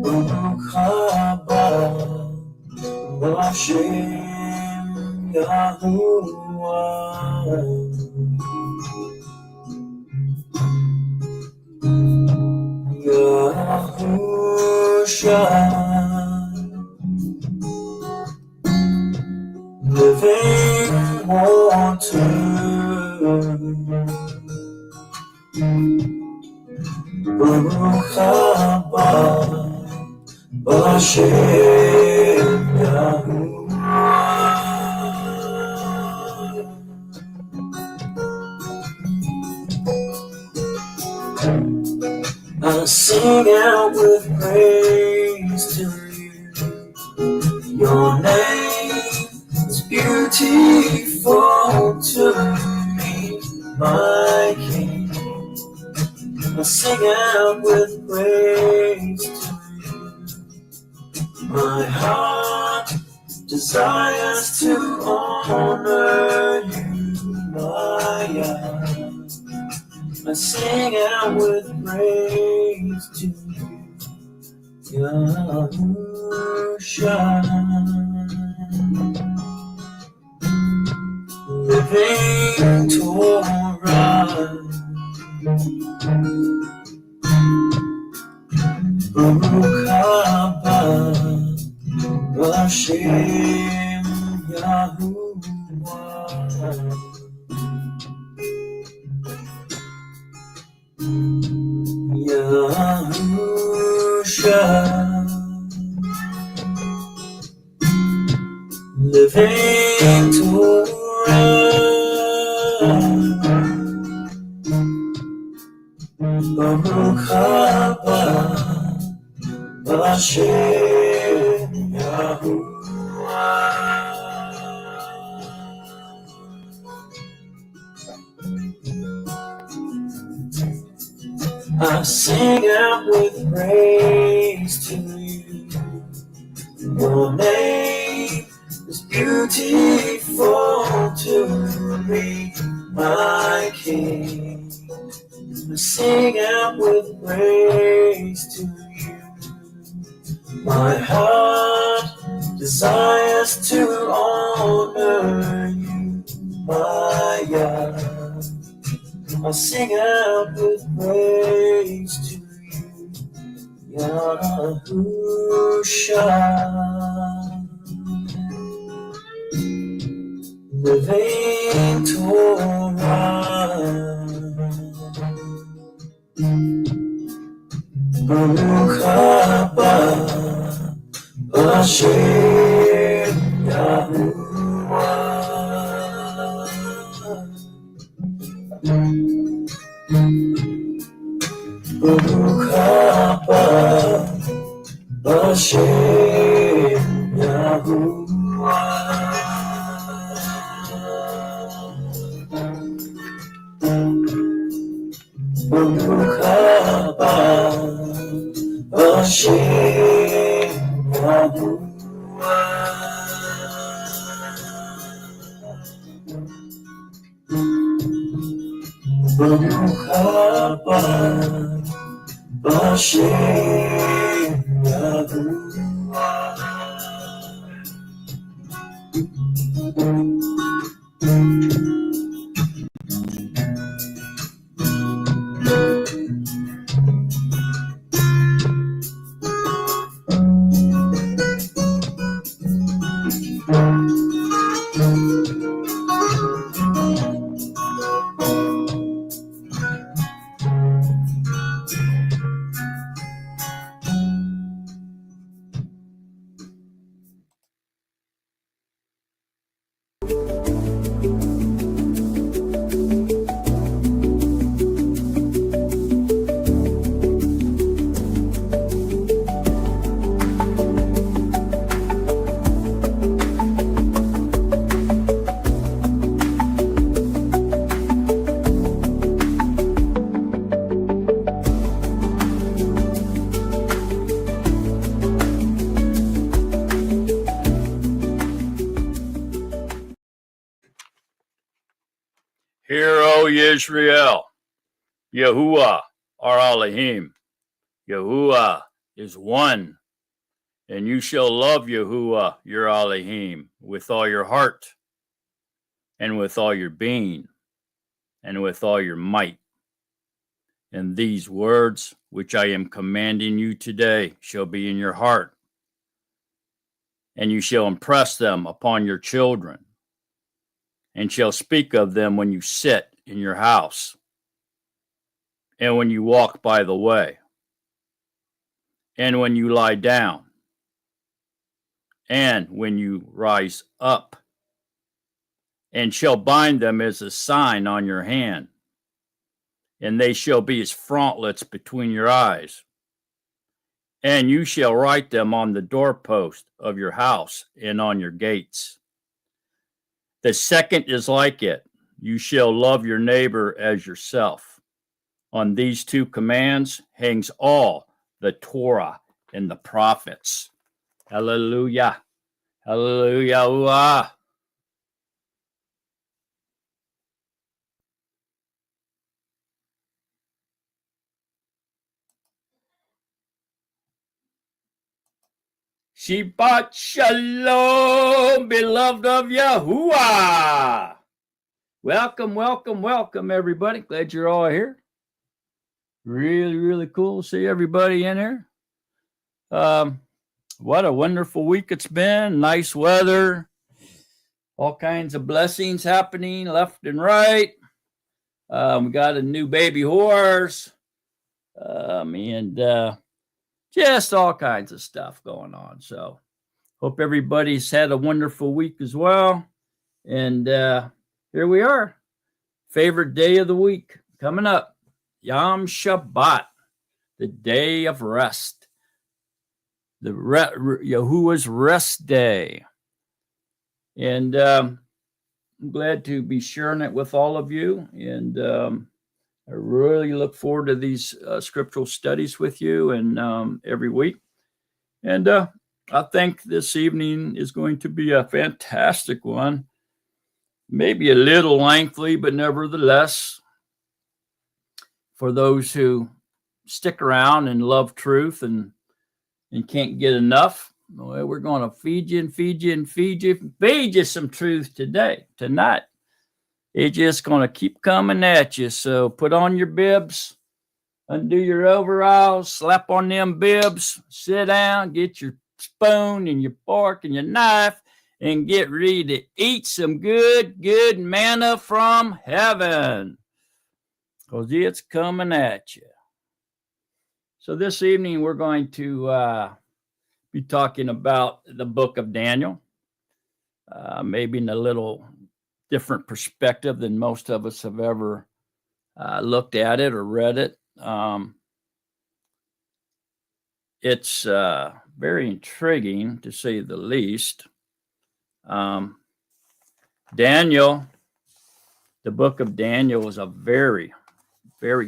Baruch haba Hashem Yahuwah. Yahusha, living water. Baruch haba Hashem Yahuwah. I sing out with praise to you. Your name is beautiful to me, my King. I sing out with praise to you. My heart desires to honor you, my God. I sing out with praise to you, Yahusha. Living Torah, Baruch haba Hashem Yahuwah. Yahusha, living Torah, Baruch haba Hashem Yahuwah. I sing out with praise to you. Your name is beautiful to me, my King. I sing out with praise to you. My heart desires to honor you, my God. I sing out with praise to you, Yahusha. Living Torah, Baruch haba Hashem Yahuwah. Baruch haba Hashem Yahuwah. Baruch haba Hashem Yahuwah. Baruch haba Hashem Yahuwah. Hear, O Yisrael, Yahuwah our Elohim. Yahuwah is one. And you shall love Yahuwah your Elohim with all your heart, and with all your being, and with all your might. And these words which I am commanding you today shall be in your heart, and you shall impress them upon your children, and shall speak of them when you sit in your house, and when you walk by the way, and when you lie down, and when you rise up, and shall bind them as a sign on your hand, and they shall be as frontlets between your eyes. And you shall write them on the doorpost of your house and on your gates. The second is like it. You shall love your neighbor as yourself. On these two commands hangs all the Torah and the prophets. Hallelujah. Hallelujah. Shabbat Shalom, beloved of Yahuwah. Welcome, everybody. Glad you're all here. Really cool to see everybody in here. What a wonderful week it's been. Nice weather. All kinds of blessings happening left and right. We got a new baby horse. And just all kinds of stuff going on. So hope everybody's had a wonderful week as well. And here we are. Favorite day of the week coming up. Yom Shabbat, the day of rest. The Yahuwah's rest day. And I'm glad to be sharing it with all of you. And I really look forward to these scriptural studies with you and every week. And I think this evening is going to be a fantastic one. Maybe a little lengthy, but nevertheless, for those who stick around and love truth and can't get enough, well, we're going to feed you some truth tonight. It's just going to keep coming at you. So put on your bibs, undo your overalls, slap on them bibs, sit down, get your spoon and your fork and your knife, and get ready to eat some good manna from heaven. Because it's coming at you. So this evening we're going to be talking about the book of Daniel. Maybe in a little different perspective than most of us have ever looked at it or read it. It's very intriguing, to say the least. Daniel, the book of Daniel, is a very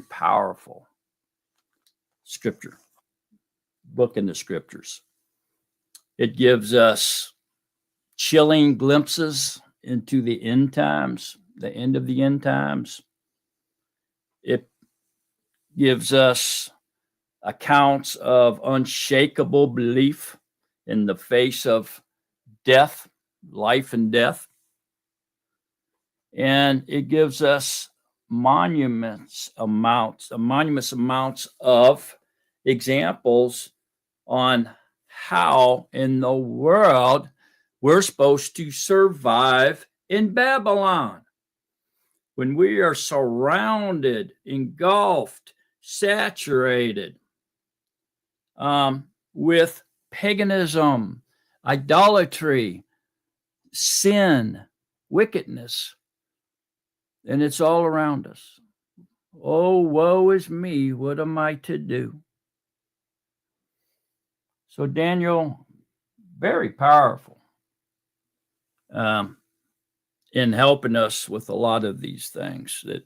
powerful book in the scriptures. It gives us chilling glimpses into the end times, the end of the end times. It gives us accounts of unshakable belief in the face of death, life and death. And it gives us monumentous amounts of examples on how in the world we're supposed to survive in Babylon. When we are surrounded, engulfed, saturated with paganism, idolatry, sin, wickedness, and it's all around us. Oh, woe is me, what am I to do? So Daniel, very powerful in helping us with a lot of these things that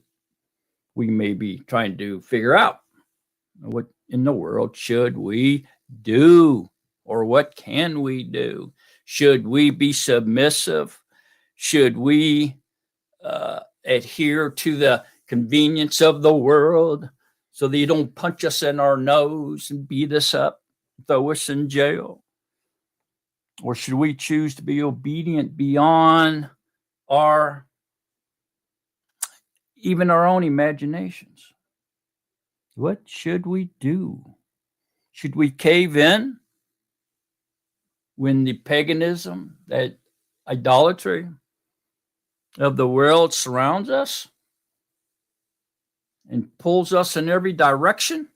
we may be trying to figure out. What in the world should we do? Or what can we do? Should we be submissive? Should we adhere to the convenience of the world so that you don't punch us in our nose and beat us up, throw us in jail? Or should we choose to be obedient beyond even our own imaginations? What should we do? Should we cave in when the paganism, that idolatry of the world surrounds us and pulls us in every direction?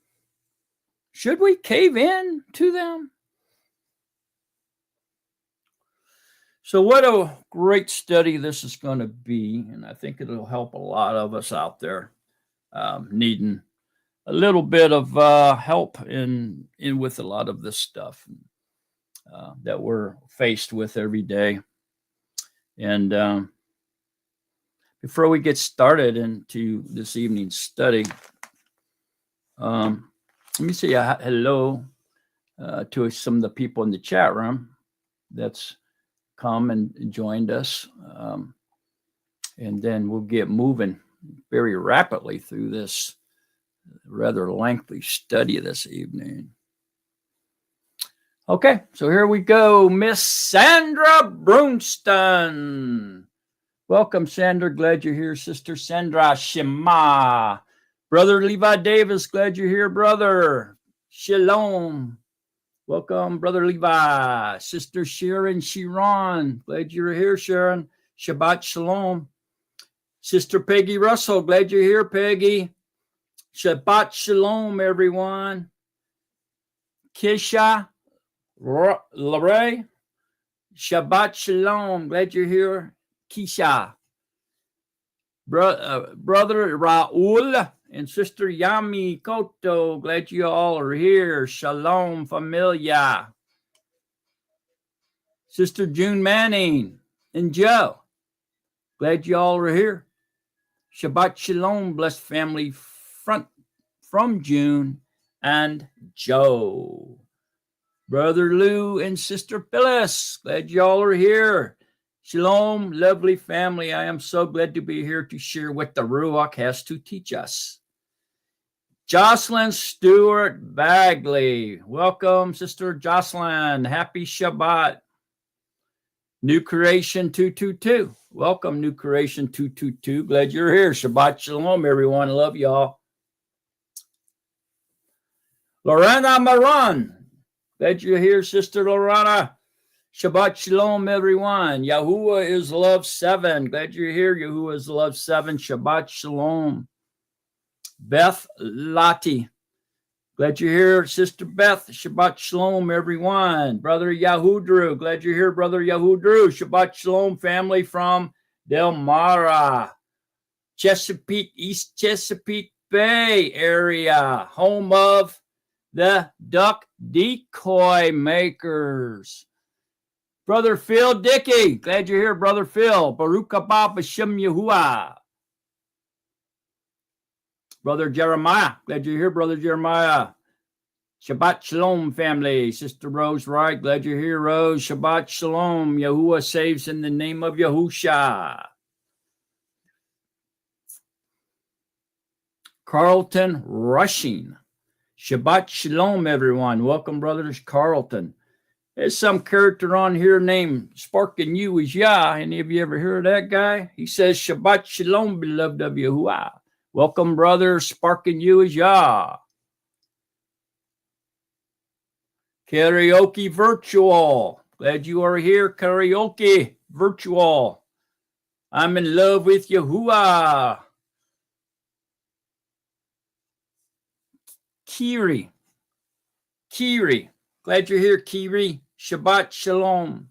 Should we cave in to them? So what a great study this is going to be, and I think it'll help a lot of us out there needing a little bit of help in with a lot of this stuff that we're faced with every day. And before we get started into this evening's study, let me say hello to some of the people in the chat room that's come and joined us. And then we'll get moving very rapidly through this rather lengthy study this evening. Okay, so here we go. Miss Sandra Brunston. Welcome, Sandra. Glad you're here, Sister Sandra. Shema. Brother Levi Davis, glad you're here, brother. Shalom. Welcome, Brother Levi. Sister Sharon Sharon, glad you're here, Sharon. Shabbat Shalom. Sister Peggy Russell, glad you're here, Peggy. Shabbat Shalom, everyone. Kisha Larray, Shabbat Shalom, glad you're here, Kisha. Brother Raul and Sister Yami Koto, glad you all are here. Shalom, familia. Sister June Manning and Joe, glad you all are here. Shabbat Shalom, blessed family from June and Joe. Brother Lou and Sister Phyllis, glad you all are here. Shalom, lovely family. I am so glad to be here to share what the Ruach has to teach us. Jocelyn Stewart Bagley. Welcome, Sister Jocelyn. Happy Shabbat. New Creation 222. Welcome, New Creation 222. Glad you're here. Shabbat Shalom, everyone. Love y'all. Lorena Maran. Glad you're here, Sister Lorena. Shabbat Shalom, everyone. Yahuwah is Love 7. Glad you're here. Yahuwah is Love 7. Shabbat Shalom. Beth Lati. Glad you're here, Sister Beth. Shabbat Shalom, everyone. Brother Yahudru. Glad you're here, Brother Yahudru. Shabbat Shalom, family from Delmara, Chesapeake, East Chesapeake Bay area, home of the duck decoy makers. Brother Phil Dickey, glad you're here, Brother Phil. Baruch haba b'shem Yahuwah. Brother Jeremiah, glad you're here, Brother Jeremiah. Shabbat Shalom, family. Sister Rose Wright, glad you're here, Rose. Shabbat Shalom. Yahuwah saves in the name of Yahusha. Carlton Rushing. Shabbat Shalom, everyone. Welcome, brothers Carlton. There's some character on here named Sparking You is Yah. Any of you ever hear of that guy? He says, Shabbat Shalom, beloved of Yahuwah. Welcome, brother. Sparking You is Yah. Karaoke Virtual. Glad you are here, Karaoke Virtual. I'm in love with Yahuwah. Kiri. Glad you're here, Kiri. Shabbat Shalom.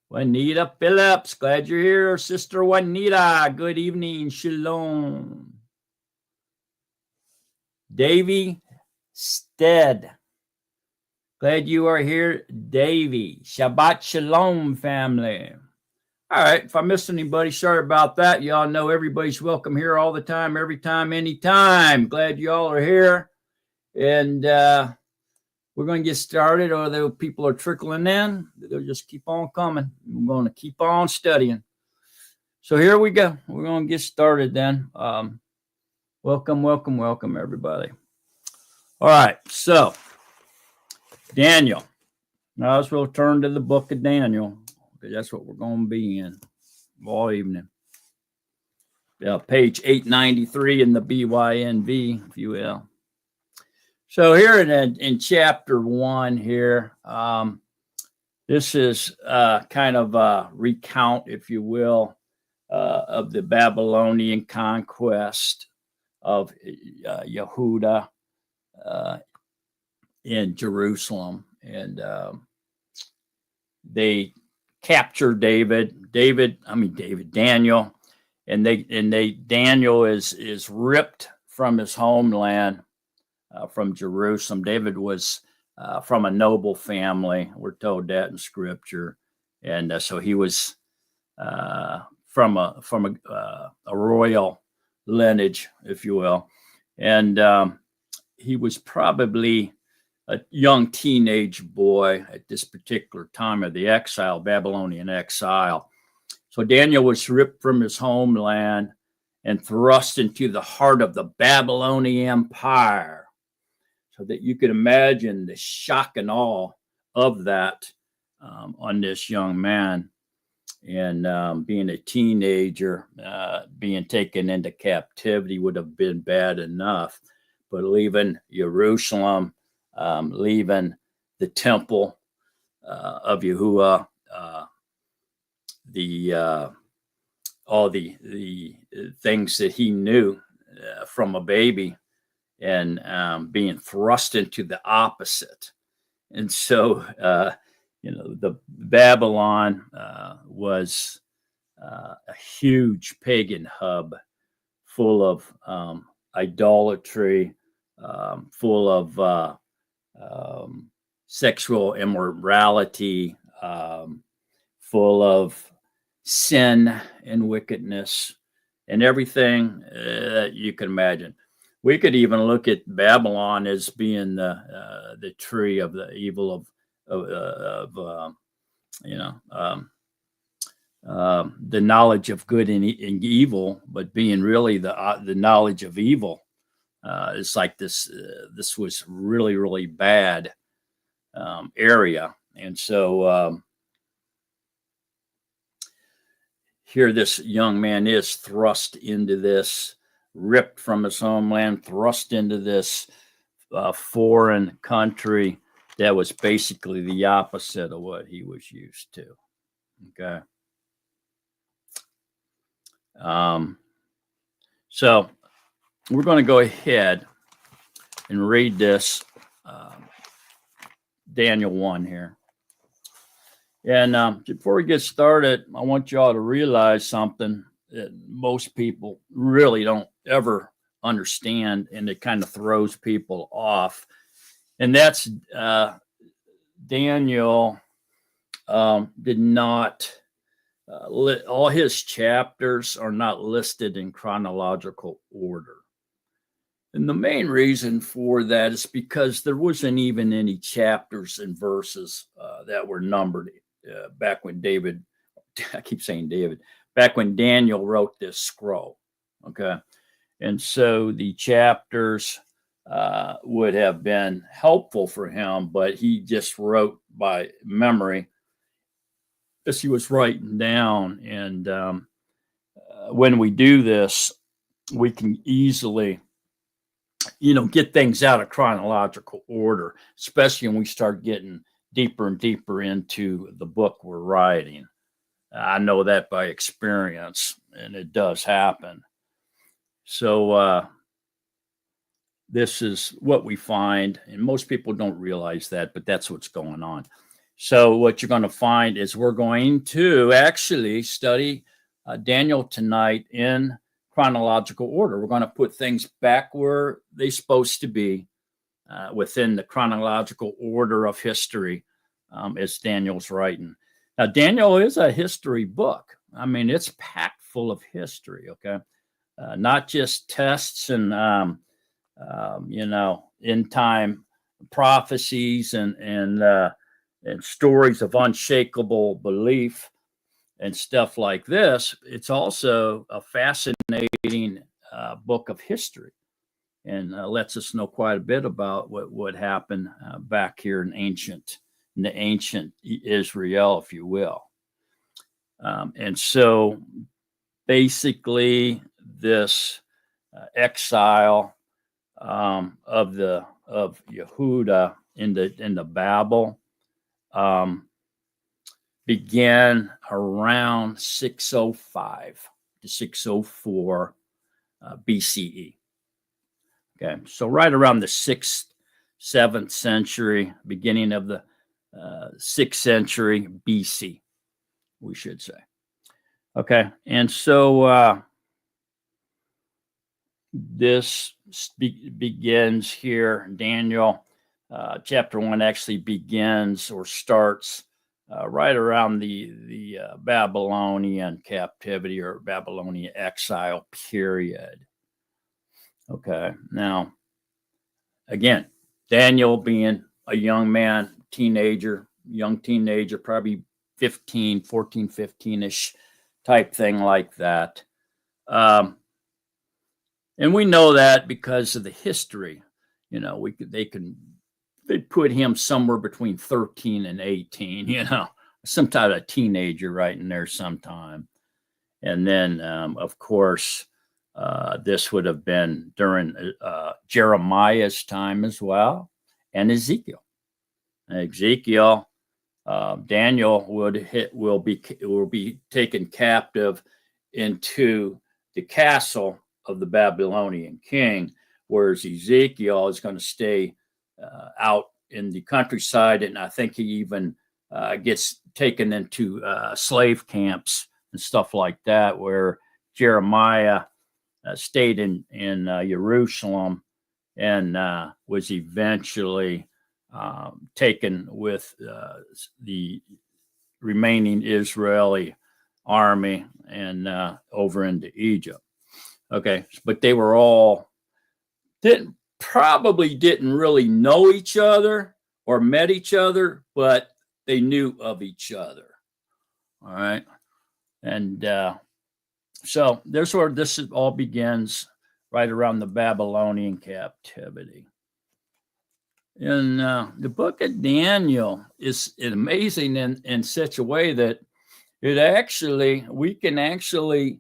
Juanita Phillips. Glad you're here, Sister Juanita. Good evening. Shalom. Davy Stead. Glad you are here, Davy. Shabbat Shalom, family. All right, if I missed anybody, sorry about that. Y'all know everybody's welcome here all the time, every time, anytime. Glad y'all are here. And we're going to get started, or the people are trickling in. They'll just keep on coming. We're going to keep on studying. So here we go. We're going to get started then. Welcome, welcome, welcome, everybody. All right. So, Daniel. Now let's we'll turn to the book of Daniel, because that's what we're going to be in all evening. Page 893 in the BYNV, if you will. So here in chapter 1 here, this is kind of a recount, if you will, of the Babylonian conquest of Yehuda in Jerusalem. And they captured Daniel. And Daniel is ripped from his homeland, from Jerusalem. David was from a noble family. We're told that in scripture. And so he was from a royal lineage, if you will. And he was probably a young teenage boy at this particular time of the exile, Babylonian exile. So Daniel was ripped from his homeland and thrust into the heart of the Babylonian Empire, so that you could imagine the shock and awe of that on this young man. And being a teenager, being taken into captivity would have been bad enough. But leaving Jerusalem, leaving the temple of Yahuwah, all the things that he knew from a baby, and being thrust into the opposite. And so, the Babylon was a huge pagan hub, full of idolatry, full of sexual immorality, full of sin and wickedness and everything that you can imagine. We could even look at Babylon as being the tree of the evil the knowledge of good and evil, but being really the knowledge of evil. It's like this was really, really bad area. And so here this young man is thrust into this, ripped from his homeland, thrust into this foreign country that was basically the opposite of what he was used to. Okay. So we're going to go ahead and read this Daniel 1 here. And before we get started, I want y'all to realize something that most people really don't ever understand, and it kind of throws people off. And that's Daniel did not, all his chapters are not listed in chronological order. And the main reason for that is because there wasn't even any chapters and verses that were numbered back when back when Daniel wrote this scroll. Okay. And so the chapters would have been helpful for him, but he just wrote by memory as he was writing down. And when we do this, we can easily, get things out of chronological order, especially when we start getting deeper and deeper into the book we're writing. I know that by experience, and it does happen. So this is what we find, and most people don't realize that, but that's what's going on. So what you're going to find is we're going to actually study Daniel tonight in chronological order. We're going to put things back where they're supposed to be within the chronological order of history as Daniel's writing. Now, Daniel is a history book. I mean, it's packed full of history, okay? Not just tests and, end time prophecies and stories of unshakable belief. and stuff like this, it's also a fascinating book of history, and lets us know quite a bit about what happened back here in the ancient Israel, if you will. And so basically this exile of Yehuda into Babel began around 605 to 604 BCE. Okay, so right around the 6th, 7th century, beginning of the 6th century BC, we should say. Okay, and so this begins here. Daniel chapter 1 actually begins or starts right around the Babylonian captivity or Babylonian exile period. Okay, now, again, Daniel being a young man, young teenager, probably 15-ish type thing like that. And we know that because of the history. You know, they put him somewhere between 13 and 18, you know, some type of teenager right in there sometime. And then, of course, this would have been during Jeremiah's time as well, and Ezekiel. Daniel will be taken captive into the castle of the Babylonian king, whereas Ezekiel is going to stay out in the countryside, and I think he even gets taken into slave camps and stuff like that, where Jeremiah stayed in Jerusalem and was eventually taken with the remaining Israeli army and over into Egypt. Okay, but they were all didn't really know each other or met each other, but they knew of each other. All right, and so there's where this all begins, right around the Babylonian captivity. And the book of Daniel is amazing in such a way that we can actually,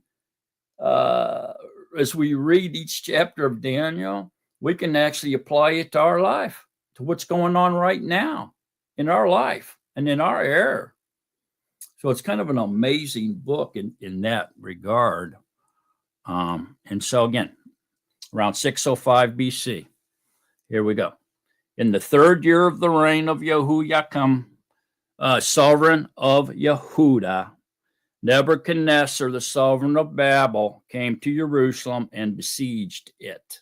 as we read each chapter of Daniel, we can actually apply it to our life, to what's going on right now in our life and in our era. So it's kind of an amazing book in that regard. And so again, around 605 BC, here we go. In the 3rd year of the reign of Jehoiakim, sovereign of Yehuda, Nebuchadnezzar, the sovereign of Babel, came to Jerusalem and besieged it.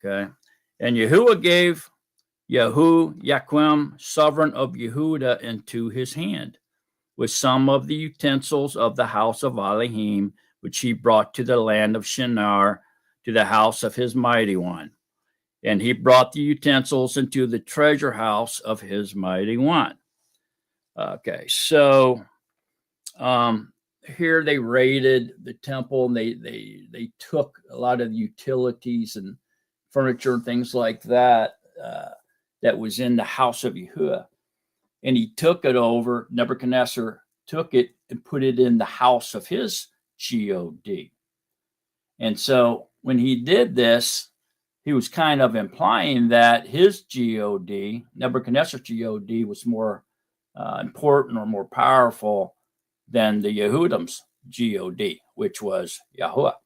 Okay. And Yahuwah gave Jehoiakim, sovereign of Yehuda, into his hand, with some of the utensils of the house of Elohim, which he brought to the land of Shinar, to the house of his mighty one. And he brought the utensils into the treasure house of his mighty one. Okay, so here they raided the temple, and they took a lot of the utilities and furniture and things like that that was in the house of Yahuwah. And he took it over, Nebuchadnezzar took it and put it in the house of his God. And so when he did this, he was kind of implying that his God, Nebuchadnezzar's God, was more important or more powerful than the Yehudim's God, which was Yahuwah.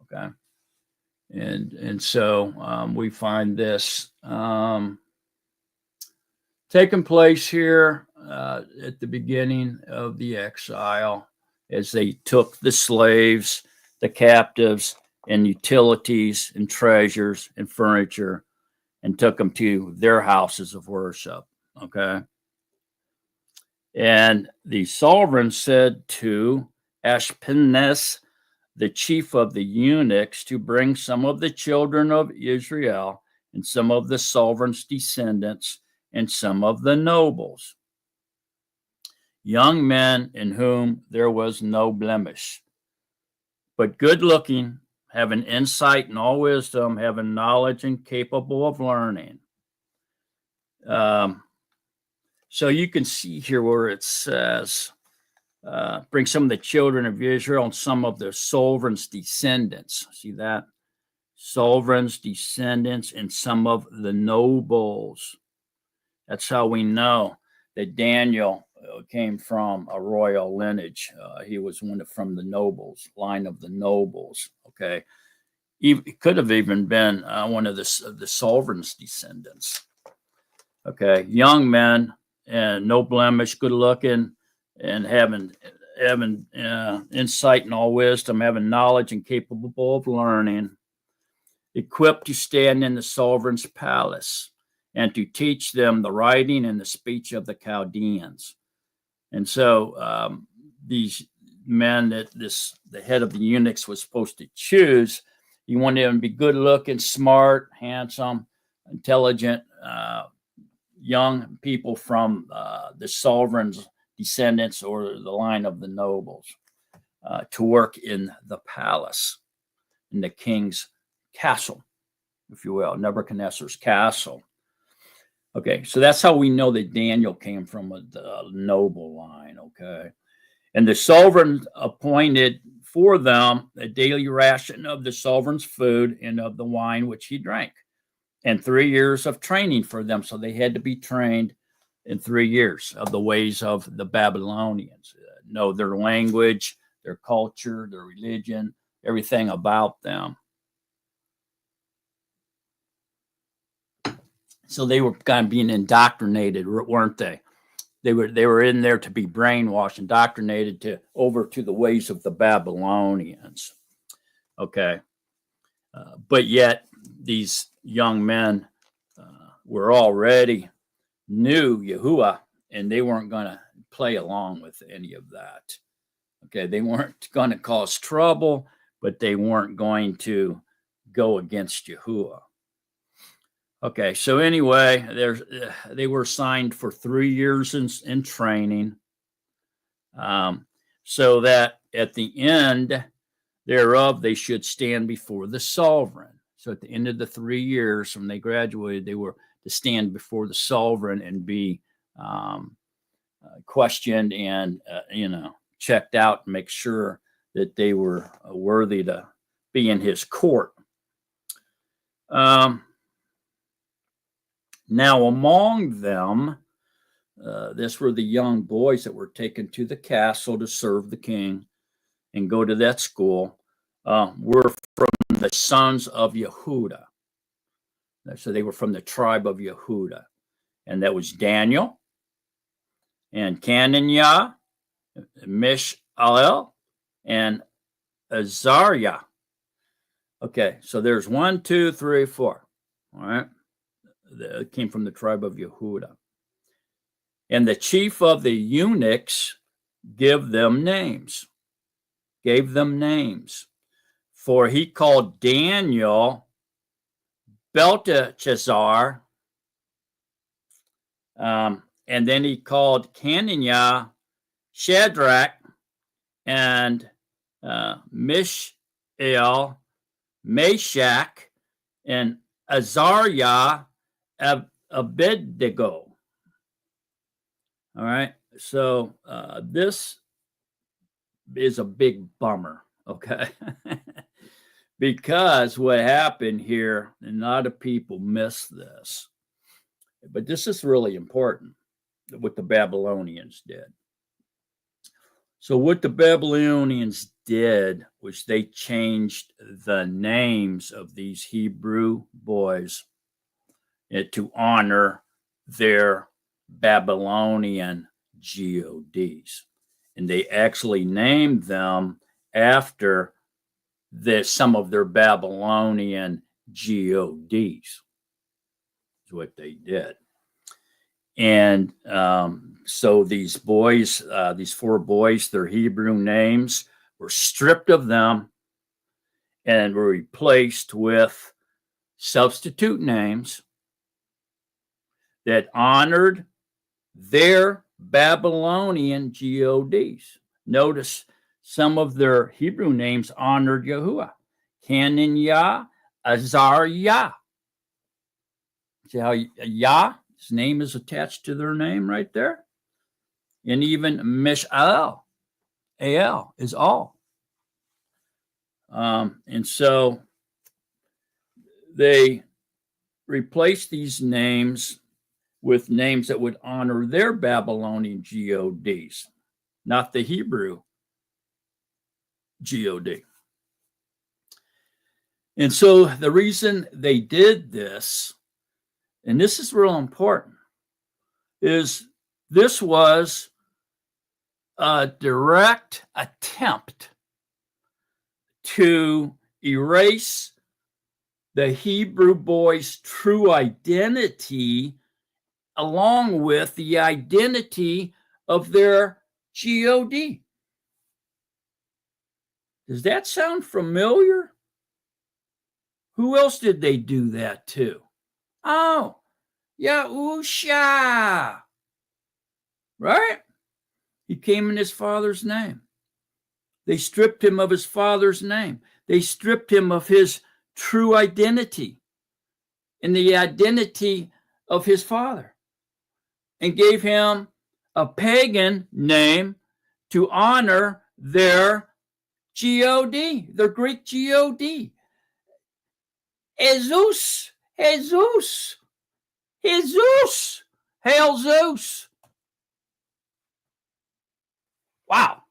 Okay. And so we find this taking place here at the beginning of the exile, as they took the slaves, the captives, and utilities and treasures and furniture and took them to their houses of worship. Okay. And the sovereign said to Ashpenaz, the chief of the eunuchs, to bring some of the children of Israel and some of the sovereign's descendants and some of the nobles. young men in whom there was no blemish, but good looking, having insight and all wisdom, having knowledge and capable of learning. So you can see here where it says, bring some of the children of Israel and some of the sovereign's descendants. See that? Sovereign's descendants and some of the nobles. That's how we know that Daniel came from a royal lineage. He was from the nobles, line of the nobles. Okay. He could have even been one of the sovereign's descendants. Okay. Young men and no blemish, good looking, and having insight and all wisdom, having knowledge and capable of learning, equipped to stand in the sovereign's palace and to teach them the writing and the speech of the Chaldeans. And so these men that the head of the eunuchs was supposed to choose, he wanted them to be good looking, smart, handsome, intelligent, young people from the sovereign's descendants or the line of the nobles to work in the palace, in the king's castle, if you will, Nebuchadnezzar's castle. Okay, so that's how we know that Daniel came from a noble line, okay? And the sovereign appointed for them a daily ration of the sovereign's food and of the wine which he drank, and 3 years of training for them. So they had to be trained in 3 years of the ways of the Babylonians, know their language, their culture, their religion, everything about them. So they were kind of being indoctrinated, weren't they? They were in there to be brainwashed, indoctrinated over to the ways of the Babylonians. Okay. But yet these young men were already knew Yahuwah, and they weren't going to play along with any of that. Okay. They weren't going to cause trouble, but they weren't going to go against Yahuwah. Okay, so anyway, they were assigned for 3 years in training, so that at the end thereof they should stand before the sovereign. So at the end of the 3 years when they graduated, they were to stand before the sovereign and be questioned and checked out and make sure that they were worthy to be in his court. Now, among them, this were the young boys that were taken to the castle to serve the king and go to that school, were from the sons of Yehuda. So they were from the tribe of Yehuda. And that was Daniel and Cananiah, Mishael, and Azariah. Okay, so there's 1, 2, 3, 4. All right. That came from the tribe of Yehuda. And the chief of the eunuchs gave them names. For he called Daniel Belteshazzar, and then he called Cananiah Shadrach, and Mishael, Meshach, and Azariah, Abednego. All right. So this is a big bummer. Okay. Because what happened here, and a lot of people miss this, but this is really important, what the Babylonians did. So what the Babylonians did was they changed the names of these Hebrew boys to honor their Babylonian gods. And they actually named them after some of their Babylonian gods. Is what they did. And so these boys, these 4 boys, their Hebrew names were stripped of them and were replaced with substitute names that honored their Babylonian gods. Notice some of their Hebrew names honored Yahuwah. Hananiah, Azariah. See how Yah, his name is attached to their name right there? And even Mishael, Al is all. And so they replaced these names with names that would honor their Babylonian gods, not the Hebrew God. And so the reason they did this, and this is real important, is this was a direct attempt to erase the Hebrew boys' true identity along with the identity of their God. Does that sound familiar? Who else did they do that to? Oh, Yahusha. Right? He came in his father's name. They stripped him of his father's name. They stripped him of his true identity and the identity of his father and gave him a pagan name to honor their God, their Greek God. Jesus, Jesus, Jesus, Hail Zeus. Wow.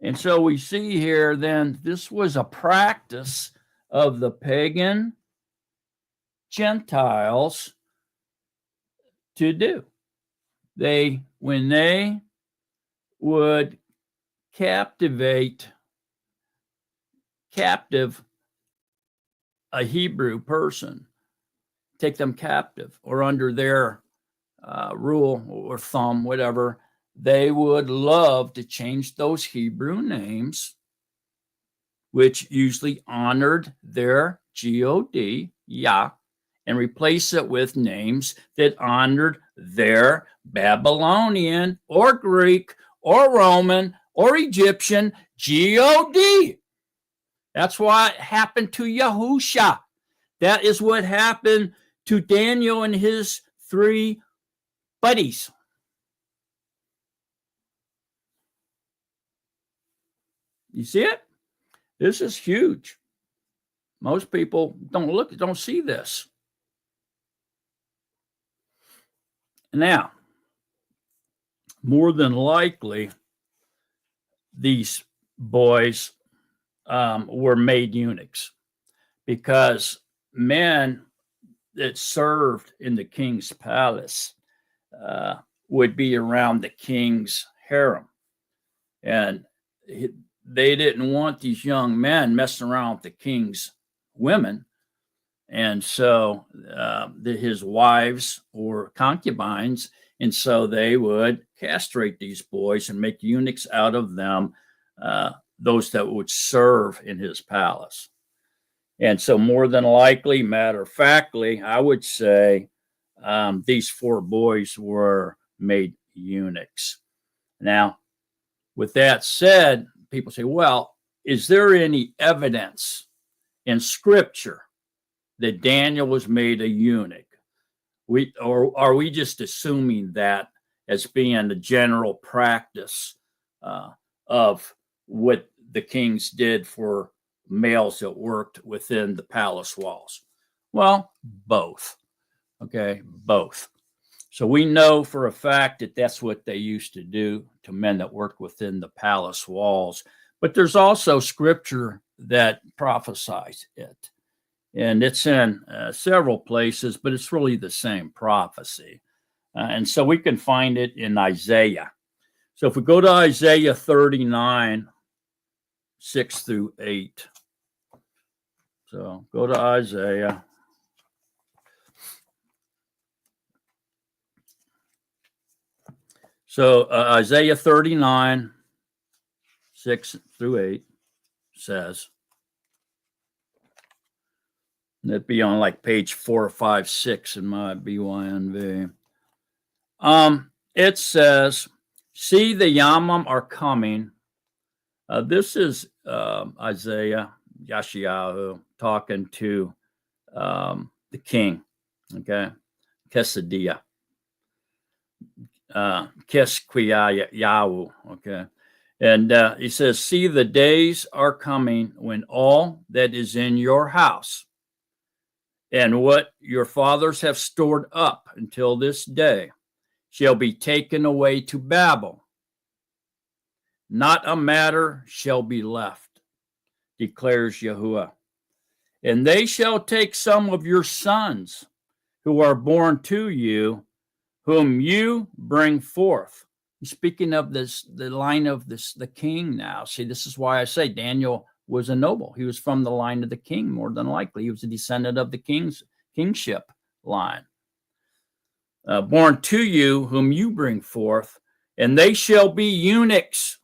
And so we see here then this was a practice of the pagan Gentiles to do. When they would captive a Hebrew person, take them captive or under their rule or thumb, whatever, they would love to change those Hebrew names, which usually honored their God, Yah, and replace it with names that honored their Babylonian or Greek or Roman or Egyptian God. That's what happened to Yahusha. That is what happened to Daniel and his 3 buddies. You see it? This is huge. Most people don't see this. Now, more than likely, these boys were made eunuchs because men that served in the king's palace would be around the king's harem. And they didn't want these young men messing around with the king's women. And so his wives or concubines, and so they would castrate these boys and make eunuchs out of them, those that would serve in his palace. And so more than likely, matter of factly, I would say these 4 boys were made eunuchs. Now, with that said, people say, well, is there any evidence in scripture that Daniel was made a eunuch? Or are we just assuming that as being the general practice of what the kings did for males that worked within the palace walls? Well, both. Okay, both. So we know for a fact that that's what they used to do to men that worked within the palace walls. But there's also scripture that prophesies it. And it's in several places, but it's really the same prophecy. And so we can find it in Isaiah. So if we go to Isaiah 39, 6 through 8. So go to Isaiah. So Isaiah 39, 6 through 8 says, and it'd be on like page 4 or 5, 6 in my BYNV. it says, see, the Yamam are coming. This is Isaiah, Yashayahu, talking to the king, okay? Kesadiah, Kesquiyahu, okay? And he says, see, the days are coming when all that is in your house and what your fathers have stored up until this day shall be taken away to Babel. Not a matter shall be left, declares Yahuwah. And they shall take some of your sons who are born to you, whom you bring forth. Speaking of this, the line of the king now. See, this is why I say Daniel was a noble. He was from the line of the king, more than likely. He was a descendant of the kingship line. Born to you, whom you bring forth, and they shall be eunuchs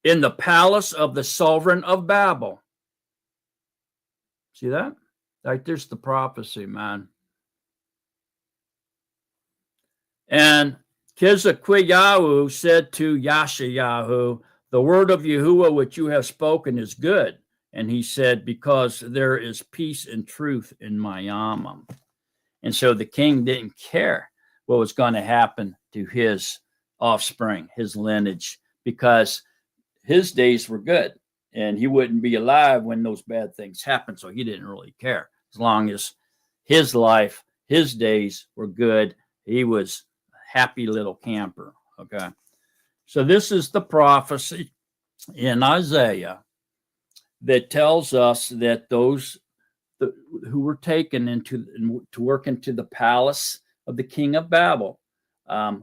in the palace of the sovereign of Babel. See that? Right there's the prophecy, man. And Kesquiyahu said to Yashayahu, the word of Yahuwah which you have spoken is good. And he said, because there is peace and truth in my Yamam. And so the king didn't care what was going to happen to his offspring, his lineage, because his days were good and he wouldn't be alive when those bad things happened. So he didn't really care. As long as his life, his days were good, he was a happy little camper. Okay. So this is the prophecy in Isaiah that tells us that those who were taken to work into the palace of the king of Babel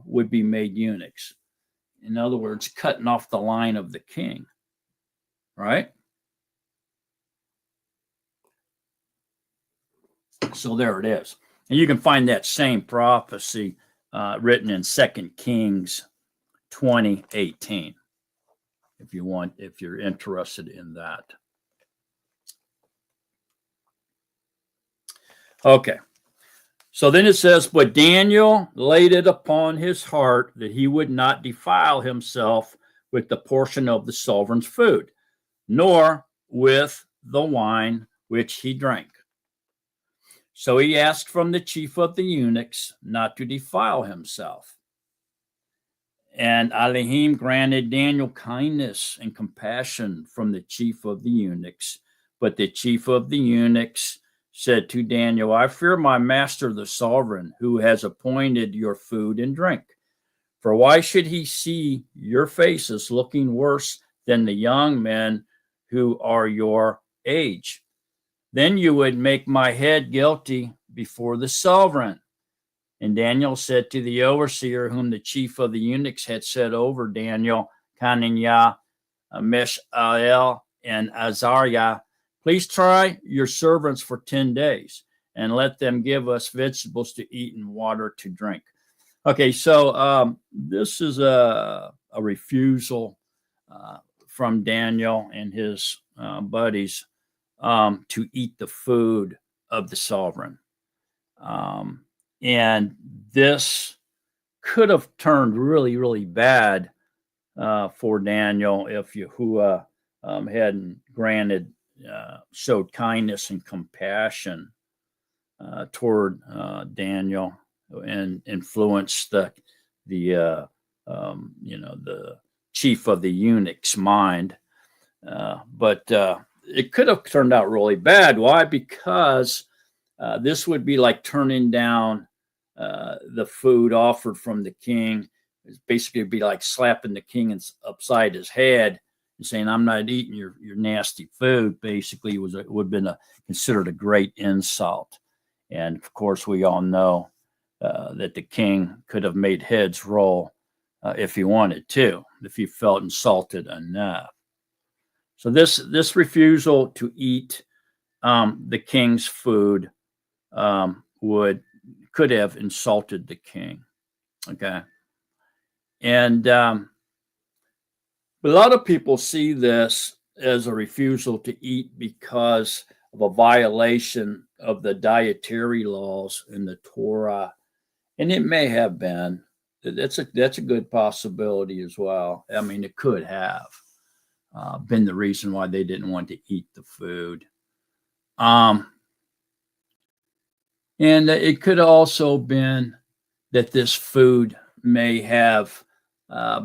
would be made eunuchs. In other words, cutting off the line of the king, right? So there it is. And you can find that same prophecy written in 2 Kings 20:18, if you're interested in that. Okay. So then it says, but Daniel laid it upon his heart that he would not defile himself with the portion of the sovereign's food, nor with the wine which he drank. So he asked from the chief of the eunuchs not to defile himself. And Elohim granted Daniel kindness and compassion from the chief of the eunuchs. But the chief of the eunuchs said to Daniel, I fear my master, the sovereign, who has appointed your food and drink. For why should he see your faces looking worse than the young men who are your age? Then you would make my head guilty before the sovereign. And Daniel said to the overseer, whom the chief of the eunuchs had set over Daniel, Hananiah, Mishael, and Azariah, please try your servants for 10 days and let them give us vegetables to eat and water to drink. Okay, so this is a refusal from Daniel and his buddies to eat the food of the sovereign. And this could have turned really, really bad for Daniel if Yahuwah hadn't showed kindness and compassion toward Daniel and influenced the chief of the eunuch's mind. But it could have turned out really bad. Why? Because this would be like turning down the food offered from the king. It's basically be like slapping the king upside his head and saying, I'm not eating your nasty food. Basically, would have been considered a great insult. And of course, we all know that the king could have made heads roll if he wanted to, if he felt insulted enough. So this refusal to eat the king's food could have insulted the king. Okay. And but a lot of people see this as a refusal to eat because of a violation of the dietary laws in the Torah. And it may have been, that's a good possibility as well. I mean, it could have been the reason why they didn't want to eat the food. Um, and it could also been that this food may have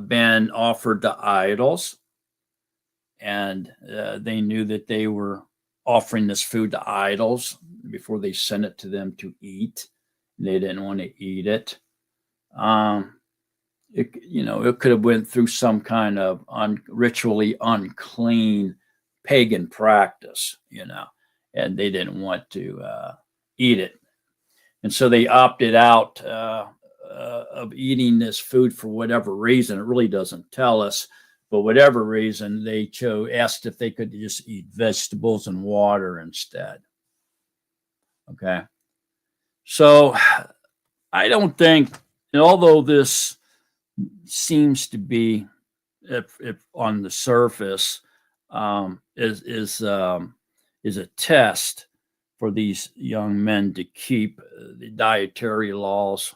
been offered to idols, and they knew that they were offering this food to idols before they sent it to them to eat. They didn't want to eat it. It could have went through some kind of ritually unclean pagan practice, and they didn't want to eat it. And so they opted out of eating this food for whatever reason. It really doesn't tell us, but whatever reason, they asked if they could just eat vegetables and water instead. Okay. So I don't think, although this seems to be, if on the surface, is a test for these young men to keep the dietary laws,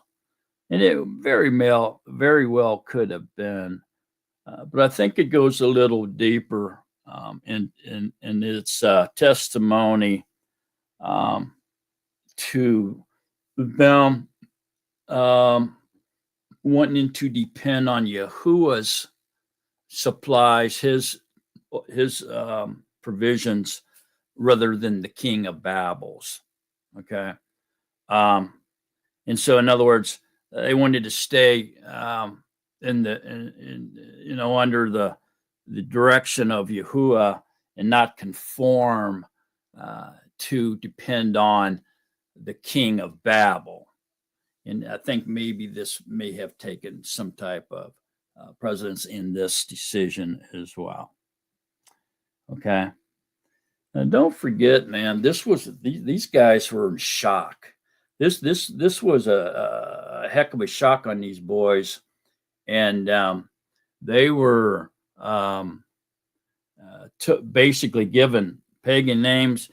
and it very well could have been, but I think it goes a little deeper in its testimony to them wanting to depend on Yahuwah's supplies, his provisions, rather than the king of Babel's. Okay. And so, in other words, they wanted to stay under the direction of Yahuwah and not conform to depend on the king of Babel. And I think maybe this may have taken some type of precedence in this decision as well. Okay. And don't forget, man, these guys were in shock. This was a heck of a shock on these boys, and they were basically given pagan names,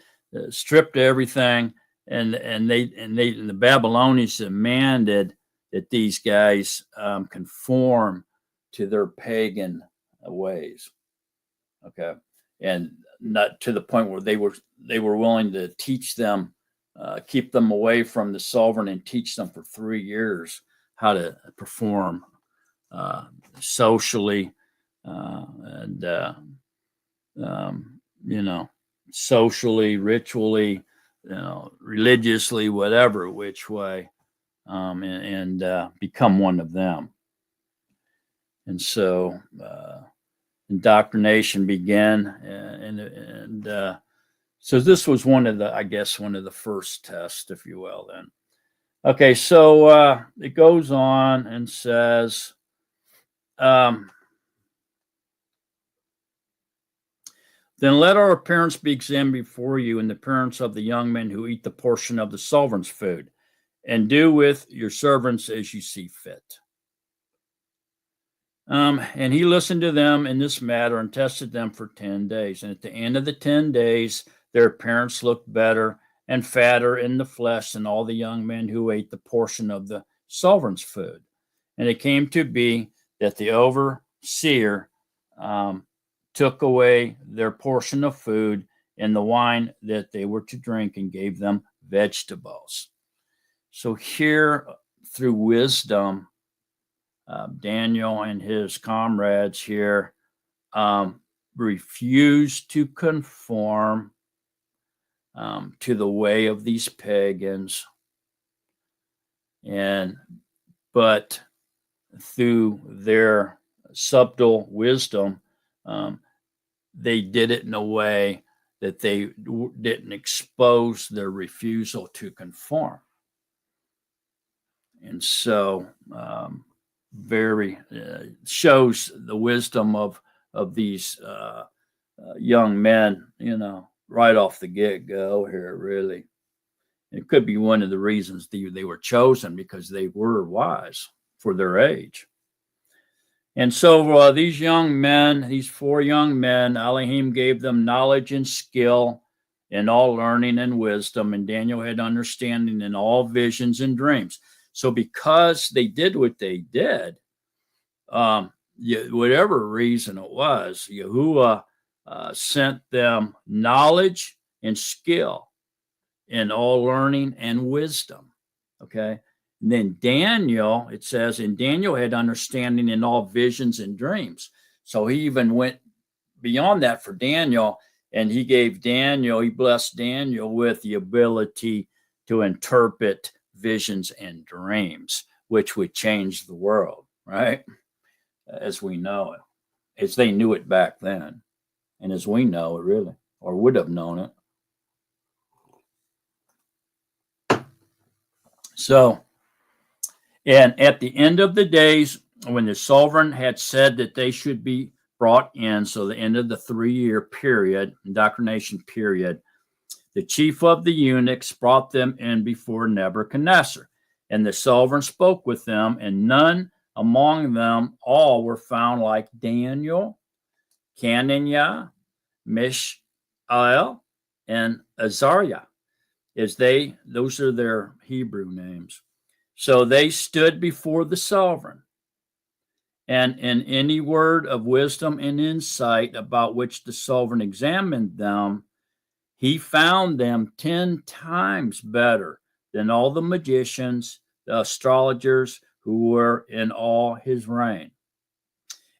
stripped everything, and the Babylonians demanded that these guys conform to their pagan ways. Okay, and not to the point where they were willing to teach them, keep them away from the sovereign, and teach them for 3 years how to perform socially and socially, ritually, religiously, whatever which way, and become one of them. And so indoctrination began, and so this was one of the first tests, if you will. Then, okay, so it goes on and says, then let our appearance be examined before you, and the appearance of the young men who eat the portion of the sovereign's food, and do with your servants as you see fit. And he listened to them in this matter and tested them for 10 days. And at the end of the 10 days, their appearance looked better and fatter in the flesh than all the young men who ate the portion of the sovereign's food. And it came to be that the overseer took away their portion of food and the wine that they were to drink, and gave them vegetables. So here, through wisdom, Daniel and his comrades here refused to conform to the way of these pagans, but through their subtle wisdom, they did it in a way that they didn't expose their refusal to conform. And so very shows the wisdom of these young men, right off the get-go here, really. It could be one of the reasons they were chosen, because they were wise for their age. And so these young men, these 4 young men, Elohim gave them knowledge and skill in all learning and wisdom, and Daniel had understanding in all visions and dreams. So because they did what they did, whatever reason it was, Yahuwah sent them knowledge and skill in all learning and wisdom. Okay. And then Daniel, it says, and Daniel had understanding in all visions and dreams. So he even went beyond that for Daniel, and he blessed Daniel with the ability to interpret visions and dreams, which would change the world, right? As we know it, as they knew it back then, and as we know it, really, or would have known it. So, and at the end of the days, when the sovereign had said that they should be brought in, so the end of the 3-year period, indoctrination period, the chief of the eunuchs brought them in before Nebuchadnezzar. And the sovereign spoke with them, and none among them all were found like Daniel, Hananiah, Mishael, and Azariah. Those are their Hebrew names. So they stood before the sovereign. And in any word of wisdom and insight about which the sovereign examined them, he found them 10 times better than all the magicians, the astrologers who were in all his reign.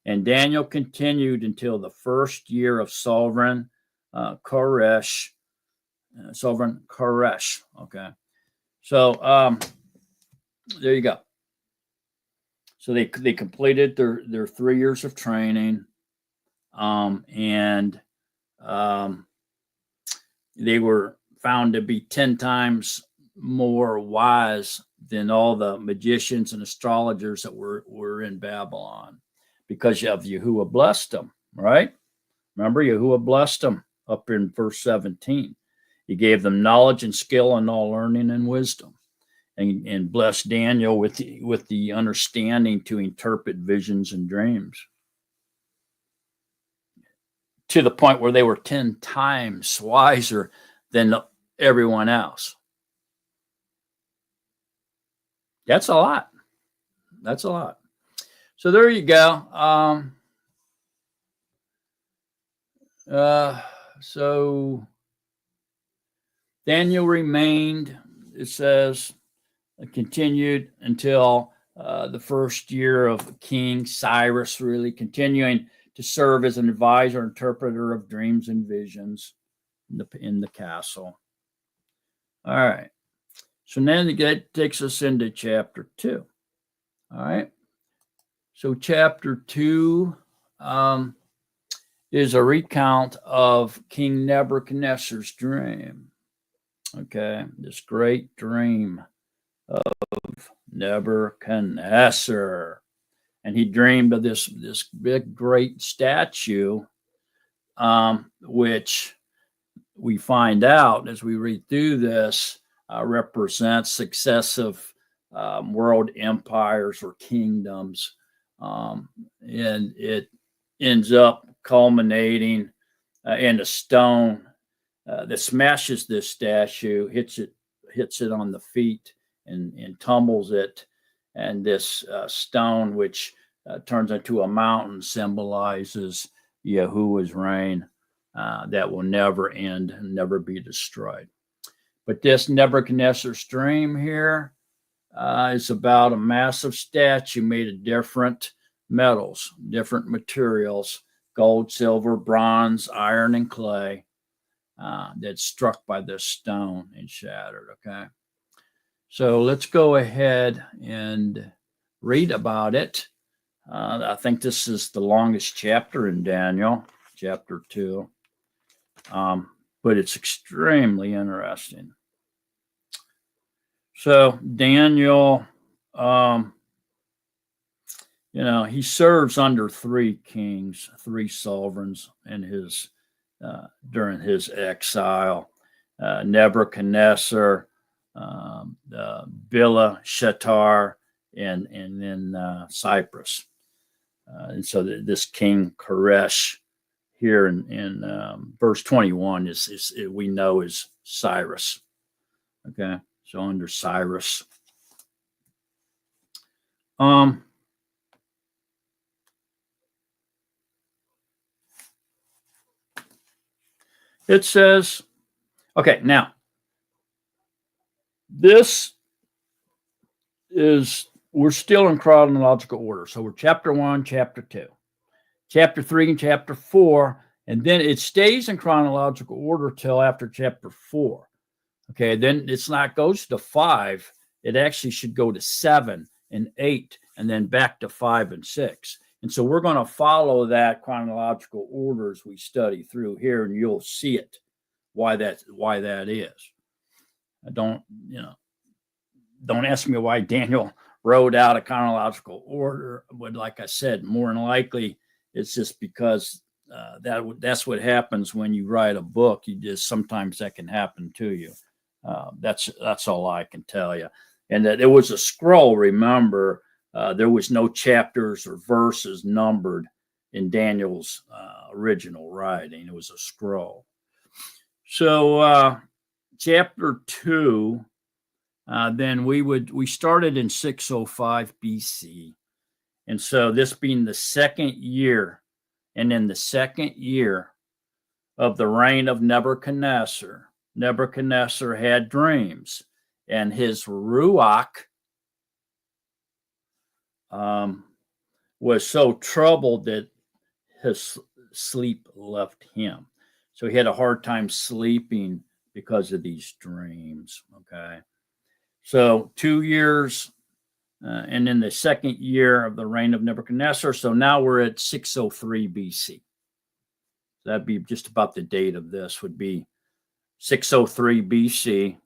And Daniel continued until the first year of Sovereign Koresh. Okay. So there you go. So they completed their 3 years of training, and they were found to be 10 times more wise than all the magicians and astrologers that were in Babylon, because of Yahuwah blessed them, right? Remember, Yahuwah blessed them up in verse 17. He gave them knowledge and skill in all learning and wisdom, and blessed Daniel with the understanding to interpret visions and dreams, to the point where they were 10 times wiser than everyone else. That's a lot. That's a lot. So there you go. So Daniel remained, it says, continued until the first year of King Cyrus, really continuing to serve as an advisor, interpreter of dreams and visions in the castle. All right. So then that takes us into chapter 2. All right. So chapter 2 is a recount of King Nebuchadnezzar's dream. Okay. This great dream of Nebuchadnezzar. And he dreamed of this big, great statue, which we find out as we read through this, represents successive world empires or kingdoms. And it ends up culminating in a stone that smashes this statue, hits it on the feet, and tumbles it. And this stone, which turns into a mountain, symbolizes Yahuwah's reign that will never end and never be destroyed. But this Nebuchadnezzar's dream here is about a massive statue made of different metals, different materials, gold, silver, bronze, iron, and clay, that's struck by this stone and shattered. Okay. So let's go ahead and read about it. I think this is the longest chapter in Daniel, chapter 2. But it's extremely interesting. So Daniel, he serves under 3 kings, 3 sovereigns in his during his exile. Nebuchadnezzar, Belshazzar, and then Cyprus. And so this King Koresh here in verse 21 is we know is Cyrus. Okay, so under Cyrus. Um, it says, okay, now this is, we're still in chronological order. So we're chapter 1, chapter 2, chapter 3, and chapter 4. And then it stays in chronological order till after chapter 4. Okay, then it's not goes to 5. It actually should go to 7 and 8, and then back to 5 and 6. And so we're going to follow that chronological order as we study through here, and you'll see it why that is. Don't ask me why Daniel wrote out a chronological order, but like I said, more than likely it's just because that's what happens when you write a book. You just sometimes that can happen to you. That's all I can tell you. And that it was a scroll. Remember, there was no chapters or verses numbered in Daniel's original writing. It was a scroll. So chapter 2, then we started in 605 BC. And so this being the second year, and in the second year of the reign of Nebuchadnezzar had dreams, and his ruach was so troubled that his sleep left him. So he had a hard time sleeping because of these dreams. Okay. So 2 years, and in the second year of the reign of Nebuchadnezzar. So now we're at 603 BC. That'd be just about the date of this would be 603 BC.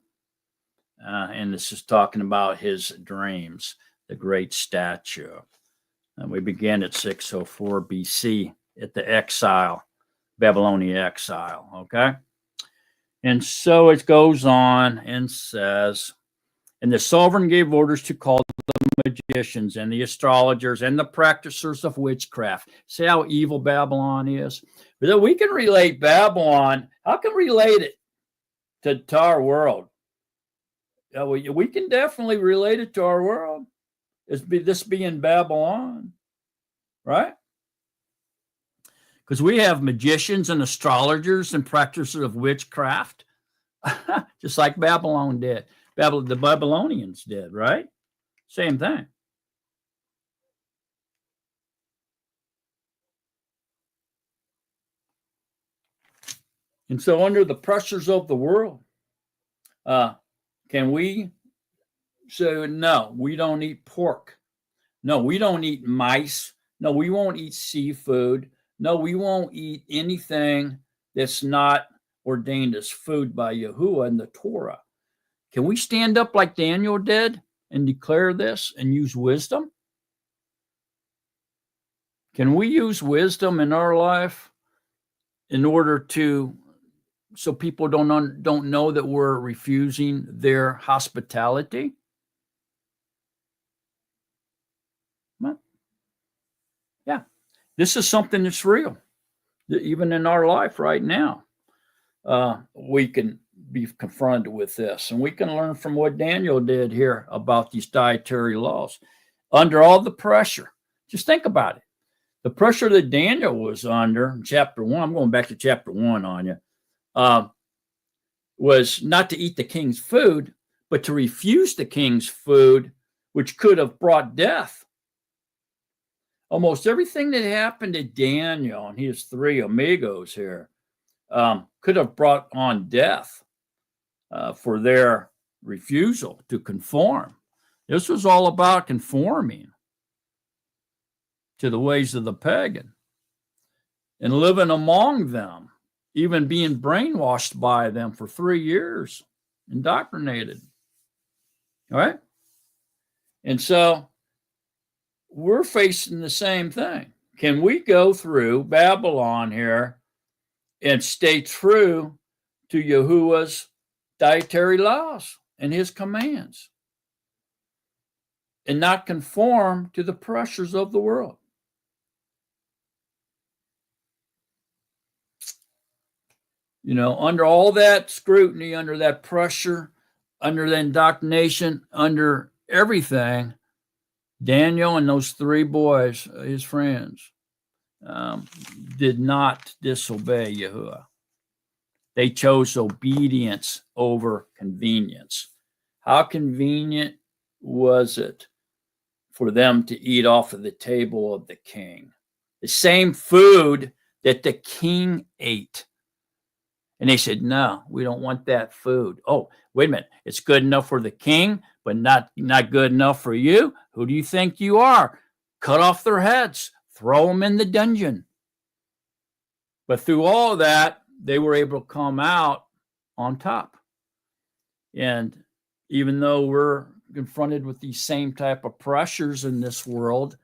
And this is talking about his dreams, the great statue. And we began at 604 BC at the exile, Babylonian exile. Okay. And so it goes on and says, and the sovereign gave orders to call the magicians and the astrologers and the practitioners of witchcraft. See how evil Babylon is? But we can relate Babylon. How can we relate it to our world? We can definitely relate it to our world. This being Babylon, right? Because we have magicians and astrologers and practitioners of witchcraft, just like Babylon did. The Babylonians did, right? Same thing. And so under the pressures of the world, can we say, no, we don't eat pork. No, we don't eat mice. No, we won't eat seafood. No, we won't eat anything that's not ordained as food by Yahuwah in the Torah. Can we stand up like Daniel did and declare this and use wisdom? Can we use wisdom in our life in order to, so people don't know that we're refusing their hospitality? Well, yeah, this is something that's real. Even in our life right now, we can be confronted with this, and we can learn from what Daniel did here about these dietary laws. Under all the pressure, just think about it. The pressure that Daniel was under in chapter 1, I'm going back to chapter 1 on you, was not to eat the king's food, but to refuse the king's food, which could have brought death. Almost everything that happened to Daniel and his three amigos here could have brought on death for their refusal to conform. This was all about conforming to the ways of the pagan and living among them, even being brainwashed by them for 3 years, indoctrinated. All right? And so we're facing the same thing. Can we go through Babylon here and stay true to Yahuwah's dietary laws and his commands and not conform to the pressures of the world? You know, under all that scrutiny, under that pressure, under the indoctrination, under everything, Daniel and those three boys, his friends, did not disobey Yahuwah. They chose obedience over convenience. How convenient was it for them to eat off of the table of the king? The same food that the king ate. And they said, no, we don't want that food. Oh, wait a minute. It's good enough for the king, but not good enough for you? Who do you think you are? Cut off their heads. Throw them in the dungeon. But through all of that, they were able to come out on top. And even though we're confronted with these same type of pressures in this world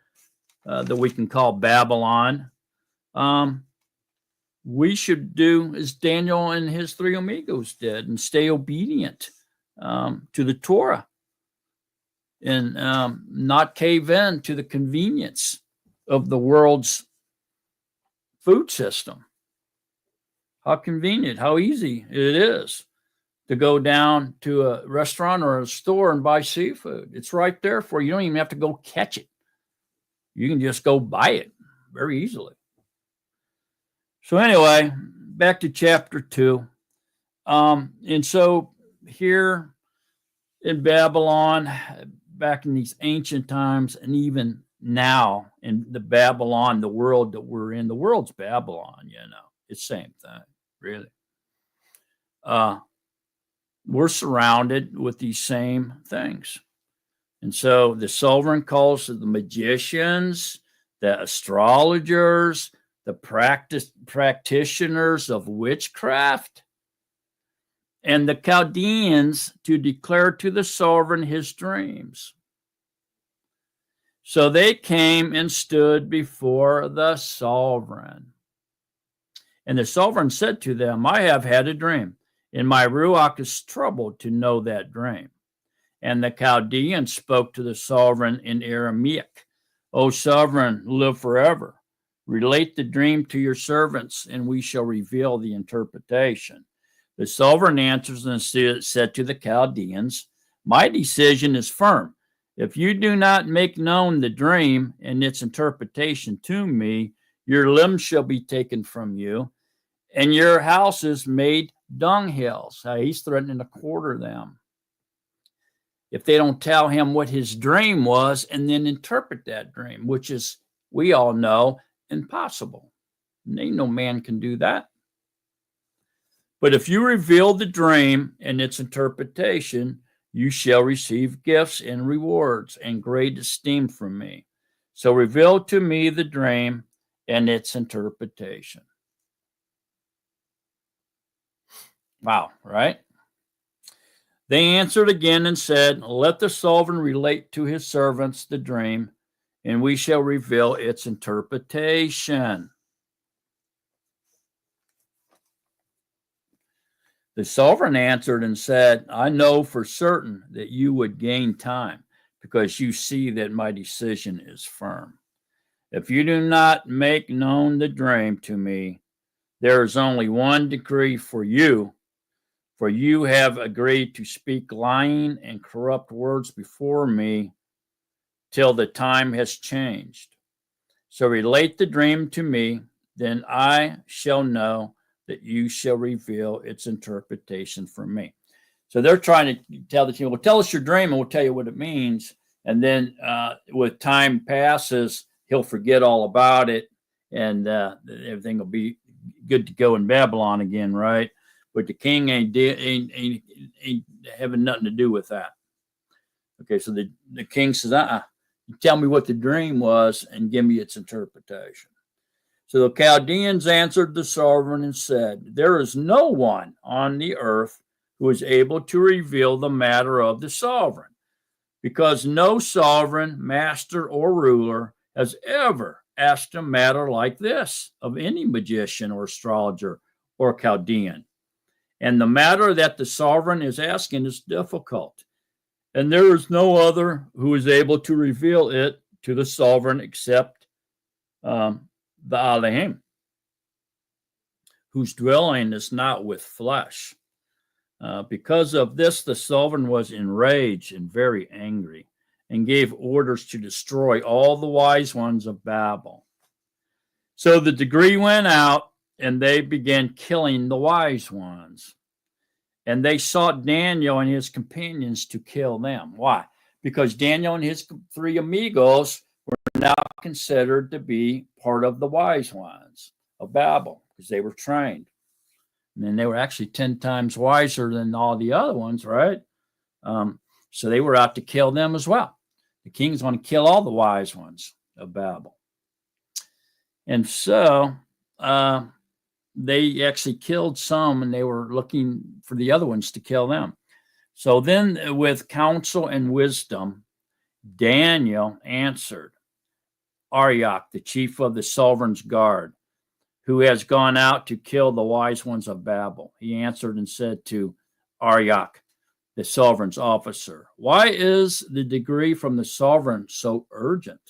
that we can call Babylon, we should do as Daniel and his three amigos did and stay obedient to the Torah and not cave in to the convenience of the world's food system. How convenient, how easy it is to go down to a restaurant or a store and buy seafood. It's right there for you. You don't even have to go catch it. You can just go buy it very easily. So anyway, back to chapter 2. And so here in Babylon, back in these ancient times, and even now in the Babylon, the world that we're in, the world's Babylon, it's the same thing, really. We're surrounded with these same things. And so the sovereign calls the magicians, the astrologers, the practitioners of witchcraft, and the Chaldeans to declare to the sovereign his dreams. So they came and stood before the sovereign. And the sovereign said to them, I have had a dream, and my ruach is troubled to know that dream. And the Chaldeans spoke to the sovereign in Aramaic, O sovereign, live forever. Relate the dream to your servants, and we shall reveal the interpretation. The sovereign answers and said to the Chaldeans, my decision is firm. If you do not make known the dream and its interpretation to me, your limbs shall be taken from you, and your houses made dunghills. He's threatening to quarter them if they don't tell him what his dream was and then interpret that dream, which is, we all know, impossible. Ain't no man can do that. But if you reveal the dream and its interpretation, you shall receive gifts and rewards and great esteem from me. So reveal to me the dream and its interpretation. Wow, right? They answered again and said, let the sovereign relate to his servants the dream, and we shall reveal its interpretation. The sovereign answered and said, I know for certain that you would gain time, because you see that my decision is firm. If you do not make known the dream to me, there is only one decree for you have agreed to speak lying and corrupt words before me till the time has changed. So relate the dream to me, then I shall know that you shall reveal its interpretation for me. So they're trying to tell the king, well, tell us your dream and we'll tell you what it means. And then with time passes, he'll forget all about it and everything will be good to go in Babylon again, right? But the king ain't having nothing to do with that. Okay, so the king says, you tell me what the dream was and give me its interpretation. So the Chaldeans answered the sovereign and said, there is no one on the earth who is able to reveal the matter of the sovereign, because no sovereign, master, or ruler has ever asked a matter like this of any magician or astrologer or Chaldean. And the matter that the sovereign is asking is difficult, and there is no other who is able to reveal it to the sovereign except the Elohim, whose dwelling is not with flesh. Because of this, the sovereign was enraged and very angry, and gave orders to destroy all the wise ones of Babel. So the decree went out, and they began killing the wise ones. And they sought Daniel and his companions to kill them. Why? Because Daniel and his three amigos were now considered to be part of the wise ones of Babel, because they were trained. And they were actually 10 times wiser than all the other ones, right? So they were out to kill them as well. The kings want to kill all the wise ones of Babel. And so they actually killed some, and they were looking for the other ones to kill them. So then, with counsel and wisdom, Daniel answered Arioch, the chief of the sovereign's guard, who has gone out to kill the wise ones of Babel. He answered and said to Arioch, the sovereign's officer, why is the decree from the sovereign so urgent?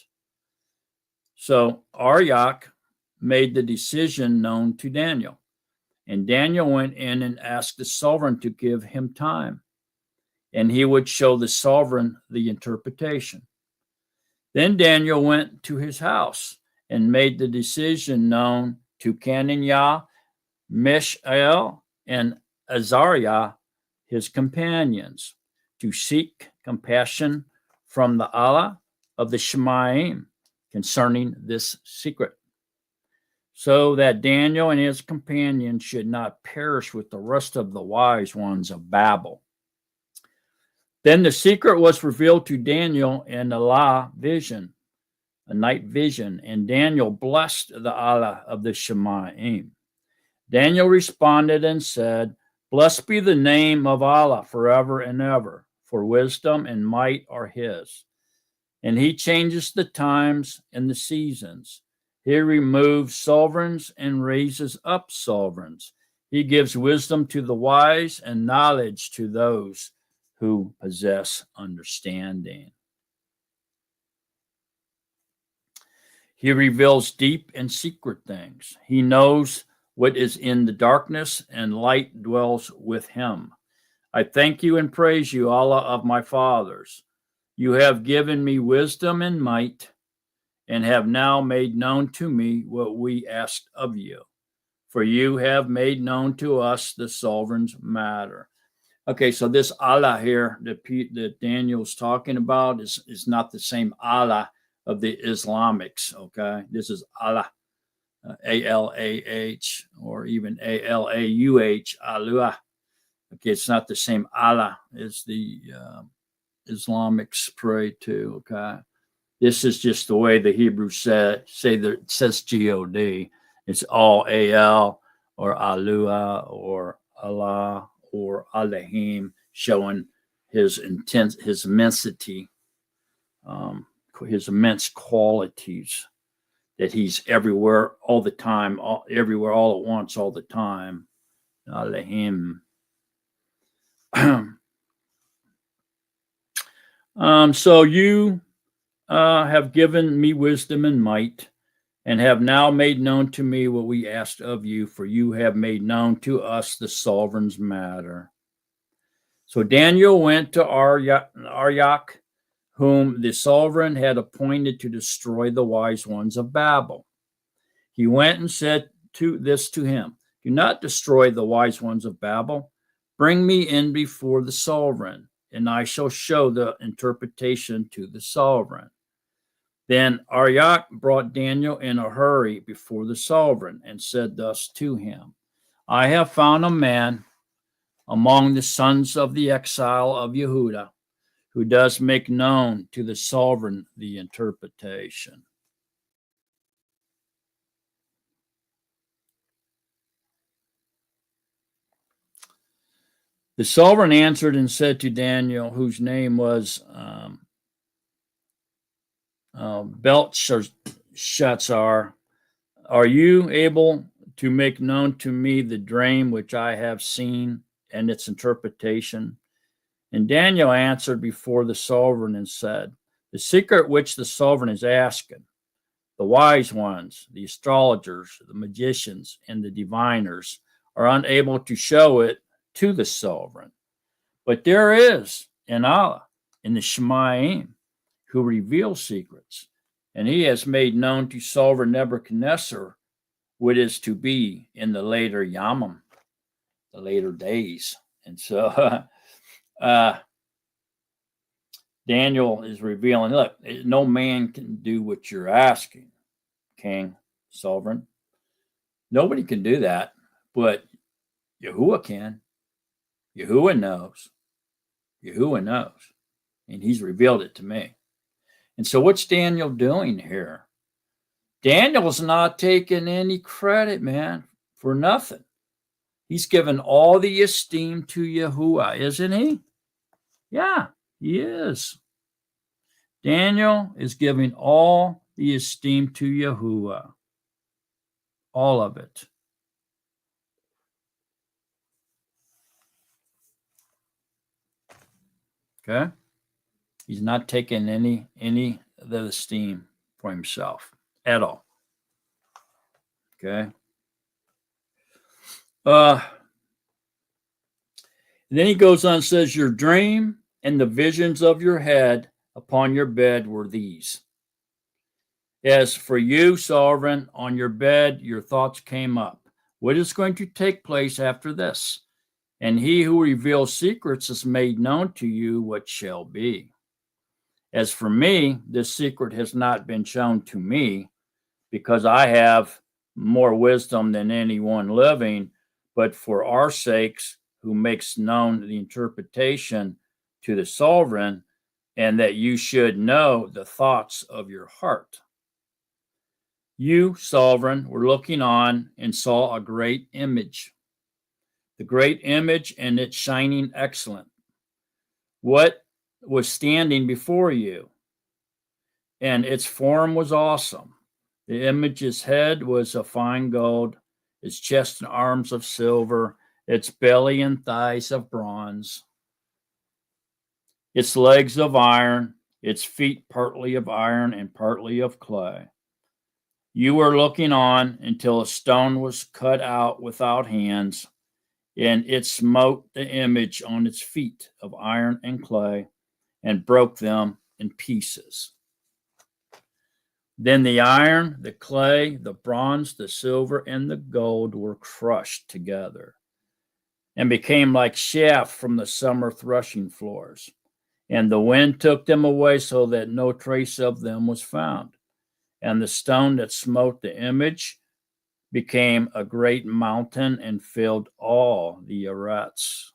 So Arioch made the decision known to Daniel, and Daniel went in and asked the sovereign to give him time, and he would show the sovereign the interpretation. Then Daniel went to his house and made the decision known to Hananiah, Mishael, and Azariah, his companions, to seek compassion from the Allah of the Shemaim concerning this secret, so that Daniel and his companions should not perish with the rest of the wise ones of Babel. Then the secret was revealed to Daniel in a night vision, and Daniel blessed the Allah of the Shemaim. Daniel responded and said, blessed be the name of Allah forever and ever, for wisdom and might are his. And he changes the times and the seasons. He removes sovereigns and raises up sovereigns. He gives wisdom to the wise and knowledge to those who possess understanding. He reveals deep and secret things. He knows what is in the darkness, and light dwells with him. I thank you and praise you, Allah of my fathers. You have given me wisdom and might, and have now made known to me what we asked of you. For you have made known to us the sovereign's matter. Okay, so this Allah here that Daniel's talking about is not the same Allah of the Islamics, okay? This is Allah, A-L-A-H, or even A-L-A-U-H, Allah. Okay, it's not the same Allah as the Islamics pray to, okay? This is just the way the Hebrews say that it says G-O-D. It's all A-L or Alua or Allah or Elohim, showing his immensity, his immense qualities, that he's everywhere all the time, everywhere all at once all the time. Elohim. So you have given me wisdom and might, and have now made known to me what we asked of you, for you have made known to us the sovereign's matter. So Daniel went to Arioch, whom the sovereign had appointed to destroy the wise ones of Babel. He went and said this to him, do not destroy the wise ones of Babel. Bring me in before the sovereign, and I shall show the interpretation to the sovereign. Then Arioch brought Daniel in a hurry before the sovereign and said thus to him, I have found a man among the sons of the exile of Yehuda who does make known to the sovereign the interpretation. The sovereign answered and said to Daniel, whose name was Belteshazzar, are you able to make known to me the dream which I have seen and its interpretation? And Daniel answered before the sovereign and said, the secret which the sovereign is asking, the wise ones, the astrologers, the magicians, and the diviners are unable to show it to the sovereign. But there is in Allah, in the Shemaim, who reveals secrets, and he has made known to sovereign Nebuchadnezzar what is to be in the later Yamim, the later days. And so Daniel is revealing, look, no man can do what you're asking, King, sovereign. Nobody can do that, but Yahuwah can. Yahuwah knows. Yahuwah knows. And he's revealed it to me. And so what's Daniel doing here? Daniel's not taking any credit, man, for nothing. He's given all the esteem to Yahuwah, isn't he? Yeah, he is. Daniel is giving all the esteem to Yahuwah. All of it. Okay? He's not taking any of the esteem for himself at all. Okay? Then he goes on and says, your dream and the visions of your head upon your bed were these. As for you, sovereign, on your bed, your thoughts came up. What is going to take place after this? And he who reveals secrets has made known to you what shall be. As for me, this secret has not been shown to me, because I have more wisdom than anyone living, but for our sakes, who makes known the interpretation to the sovereign, and that you should know the thoughts of your heart. You, sovereign, were looking on and saw a great image. The great image and its shining excellent. What was standing before you? And its form was awesome. The image's head was of fine gold, its chest and arms of silver, its belly and thighs of bronze, its legs of iron, its feet partly of iron and partly of clay. You were looking on until a stone was cut out without hands, and it smote the image on its feet of iron and clay and broke them in pieces. Then the iron, the clay, the bronze, the silver, and the gold were crushed together and became like chaff from the summer threshing floors. And the wind took them away so that no trace of them was found. And the stone that smote the image became a great mountain and filled all the Eretz.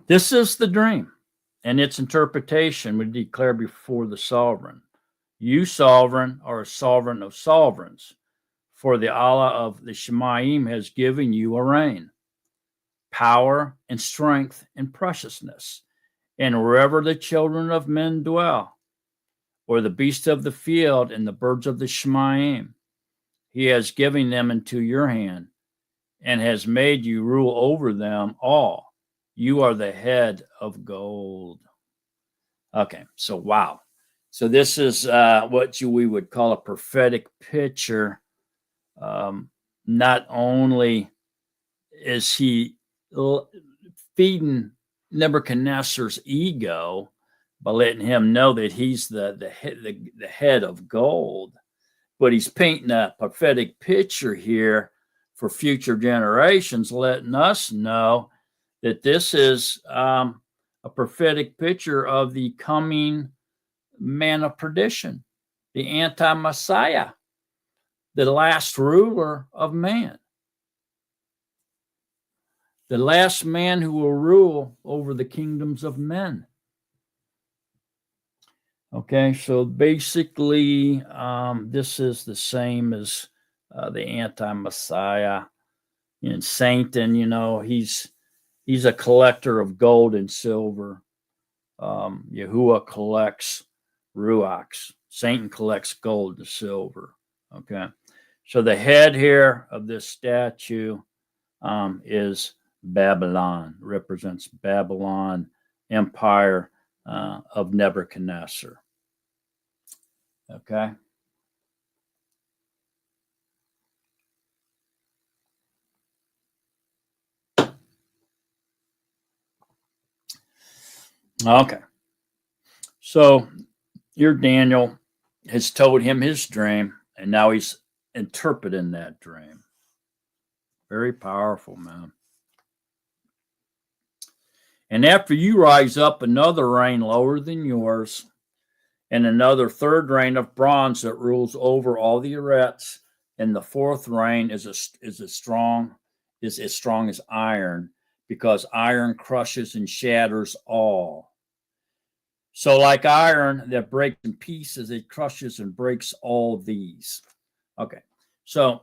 This is the dream, and its interpretation we declare before the sovereign. You, sovereign, are a sovereign of sovereigns, for the Allah of the Shemaim has given you a reign, power, and strength, and preciousness. And wherever the children of men dwell, or the beasts of the field and the birds of the Shemaim, he has given them into your hand and has made you rule over them all. You are the head of gold. Okay, so wow. So this is what we would call a prophetic picture. Not only is he feeding Nebuchadnezzar's ego by letting him know that he's the head of gold, but he's painting a prophetic picture here for future generations, letting us know that this is a prophetic picture of the coming man of perdition, the anti-Messiah, the last ruler of man, the last man who will rule over the kingdoms of men. Okay, so basically, this is the same as the anti-Messiah. And Satan, he's a collector of gold and silver. Yahuwah collects ruachs. Satan collects gold and silver. Okay, so the head here of this statue is Babylon, represents Babylon Empire of Nebuchadnezzar. Okay. Okay. So your Daniel has told him his dream, and now he's interpreting that dream. Very powerful, man. And after you rise up, another reign lower than yours, and another third reign of bronze that rules over all the Eretz, and the fourth reign is as strong as iron, because iron crushes and shatters all. So, like iron that breaks in pieces, it crushes and breaks all these. Okay, so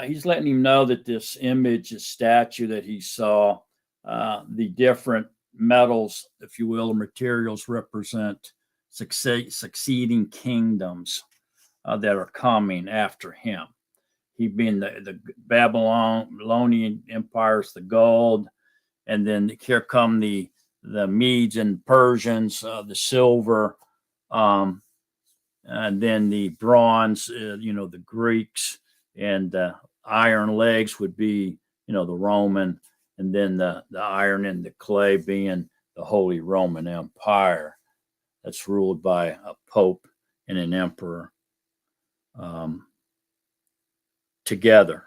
he's letting him know that this image, this statue that he saw, the different metals, if you will, or materials represent succeeding kingdoms that are coming after him. He being the Babylonian empires, the gold, and then here come the Medes and Persians, the silver, and then the bronze, the Greeks, and iron legs would be, the Roman, and then the iron and the clay being the Holy Roman Empire that's ruled by a pope and an emperor together,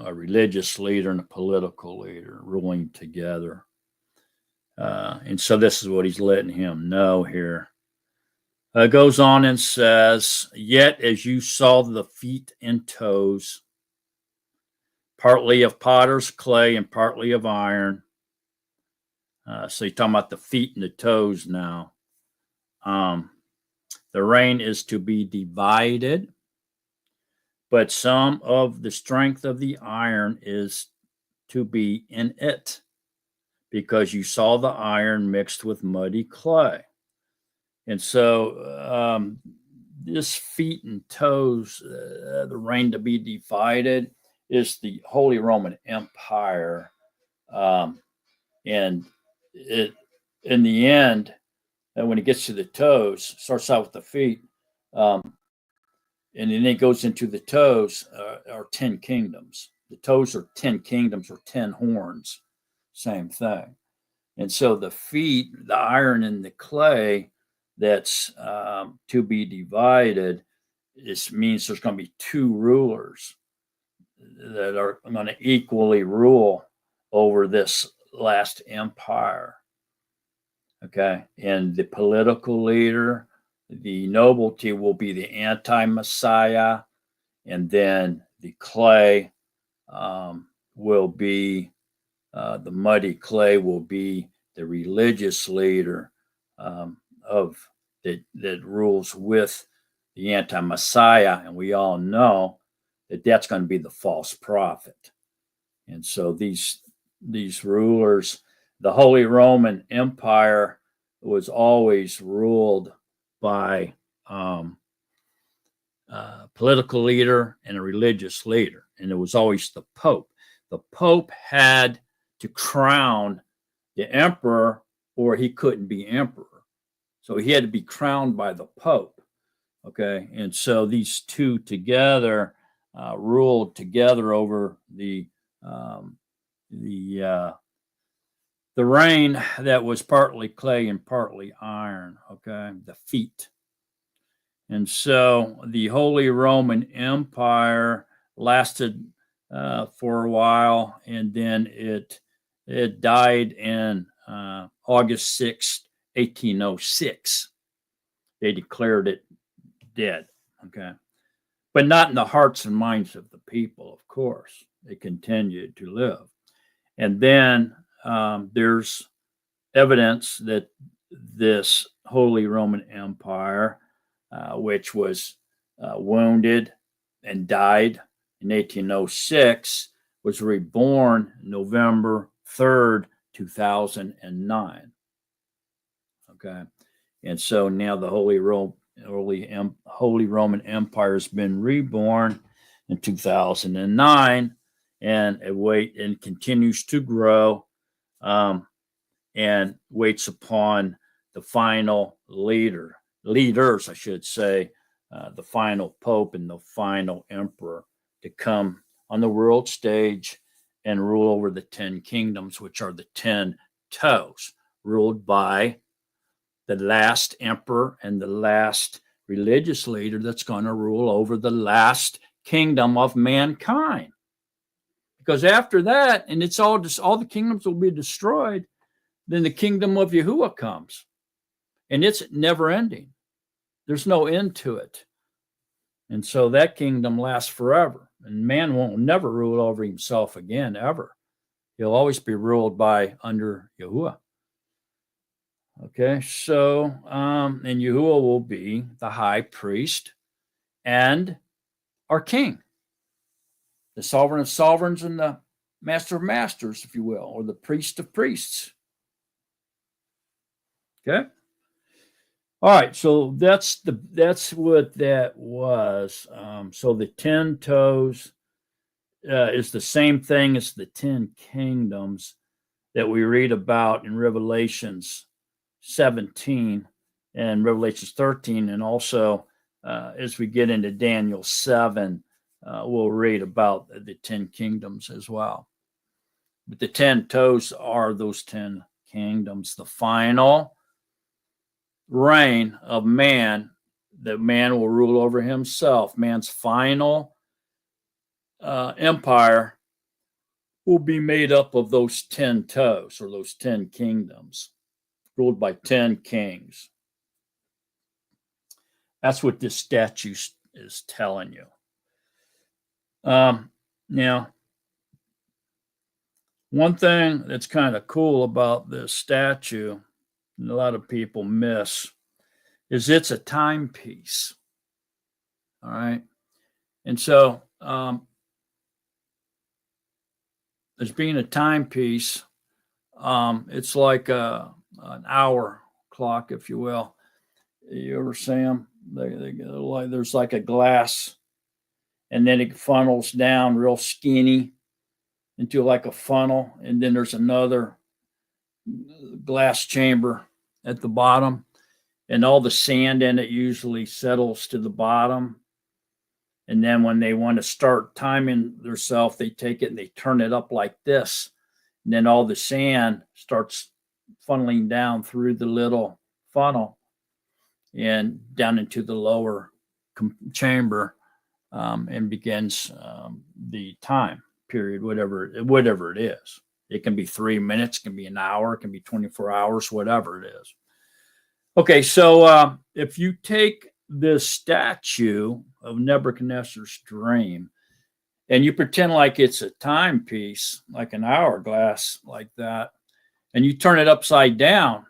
a religious leader and a political leader ruling together. And so this is what he's letting him know here. Goes on and says, yet as you saw the feet and toes, partly of potter's clay and partly of iron. So you're talking about the feet and the toes now. The reign is to be divided, but some of the strength of the iron is to be in it, because you saw the iron mixed with muddy clay. And so this feet and toes, the reign to be divided, is the Holy Roman Empire. And it, in the end, when it gets to the toes, starts out with the feet, and then it goes into the toes, are 10 kingdoms. The toes are 10 kingdoms or 10 horns, same thing. And so the feet, the iron and the clay, that's to be divided, this means there's going to be two rulers that are going to equally rule over this last empire. Okay. And the political leader, the nobility, will be the anti-Messiah, and then the clay will be, the muddy clay will be the religious leader of that rules with the anti-Messiah, and we all know that that's going to be the false prophet. And so these rulers, the Holy Roman Empire was always ruled by a political leader and a religious leader, and it was always the Pope. The Pope had to crown the emperor, or he couldn't be emperor. So he had to be crowned by the Pope. Okay, and so these two together ruled together over the reign that was partly clay and partly iron. Okay, the feet. And so the Holy Roman Empire lasted for a while, and then it died in August 6th, 1806. They declared it dead. Okay. But not in the hearts and minds of the people, of course. They continued to live. And then there's evidence that this Holy Roman Empire, which was wounded and died in 1806, was reborn November 3rd, 2009. Okay. And so now the Holy Roman Empire has been reborn in 2009, and it continues to grow, and waits upon the final leaders, I should say, the final Pope and the final Emperor to come on the world stage and rule over the 10 kingdoms, which are the 10 toes, ruled by the last emperor and the last religious leader that's going to rule over the last kingdom of mankind. Because after that, and it's all the kingdoms will be destroyed, then the kingdom of Yahuwah comes. And it's never ending. There's no end to it. And so that kingdom lasts forever. And man won't never rule over himself again, ever. He'll always be ruled by under Yahuwah. Okay, so, and Yahuwah will be the high priest and our king, the sovereign of sovereigns and the master of masters, if you will, or the priest of priests. Okay. All right, so that's what that was. So the 10 toes is the same thing as the 10 kingdoms that we read about in Revelations 17 and Revelations 13, and also as we get into Daniel 7, we'll read about the 10 kingdoms as well. But the 10 toes are those 10 kingdoms, the final reign of man, that man will rule over himself. Man's final empire will be made up of those 10 toes, or those 10 kingdoms, ruled by 10 kings. That's what this statue is telling you. Now, one thing that's kind of cool about this statue, and a lot of people miss, is it's a timepiece. All right. And so, as being a timepiece, it's like an hour clock, if you will. You ever see them? There's like a glass, and then it funnels down real skinny into like a funnel, and then there's another glass chamber at the bottom, and all the sand in it usually settles to the bottom. And then when they want to start timing themselves, they take it and they turn it up like this, and then all the sand starts funneling down through the little funnel and down into the lower chamber, and begins the time period, whatever it is. It can be 3 minutes, can be an hour, it can be 24 hours, whatever it is. Okay, so if you take this statue of Nebuchadnezzar's dream and you pretend like it's a timepiece, like an hourglass like that, and you turn it upside down,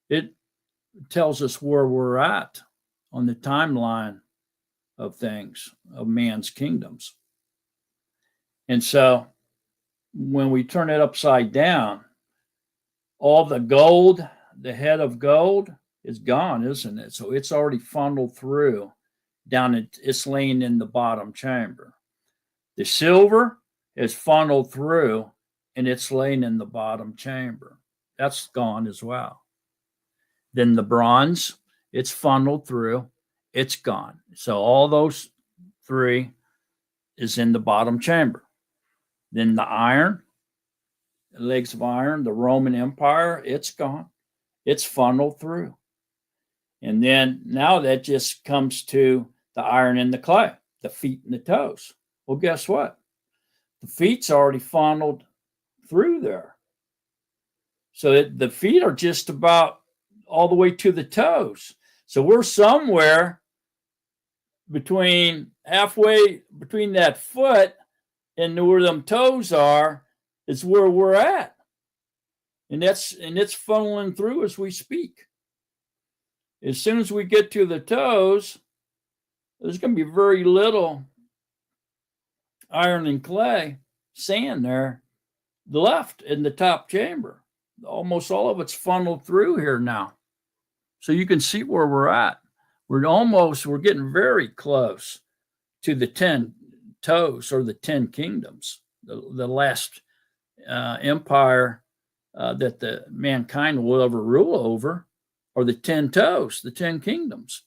it tells us where we're at on the timeline of things, of man's kingdoms. And so when we turn it upside down, all the gold, the head of gold is gone, isn't it? So it's already funneled through down, it's laying in the bottom chamber. The silver is funneled through and it's laying in the bottom chamber. That's gone as well. Then the bronze, it's funneled through, it's gone. So all those three is in the bottom chamber. Then the iron, the legs of iron, the Roman Empire, it's gone. It's funneled through. And then now that just comes to the iron and the clay, the feet and the toes. Well, guess what? The feet's already funneled through there. So the feet are just about all the way to the toes. So we're somewhere halfway between that foot and where them toes are is where we're at. And it's funneling through as we speak. As soon as we get to the toes, there's going to be very little iron and clay, sand there, left in the top chamber. Almost all of it's funneled through here now. So you can see where we're at. We're getting very close to the 10 toes, or the 10 kingdoms, the last empire that the mankind will ever rule over, or the 10 toes, the 10 kingdoms.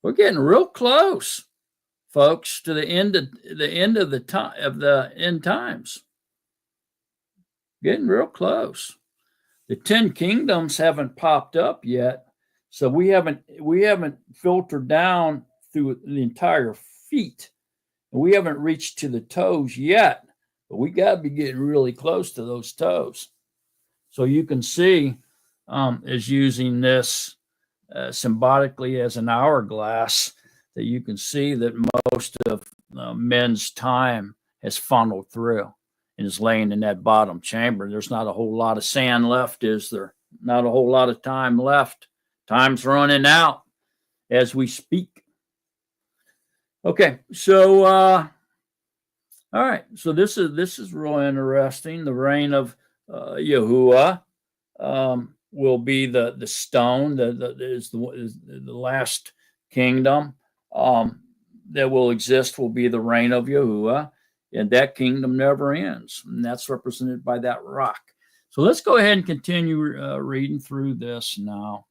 We're getting real close, folks, to the end of the end times. Getting real close. The 10 kingdoms haven't popped up yet, so we haven't filtered down through the entire feet. We haven't reached to the toes yet, but we got to be getting really close to those toes. So you can see is using this symbolically as an hourglass, that you can see that most of men's time has funneled through and is laying in that bottom chamber. There's not a whole lot of sand left, is there? Not a whole lot of time left. Time's running out as we speak. Okay, so all right, so this is real interesting. The reign of Yahuwah will be the stone that is the last kingdom that will exist. Will be the reign of Yahuwah, and that kingdom never ends, and that's represented by that rock. So let's go ahead and continue reading through this now.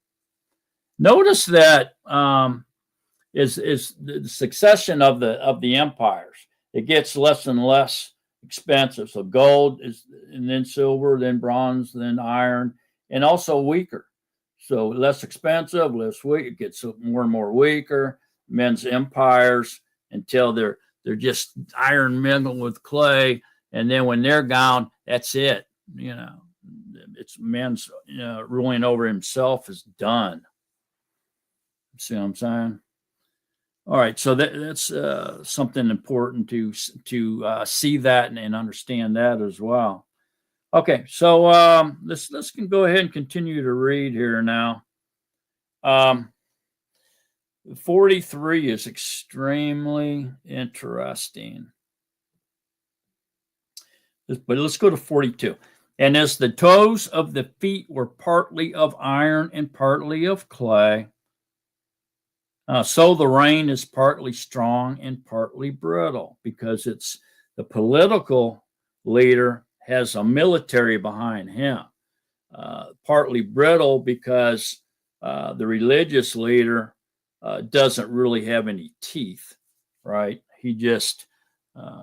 Notice that is the succession of the empires. It gets less and less expensive. So gold is, and then silver, then bronze, then iron, and also weaker. So less expensive, less weak. It gets more and more weaker. Men's empires until they're just iron mingled with clay, and then when they're gone, that's it. You know, it's men's ruling over himself is done. See what I'm saying? All right, so that's something important to see that and understand that as well. Okay, so let's go ahead and continue to read here now. 43 is extremely interesting. But let's go to 42. And as the toes of the feet were partly of iron and partly of clay, so the reign is partly strong and partly brittle, because it's the political leader has a military behind him. Partly brittle because the religious leader doesn't really have any teeth, right? He just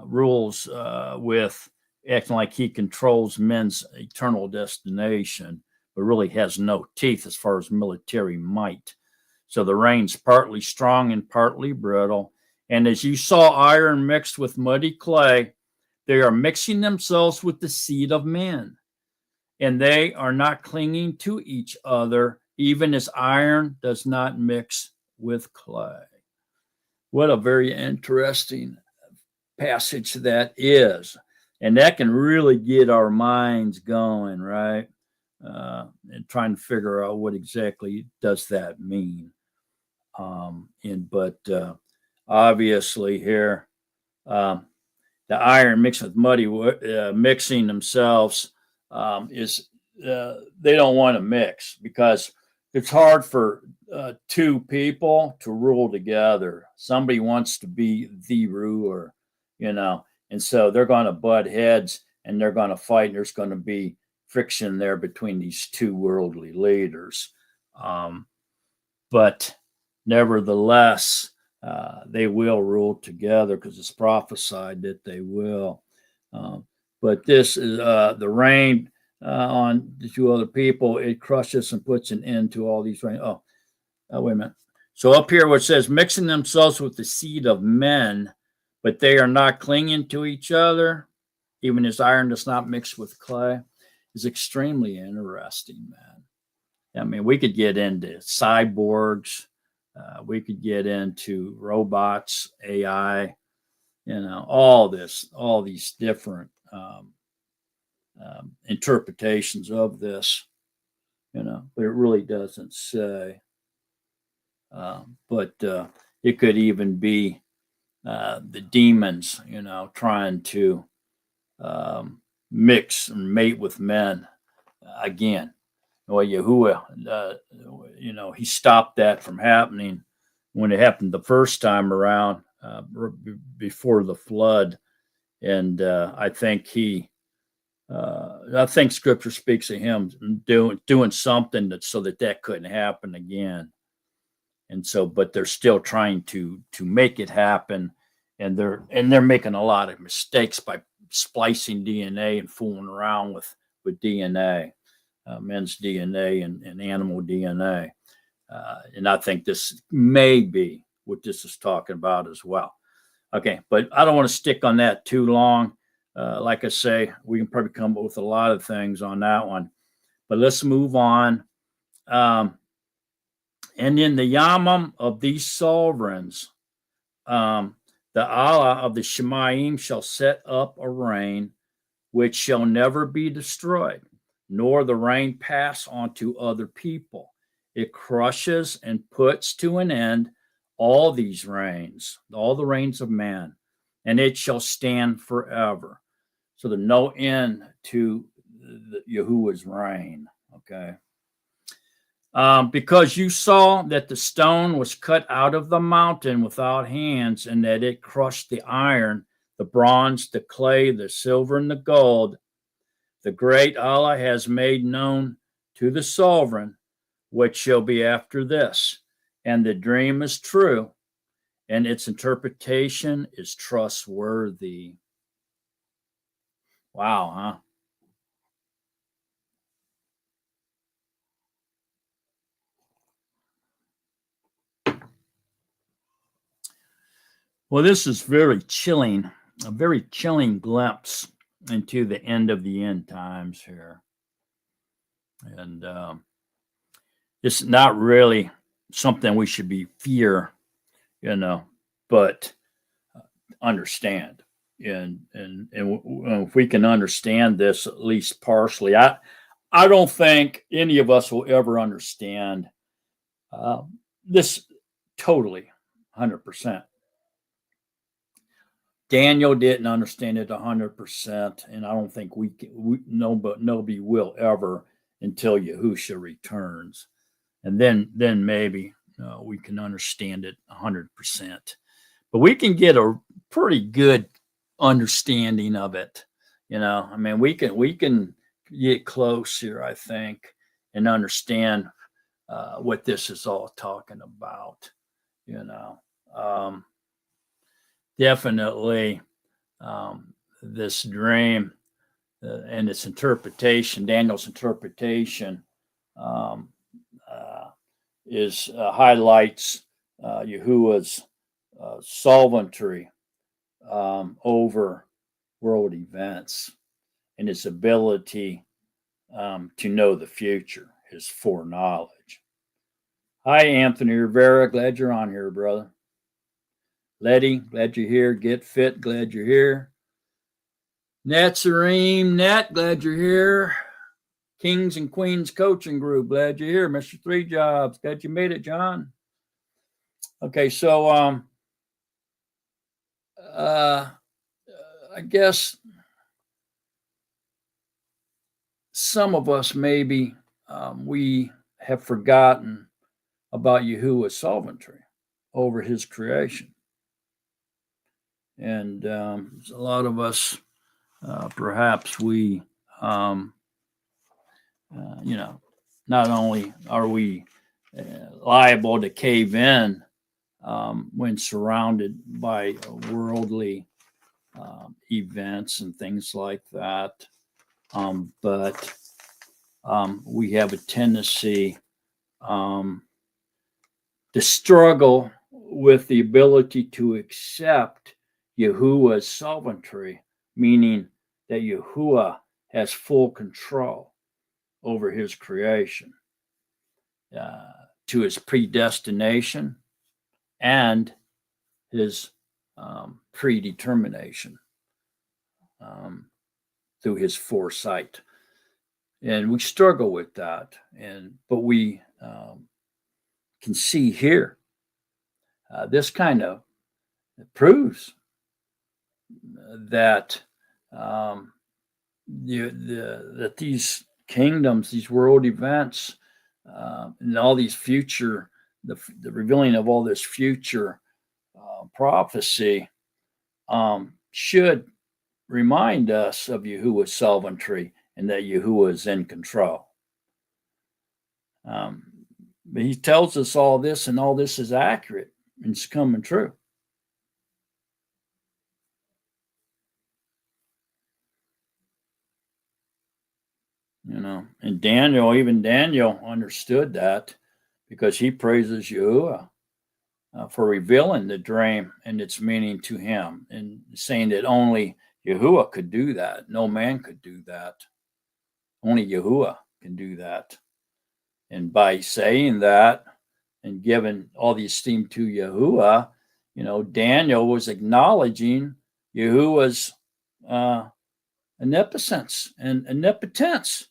rules with acting like he controls men's eternal destination, but really has no teeth as far as military might. So the reign's partly strong and partly brittle. And as you saw iron mixed with muddy clay, they are mixing themselves with the seed of men. And they are not clinging to each other, even as iron does not mix with clay. What a very interesting passage that is. And that can really get our minds going, right? And trying to figure out what exactly does that mean. But obviously here, the iron mixed with muddy, mixing themselves is they don't want to mix, because it's hard for two people to rule together. Somebody wants to be the ruler, and so they're going to butt heads and they're going to fight. And there's going to be friction there between these two worldly leaders. But nevertheless, they will rule together, because it's prophesied that they will. But this is the reign on the two other people. It crushes and puts an end to all these reigns. Wait a minute. So up here where it says mixing themselves with the seed of men, but they are not clinging to each other, even as iron does not mix with clay, is extremely interesting, man. I mean, we could get into cyborgs. We could get into robots, AI, all these different interpretations of this, but it really doesn't say. But it could even be the demons, trying to mix and mate with men again. Well, Yahuwah, he stopped that from happening when it happened the first time around before the flood. And I think Scripture speaks of him doing something so that couldn't happen again. And so, but they're still trying to make it happen, and they're making a lot of mistakes by splicing DNA and fooling around with DNA. men's DNA and animal DNA. And I think this may be what this is talking about as well. Okay, but I don't want to stick on that too long. Like I say, we can probably come up with a lot of things on that one. But let's move on. And in the Yamam of these sovereigns, the Allah of the Shemaim shall set up a rain which shall never be destroyed, nor the rain pass on to other people. It crushes and puts to an end all these rains, all the rains of man, and it shall stand forever. So there's no end to Yahuwah's reign. Okay. Because you saw that the stone was cut out of the mountain without hands, and that it crushed the iron, the bronze, the clay, the silver, and the gold, the great Allah has made known to the sovereign what shall be after this. And the dream is true, and its interpretation is trustworthy. Wow, huh? Well, this is very chilling, a very chilling glimpse into the end of the end times here. And it's not really something we should be fear, but understand. And if we can understand this at least partially, I don't think any of us will ever understand this totally, 100%. Daniel didn't understand it 100%, and I don't think nobody will ever until Yahusha returns, and then maybe we can understand it 100%. But we can get a pretty good understanding of it. I mean, we can get close here, I think, and understand what this is all talking about. Definitely this dream and its interpretation, Daniel's interpretation, is highlights Yahuwah's sovereignty over world events and his ability to know the future, his foreknowledge. Hi, Anthony Rivera. Glad you're on here, brother. Letty, glad you're here. Get Fit, glad you're here. Netzareem, Net, glad you're here. Kings and Queens Coaching Group, glad you're here. Mr. Three Jobs, glad you made it, John. Okay, so I guess some of us maybe we have forgotten about Yahuwah's sovereignty over his creation. And a lot of us, perhaps we, not only are we liable to cave in when surrounded by worldly events and things like that, but we have a tendency to struggle with the ability to accept Yahuwah's sovereignty, meaning that Yahuwah has full control over his creation, to his predestination and his predetermination through his foresight. And we struggle with that, but we can see here this kind of proves that that these kingdoms, these world events, and all these future, the revealing of all this future prophecy should remind us of Yahuwah's sovereignty and that Yahuwah is in control. But he tells us all this, and all this is accurate and it's coming true. And Daniel, even Daniel understood that because he praises Yahuwah for revealing the dream and its meaning to him and saying that only Yahuwah could do that. No man could do that. Only Yahuwah can do that. And by saying that and giving all the esteem to Yahuwah, Daniel was acknowledging Yahuwah's omnipotence and omnipotence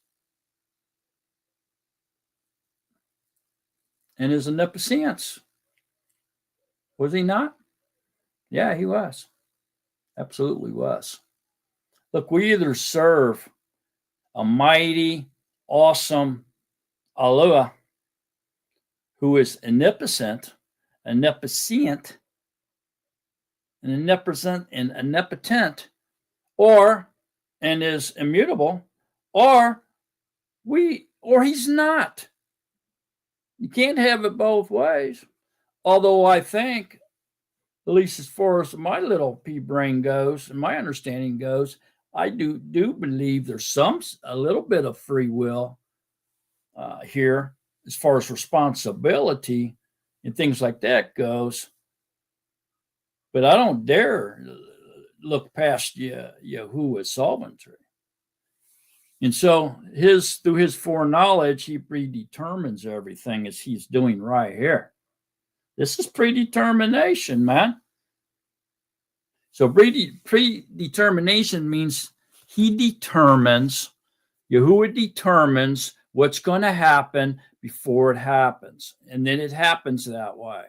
and his omniscience. Was he not? Yeah, he was. Absolutely was. Look, we either serve a mighty, awesome Allah who is omnipotent, omniscient, and omnipotent, and is immutable, or he's not. You can't have it both ways. Although I think, at least as far as my little pea brain goes and my understanding goes, I do believe there's a little bit of free will here as far as responsibility and things like that goes. But I don't dare look past Yahuwah's sovereignty. And so through his foreknowledge, he predetermines everything as he's doing right here. This is predetermination, man. So predetermination means Yahuwah determines what's going to happen before it happens. And then it happens that way.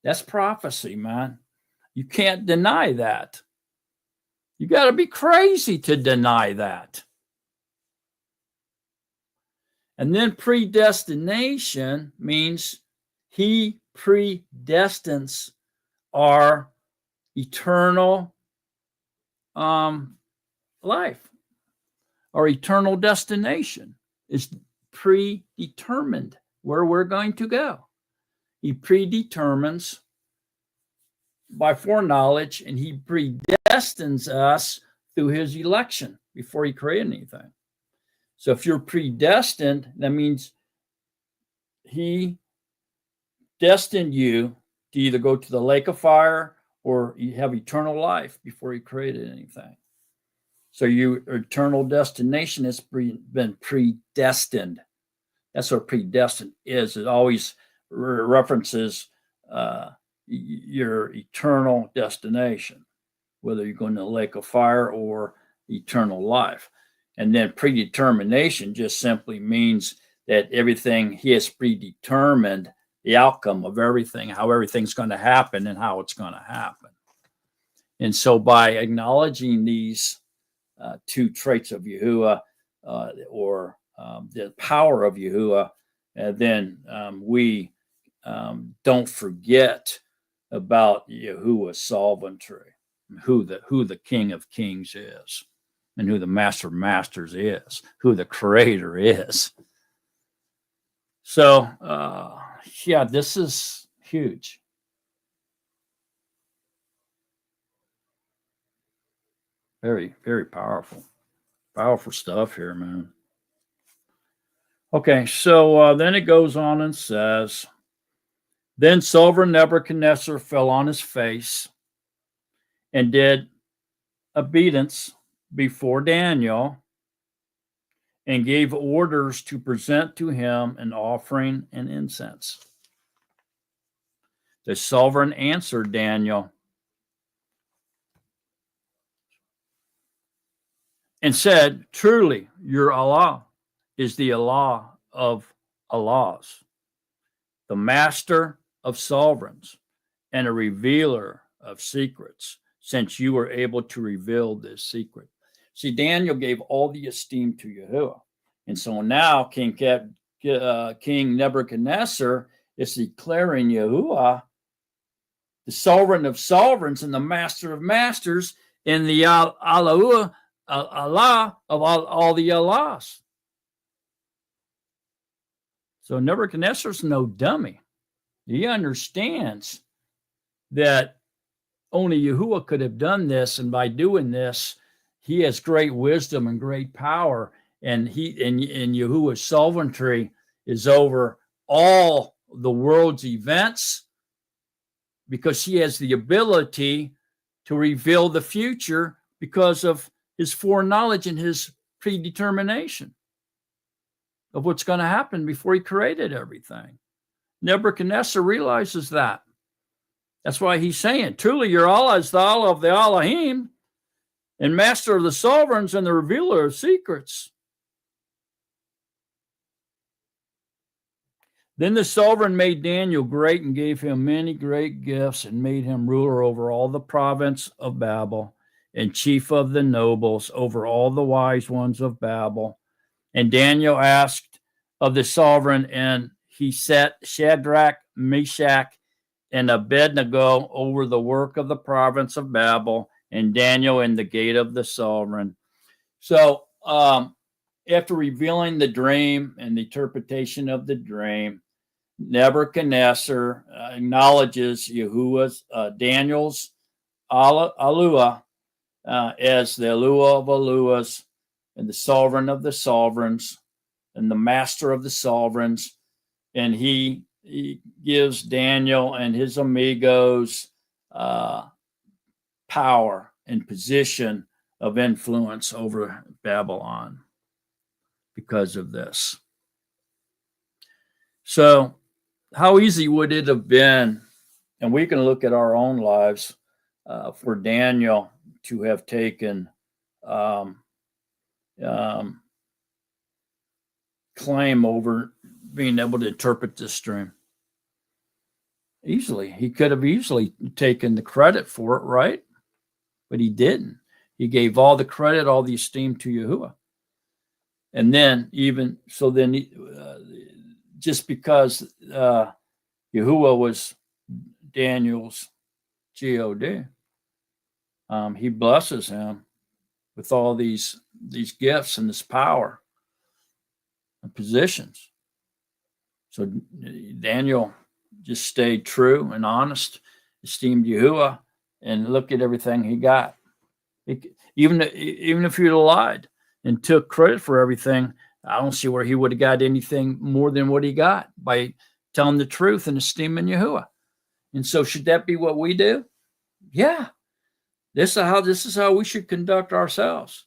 That's prophecy, man. You can't deny that. You got to be crazy to deny that. And then predestination means he predestines our eternal life. Our eternal destination is predetermined where we're going to go. He predetermines by foreknowledge, and he predestines us through his election before he created anything. So if you're predestined, that means he destined you to either go to the lake of fire or you have eternal life before he created anything. So your eternal destination has been predestined. That's what predestined is. It always references your eternal destination, whether you're going to the lake of fire or eternal life. And then predetermination just simply means that everything he has predetermined the outcome of everything, how everything's going to happen and how it's going to happen. And so by acknowledging these two traits of Yahuwah or the power of Yahuwah, then we don't forget about Yahuwah's sovereignty, who the King of Kings is, and who the Master of Masters is, who the Creator is. So, yeah, this is huge. Very, very powerful. Powerful stuff here, man. Okay, so then it goes on and says, then sovereign Nebuchadnezzar fell on his face and did obedience before Daniel and gave orders to present to him an offering and incense. The sovereign answered Daniel and said, truly, your Allah is the Allah of Allahs, the master of sovereigns, and a revealer of secrets, since you were able to reveal this secret. See, Daniel gave all the esteem to Yahuwah. And so now King Nebuchadnezzar is declaring Yahuwah the sovereign of sovereigns and the master of masters and the Allah of all the Allahs. So Nebuchadnezzar's no dummy. He understands that only Yahuwah could have done this, and by doing this, he has great wisdom and great power, and Yahuwah's sovereignty is over all the world's events, because he has the ability to reveal the future because of his foreknowledge and his predetermination of what's going to happen before he created everything. Nebuchadnezzar realizes that. That's why he's saying, truly, your Allah is the Allah of the Elohim, and master of the sovereigns and the revealer of secrets. Then the sovereign made Daniel great and gave him many great gifts and made him ruler over all the province of Babel and chief of the nobles over all the wise ones of Babel. And Daniel asked of the sovereign, and he set Shadrach, Meshach, and Abednego over the work of the province of Babel, and Daniel in the gate of the sovereign. So after revealing the dream and the interpretation of the dream, Nebuchadnezzar acknowledges Yahuwah's, Daniel's Alua as the Alua of Aluas and the sovereign of the sovereigns and the master of the sovereigns. And he gives Daniel and his amigos power and position of influence over Babylon because of this. So how easy would it have been, and we can look at our own lives, for Daniel to have taken claim over being able to interpret this dream? Easily. He could have easily taken the credit for it, right? But he didn't. He gave all the credit, all the esteem to Yahuwah. And then just because Yahuwah was Daniel's God, he blesses him with all these gifts and this power and positions. So Daniel just stayed true and honest, esteemed Yahuwah, and look at everything he got. Even if he'd lied and took credit for everything, I don't see where he would have got anything more than what he got by telling the truth and esteeming Yahuwah. And so should that be what we do? Yeah. This is how we should conduct ourselves.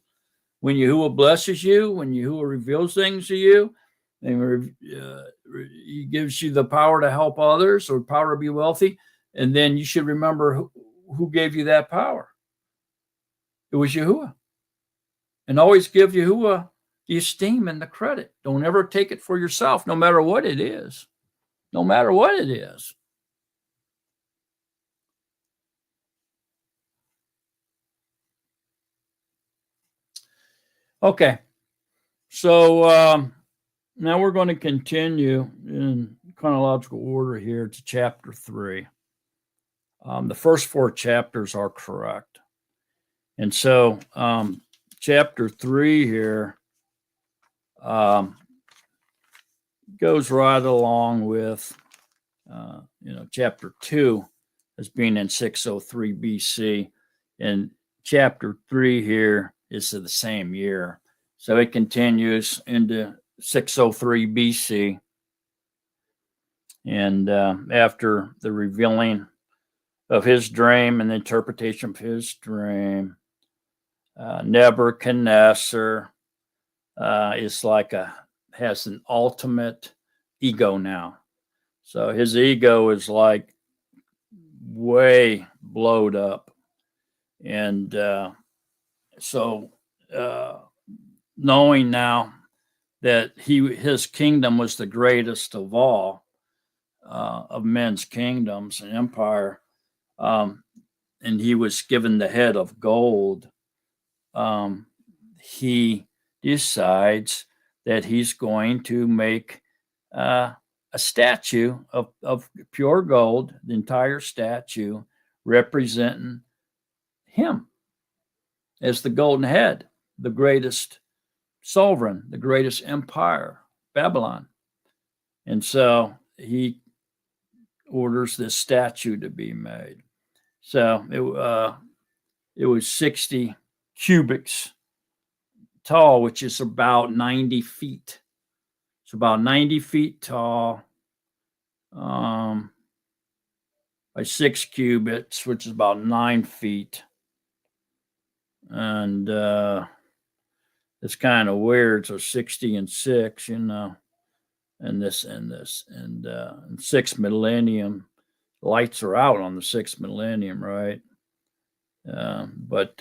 When Yahuwah blesses you, when Yahuwah reveals things to you, and he gives you the power to help others or power to be wealthy, and then you should remember who gave you that power. It was Yahuwah. And always give Yahuwah the esteem and the credit. Don't ever take it for yourself, no matter what it is. No matter what it is. Okay. So now we're going to continue in chronological order here to chapter 3. The first 4 chapters are correct. And so chapter 3 here goes right along with, chapter 2 as being in 603 BC. And chapter 3 here is of the same year. So it continues into 603 BC. And after the revealing of his dream and the interpretation of his dream, Nebuchadnezzar has an ultimate ego now. So his ego is like way blowed up. And so knowing now that his kingdom was the greatest of all of men's kingdoms and empire, and he was given the head of gold, he decides that he's going to make a statue of pure gold, the entire statue representing him as the golden head, the greatest sovereign, the greatest empire, Babylon. And so he orders this statue to be made. So it was 60 cubits tall, which is about 90 feet. It's about 90 feet tall by 6 cubits, which is about 9 feet. And it's kind of weird. So 60 and 6, and this. And 6th millennium, lights are out on the 6th millennium, right? But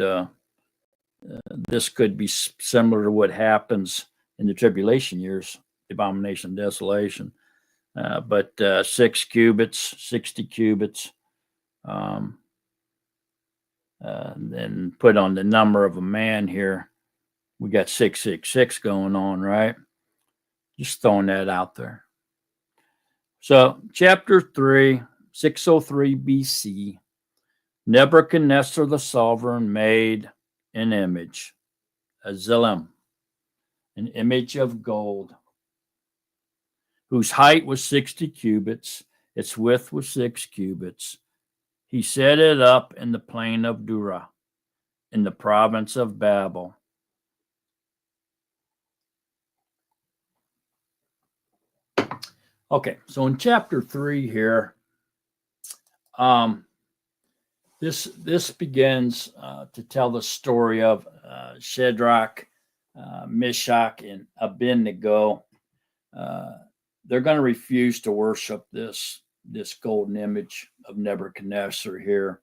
this could be similar to what happens in the tribulation years, the abomination of desolation. But 6 cubits, 60 cubits, then put on the number of a man here. We got 666 going on, right? Just throwing that out there. So, chapter 3, 603 BC, Nebuchadnezzar the sovereign made an image, a Zillim, an image of gold, whose height was 60 cubits, its width was 6 cubits. He set it up in the plain of Dura, in the province of Babel. Okay, so in chapter 3 here, this begins to tell the story of Shadrach, Meshach, and Abednego. They're going to refuse to worship this golden image of Nebuchadnezzar here,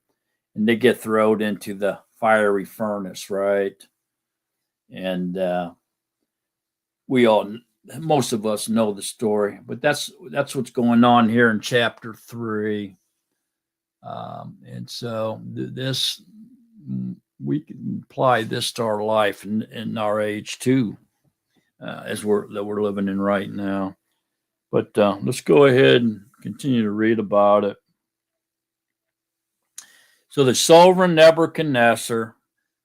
and they get thrown into the fiery furnace, right? And most of us know the story, but that's what's going on here in chapter 3. And so this, we can apply this to our life in our age too, as we're living in right now. But let's go ahead and continue to read about it. So the sovereign Nebuchadnezzar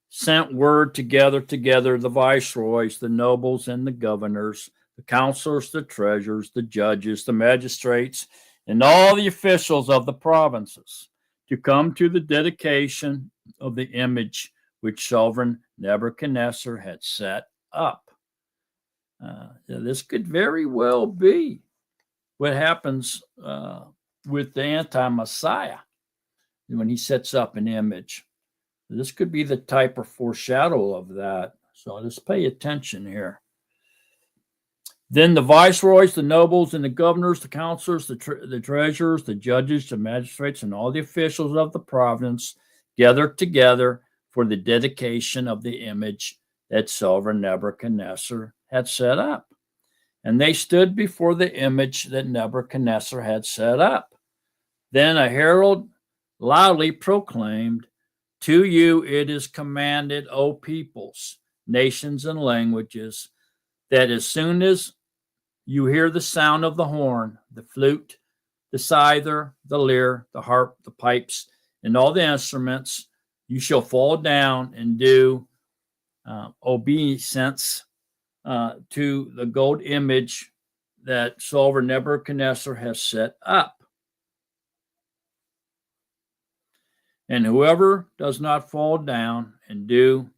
sent word to gather together the viceroys, the nobles, and the governors, the counselors, the treasurers, the judges, the magistrates, and all the officials of the provinces to come to the dedication of the image which sovereign Nebuchadnezzar had set up. This could very well be what happens with the anti-Messiah when he sets up an image. This could be the type or foreshadow of that. So just pay attention here. Then the viceroys, the nobles, and the governors, the counselors, the treasurers, the judges, the magistrates, and all the officials of the province gathered together for the dedication of the image that sovereign Nebuchadnezzar had set up. And they stood before the image that Nebuchadnezzar had set up. Then a herald loudly proclaimed, "To you it is commanded, O peoples, nations, and languages, that as soon as you hear the sound of the horn, the flute, the zither, the lyre, the harp, the pipes, and all the instruments, you shall fall down and do obeisance to the gold image that sovereign Nebuchadnezzar has set up. And whoever does not fall down and do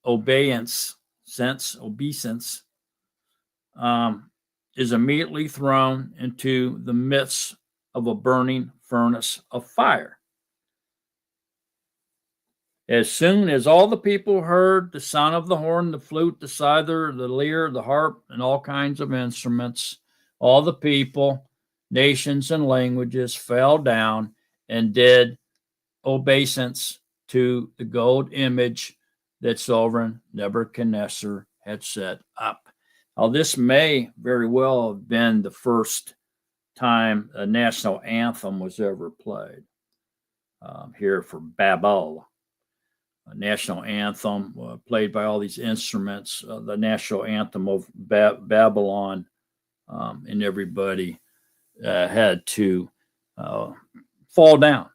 obeisance, is immediately thrown into the midst of a burning furnace of fire." As soon as all the people heard the sound of the horn, the flute, the zither, the lyre, the harp, and all kinds of instruments, all the people, nations, and languages fell down and did obeisance to the gold image that sovereign Nebuchadnezzar had set up. Now, this may very well have been the first time a national anthem was ever played here for Babel. A national anthem played by all these instruments, the national anthem of Babylon, and everybody had to fall down.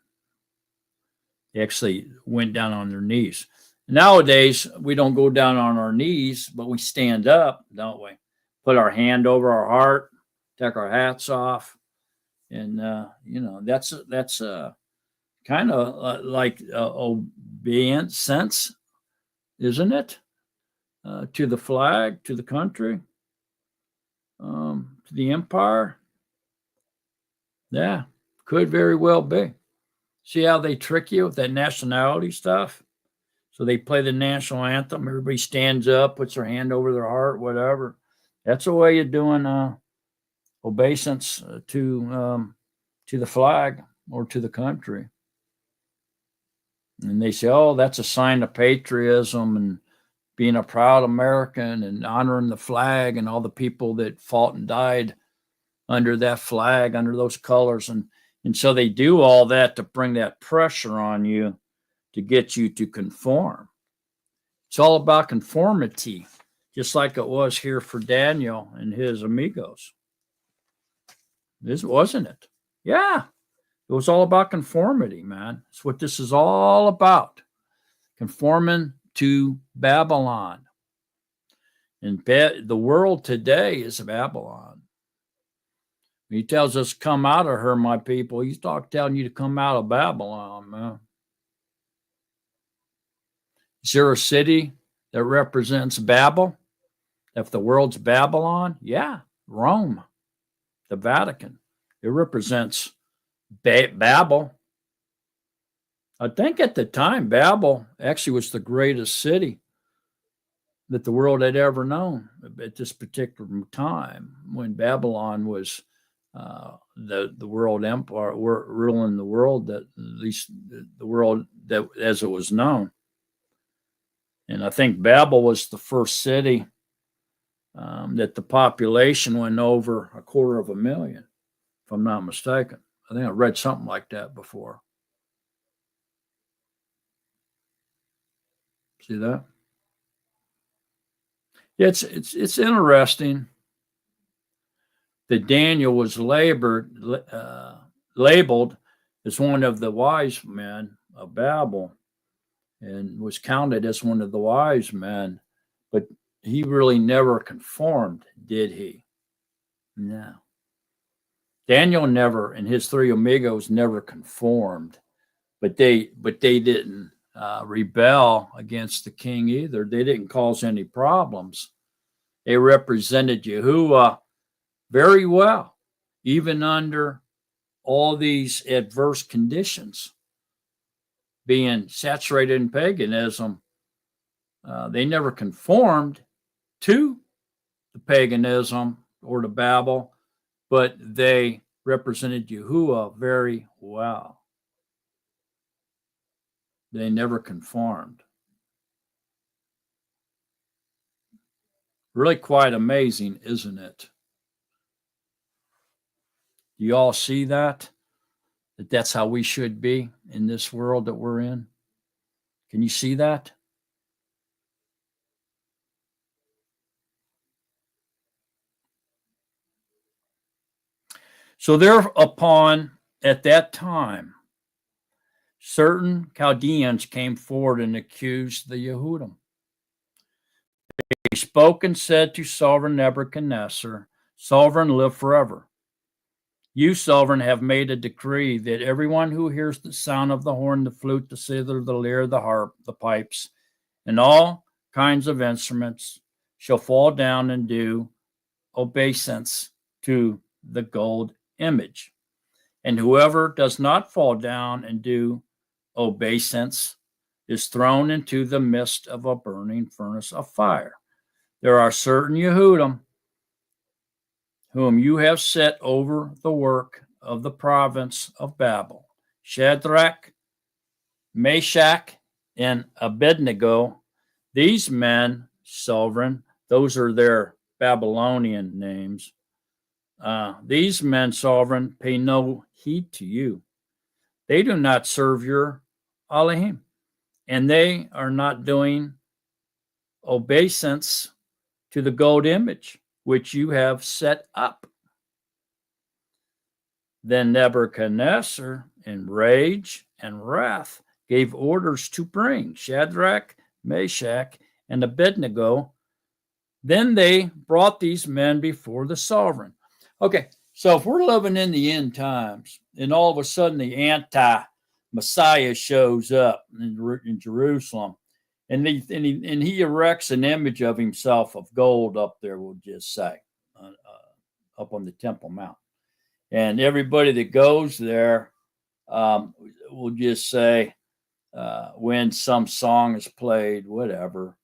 They actually went down on their knees. Nowadays, we don't go down on our knees, but we stand up, don't we? Put our hand over our heart, take our hats off, and that's kind of like obedience sense, isn't it? to the flag, to the country, to the empire. Yeah, could very well be. See how they trick you with that nationality stuff? So they play the national anthem. Everybody stands up, puts their hand over their heart, whatever. That's a way of doing obeisance to the flag or to the country. And they say, oh, that's a sign of patriotism and being a proud American and honoring the flag and all the people that fought and died under that flag, under those colors. And so they do all that to bring that pressure on you to get you to conform. It's all about conformity, just like it was here for Daniel and his amigos. This wasn't it? Yeah. It was all about conformity, man. It's what this is all about. Conforming to Babylon. And the world today is Babylon. He tells us, come out of her, my people. He's telling you to come out of Babylon, man. Is there a city that represents Babel? If the world's Babylon, yeah, Rome, the Vatican. It represents Babel. I think at the time, Babel actually was the greatest city that the world had ever known at this particular time, when Babylon was the world empire, ruling the world, that at least the world that as it was known. And I think Babel was the first city that the population went over 250,000, if I'm not mistaken. I think I read something like that before. See that? Yeah, it's interesting that Daniel was labeled as one of the wise men of Babel and was counted as one of the wise men, but he really never conformed, did he? No. Daniel never, and his three amigos never conformed, but they didn't rebel against the king either. They didn't cause any problems. They represented Yahuwah very well, even under all these adverse conditions. Being saturated in paganism, they never conformed to the paganism or to Babel, but they represented Yahuwah very well. They never conformed. Really quite amazing, isn't it? Do you all see that? That that's how we should be in this world that we're in? Can you see that? So thereupon, at that time, certain Chaldeans came forward and accused the Yehudim. They spoke and said to Sovereign Nebuchadnezzar, Sovereign, live forever. You, Sovereign, have made a decree that everyone who hears the sound of the horn, the flute, the zither, the lyre, the harp, the pipes, and all kinds of instruments shall fall down and do obeisance to the gold image. And whoever does not fall down and do obeisance is thrown into the midst of a burning furnace of fire. There are certain Yehudim whom you have set over the work of the province of Babel, Shadrach, Meshach, and Abednego. These men, Sovereign, those are their Babylonian names. These men, Sovereign, pay no heed to you. They do not serve your Elohim, and they are not doing obeisance to the gold image which you have set up. Then Nebuchadnezzar, in rage and wrath, gave orders to bring Shadrach, Meshach, and Abednego. Then they brought these men before the sovereign. Okay, so if we're living in the end times, and all of a sudden the anti-Messiah shows up in Jerusalem, And he erects an image of himself of gold up there, we'll just say, up on the Temple Mount. And everybody that goes there will just say, when some song is played, whatever,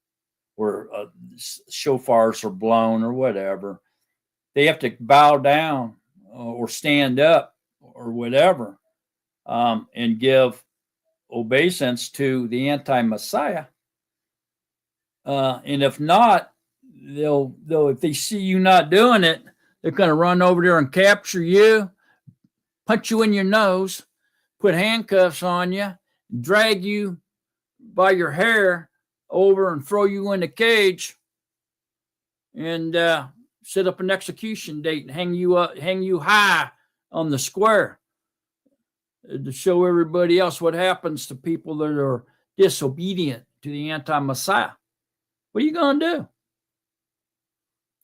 or shofars are blown or whatever, they have to bow down or stand up or whatever, and give obeisance to the anti-Messiah. And if not, they'll if they see you not doing it, they're going to run over there and capture you, punch you in your nose, put handcuffs on you, drag you by your hair over and throw you in a cage, and set up an execution date and hang you high on the square to show everybody else what happens to people that are disobedient to the anti-Messiah. What are you going to do?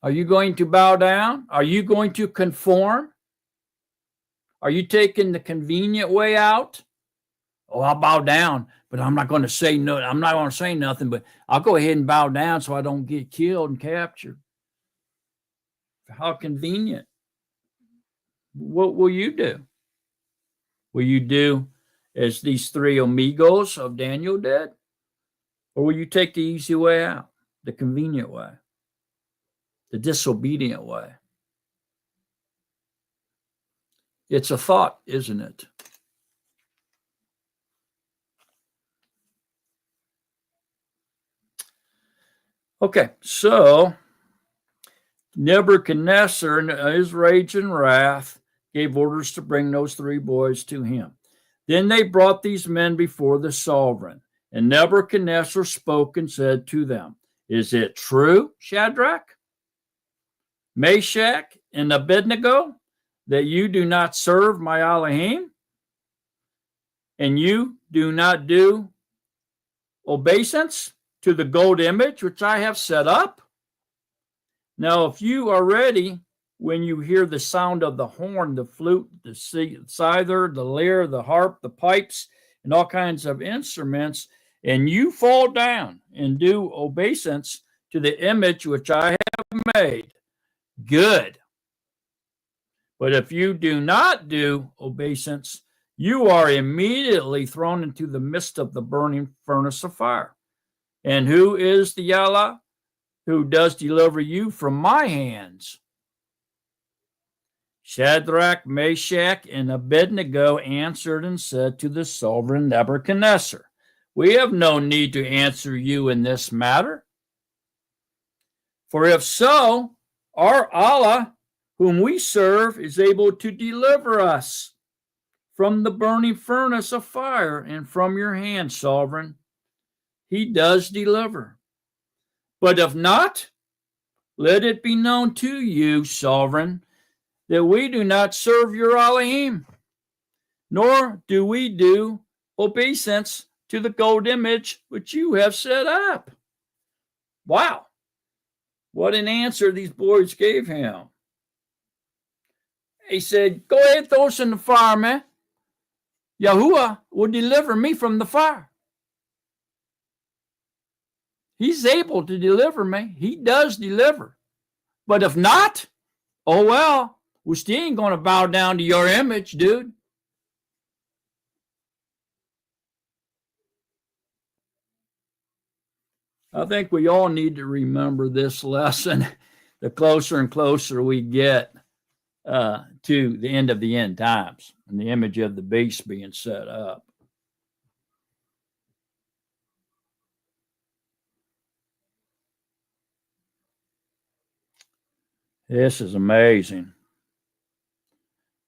Are you going to bow down? Are you going to conform? Are you taking the convenient way out? Oh, I'll bow down, but I'm not going to say no. I'm not going to say nothing, but I'll go ahead and bow down so I don't get killed and captured. How convenient. What will you do? Will you do as these three amigos of Daniel did? Or will you take the easy way out, the convenient way, the disobedient way? It's a thought, isn't it? Okay, so Nebuchadnezzar, in his rage and wrath, gave orders to bring those three boys to him. Then they brought these men before the sovereign, and Nebuchadnezzar spoke and said to them, "Is it true, Shadrach, Meshach, and Abednego, that you do not serve my Elohim, and you do not do obeisance to the gold image which I have set up? Now, if you are ready, when you hear the sound of the horn, the flute, the zither, the lyre, the harp, the pipes, and all kinds of instruments, and you fall down and do obeisance to the image which I have made, good. But if you do not do obeisance, you are immediately thrown into the midst of the burning furnace of fire. And who is the Allah who does deliver you from my hands?" Shadrach, Meshach, and Abednego answered and said to the sovereign Nebuchadnezzar, "We have no need to answer you in this matter. For if so, our Allah, whom we serve, is able to deliver us from the burning furnace of fire and from your hand, sovereign. He does deliver. But if not, let it be known to you, sovereign, that we do not serve your Elohim, nor do we do obeisance to the gold image which you have set up." Wow. What an answer these boys gave him. He said, "Go ahead, throw us in the fire, man. Yahuwah will deliver me from the fire. He's able to deliver me. He does deliver. But if not, oh well, we still ain't going to bow down to your image, dude." I think we all need to remember this lesson the closer and closer we get to the end of the end times and the image of the beast being set up. This is amazing.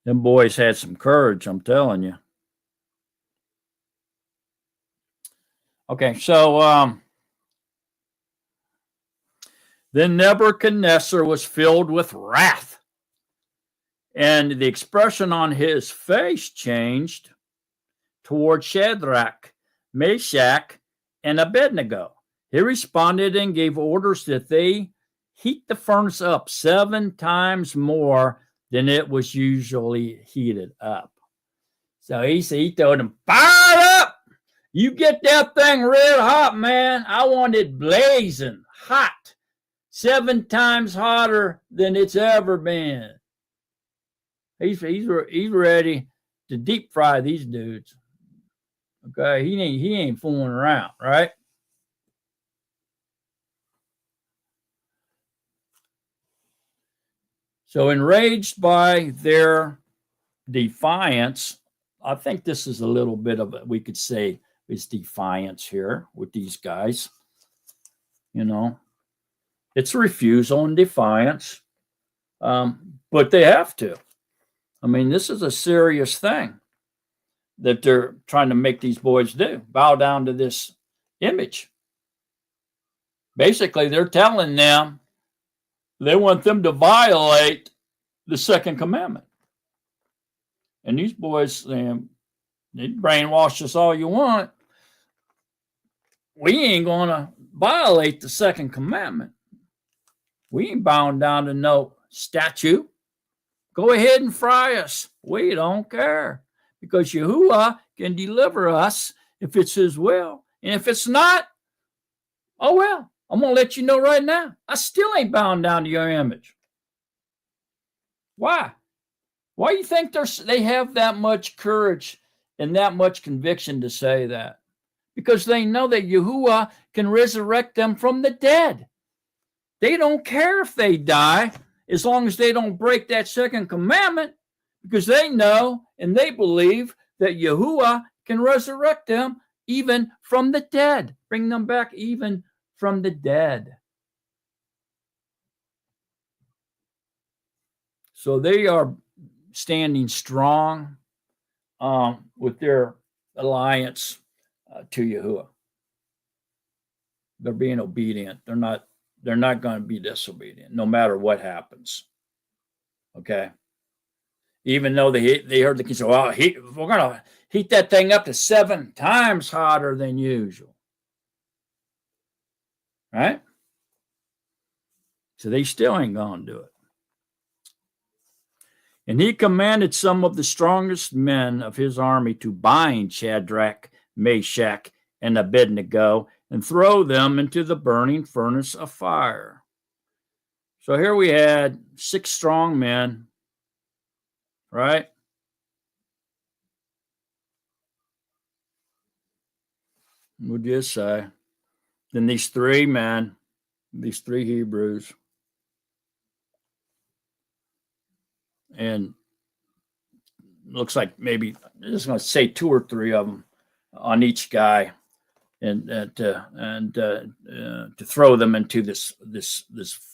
Them boys had some courage, I'm telling you. Okay, so then Nebuchadnezzar was filled with wrath, and the expression on his face changed toward Shadrach, Meshach, and Abednego. He responded and gave orders that they heat the furnace up 7 times more than it was usually heated up. So he told them, "Fire it up You get that thing red hot, man. I want it blazing hot, 7 times hotter than it's ever been. He's ready to deep fry these dudes. Okay, he ain't fooling around, right? So enraged by their defiance, I think this is a little bit of we could say is defiance here with these guys. You know, it's refusal and defiance, but they have to. I mean, this is a serious thing that they're trying to make these boys do. Bow down to this image. Basically, they're telling them they want them to violate the second commandment. And these boys, they brainwash us all you want. We ain't going to violate the second commandment. We ain't bound down to no statue. Go ahead and fry us. We don't care. Because Yahuwah can deliver us if it's his will. And if it's not, oh well, I'm going to let you know right now. I still ain't bound down to your image. Why? Why do you think they have that much courage and that much conviction to say that? Because they know that Yahuwah can resurrect them from the dead. They don't care if they die as long as they don't break that second commandment, because they know and they believe that Yahuwah can resurrect them even from the dead, bring them back even from the dead. So they are standing strong with their alliance to Yahuwah. They're being obedient. They're not going to be disobedient, no matter what happens. Okay. Even though they heard the king say, well, we're going to heat that thing up to 7 times hotter than usual. Right? So they still ain't going to do it. And he commanded some of the strongest men of his army to bind Shadrach, Meshach, and Abednego and throw them into the burning furnace of fire. So here we had 6 strong men, right? We'll just say. Then these 3 men, these 3 Hebrews, and looks like maybe I'm just going to say 2 or 3 of them on each guy, and to throw them into this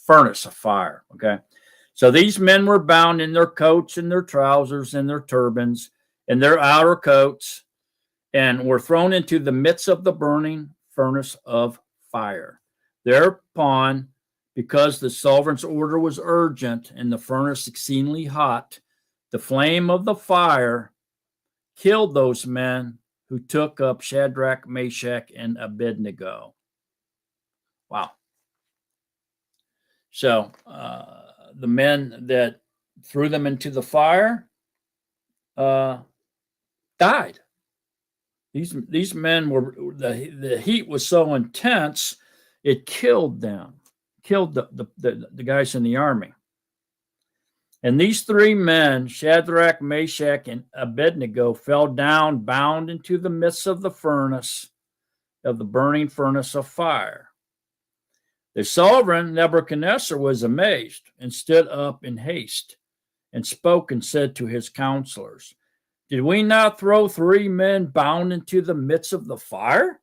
furnace of fire. Okay, so these men were bound in their coats and their trousers and their turbans and their outer coats, and were thrown into the midst of the burning furnace of fire. Thereupon, because the sovereign's order was urgent and the furnace exceedingly hot, the flame of the fire killed those men who took up Shadrach, Meshach, and Abednego. Wow. So the men that threw them into the fire died. These men were, the heat was so intense, it killed them, killed the guys in the army. And these 3 men, Shadrach, Meshach, and Abednego, fell down, bound into the midst of the furnace, of the burning furnace of fire. The sovereign Nebuchadnezzar was amazed and stood up in haste and spoke and said to his counselors, "Did we not throw 3 men bound into the midst of the fire?"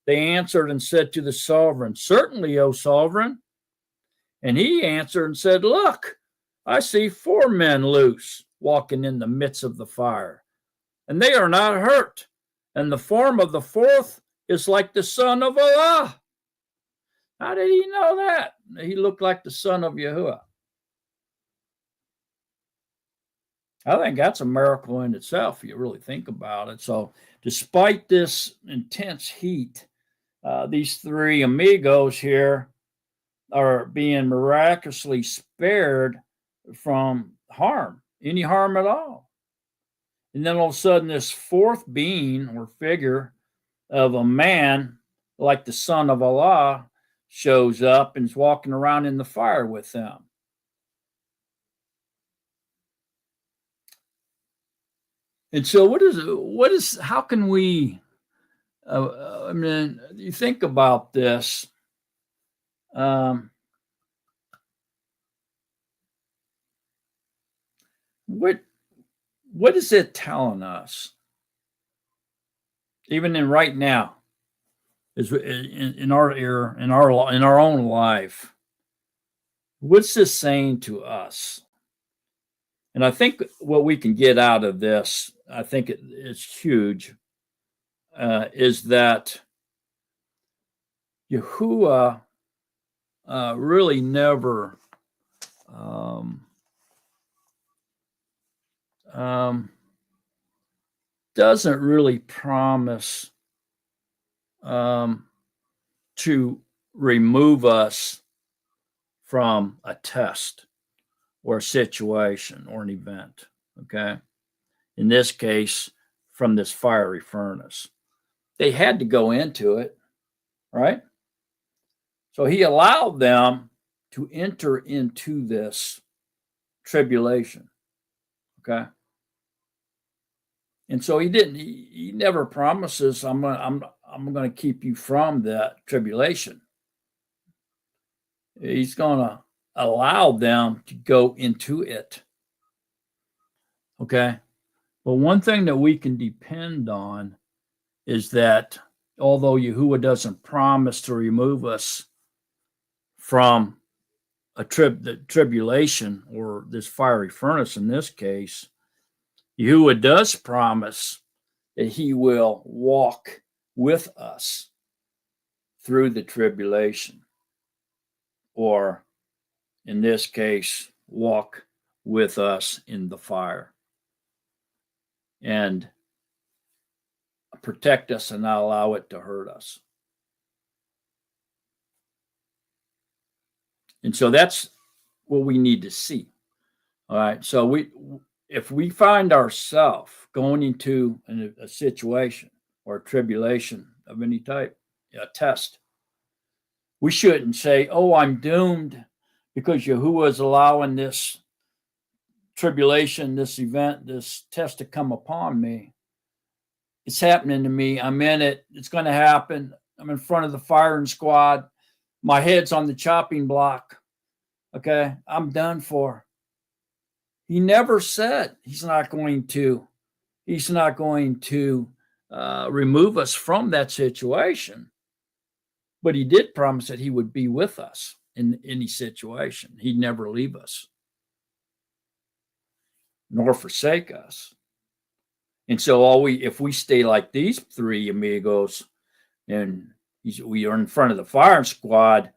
They answered and said to the sovereign, "Certainly, O sovereign." And he answered and said, "Look, I see 4 men loose, walking in the midst of the fire, and they are not hurt. And the form of the 4th is like the son of Allah." How did he know that? He looked like the son of Yahuwah. I think that's a miracle in itself, if you really think about it. So despite this intense heat, these 3 amigos here are being miraculously spared from harm, any harm at all. And then all of a sudden, this 4th being or figure of a man like the Son of Allah shows up and is walking around in the fire with them. And so, how can we, I mean, you think about this. Um, what is it telling us? Even in right now, is in our ear, in our own life, what's this saying to us? And I think what we can get out of this, I think it's huge, is that Yahuwah really never doesn't really promise to remove us from a test or a situation or an event. Okay. In this case, from this fiery furnace. They had to go into it, right? So he allowed them to enter into this tribulation. Okay. And so he never promises I'm going to keep you from that tribulation. He's going to allow them to go into it. Okay. But one thing that we can depend on is that although Yahuwah doesn't promise to remove us from the tribulation or this fiery furnace in this case, Yahuwah does promise that he will walk with us through the tribulation, or in this case, walk with us in the fire and protect us and not allow it to hurt us. And so that's what we need to see. All right. So if we find ourselves going into a situation or a tribulation of any type, a test, we shouldn't say, oh, I'm doomed because Yahuwah is allowing this tribulation, this event, this test to come upon me. It's happening to me. I'm in it. It's going to happen. I'm in front of the firing squad. My head's on the chopping block. Okay. I'm done for. He never said he's not going to remove us from that situation. But he did promise that he would be with us in any situation. He'd never leave us nor forsake us. And so if we stay like these three amigos and we are in front of the firing squad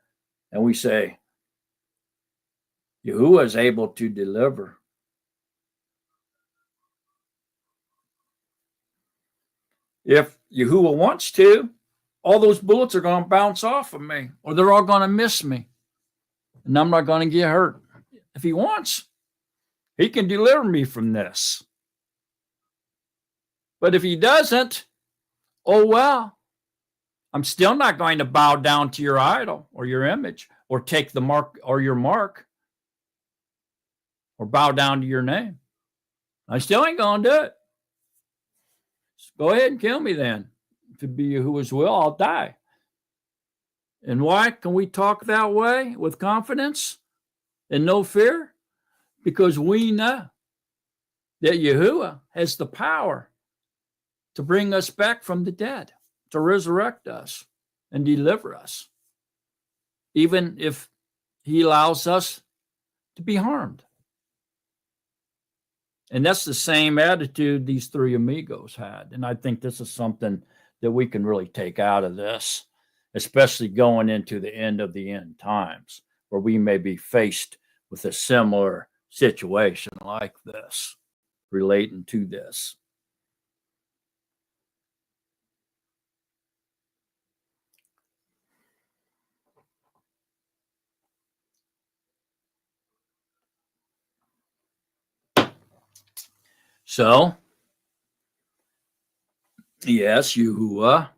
and we say, Yahuwah is able to deliver. If Yahuwah wants to, all those bullets are going to bounce off of me, or they're all going to miss me, and I'm not going to get hurt. If he wants, he can deliver me from this. But if he doesn't, oh well, I'm still not going to bow down to your idol or your image or take the mark or your mark or bow down to your name. I still ain't going to do it. So go ahead and kill me then. If it be Yahuwah's will, I'll die. And why can we talk that way with confidence and no fear? Because we know that Yahuwah has the power to bring us back from the dead, to resurrect us and deliver us, even if he allows us to be harmed. And that's the same attitude these three amigos had. And I think this is something that we can really take out of this, especially going into the end of the end times, where we may be faced with a similar situation like this, relating to this. So, yes, Yahuwah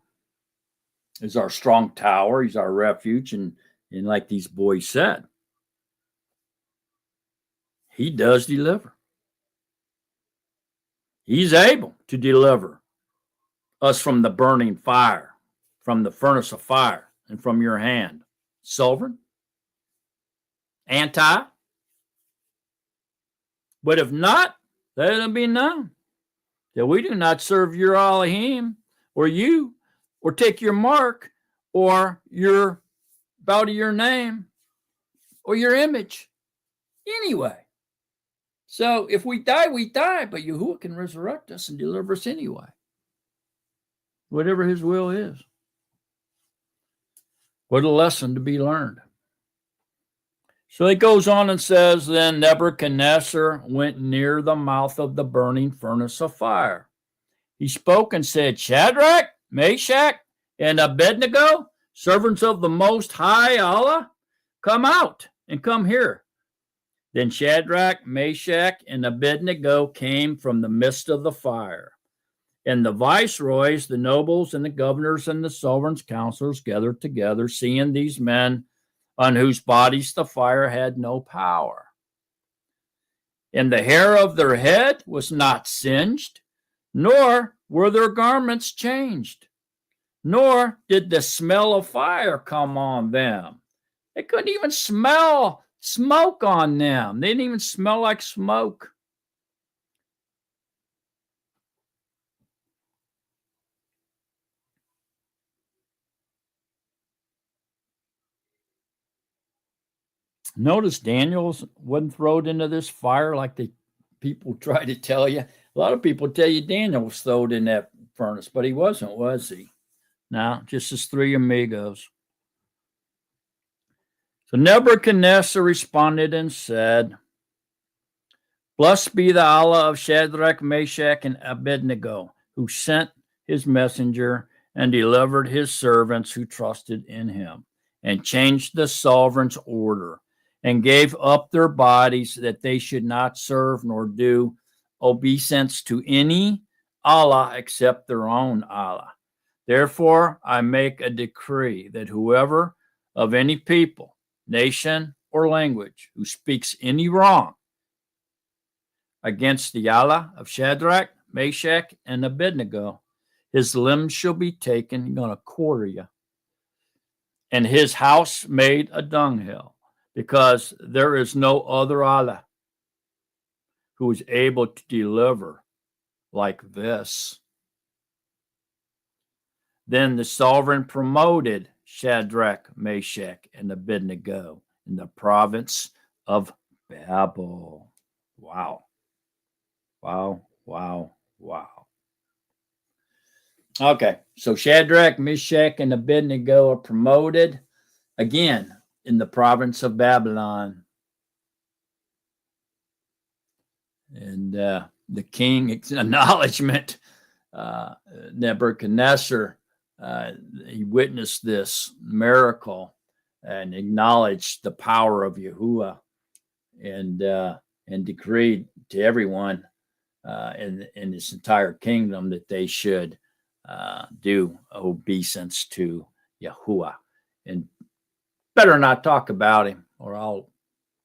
is our strong tower. He's our refuge. And like these boys said, he does deliver. He's able to deliver us from the burning fire, from the furnace of fire, and from your hand. Sovereign, anti. But if not, let it be known that we do not serve your Elohim or you, or take your mark, or your bow to your name, or your image. Anyway. So if we die, we die, but Yahuwah can resurrect us and deliver us anyway. Whatever his will is. What a lesson to be learned. So he goes on and says, then Nebuchadnezzar went near the mouth of the burning furnace of fire. He spoke and said, Shadrach, Meshach, and Abednego, servants of the Most High Allah, come out and come here. Then Shadrach, Meshach, and Abednego came from the midst of the fire. And the viceroys, the nobles, and the governors, and the sovereign's counselors gathered together, seeing these men on whose bodies the fire had no power. And the hair of their head was not singed, nor were their garments changed, nor did the smell of fire come on them. They couldn't even smell smoke on them. They didn't even smell like smoke. Notice Daniel wasn't thrown into this fire like the people try to tell you. A lot of people tell you Daniel was thrown in that furnace, but he wasn't, was he? No, just his three amigos. So Nebuchadnezzar responded and said, Blessed be the Allah of Shadrach, Meshach, and Abednego, who sent his messenger and delivered his servants who trusted in him, and changed the sovereign's order, and gave up their bodies that they should not serve nor do obeisance to any Allah except their own Allah. Therefore, I make a decree that whoever of any people, nation, or language who speaks any wrong against the Allah of Shadrach, Meshach, and Abednego, his limbs shall be taken. He's going to quarter you. And his house made a dunghill, because there is no other Allah who is able to deliver like this. Then the sovereign promoted Shadrach, Meshach, and Abednego in the province of Babel. Wow. Wow, wow, wow. Okay, so Shadrach, Meshach, and Abednego are promoted again in the province of Babylon. And the king acknowledgement, Nebuchadnezzar, he witnessed this miracle and acknowledged the power of Yahuwah, and decreed to everyone in this entire kingdom that they should do obeisance to Yahuwah, and better not talk about him, or I'll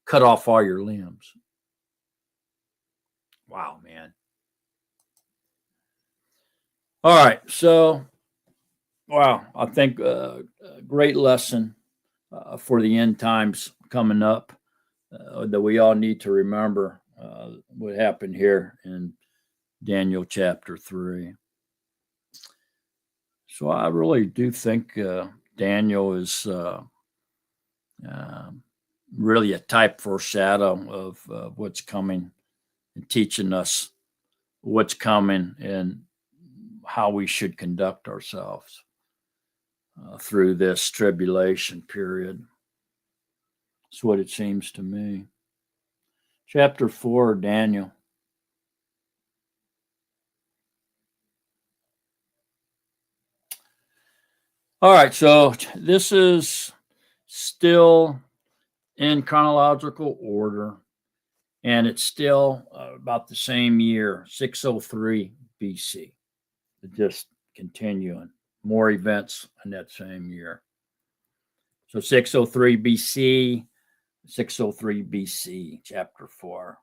cut off all your limbs. Wow, man. All right, so wow, I think a great lesson for the end times coming up that we all need to remember what happened here in Daniel chapter 3. So I really do think Daniel is really a type foreshadow of what's coming, and teaching us what's coming and how we should conduct ourselves through this tribulation period. That's what it seems to me. Chapter 4, Daniel. All right, so this is still in chronological order, and it's still about the same year, 603 BC. Just continuing. more events in that same year. So 603 BC, 603 BC, chapter 4.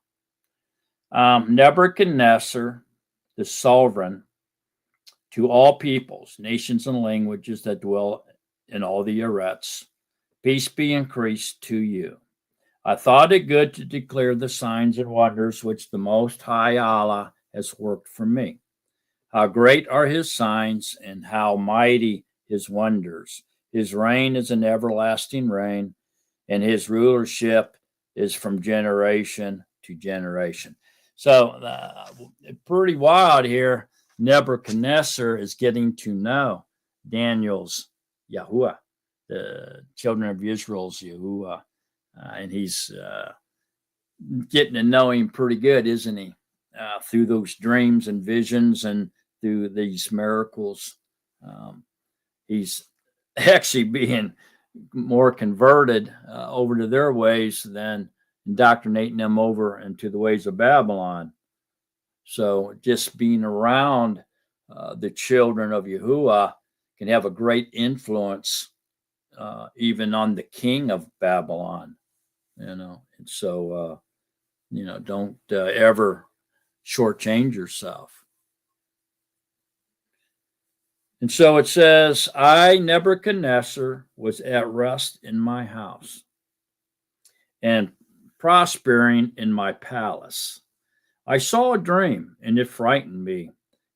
Nebuchadnezzar, the sovereign, to all peoples, nations, and languages that dwell in all the Eretz, peace be increased to you. I thought it good to declare the signs and wonders which the Most High Allah has worked for me. How great are his signs and how mighty his wonders. His reign is an everlasting reign, and his rulership is from generation to generation. So, pretty wild here. Nebuchadnezzar is getting to know Daniel's Yahuwah, the children of Israel's Yahuwah, and he's getting to know him pretty good, isn't he? Through those dreams and visions and through these miracles. He's actually being more converted over to their ways than indoctrinating them over into the ways of Babylon. So just being around the children of Yahuwah can have a great influence even on the king of Babylon, And so, don't ever shortchange yourself. And so it says, I, Nebuchadnezzar, was at rest in my house and prospering in my palace. I saw a dream, and it frightened me,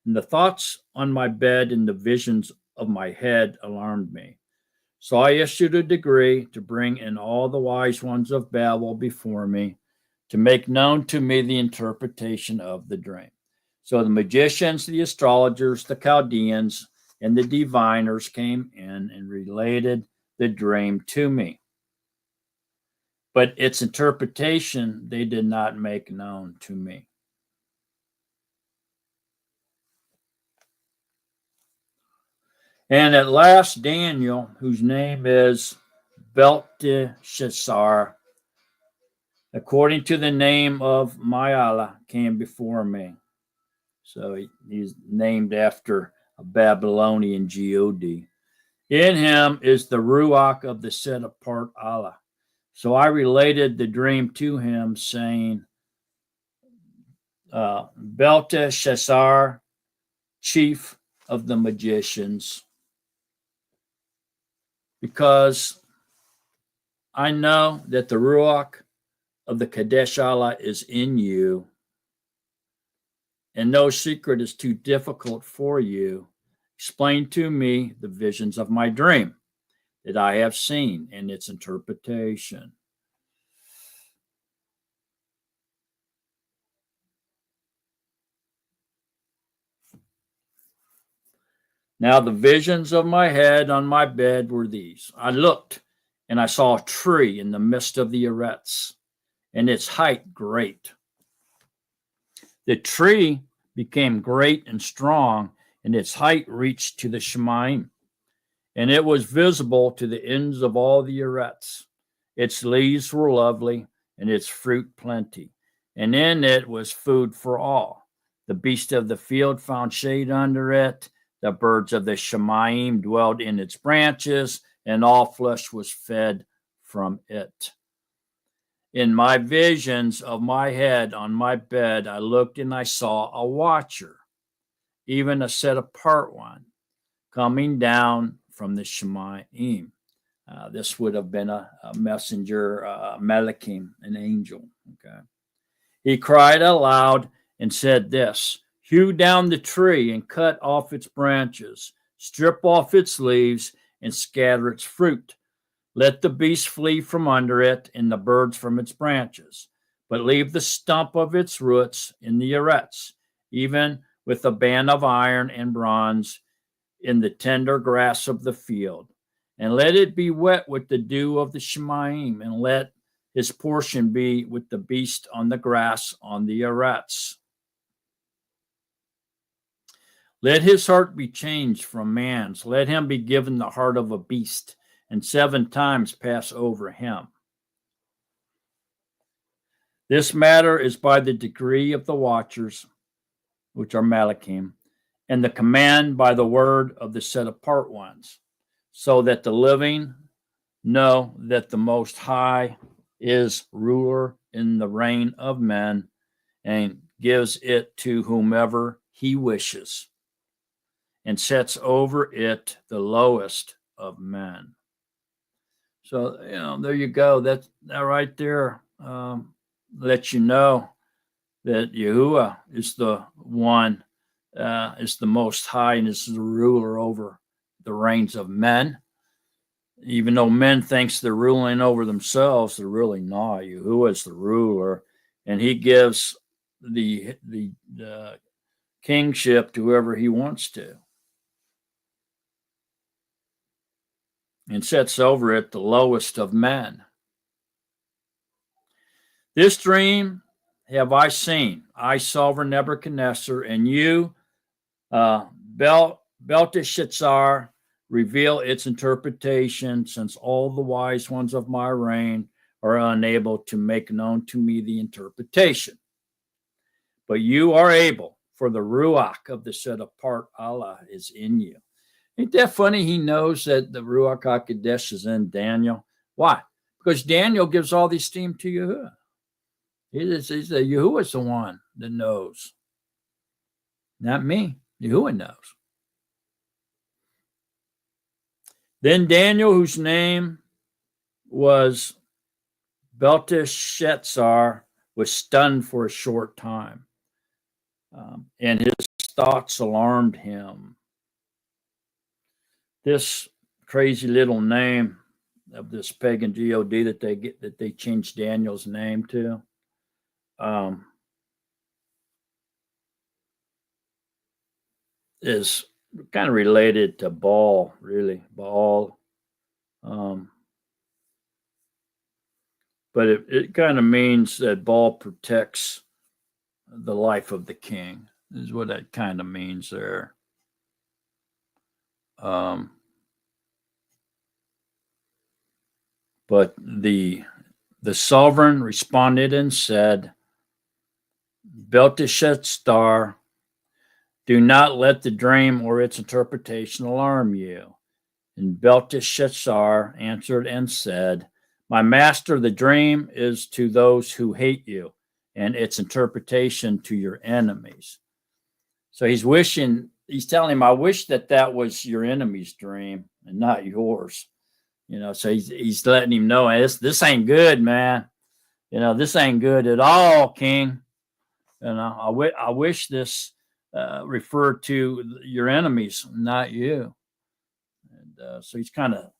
and the thoughts on my bed and the visions of my head alarmed me. So I issued a decree to bring in all the wise ones of Babel before me, to make known to me the interpretation of the dream. So the magicians, the astrologers, the Chaldeans, and the diviners came in and related the dream to me. But its interpretation they did not make known to me. And at last Daniel, whose name is Belteshazzar, according to the name of my Allah, came before me. So he's named after a Babylonian god. In him is the Ruach of the set apart Allah. So I related the dream to him, saying, Belteshazzar, chief of the magicians, because I know that the Ruach of the Kadesh Allah is in you, and no secret is too difficult for you. Explain to me the visions of my dream that I have seen and its interpretation. Now the visions of my head on my bed were these. I looked, and I saw a tree in the midst of the Eretz, and its height great. The tree became great and strong, and its height reached to the Shemaim, and it was visible to the ends of all the Eretz. Its leaves were lovely, and its fruit plenty, and in it was food for all. The beasts of the field found shade under it. The birds of the Shemaim dwelled in its branches, and all flesh was fed from it. In my visions of my head on my bed, I looked and I saw a watcher, even a set apart one, coming down from the Shemaim. This would have been a messenger, Malachim, an angel. Okay. He cried aloud and said this, hew down the tree and cut off its branches, strip off its leaves and scatter its fruit. Let the beasts flee from under it and the birds from its branches, but leave the stump of its roots in the Eretz, even with a band of iron and bronze in the tender grass of the field. And let it be wet with the dew of the Shemaim, and let his portion be with the beast on the grass on the Eretz. Let his heart be changed from man's. Let him be given the heart of a beast, and 7 times pass over him. This matter is by the decree of the watchers, which are Malachim, and the command by the word of the set apart ones, so that the living know that the Most High is ruler in the reign of men and gives it to whomever he wishes and sets over it the lowest of men. So, there you go. That right there lets you know that Yahuwah is the one, is the Most High, and is the ruler over the reigns of men. Even though men thinks they're ruling over themselves, they're really not. Yahuwah is the ruler, and he gives the kingship to whoever he wants to, and sets over it the lowest of men. This dream have I seen, I, sovereign Nebuchadnezzar, and you, Belteshazzar, reveal its interpretation, since all the wise ones of my reign are unable to make known to me the interpretation. But you are able, for the Ruach of the set apart Allah is in you. Ain't that funny? He knows that the Ruach HaKodesh is in Daniel. Why? Because Daniel gives all the esteem to Yahuwah. Yahuwah's the one that knows. Not me. Yahuwah knows. Then Daniel, whose name was Belteshazzar, was stunned for a short time, and his thoughts alarmed him. This crazy little name of this pagan god that they changed Daniel's name to, is kind of related to Baal, really. Baal. But it kind of means that Baal protects the life of the king, is what that kind of means there. But the sovereign responded and said, Belteshazzar, do not let the dream or its interpretation alarm you. And Belteshazzar answered and said, my master, the dream is to those who hate you, and its interpretation to your enemies. So he's telling him, I wish that was your enemy's dream and not yours. So he's letting him know, this ain't good, man. This ain't good at all, king. I wish this referred to your enemies, not you. And so he's kind of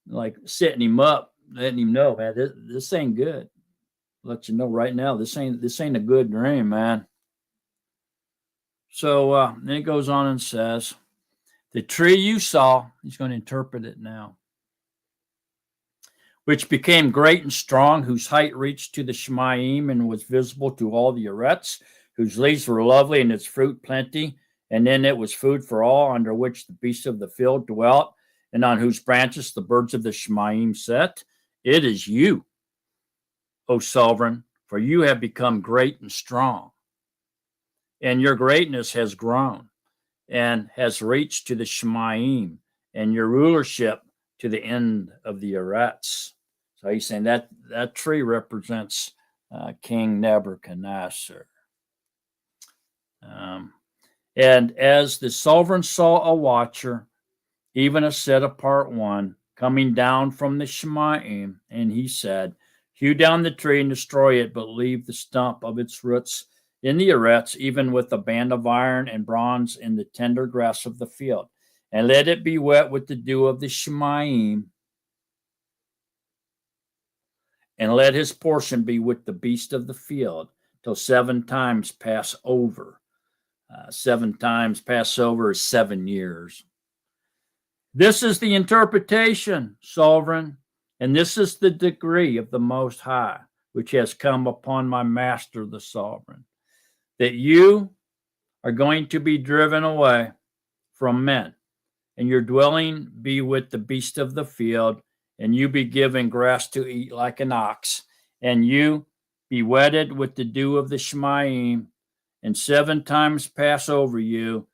like setting him up, letting him know, man, this ain't good. Let you know right now, this ain't a good dream, man. So then it goes on and says, the tree you saw, he's going to interpret it now, which became great and strong, whose height reached to the Shemaim and was visible to all the Eretz, whose leaves were lovely and its fruit plenty, and in it was food for all, under which the beasts of the field dwelt, and on whose branches the birds of the Shemaim set. It is you, O sovereign, for you have become great and strong, and your greatness has grown and has reached to the Shemaim, and your rulership to the end of the Eretz. So he's saying that tree represents King Nebuchadnezzar. And as the sovereign saw a watcher, even a set apart one, coming down from the Shemaim, and he said, hew down the tree and destroy it, but leave the stump of its roots in the Eretz, even with a band of iron and bronze in the tender grass of the field. And let it be wet with the dew of the Shemaim, and let his portion be with the beast of the field, till 7 times pass over. 7 times Passover is 7 years. This is the interpretation, sovereign, and this is the decree of the Most High, which has come upon my master, the sovereign, that you are going to be driven away from men, and your dwelling be with the beast of the field, and you be given grass to eat like an ox, and you be wetted with the dew of the Shemaim, and 7 times pass over you,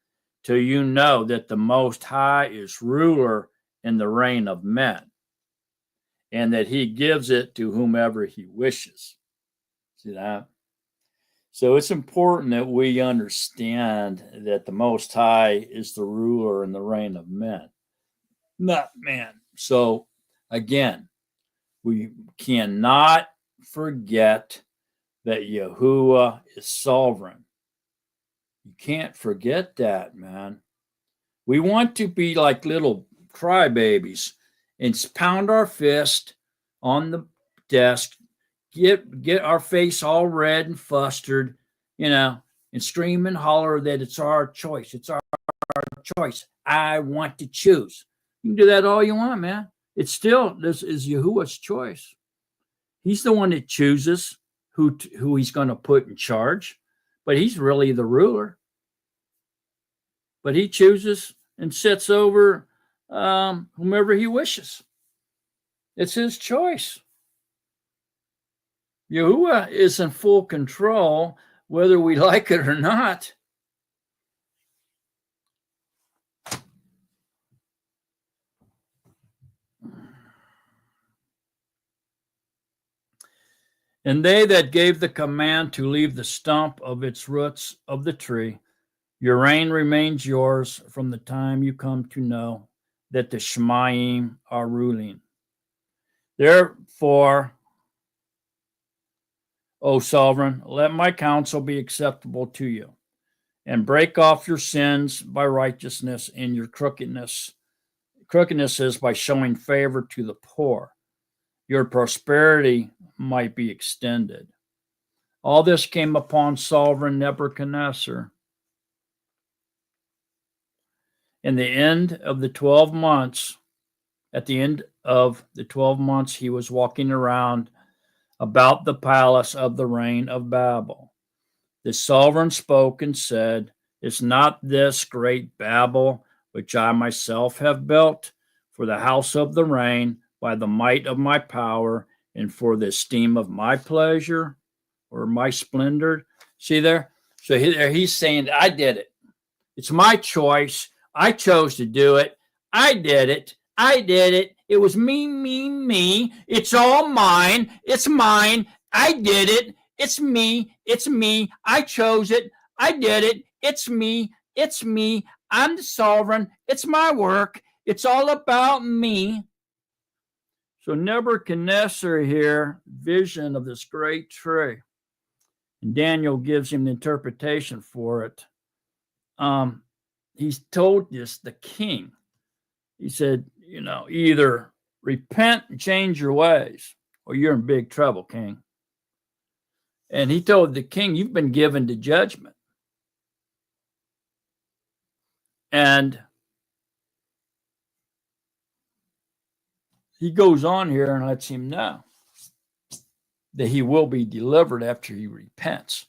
till you know that the Most High is ruler in the reign of men, and that he gives it to whomever he wishes. See that? So it's important that we understand that the Most High is the ruler in the reign of men, not man. So again, we cannot forget that Yahuwah is sovereign. You can't forget that, man. We want to be like little crybabies and pound our fist on the desk, get our face all red and flustered, and scream and holler that it's our choice. It's our choice. I want to choose. You can do that all you want, man. It's still, this is Yahuwah's choice. He's the one that chooses who he's going to put in charge, but he's really the ruler. But he chooses and sets over whomever he wishes. It's his choice. Yahuwah is in full control, whether we like it or not. And they that gave the command to leave the stump of its roots of the tree, your reign remains yours from the time you come to know that the Shemaim are ruling. Therefore, O sovereign, let my counsel be acceptable to you, and break off your sins by righteousness and your crookedness. Crookedness is by showing favor to the poor. Your prosperity might be extended. All this came upon sovereign Nebuchadnezzar. In the end of the 12 months, at the end of the 12 months, he was walking around about the palace of the reign of Babel. The sovereign spoke and said, is not this great Babel, which I myself have built, for the house of the reign, by the might of my power, and for the esteem of my pleasure, or my splendor? See there? So he's saying, I did it. It's my choice. I chose to do it. I did it. I did it. It was me, me, me. It's all mine. It's mine. I did it. It's me. It's me. I chose it. I did it. It's me. It's me. I'm the sovereign. It's my work. It's all about me. So Nebuchadnezzar here, vision of this great tree. And Daniel gives him the interpretation for it. He's told this, the king. He said, either repent and change your ways, or you're in big trouble, king. And he told the king, you've been given to judgment. And he goes on here and lets him know that he will be delivered after he repents.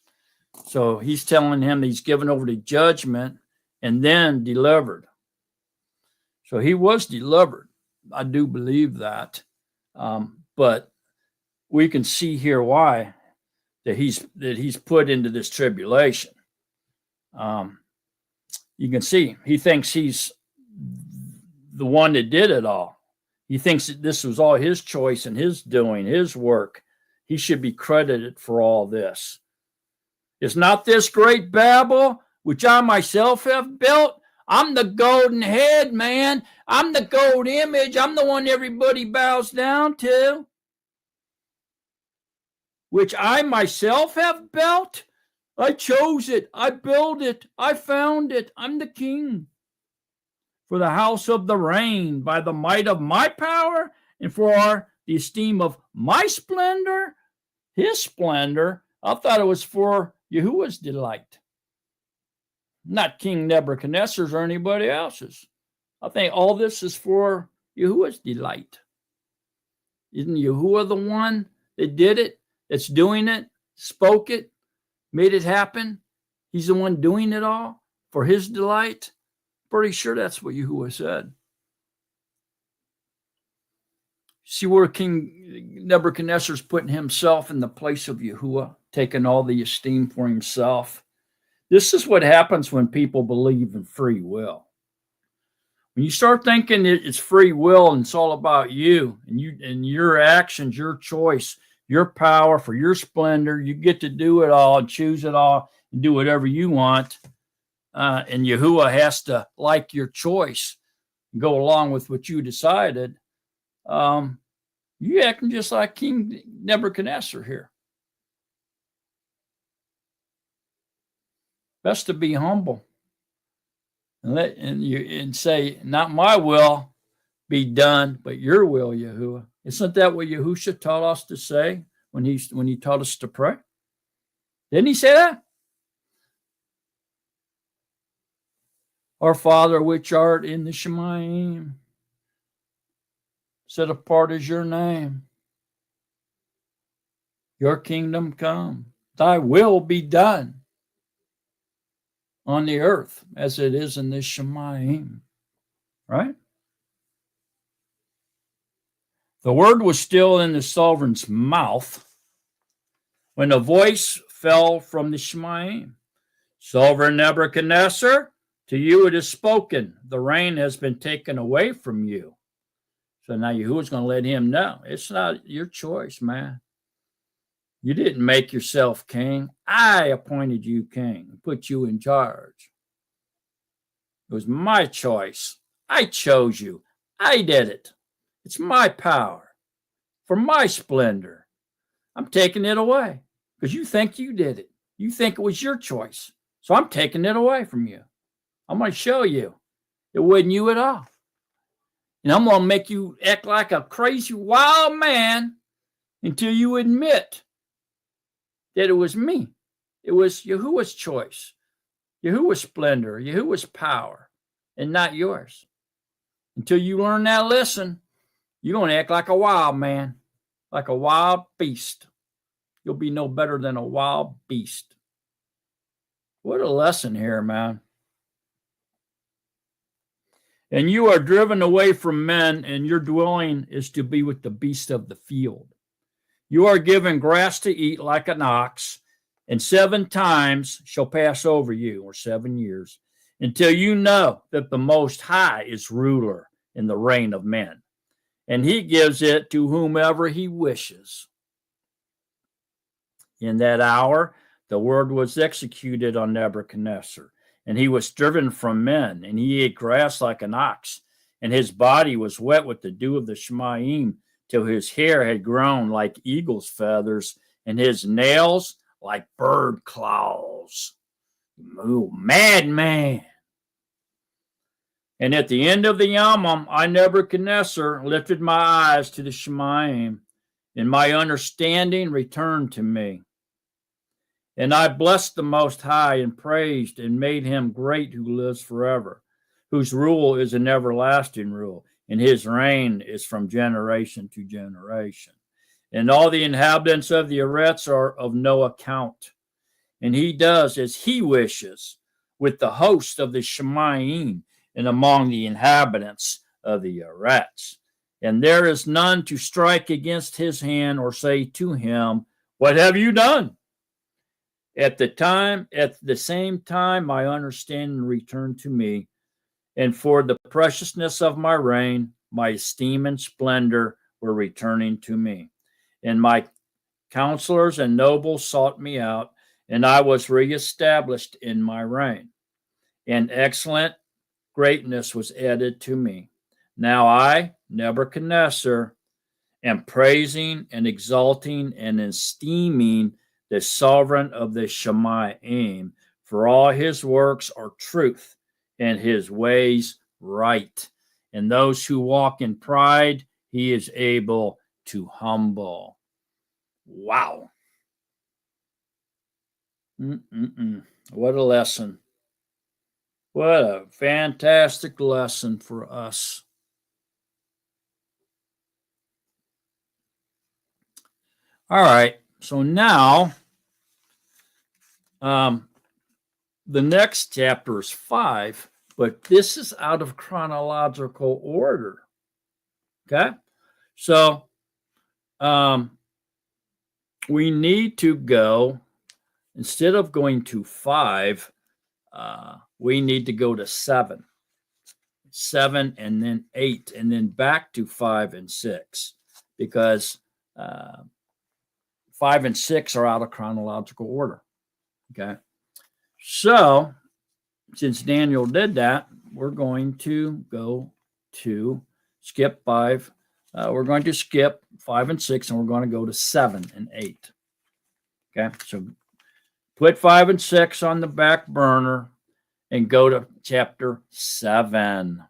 So he's telling him he's given over to judgment and then delivered. So he was delivered. I do believe that. But we can see here why that he's put into this tribulation. You can see he thinks he's the one that did it all. He thinks that this was all his choice and his doing, his work. He should be credited for all this. Is not this great Babel, which I myself have built? I'm the golden head, man. I'm the gold image. I'm the one everybody bows down to. Which I myself have built. I chose it. I built it. I found it. I'm the king. For the house of the reign, by the might of my power, and for the esteem of my splendor, his splendor. I thought it was for Yahuwah's delight, not King Nebuchadnezzar's or anybody else's. I think all this is for Yahuwah's delight. Isn't Yahuwah the one that did it, that's doing it, spoke it, made it happen? He's the one doing it all for his delight. Pretty sure that's what Yahuwah said. See where King Nebuchadnezzar's putting himself in the place of Yahuwah, taking all the esteem for himself. This is what happens when people believe in free will. When you start thinking it's free will and it's all about you and your actions, your choice, your power for your splendor, you get to do it all and choose it all and do whatever you want. And Yahuwah has to like your choice and go along with what you decided. You acting just like King Nebuchadnezzar here. Best to be humble and say, not my will be done, but your will, Yahuwah. Isn't that what Yahusha taught us to say when he taught us to pray? Didn't he say that? Our Father, which art in the Shemayim, set apart is your name. Your kingdom come. Thy will be done on the earth as it is in the Shemayim. Right? The word was still in the sovereign's mouth when a voice fell from the Shemayim. Sovereign Nebuchadnezzar, to you it is spoken. The reign has been taken away from you. So now Yahuwah's going to let him know. It's not your choice, man. You didn't make yourself king. I appointed you king and put you in charge. It was my choice. I chose you. I did it. It's my power for my splendor. I'm taking it away because you think you did it. You think it was your choice. So I'm taking it away from you. I'm going to show you it wasn't you at all. And I'm going to make you act like a crazy wild man until you admit that it was me. It was Yahuwah's choice, Yahuwah's splendor, Yahuwah's power, and not yours. Until you learn that lesson, you're going to act like a wild man, like a wild beast. You'll be no better than a wild beast. What a lesson here, man. And you are driven away from men, and your dwelling is to be with the beasts of the field. You are given grass to eat like an ox, and 7 times shall pass over you, or 7 years, until you know that the Most High is ruler in the reign of men, and he gives it to whomever he wishes. In that hour, the word was executed on Nebuchadnezzar, and he was driven from men, and he ate grass like an ox, and his body was wet with the dew of the Shemayim, till his hair had grown like eagle's feathers, and his nails like bird claws. Oh, madman. And at the end of the Yamam, I, Nebuchadnezzar, lifted my eyes to the Shemayim, and my understanding returned to me. And I blessed the Most High and praised and made him great who lives forever, whose rule is an everlasting rule, and his reign is from generation to generation. And all the inhabitants of the Eretz are of no account. And he does as he wishes with the host of the Shemayim and among the inhabitants of the Eretz. And there is none to strike against his hand or say to him, what have you done? At the same time, my understanding returned to me, and for the preciousness of my reign, my esteem and splendor were returning to me. And my counselors and nobles sought me out, and I was reestablished in my reign. And excellent greatness was added to me. Now I, Nebuchadnezzar, am praising and exalting and esteeming the sovereign of the Shemayim, for all his works are truth and his ways right. And those who walk in pride, he is able to humble. Wow. What a lesson. What a fantastic lesson for us. All right. So now, the next chapter is 5, but this is out of chronological order. Okay? So, we need to go, instead of going to 5, we need to go to 7, and then 8, and then back to 5 and 6, because 5 and 6 are out of chronological order. Okay. So since Daniel did that, we're going to go to skip 5. We're going to skip 5 and 6, and we're going to go to 7 and 8. Okay. So put 5 and 6 on the back burner and go to chapter 7.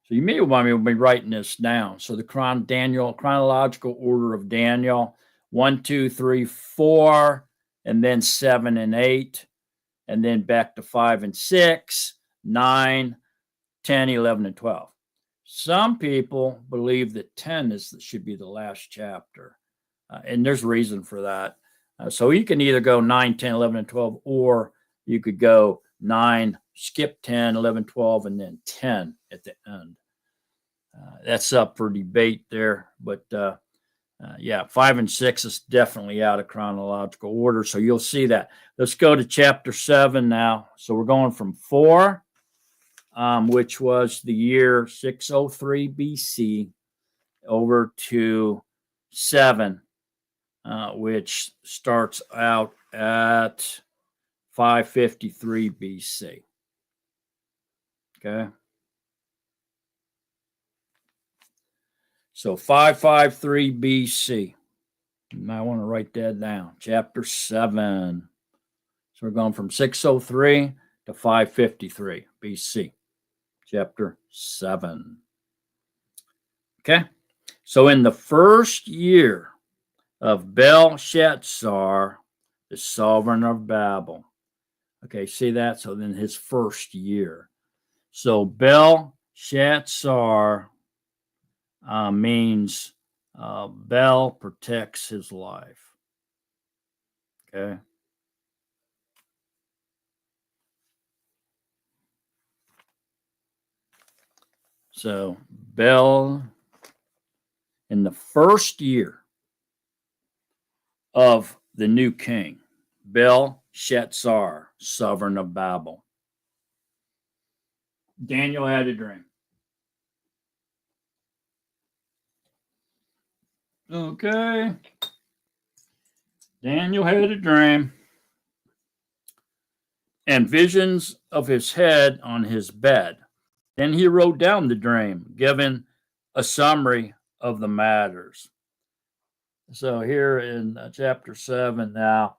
So you may want me to be writing this down. So the chronological order of Daniel, 1, 2, 3, 4, and then 7 and 8, and then back to 5 and 6, 9, 10, 11, and 12. Some people believe that 10 should be the last chapter, and there's reason for that. So you can either go 9, 10, 11, and 12, or you could go 9, skip 10, 11, 12, and then 10 at the end. That's up for debate there, but yeah, 5 and 6 is definitely out of chronological order, so you'll see that. Let's go to chapter 7 now. So we're going from 4, which was the year 603 BC, over to 7, which starts out at 553 BC. Okay. So 553 BC. You might want to write that down. Chapter 7. So we're going from 603 to 553 BC. Chapter 7. Okay. So in the first year of Belshazzar, the sovereign of Babel. Okay, see that? So then his first year. So Belshazzar means Bel protects his life. Okay. So Bel, in the first year of the new king, Belshazzar, sovereign of Babel. Daniel had a dream. Okay. Daniel had a dream, and visions of his head on his bed. Then he wrote down the dream, giving a summary of the matters. So here in chapter 7 now,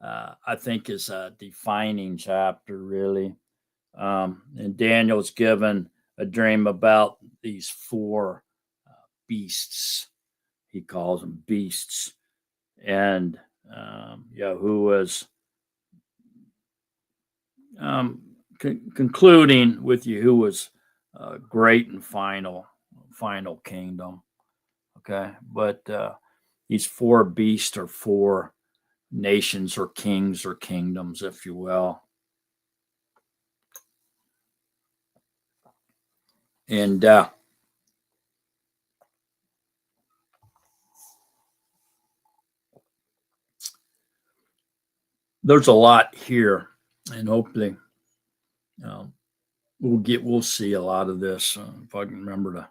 I think is a defining chapter, really. And Daniel's given a dream about these 4 beasts. He calls them beasts. And who was concluding with Yahuwah's great and final kingdom. Okay, but these 4 beasts are 4 nations or kings or kingdoms, if you will. And there's a lot here, and hopefully we'll see a lot of this if I can remember to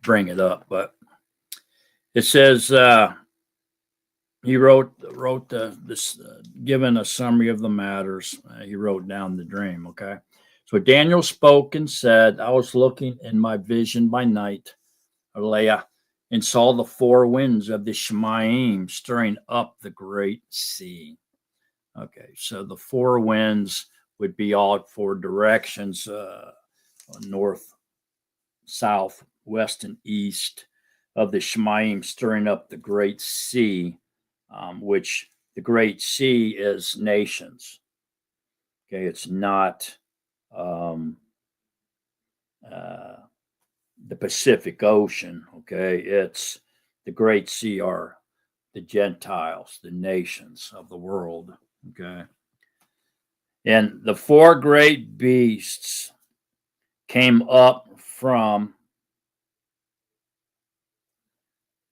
bring it up. But it says he wrote this, given a summary of the matters. He wrote down the dream. Okay, so Daniel spoke and said, "I was looking in my vision by night, Alea, and saw the 4 winds of the Shemaim stirring up the great sea." Okay, so the 4 winds would be all 4 directions, north, south, west, and east of the Shemaim, stirring up the great sea, which the great sea is nations. Okay, it's not the Pacific Ocean. Okay, it's the great sea are the Gentiles, the nations of the world. Okay. And the 4 great beasts came up from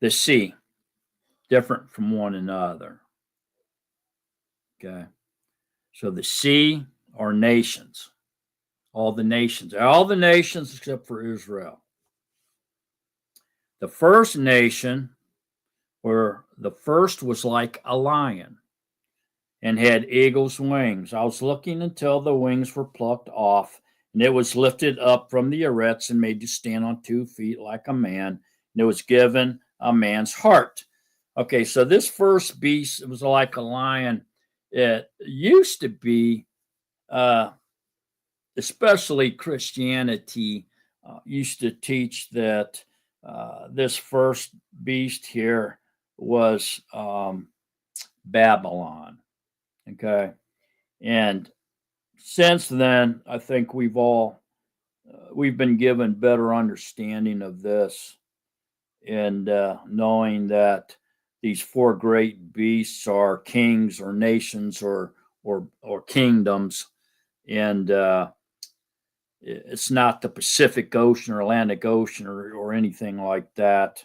the sea, different from one another. Okay. So the sea are nations, all the nations except for Israel. The first nation, where the first was like a lion and had eagle's wings. I was looking until the wings were plucked off, and it was lifted up from the arets and made to stand on 2 feet like a man, and it was given a man's heart. Okay, so this first beast, it was like a lion. It used to be, especially Christianity, used to teach that this first beast here was Babylon. Okay. And since then, I think we've been given better understanding of this, and knowing that these 4 great beasts are kings or nations or kingdoms, and it's not the Pacific Ocean or Atlantic Ocean or anything like that.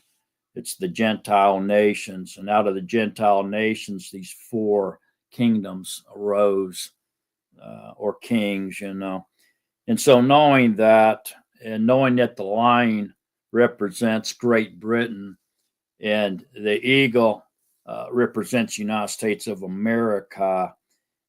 It's the Gentile nations, and out of the Gentile nations, these 4 kingdoms arose, or kings, And so knowing that, and knowing that the lion represents Great Britain and the eagle represents the United States of America,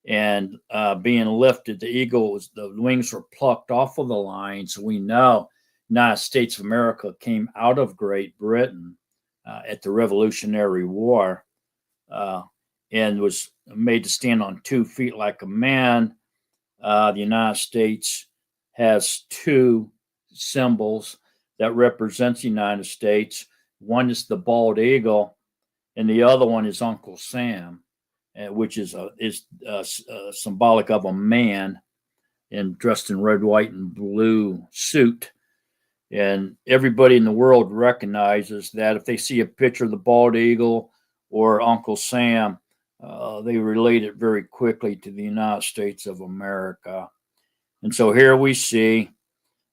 and being lifted, the wings were plucked off of the lion. So we know United States of America came out of Great Britain at the Revolutionary War, and was made to stand on 2 feet like a man. The United States has 2 symbols that represents the United States. One is the bald eagle, and the other one is Uncle Sam, which is symbolic of a man and dressed in red, white, and blue suit. And everybody in the world recognizes that if they see a picture of the bald eagle or Uncle Sam, they relate it very quickly to the United States of America. And so here we see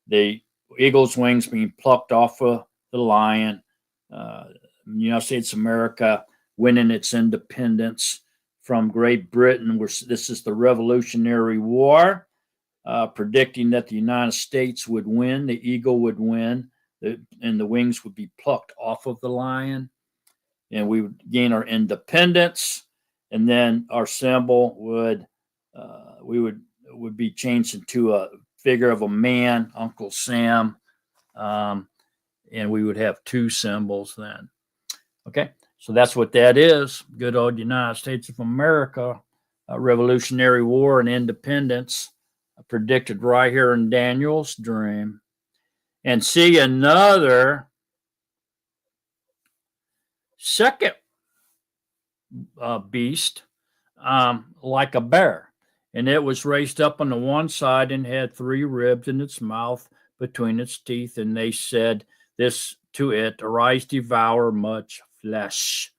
the eagle's wings being plucked off of the lion. United States of America winning its independence from Great Britain. This is the Revolutionary War, predicting that the United States would win, the eagle would win, and the wings would be plucked off of the lion, and we would gain our independence. And then our symbol would be changed into a figure of a man, Uncle Sam, and we would have 2 symbols then. Okay, so that's what that is. Good old United States of America, Revolutionary War and independence, predicted right here in Daniel's dream. And see another second beast, like a bear, and it was raised up on the one side and had 3 ribs in its mouth between its teeth, and they said this to it, arise, devour much flesh.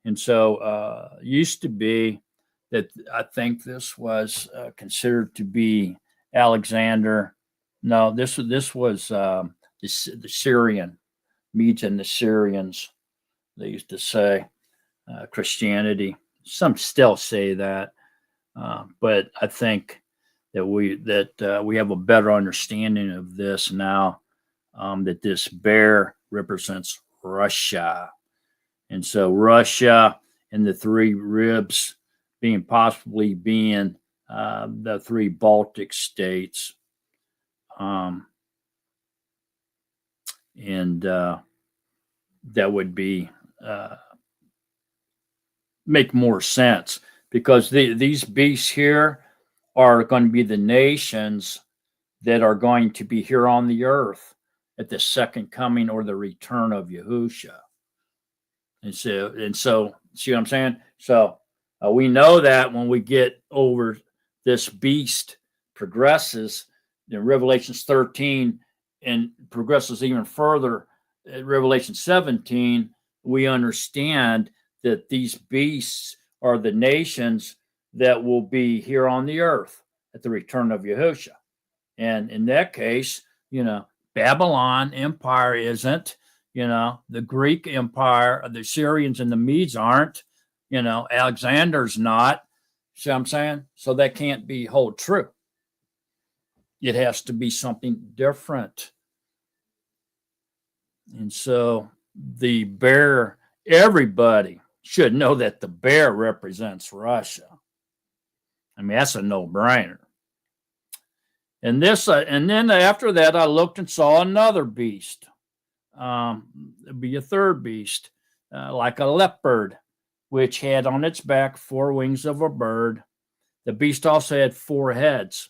And so used to be that I think this was considered to be Alexander. No, this was the Syrian Medes and the Syrians. They used to say Christianity. Some still say that, but I think that we have a better understanding of this now. That this bear represents Russia, and so Russia and the 3 ribs possibly being the 3 Baltic states, and that would be make more sense, because these beasts here are going to be the nations that are going to be here on the earth at the second coming or the return of Yahusha. And so see what I'm saying? So we know that when we get over this beast progresses in Revelations 13 and progresses even further at Revelation 17, we understand that these beasts are the nations that will be here on the earth at the return of Yahusha. And in that case, Babylon Empire isn't, the Greek Empire, the Syrians and the Medes aren't, Alexander's not. See what I'm saying? So that can't be hold true. It has to be something different. And so the bear, everybody should know that the bear represents Russia. I mean, that's a no-brainer. And then after that, I looked and saw another beast. It'd be a third beast, like a leopard, which had on its back 4 wings of a bird. The beast also had 4 heads,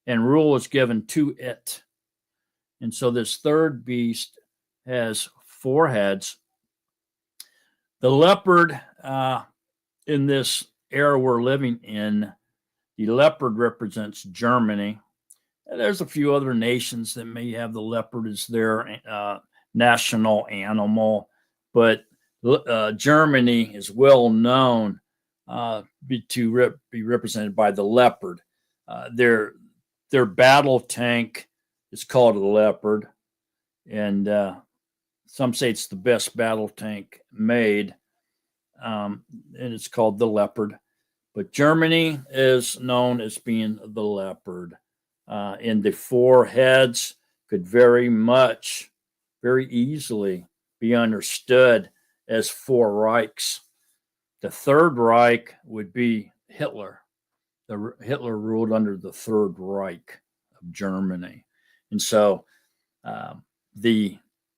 and rule was given to it. And so this third beast has 4 heads. The leopard, in this era we're living in, the leopard represents Germany. There's a few other nations that may have the leopard as their national animal, but Germany is well known to be represented by the leopard. Their battle tank is called a leopard, and some say it's the best battle tank made, and it's called the leopard. But Germany is known as being the leopard. And the 4 heads could very easily be understood as 4 Reichs. The Third Reich would be Hitler. Hitler ruled under the Third Reich of Germany. And so the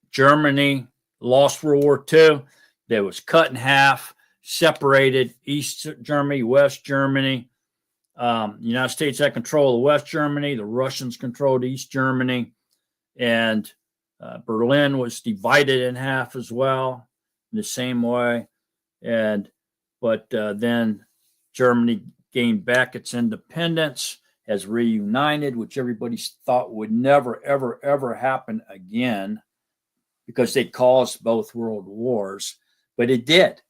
Germany lost World War II. They was cut in half, separated East Germany, West Germany. The United States had control of West Germany. The Russians controlled East Germany. And Berlin was divided in half as well, in the same way. But then Germany gained back its independence, has reunited, which everybody thought would never, ever, ever happen again because they caused both world wars. But it did.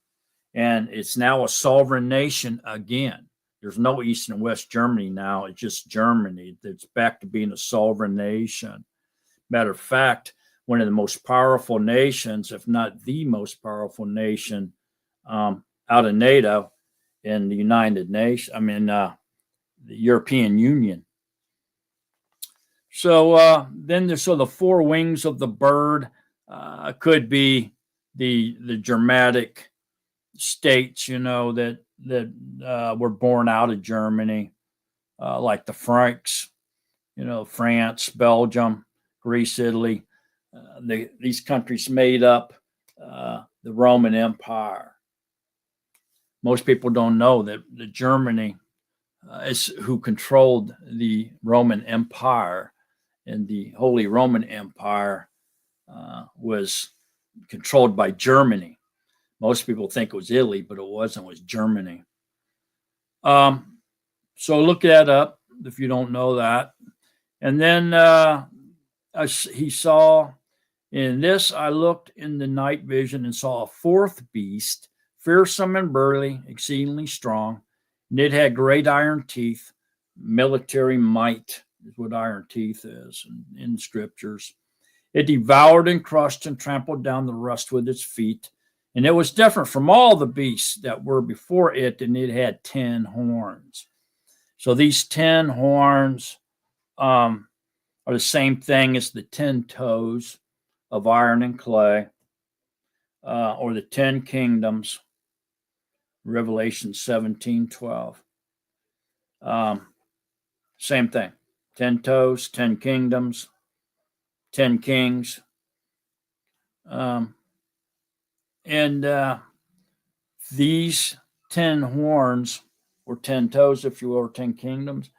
And it's now a sovereign nation again. There's no East and West Germany now. It's just Germany. It's back to being a sovereign nation. Matter of fact, one of the most powerful nations, if not the most powerful nation out of NATO in the United Nations, the European Union. So then the 4 wings of the bird could be the Germanic states, that were born out of Germany, like the Franks, France, Belgium, Greece, Italy. These countries made up the Roman Empire. Most people don't know that Germany is who controlled the Roman Empire, and the Holy Roman Empire was controlled by Germany. Most people think it was Italy, but it wasn't. It was Germany. So look that up if you don't know that. And then he saw in this, I looked in the night vision and saw a 4th beast, fearsome and burly, exceedingly strong. And it had great iron teeth. Military might is what iron teeth is in scriptures. It devoured and crushed and trampled down the rust with its feet. And it was different from all the beasts that were before it, and it had 10 horns. So these 10 horns are the same thing as the 10 toes of iron and clay, or the 10 kingdoms, Revelation 17:12. Same thing. 10 toes, 10 kingdoms, 10 kings. And these 10 horns, or 10 toes, if you will, or 10 kingdoms,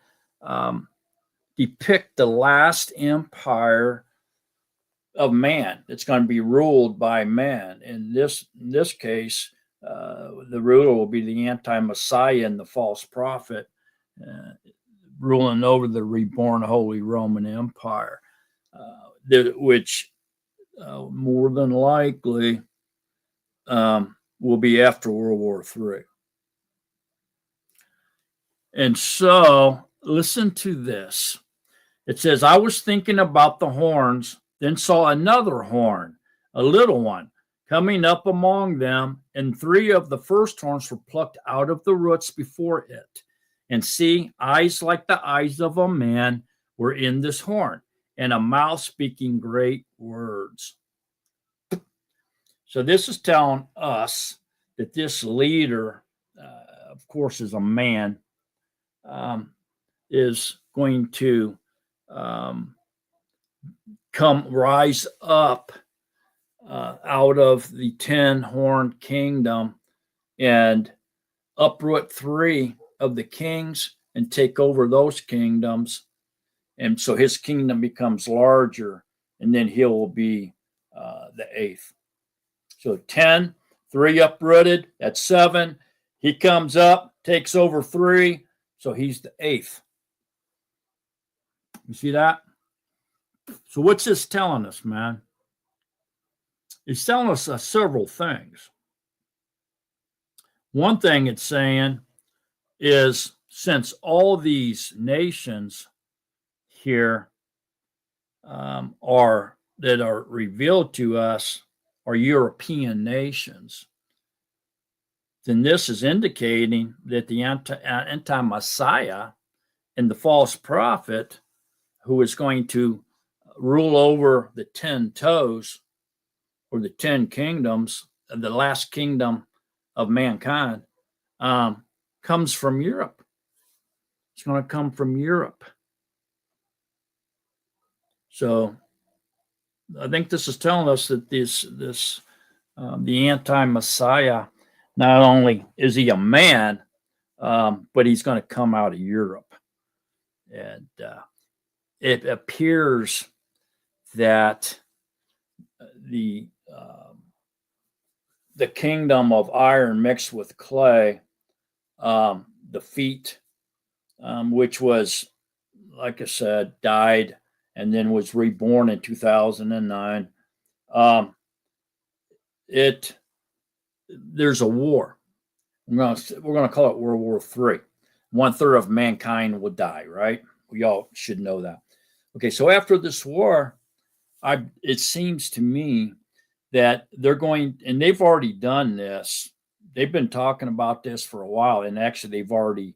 depict the last empire of man that's going to be ruled by man. In this case, the ruler will be the anti-Messiah and the false prophet, ruling over the reborn Holy Roman Empire, which more than likely will be after World War III. And so, listen to this. It says, I was thinking about the horns, then saw another horn, a little one, coming up among them, and 3 of the first horns were plucked out of the roots before it. And see, eyes like the eyes of a man were in this horn, and a mouth speaking great words. So this is telling us that this leader, of course, is a man, is going to rise up out of the 10-horned kingdom and uproot 3 of the kings and take over those kingdoms. And so his kingdom becomes larger, and then he will be the 8th. So 10, 3 uprooted, that's 7. He comes up, takes over 3, so he's the 8th. You see that? So what's this telling us, man? It's telling us several things. One thing it's saying is, since all these nations here are revealed to us are European nations, then this is indicating that the anti-Messiah and the false prophet, who is going to rule over the 10 toes or the 10 kingdoms, the last kingdom of mankind, comes from Europe. It's going to come from Europe. So I think this is telling us that the anti-Messiah, not only is he a man, but he's going to come out of Europe. And it appears that the kingdom of iron mixed with clay, the feet, which was, like I said, died and then was reborn in 2009. There's a war. We're going to call it World War III. 1/3 of mankind will die, right? We all should know that. Okay, so after this war, it seems to me that they're going, and they've already done this. They've been talking about this for a while, and actually they've already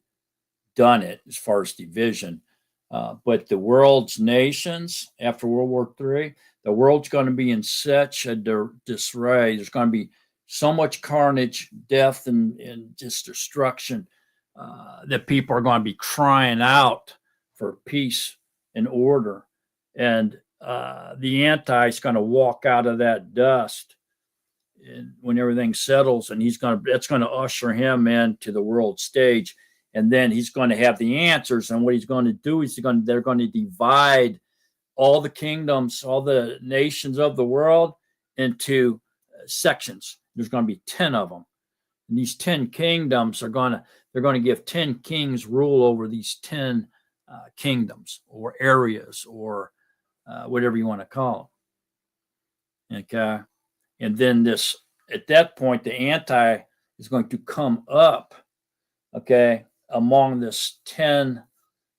done it as far as division. But the world's nations after World War III, the world's going to be in such a disarray. There's going to be so much carnage, death, and just destruction that people are going to be crying out for peace and order. And the anti is going to walk out of that dust and when everything settles, and that's going to usher him into the world stage. And then he's going to have the answers. And what he's going to do is they're going to divide all the kingdoms, all the nations of the world into sections. There's going to be 10 of them. And these 10 kingdoms they're going to give 10 kings rule over these 10 kingdoms or areas or whatever you want to call them. Okay. And then at that point, the anti is going to come up, okay, among this 10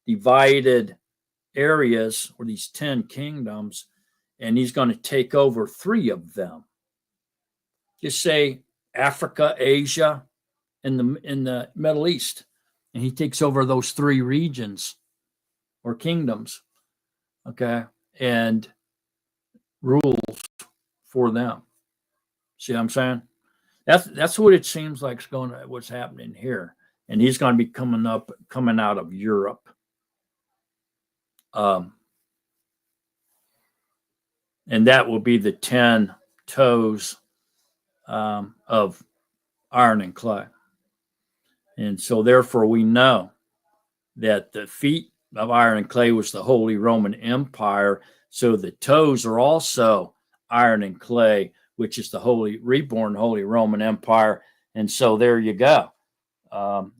divided areas or these 10 kingdoms, and he's going to take over 3 of them. Just say Africa, Asia, and in the Middle East, and he takes over those 3 regions or kingdoms, okay, and rules for them. See what I'm saying? That's what it seems like what's happening here. And he's going to be coming out of Europe. And that will be the 10 toes of iron and clay. And so therefore we know that the feet of iron and clay was the Holy Roman Empire. So the toes are also iron and clay, which is the reborn Holy Roman Empire. And so there you go.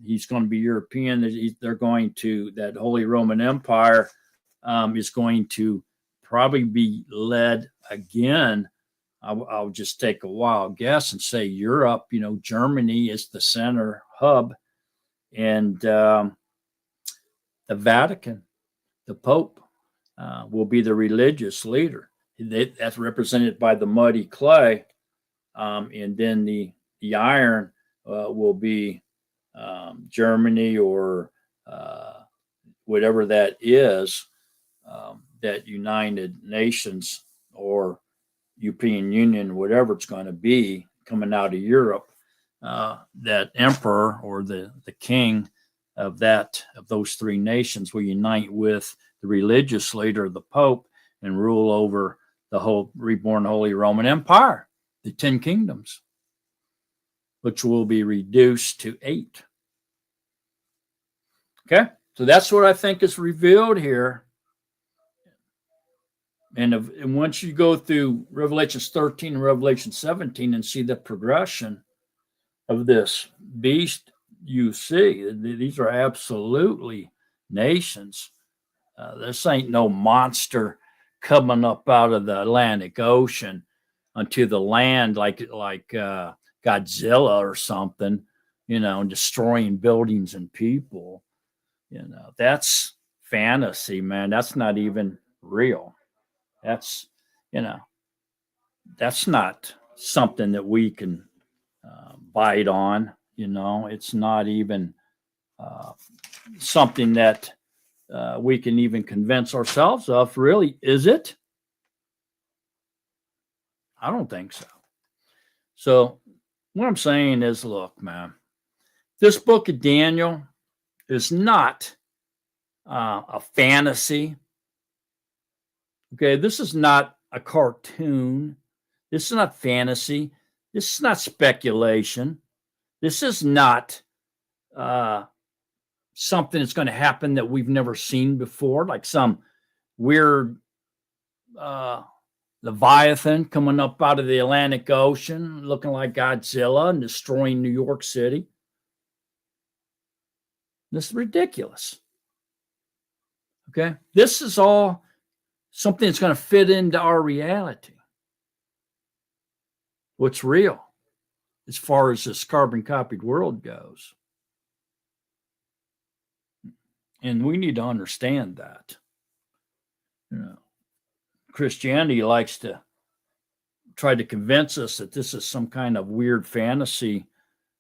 He's going to be European. That Holy Roman Empire is going to probably be led again. I'll just take a wild guess and say Europe, Germany is the center hub, and the Vatican, the Pope, will be the religious leader. That's represented by the muddy clay, and then the iron will be Germany or whatever that is, that United Nations or European Union, whatever it's going to be coming out of Europe, that emperor or the king of those three nations will unite with the religious leader, the Pope, and rule over the whole reborn Holy Roman Empire, the 10 kingdoms, which will be reduced to 8. Okay, so that's what I think is revealed here. And once you go through Revelation 13 and Revelation 17 and see the progression of this beast, you see these are absolutely nations. This ain't no monster coming up out of the Atlantic Ocean onto the land like Godzilla or something, and destroying buildings and people. That's fantasy, man. That's not even real. That's that's not something that we can bite on. It's not even something that we can even convince ourselves of. Really, is it? I don't think so. So what I'm saying is, look, man, this book of Daniel is not a fantasy. Okay, this is not a cartoon. This is not fantasy. This is not speculation. This is not something that's going to happen that we've never seen before, like some weird Leviathan coming up out of the Atlantic Ocean, looking like Godzilla and destroying New York City. This is ridiculous. Okay, this is all something that's going to fit into our reality. What's real as far as this carbon copied world goes. And we need to understand that. Christianity likes to try to convince us that this is some kind of weird fantasy,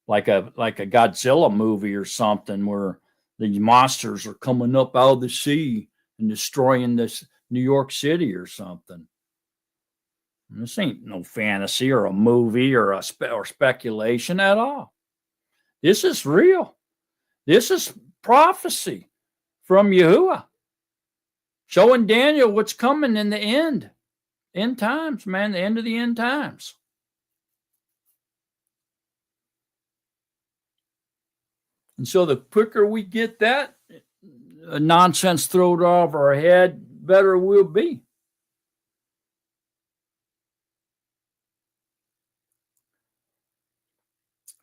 like a Godzilla movie or something, where these monsters are coming up out of the sea and destroying this New York City or something. And this ain't no fantasy or a movie or speculation at all. This is real. This is prophecy from Yahuwah, showing Daniel what's coming in the end times, man, the end of the end times. And so the quicker we get that nonsense thrown off our head, better we'll be.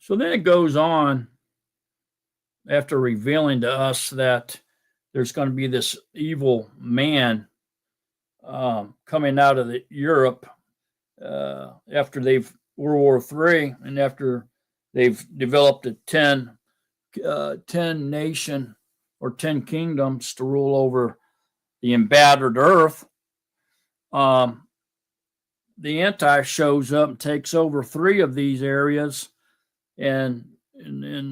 So then it goes on, after revealing to us that there's going to be this evil man coming out of Europe after World War III, and after they've developed a 10 nation or 10 kingdoms to rule over the embattled earth. The Antichrist shows up and takes over 3 of these areas and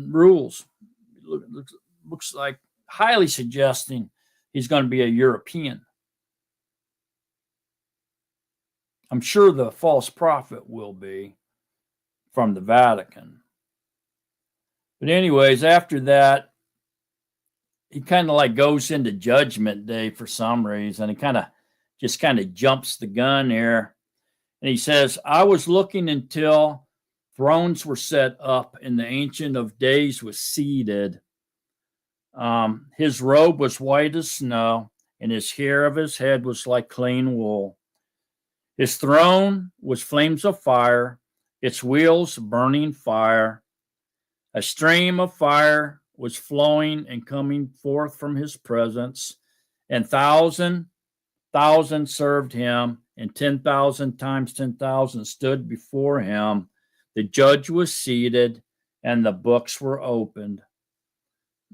rules. Looks like highly suggesting he's going to be a European. I'm sure the false prophet will be from the Vatican. But anyways, after that, he kind of like goes into Judgment Day for some reason. He kind of jumps the gun here. And he says, I was looking until thrones were set up and the Ancient of Days was seated. His robe was white as snow, and his hair of his head was like clean wool. His throne was flames of fire, its wheels burning fire. A stream of fire was flowing and coming forth from his presence, and 1,000 served him, and 10,000 times 10,000 stood before him. The judge was seated, and the books were opened.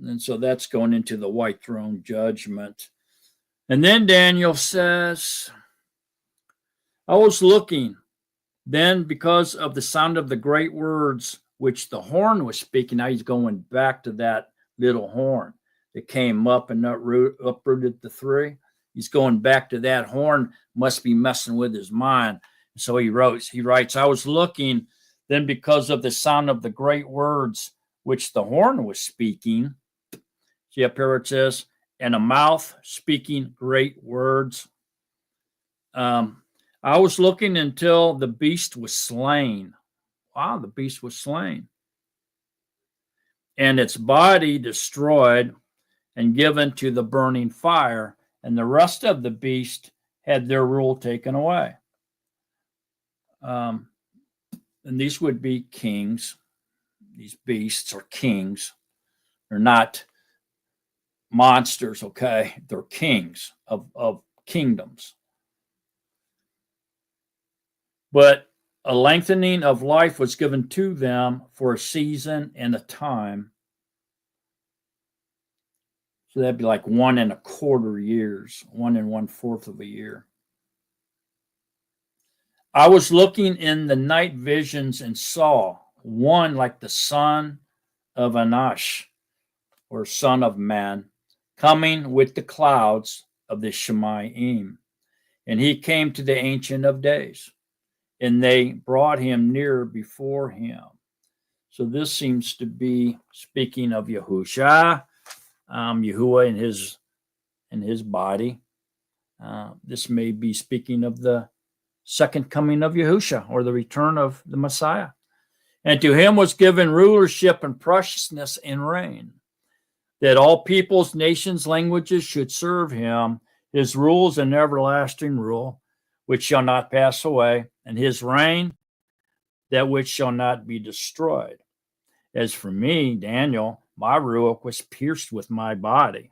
And so that's going into the white throne judgment. And then Daniel says, I was looking then because of the sound of the great words which the horn was speaking. Now he's going back to that little horn. that came up and uprooted the three. He's going back to that horn, must be messing with his mind. So he writes, I was looking, then because of the sound of the great words which the horn was speaking, see up here it says, and a mouth speaking great words. I was looking until the beast was slain. Wow, the beast was slain. And its body destroyed and given to the burning fire, and the rest of the beast had their rule taken away. And these would be kings. These beasts are kings. They're not monsters, okay? They're kings of kingdoms. But a lengthening of life was given to them for a season and a time. So that'd be like 1 1/4 years, 1 1/4 of a year. I was looking in the night visions and saw one like the son of Anash, or son of man, coming with the clouds of the Shemayim. And he came to the Ancient of Days, and they brought him near before him. So this seems to be speaking of Yahusha, Yahuwah in his body. This may be speaking of the second coming of Yahusha, or the return of the Messiah. And to him was given rulership and preciousness and reign, that all peoples, nations, languages should serve him. His rules an everlasting rule, which shall not pass away, and his reign, that which shall not be destroyed. As for me, Daniel, my ruach was pierced within my body,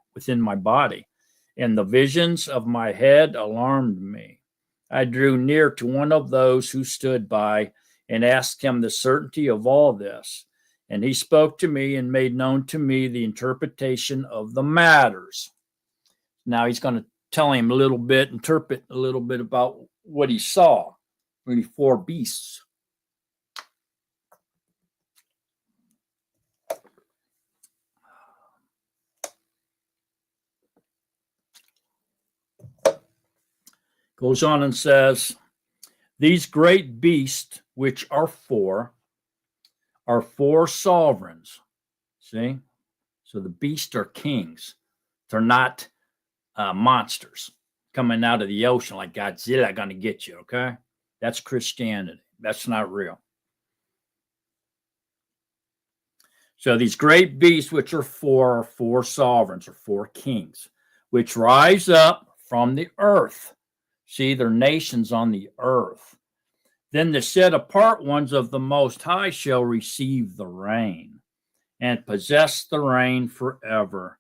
and the visions of my head alarmed me. I drew near to one of those who stood by and asked him the certainty of all this. And he spoke to me and made known to me the interpretation of the matters. Now he's going to tell him interpret a little bit about what he saw. Really, 4 beasts. Goes on and says, these great beasts, which are 4 sovereigns. See? So the beasts are kings. They're not monsters coming out of the ocean like Godzilla going to get you, okay? That's Christianity. That's not real. So these great beasts, which are 4 sovereigns, or 4 kings, which rise up from the earth. See, they're nations on the earth. Then the set apart ones of the Most High shall receive the reign and possess the reign forever,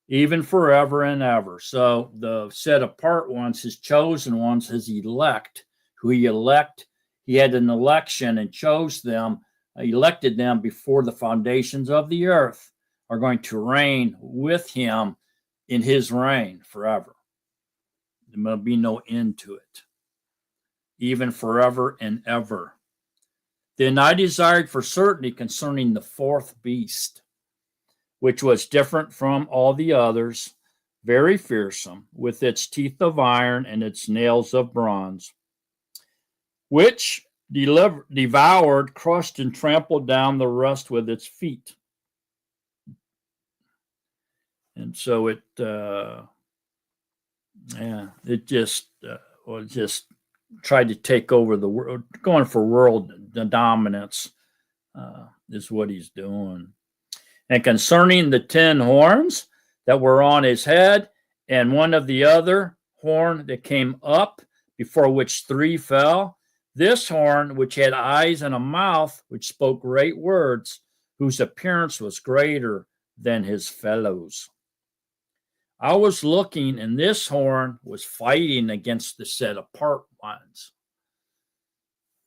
even forever and ever. So the set apart ones, his chosen ones, his elect, who he had an election and chose them, elected them before the foundations of the earth, are going to reign with him in his reign forever. There will be no end to it, even forever and ever. Then I desired for certainty concerning the 4th beast, which was different from all the others, very fearsome, with its teeth of iron and its nails of bronze, which devoured, crushed, and trampled down the rest with its feet. And so it just tried to take over the world, going for world dominance is what he's doing. And concerning the 10 horns that were on his head, and one of the other horn that came up, before which 3 fell, this horn, which had eyes and a mouth, which spoke great words, whose appearance was greater than his fellows. I was looking, and this horn was fighting against the set apart ones.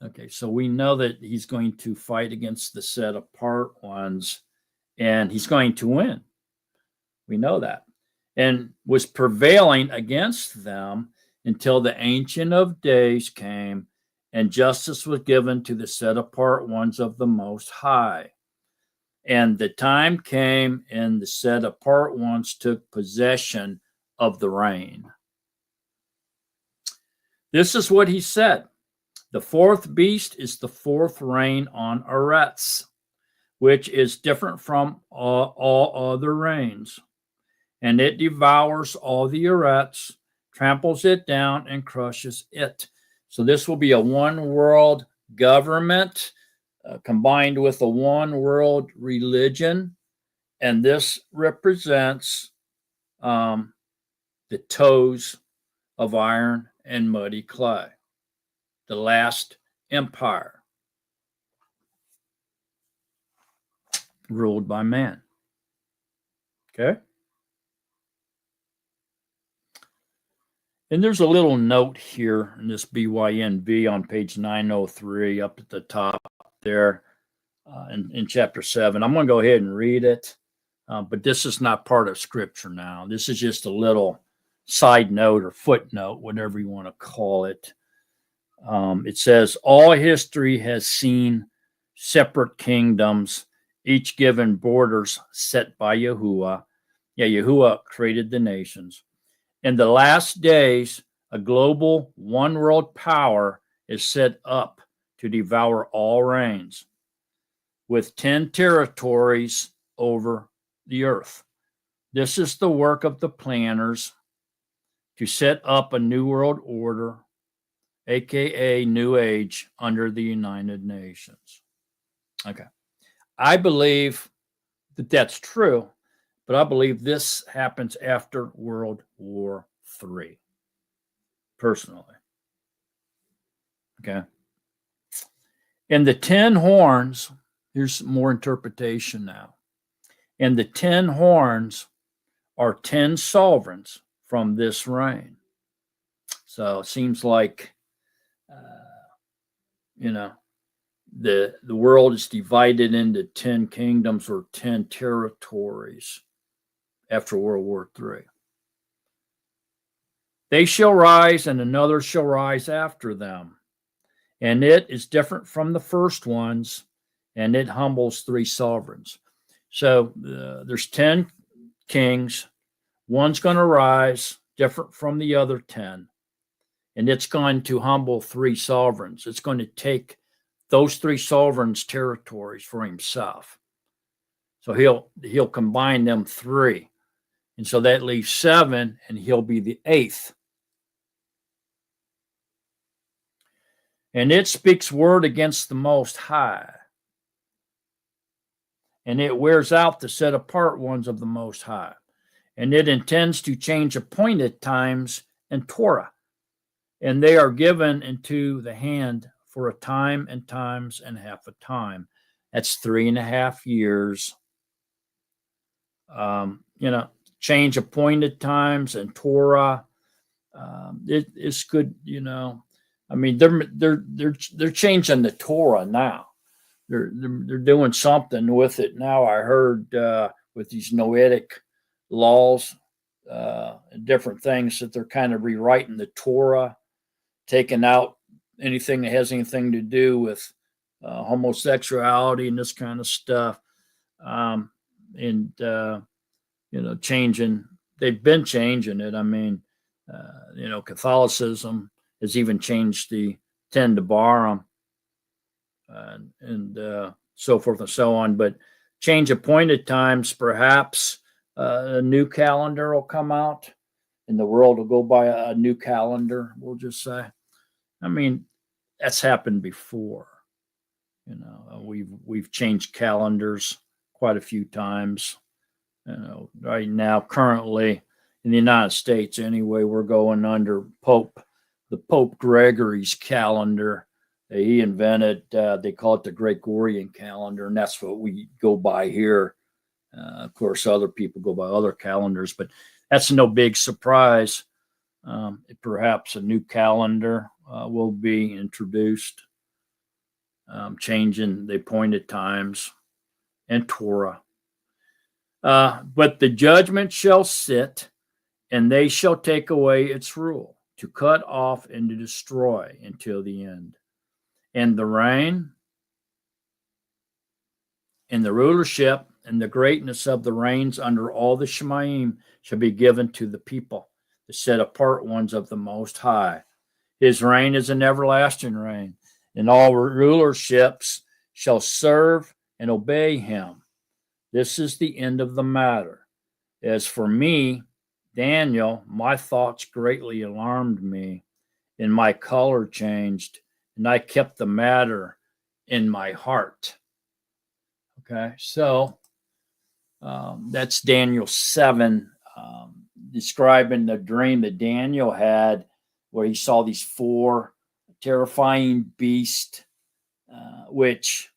Okay, so we know that he's going to fight against the set apart ones, and he's going to win. We know that. And was prevailing against them until the Ancient of Days came, and justice was given to the set apart ones of the Most High. And the time came, and the set apart ones took possession of the reign. This is what he said. The fourth beast is the fourth reign on Eretz, which is different from all other reigns. And it devours all the Eretz, tramples it down, and crushes it. So this will be a one world government combined with a one world religion. And this represents the toes of iron and muddy clay, the last empire ruled by man. Okay? And there's a little note here in this BYNB on page 903 up at the top there in chapter 7. I'm going to go ahead and read it, but this is not part of scripture now. This is just a little side note or footnote, whatever you want to call it. It says, all history has seen separate kingdoms, each given borders set by Yahuwah. Yeah, Yahuwah created the nations. In the last days, a global one world power is set up to devour all reigns, with 10 territories over the earth. This is the work of the planners to set up a new world order, aka New Age, under the United Nations. Okay. I believe that that's true, but I believe this happens after World War III, personally. Okay. And the 10 horns, here's more interpretation now. And the 10 horns are 10 sovereigns from this reign. So it seems like, the world is divided into 10 kingdoms or 10 territories after World War III. They shall rise, and another shall rise after them. And it is different from the first ones, and it humbles 3 sovereigns. So there's 10 kings. One's going to rise, different from the other 10. And it's going to humble 3 sovereigns. It's going to take those 3 sovereigns' territories for himself. So he'll combine them 3. And so that leaves 7, and he'll be the 8th. And it speaks word against the Most High. And it wears out the set apart ones of the Most High. And it intends to change appointed times and Torah. And they are given into the hand for a time and times and half a time. That's 3.5 years. Change appointed times and Torah. It's good, I mean, they're changing the Torah now. They're doing something with it now. I heard with these Noetic laws and different things that they're kind of rewriting the Torah, taking out anything that has anything to do with homosexuality and this kind of stuff, changing. They've been changing it. I mean, Catholicism has even changed the 10 Devarim and so forth and so on. But change appointed times, perhaps a new calendar will come out and the world will go by a new calendar, we'll just say. I mean, that's happened before. We've changed calendars quite a few times. Right now, currently in the United States anyway, we're going under the Pope Gregory's calendar. He invented, they call it the Gregorian calendar, and that's what we go by here. Of course, other people go by other calendars, but that's no big surprise. Perhaps a new calendar will be introduced, changing the appointed times and Torah. But the judgment shall sit, and they shall take away its rule, to cut off and to destroy until the end. And the reign And the rulership and the greatness of the reigns under all the Shemaim shall be given to the people, the set apart ones of the Most High. His reign is an everlasting reign, and all rulerships shall serve and obey him. This is the end of the matter. As for me, Daniel, my thoughts greatly alarmed me, and my color changed, and I kept the matter in my heart. Okay, so that's Daniel 7, describing the dream that Daniel had where he saw these 4 terrifying beasts, which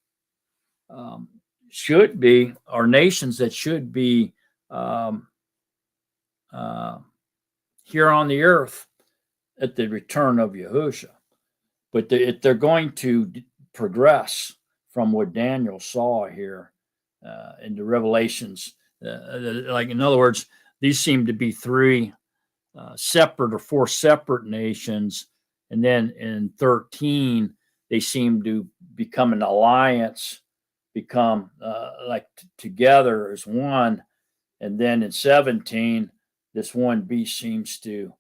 should be, or nations that should be here on the earth at the return of Yahushua. But they're going to progress from what Daniel saw here in the Revelations. Like, in other words, these seem to be 3 separate or 4 separate nations. And then in 13, they seem to become an alliance, become together as one. And then in 17, this one beast seems to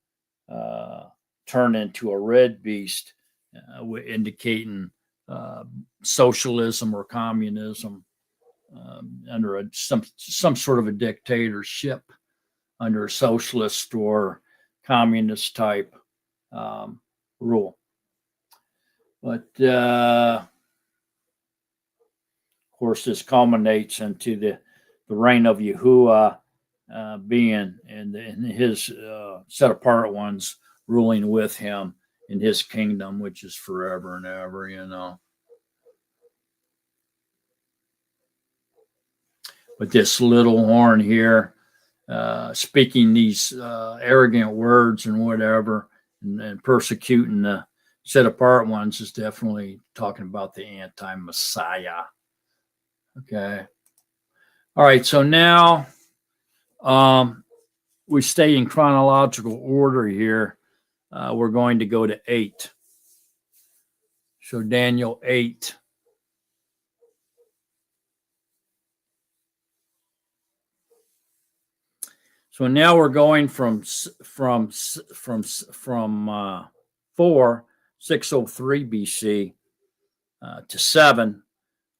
turn into a red beast, indicating socialism or communism under some sort of a dictatorship, under a socialist or communist type rule. But of course, this culminates into the reign of Yahuwah being and his set apart ones ruling with him in his kingdom, which is forever and ever, you know. But this little horn here, speaking these arrogant words and whatever, and persecuting the set apart ones, is definitely talking about the anti-Messiah. Okay. All right. So now we stay in chronological order here. We're going to go to 8. So Daniel 8. So now we're going from 4, 603 BC to 7,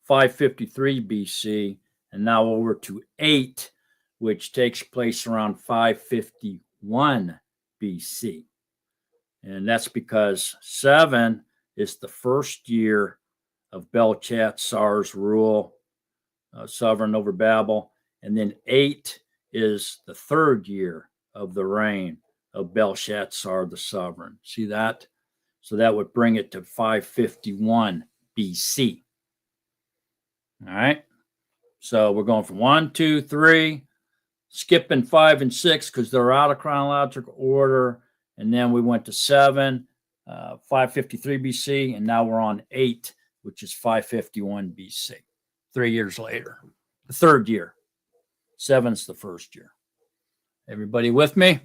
553 BC, and now over to 8, which takes place around 551 BC. And that's because 7 is the first year of Belshazzar's rule, sovereign over Babel, and then 8 is the 3rd year of the reign of Belshazzar the sovereign. See that? So that would bring it to 551 BC. All right. So we're going from 1, 2, 3, skipping 5 and 6 because they're out of chronological order. And then we went to 7, 553 BC, and now we're on 8, which is 551 BC, 3 years later, the 3rd year. 7's the 1st year. Everybody with me?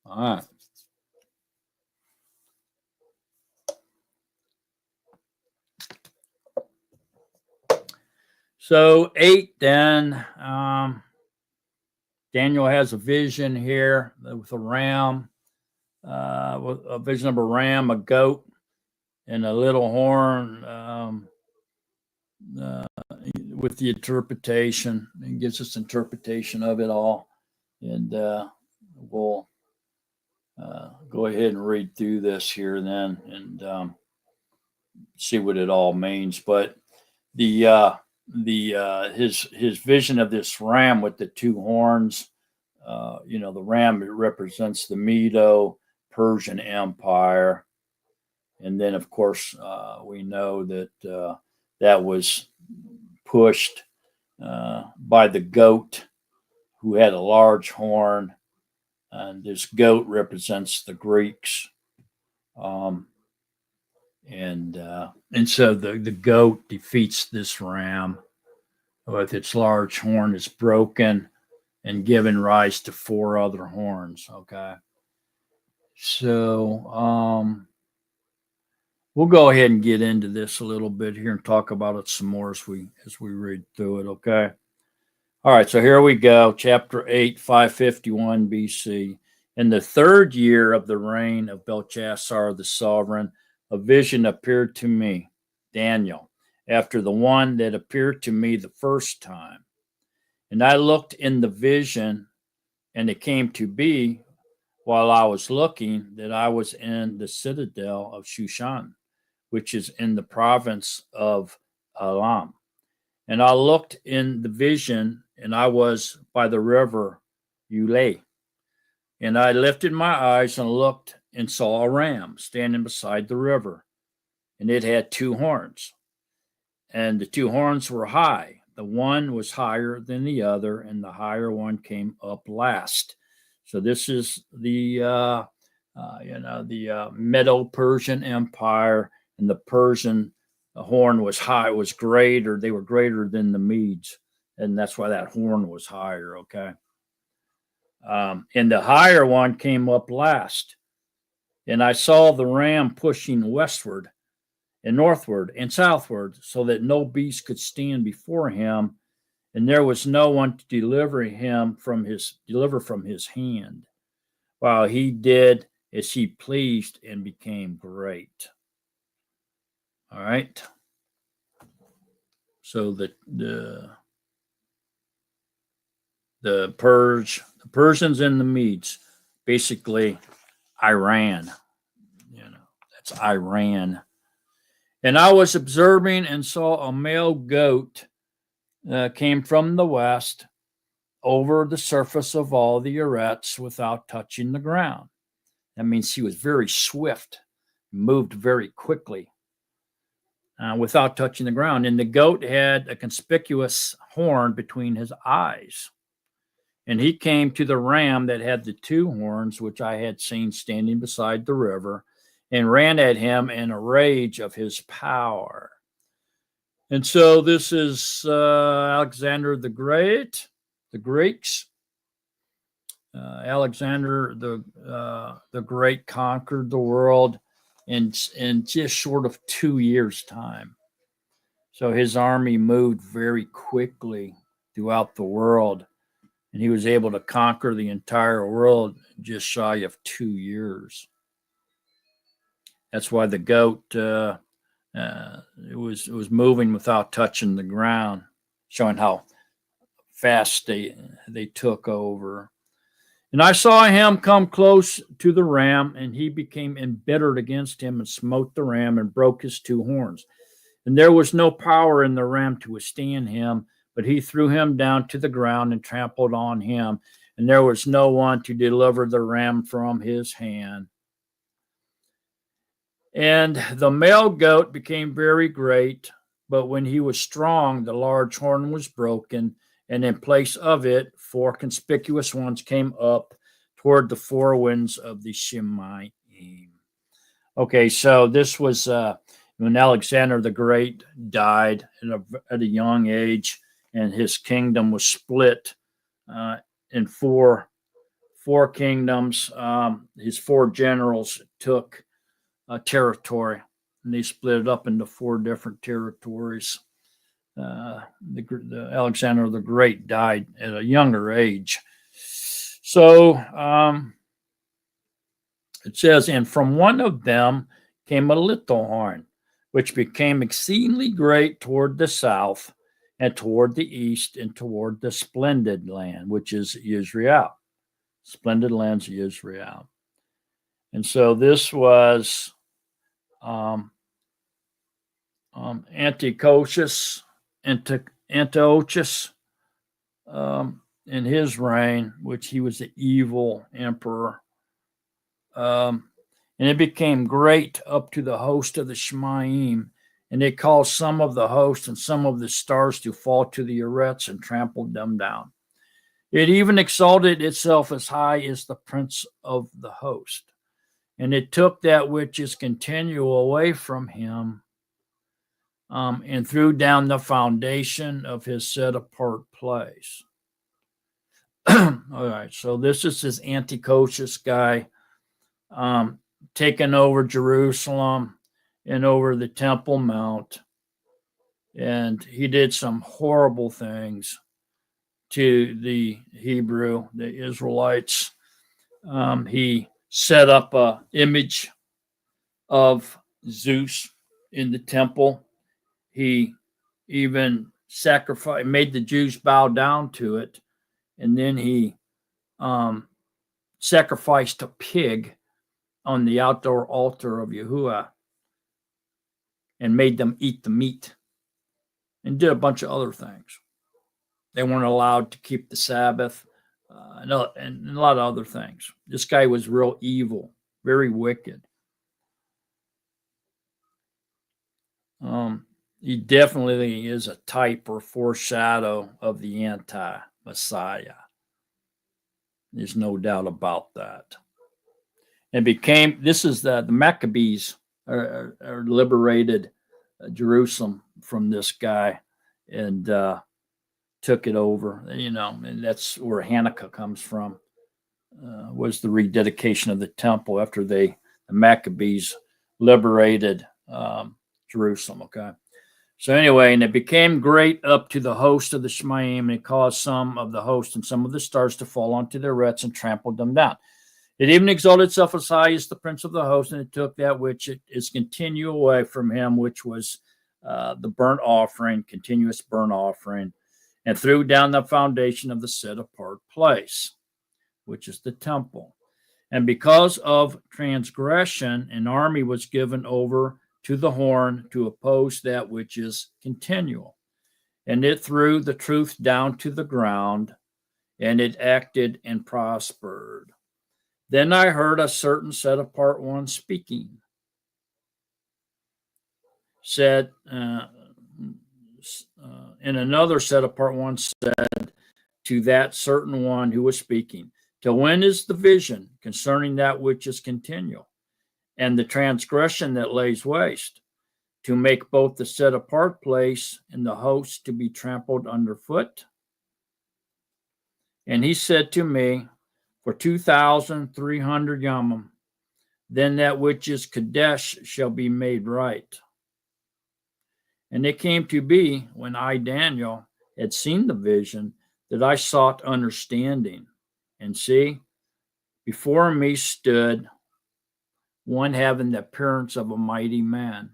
All right. So 8 then, Daniel has a vision here with a ram, a vision of a ram, a goat, and a little horn with the interpretation. It gives us interpretation of it all. And we'll go ahead and read through this here then and see what it all means. But his vision of this ram with the 2 horns, the ram, it represents the Medo-Persian Empire. And then, of course, we know that that was pushed by the goat, who had a large horn. And this goat represents the Greeks. And so the goat defeats this ram with its large horn. Is broken and given rise to 4 other horns. Okay. So we'll go ahead and get into this a little bit here and talk about it some more as we read through it. Okay. All right. So here we go. Chapter 8, 551 BC. In the third year of the reign of Belshazzar the sovereign, a vision appeared to me, Daniel, after the one that appeared to me the first time. And I looked in the vision, and it came to be, while I was looking, that I was in the citadel of Shushan, which is in the province of Elam. And I looked in the vision, and I was by the river Ulai. And I lifted my eyes and looked and saw a ram standing beside the river, and it had two horns. And the two horns were high. The one was higher than the other, and the higher one came up last. So this is the Medo-Persian Empire, and the Persian horn was high, was greater. They were greater than the Medes, and that's why that horn was higher. Okay. And the higher one came up last. And I saw the ram pushing westward and northward and southward, so that no beast could stand before him, and there was no one to deliver from his hand, while he did as he pleased and became great. All right. So the Persians and the Medes, basically Iran. That's Iran. And I was observing and saw a male goat came from the west over the surface of all the Eretz without touching the ground. That means he was very swift, moved very quickly without touching the ground. And the goat had a conspicuous horn between his eyes. And he came to the ram that had the two horns, which I had seen standing beside the river, and ran at him in a rage of his power. And so this is Alexander the Great, the Greeks. Alexander the Great conquered the world in just short of 2 years' time. So his army moved very quickly throughout the world, and he was able to conquer the entire world just shy of 2 years. That's why the goat it was moving without touching the ground, showing how fast they took over. And I saw him come close to the ram, and he became embittered against him and smote the ram and broke his two horns. And there was no power in the ram to withstand him, but he threw him down to the ground and trampled on him, and there was no one to deliver the ram from his hand. And the male goat became very great, but when he was strong, the large horn was broken, and in place of it, 4 conspicuous ones came up toward the 4 winds of the Shemaim. Okay, so this was when Alexander the Great died at a young age, and his kingdom was split in four kingdoms. His 4 generals took territory, and they split it up into 4 different territories. The Alexander the Great died at a younger age. So it says, and from one of them came a little horn, which became exceedingly great toward the south and toward the east and toward the splendid land, which is Israel. Splendid lands of Israel. And so this was Antiochus in his reign, which he was the evil emperor. And it became great up to the host of the Shemaim, and it caused some of the host and some of the stars to fall to the Eretz and trampled them down. It even exalted itself as high as the prince of the host. And it took that which is continual away from him and threw down the foundation of his set-apart place. All right, so this is this Antiochus guy taking over Jerusalem, and over the Temple Mount. And he did some horrible things to the Israelites. He set up an image of Zeus in the temple. He even made the Jews bow down to it. And then he sacrificed a pig on the outdoor altar of Yahuwah and made them eat the meat, and did a bunch of other things. They weren't allowed to keep the Sabbath, and a lot of other things. This guy was real evil, very wicked. He definitely is a type or foreshadow of the anti-Messiah. There's no doubt about that. This is the Maccabees are liberated Jerusalem from this guy and took it over, and that's where Hanukkah comes from, was the rededication of the temple after the Maccabees liberated Jerusalem. Okay. So anyway, and it became great up to the host of the Shemaim, and it caused some of the host and some of the stars to fall onto their wreaths and trampled them down. It even exalted itself as high as the prince of the host, and it took that which it is continue away from him, which was the burnt offering, continuous burnt offering, and threw down the foundation of the set apart place, which is the temple. And because of transgression, an army was given over to the horn to oppose that which is continual. And it threw the truth down to the ground, and it acted and prospered. Then I heard a certain set apart one speaking, said, and another set apart one said to that certain one who was speaking, till when is the vision concerning that which is continual, and the transgression that lays waste, to make both the set apart place and the host to be trampled underfoot? And he said to me, for 2,300 yamim, then that which is Kadesh shall be made right. And it came to be, when I, Daniel, had seen the vision, that I sought understanding. And see, before me stood one having the appearance of a mighty man.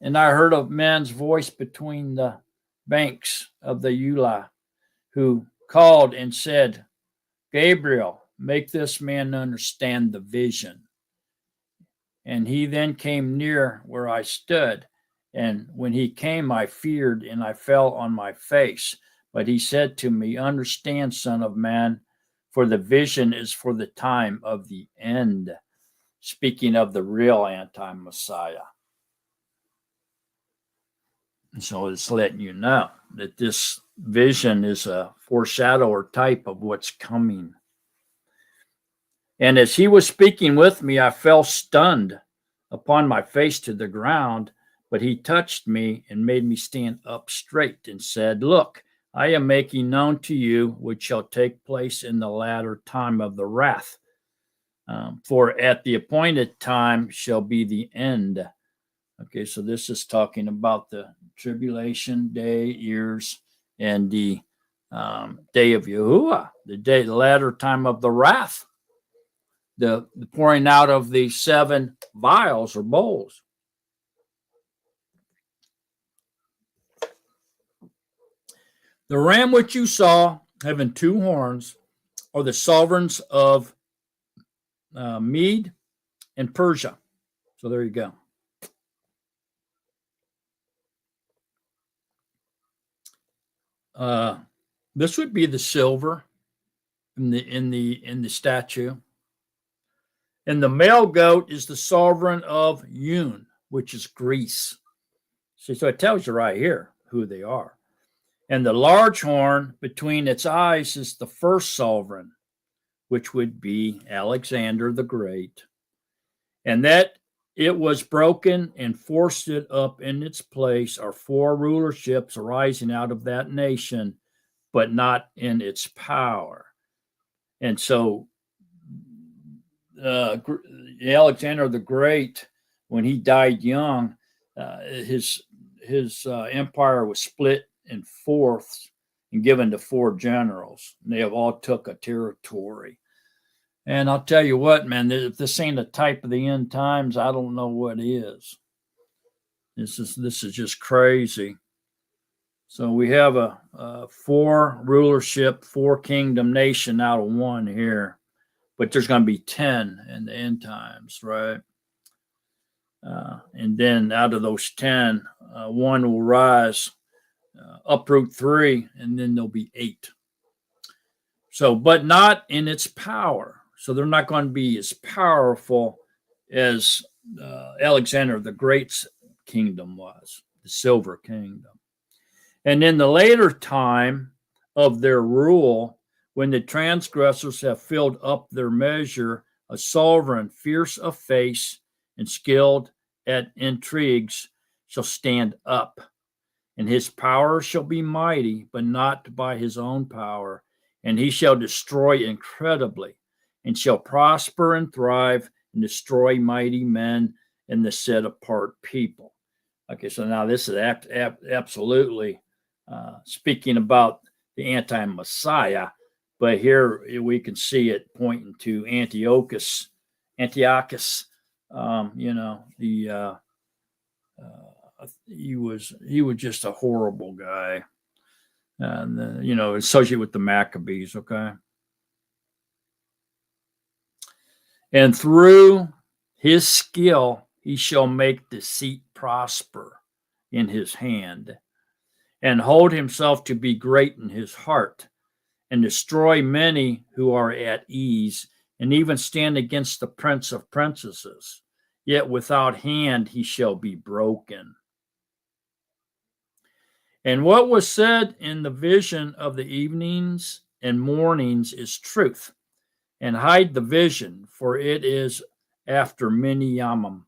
And I heard a man's voice between the banks of the Eula, who called and said, Gabriel, make this man understand the vision. And he then came near where I stood. And when he came, I feared, and I fell on my face. But he said to me, understand, son of man, for the vision is for the time of the end. Speaking of the real anti-Messiah. And so it's letting you know that this vision is a foreshadow or type of what's coming. And as he was speaking with me, I fell stunned upon my face to the ground, but he touched me and made me stand up straight and said, look, I am making known to you which shall take place in the latter time of the wrath. For at the appointed time shall be the end. Okay, so this is talking about the tribulation day, years, and the day of Yahuwah, the latter time of the wrath, the pouring out of the 7 vials or bowls. The ram which you saw having 2 horns are the sovereigns of Mede and Persia. So there you go. This would be the silver in the statue. And the male goat is the sovereign of Yun, which is Greece. See, so it tells you right here who they are. And the large horn between its eyes is the first sovereign, which would be Alexander the Great. And that it was broken and forced it up in its place are 4 rulerships arising out of that nation, but not in its power. And so Alexander the Great when he died young, his empire was split in fourths and given to 4 generals. And they have all took a territory. And I'll tell you what, man, if this ain't a type of the end times, I don't know what is. This is just crazy. So we have a 4 rulership, 4 kingdom nation out of 1 here, but there's going to be 10 in the end times, right? And then out of those 10, 1 will rise, uproot 3, and then there'll be 8. So, but not in its power. So they're not going to be as powerful as Alexander the Great's kingdom was, the Silver Kingdom. And in the later time of their rule, when the transgressors have filled up their measure, a sovereign, fierce of face and skilled at intrigues, shall stand up, and his power shall be mighty, but not by his own power, and he shall destroy incredibly, and shall prosper and thrive, and destroy mighty men and the set apart people. Okay, so now this is absolutely speaking about the anti-Messiah, but here we can see it pointing to Antiochus. He was just a horrible guy, and associated with the Maccabees. Okay, and through his skill he shall make deceit prosper in his hand, and hold himself to be great in his heart, and destroy many who are at ease, and even stand against the prince of princesses. Yet without hand he shall be broken. And what was said in the vision of the evenings and mornings is truth. And hide the vision, for it is after many yamim.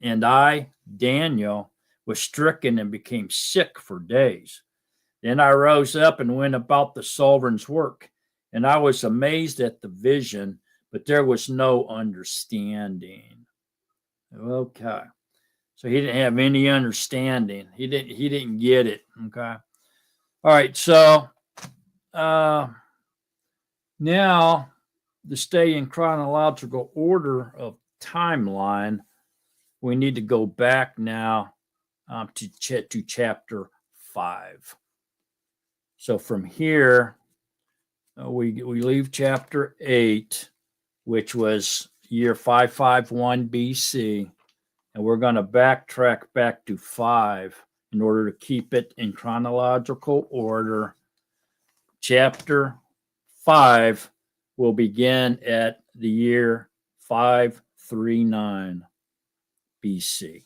And I, Daniel, was stricken and became sick for days. Then I rose up and went about the sovereign's work, and I was amazed at the vision, but there was no understanding. Okay. So he didn't have any understanding. He didn't get it. Okay. All right. So now to stay in chronological order of timeline, we need to go back now to chapter 5. So from here, we leave chapter 8, which was year 551 BC, and we're going to backtrack back to 5 in order to keep it in chronological order. Chapter 5 will begin at the year 539 BC.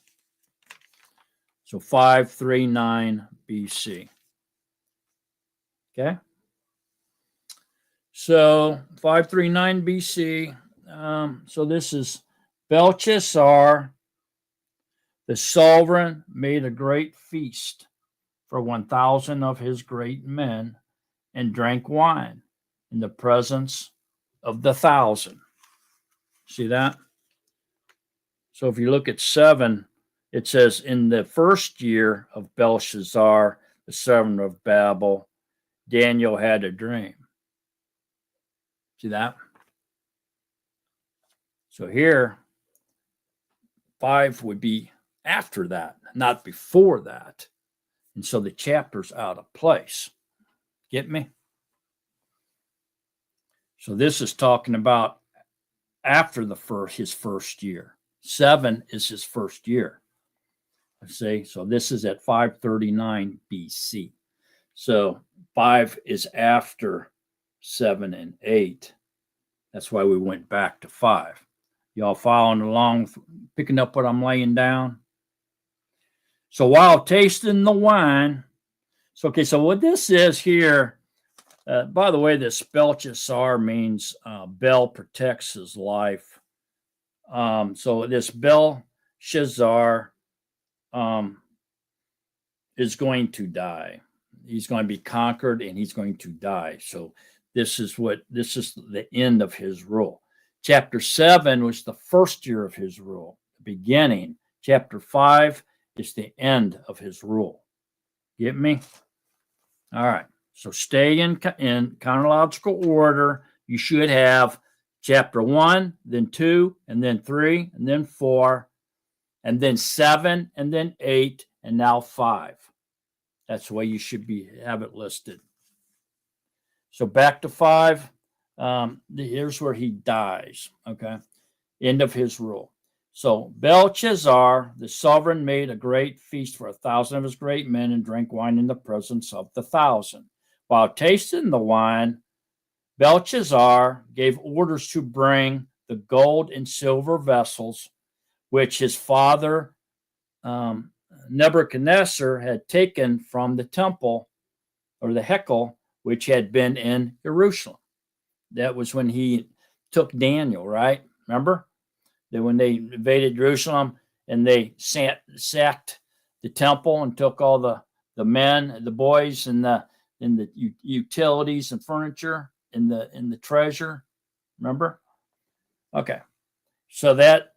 So 539 BC. Okay. So 539 BC. So this is Belshazzar, the sovereign, made a great feast for 1,000 of his great men, and drank wine in the presence of the 1,000. See that? So if you look at 7, it says, in the first year of Belshazzar, the sovereign of Babel, Daniel had a dream. See that? So here, 5 would be after that, not before that. And so the chapter's out of place. Get me? So this is talking about after his first year. 7 is his first year. Let's see. So this is at 539 BC. So 5 is after 7 and 8. That's why we went back to 5. Y'all following along, picking up what I'm laying down? So while tasting the wine, so what this is here, by the way, this Belshazzar means Bel protects his life. So this Belshazzar is going to die. He's going to be conquered and he's going to die. So this is the end of his rule. Chapter 7 was the first year of his rule, the beginning. Chapter 5 is the end of his rule. Get me? All right. So stay in chronological order. You should have chapter 1, then 2, and then 3, and then 4, and then 7, and then 8, and now 5. That's the way you should have it listed. So back to 5. Here's where he dies. Okay. End of his rule. So Belshazzar, the sovereign, made a great feast for 1,000 of his great men and drank wine in the presence of the 1,000. While tasting the wine, Belshazzar gave orders to bring the gold and silver vessels which his father Nebuchadnezzar had taken from the temple or the Hekel, which had been in Jerusalem. That was when he took Daniel, right? Remember? That when they invaded Jerusalem and they sacked the temple and took all the men, the boys, and the utilities and furniture and the treasure. Remember? Okay. So that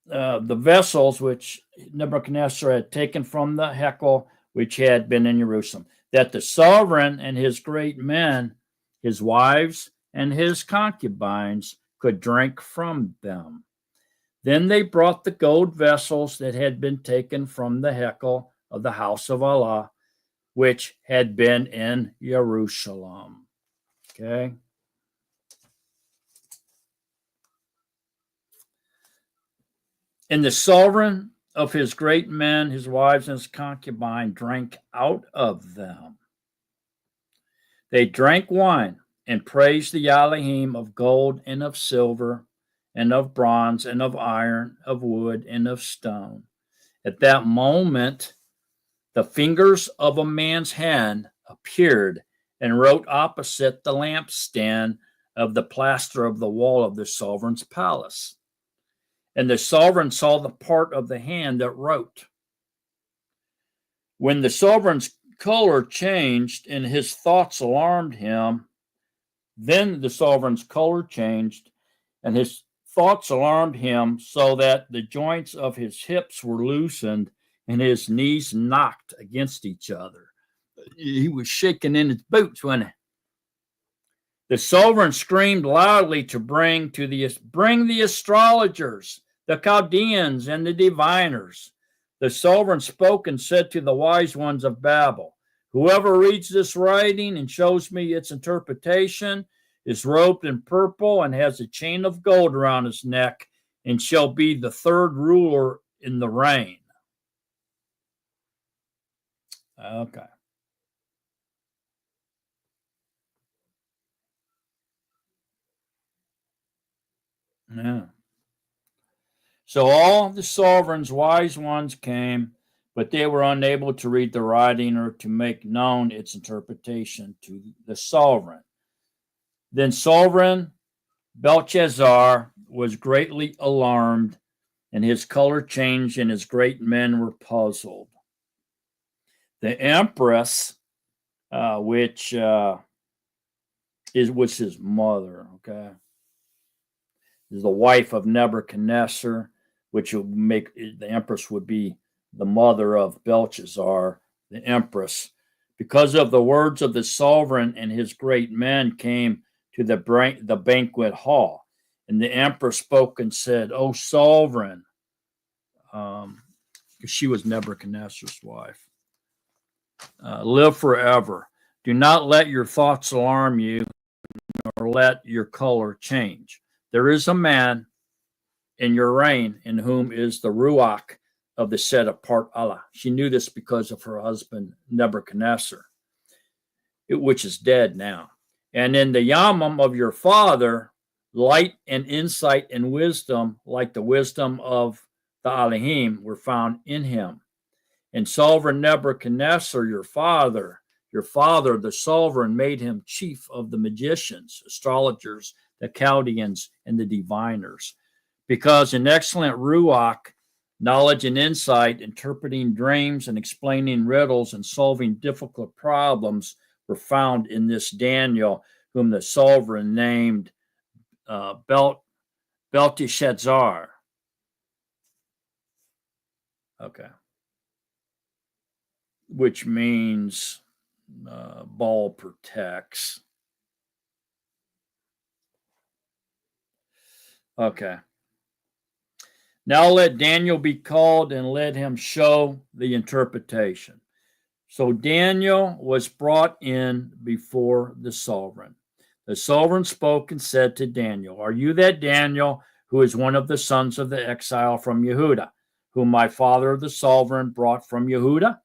the vessels which Nebuchadnezzar had taken from the Hekel, which had been in Jerusalem, that the sovereign and his great men, his wives, and his concubines could drink from them. Then they brought the gold vessels that had been taken from the Hekel of the house of Allah, which had been in Jerusalem. Okay. And the sovereign of his great men, his wives, and his concubine drank out of them. They drank wine and praised the Elohim of gold and of silver and of bronze and of iron, of wood and of stone. At that moment, the fingers of a man's hand appeared and wrote opposite the lampstand of the plaster of the wall of the sovereign's palace. And the sovereign saw the part of the hand that wrote. When the sovereign's color changed and his thoughts alarmed him, then the sovereign's color changed and his thoughts alarmed him so that the joints of his hips were loosened and his knees knocked against each other. He was shaking in his boots, wasn't he? The sovereign screamed loudly to bring the astrologers, the Chaldeans, and the diviners. The sovereign spoke and said to the wise ones of Babel, whoever reads this writing and shows me its interpretation is robed in purple and has a chain of gold around his neck and shall be the third ruler in the reign. Okay. Yeah. So all the sovereign's wise ones came, but they were unable to read the writing or to make known its interpretation to the sovereign. Then sovereign Belshazzar was greatly alarmed, and his color changed, and his great men were puzzled. The empress, which was his mother, okay, is the wife of Nebuchadnezzar, which would make the empress would be the mother of Belshazzar, the empress. Because of the words of the sovereign and his great men came to the banquet hall. And the empress spoke and said, O sovereign, because she was Nebuchadnezzar's wife, live forever. Do not let your thoughts alarm you, nor let your color change. There is a man in your reign in whom is the Ruach of the set apart Allah. She knew this because of her husband Nebuchadnezzar, which is dead now. And in the Yamam of your father, light and insight and wisdom, like the wisdom of the Elohim, were found in him. And sovereign Nebuchadnezzar, your father, the sovereign, made him chief of the magicians, astrologers, the Chaldeans, and the diviners, because in excellent Ruach, knowledge and insight, interpreting dreams and explaining riddles and solving difficult problems were found in this Daniel, whom the sovereign named Belteshazzar. Okay. Which means ball protects. Okay. Now let Daniel be called and let him show the interpretation. So Daniel was brought in before the sovereign. The sovereign spoke and said to Daniel, "Are you that Daniel who is one of the sons of the exile from Yehuda, whom my father the sovereign brought from Yehuda?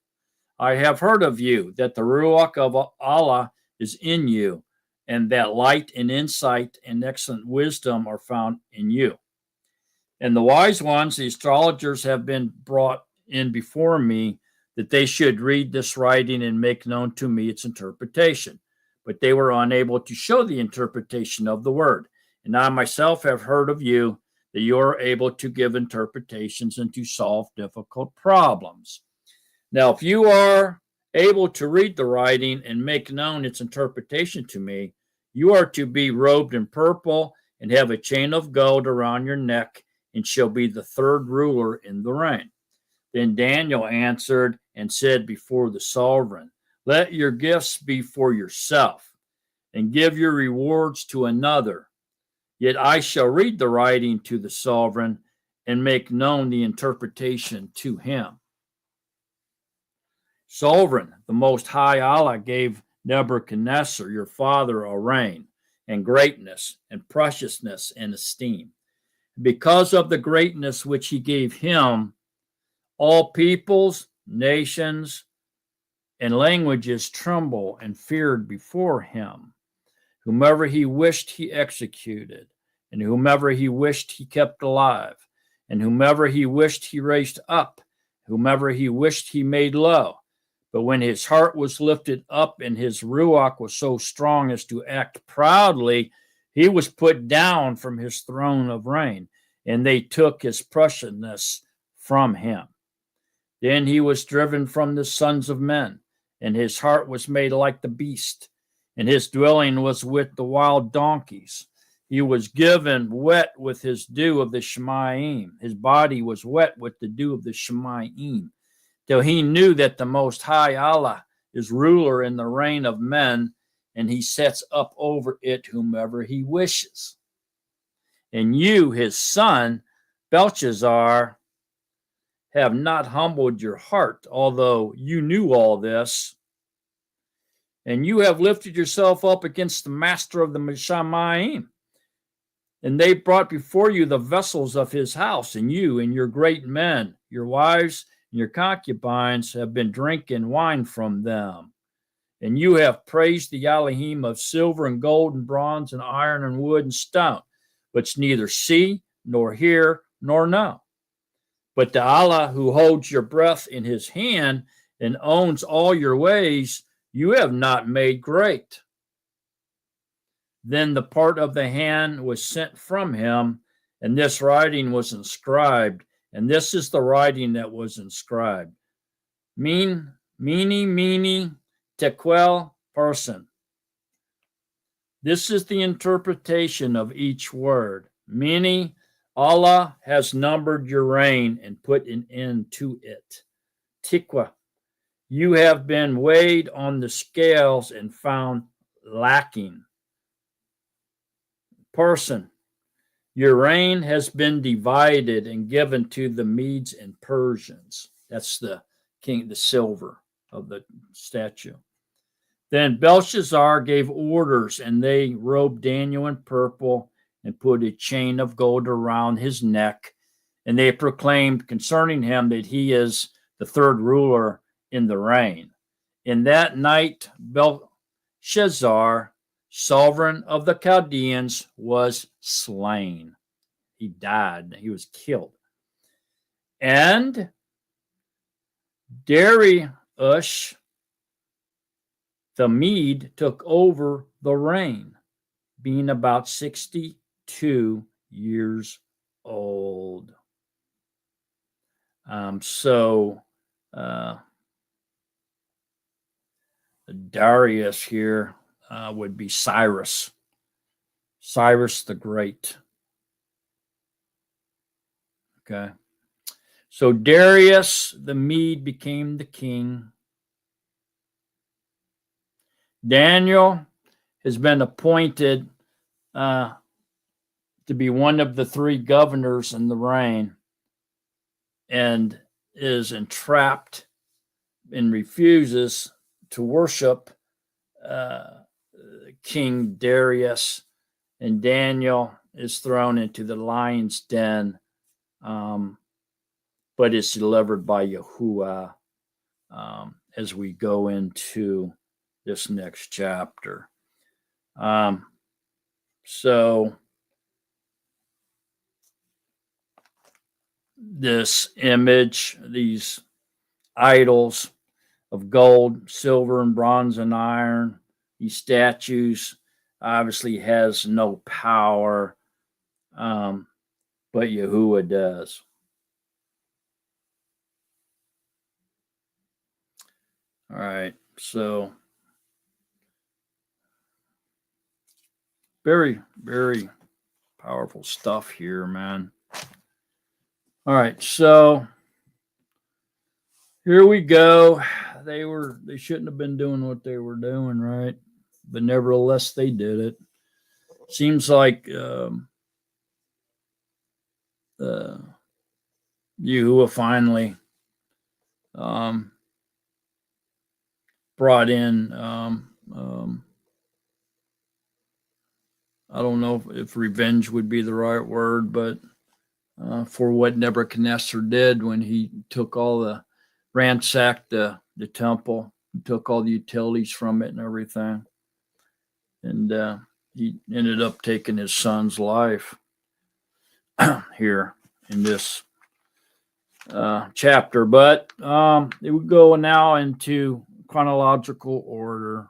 I have heard of you, that the Ruach of Allah is in you, and that light and insight and excellent wisdom are found in you. And the wise ones, the astrologers, have been brought in before me, that they should read this writing and make known to me its interpretation. But they were unable to show the interpretation of the word. And I myself have heard of you, that you are able to give interpretations and to solve difficult problems. Now, if you are able to read the writing and make known its interpretation to me, you are to be robed in purple and have a chain of gold around your neck, and shall be the third ruler in the reign." Then Daniel answered and said before the sovereign, "Let your gifts be for yourself, and give your rewards to another. Yet I shall read the writing to the sovereign and make known the interpretation to him." Sovereign, the Most High Allah gave Nebuchadnezzar, your father, a reign and greatness and preciousness and esteem. Because of the greatness which he gave him, all peoples, nations, and languages tremble and feared before him. Whomever he wished he executed, and whomever he wished he kept alive, and whomever he wished he raised up, whomever he wished he made low. But when his heart was lifted up and his ruach was so strong as to act proudly, he was put down from his throne of reign, and they took his preciousness from him. Then he was driven from the sons of men, and his heart was made like the beast, and his dwelling was with the wild donkeys. He was given wet with his dew of the Shemayim. His body was wet with the dew of the Shemayim, till he knew that the Most High Allah is ruler in the reign of men, and he sets up over it whomever he wishes. And you, his son, Belshazzar, have not humbled your heart, although you knew all this. And you have lifted yourself up against the master of the Shemayim. And they brought before you the vessels of his house, and you and your great men, your wives, and your concubines have been drinking wine from them. And you have praised the Elohim of silver and gold and bronze and iron and wood and stone, which neither see nor hear nor know. But the Allah who holds your breath in his hand and owns all your ways, you have not made great. Then the part of the hand was sent from him, and this writing was inscribed. And this is the writing that was inscribed: Mene, Tekel, person. This is the interpretation of each word. Mene, Allah has numbered your reign and put an end to it. Tikwa, you have been weighed on the scales and found lacking. Person, your reign has been divided and given to the Medes and Persians. That's the king, the silver of the statue. Then Belshazzar gave orders, and they robed Daniel in purple and put a chain of gold around his neck. And they proclaimed concerning him that he is the third ruler in the reign. In that night, Belshazzar, sovereign of the Chaldeans, was slain. He died. He was killed. And Darius the Mede took over the reign, being about 62 years old. Darius here would be Cyrus the Great. Okay. So Darius the Mede became the king. Daniel has been appointed to be one of the 3 governors in the reign, and is entrapped and refuses to worship King Darius, and Daniel is thrown into the lion's den, but is delivered by Yahuwah as we go into this next chapter. So this image, these idols of gold, silver, and bronze and iron, these statues obviously has no power, but Yahuwah does. All right, so very, very powerful stuff here, man. All right, so here we go. They shouldn't have been doing what they were doing, right? But nevertheless, they did it. Seems like Yahuwah finally brought in I don't know if revenge would be the right word, but for what Nebuchadnezzar did when he took ransacked the temple, took all the utilities from it and everything. And he ended up taking his son's life here in this chapter. But it would go now into chronological order.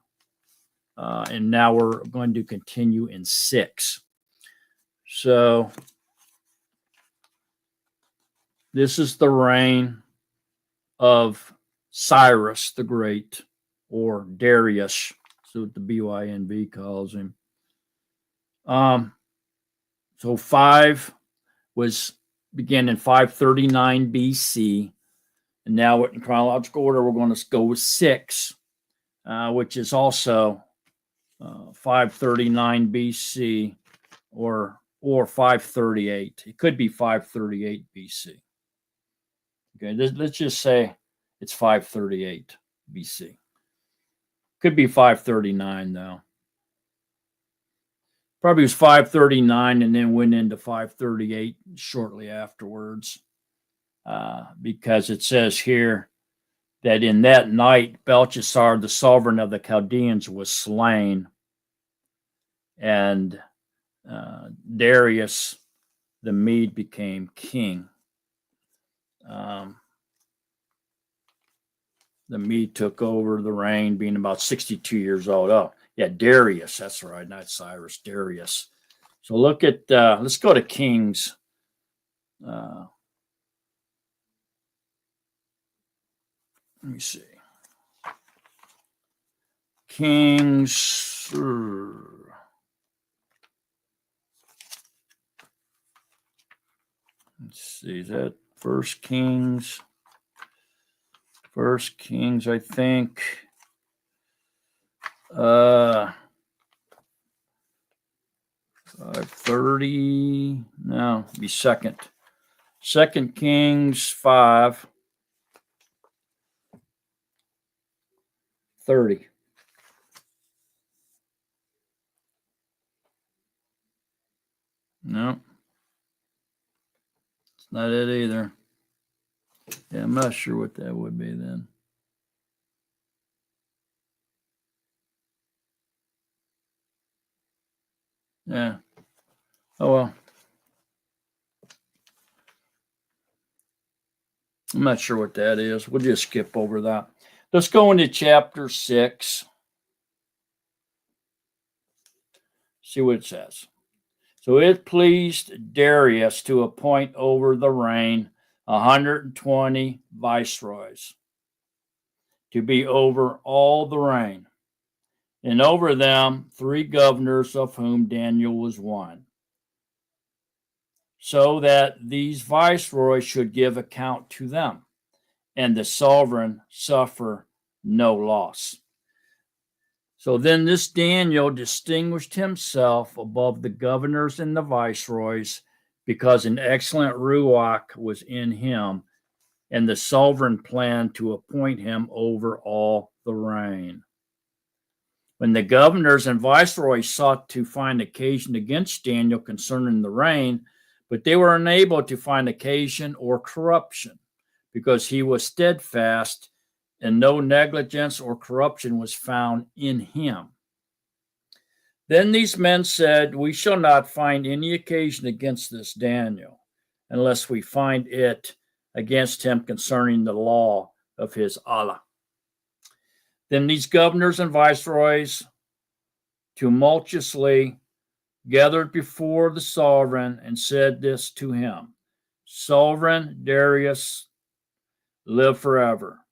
And now we're going to continue in 6. So this is the reign of Cyrus the Great, or Darius. So what the BYNV calls him. So 5 began in 539 BC. And now in chronological order, we're going to go with 6, which is also 539 BC or 538. It could be 538 BC. Okay, let's just say it's 538 BC. Could be 539 though. Probably was 539 and then went into 538 shortly afterwards, because it says here that in that night, Belshazzar, the sovereign of the Chaldeans, was slain, and Darius the Mede became king. The Mede took over the reign, being about 62 years old. Oh, yeah, Darius. That's right, not Cyrus. Darius. So look at. Let's go to Kings. Let me see. Kings. Let's see. Is that First Kings? First Kings, I think. 530. No, it'd be second. Second Kings 5:30. No, it's not it either. Yeah, I'm not sure what that would be then. Yeah. Oh, well. I'm not sure what that is. We'll just skip over that. Let's go into chapter 6. See what it says. So it pleased Darius to appoint over the reign 120 viceroys to be over all the reign, and over them 3 governors, of whom Daniel was one. so that these viceroys should give account to them, and the sovereign suffer no loss. So then this Daniel distinguished himself above the governors and the viceroys because an excellent ruach was in him, and the sovereign planned to appoint him over all the reign. When the governors and viceroys sought to find occasion against Daniel concerning the reign, but they were unable to find occasion or corruption, because he was steadfast, and no negligence or corruption was found in him. Then these men said, "We shall not find any occasion against this Daniel, unless we find it against him concerning the law of his Allah." Then these governors and viceroys tumultuously gathered before the sovereign and said this to him: "Sovereign Darius, live forever.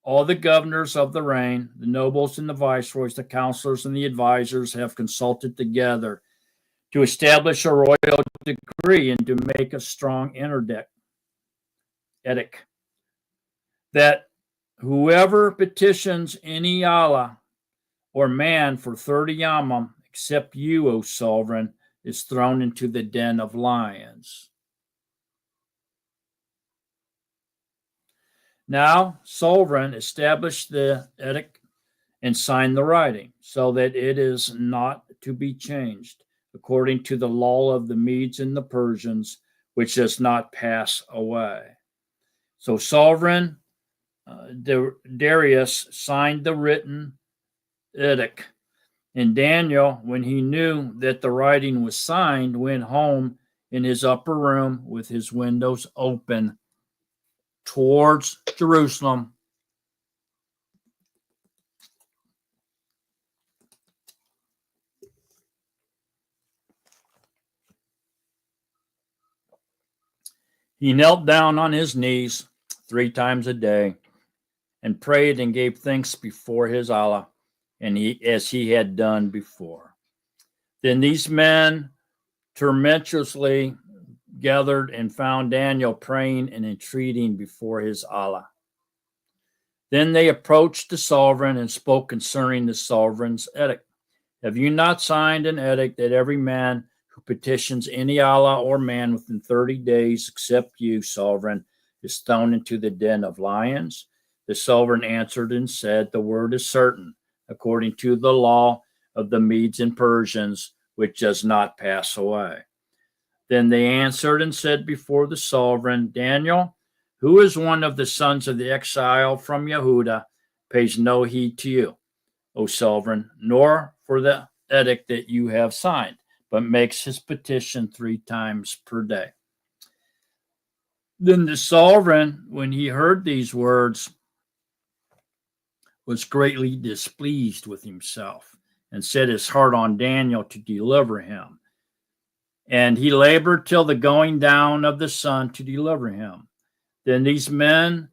All the governors of the reign, the nobles and the viceroys, the counselors and the advisors have consulted together to establish a royal decree and to make a strong edict that whoever petitions any Allah or man for 30 yamam, except you, O sovereign, is thrown into the den of lions." Now, sovereign established the edict and signed the writing, so that it is not to be changed, according to the law of the Medes and the Persians, which does not pass away. So sovereign Darius signed the written edict, and Daniel, when he knew that the writing was signed, went home in his upper room with his windows open towards Jerusalem. He knelt down on his knees 3 times a day and prayed and gave thanks before his Allah, and as he had done before. Then these men tumultuously gathered and found Daniel praying and entreating before his Allah. Then they approached the sovereign and spoke concerning the sovereign's edict. "Have you not signed an edict that every man who petitions any Allah or man within 30 days, except you, sovereign, is thrown into the den of lions?" The sovereign answered and said, "The word is certain, according to the law of the Medes and Persians, which does not pass away." Then they answered and said before the sovereign, "Daniel, who is one of the sons of the exile from Yehuda, pays no heed to you, O sovereign, nor for the edict that you have signed, but makes his petition 3 times per day." Then the sovereign, when he heard these words, was greatly displeased with himself and set his heart on Daniel to deliver him. And he labored till the going down of the sun to deliver him. Then these men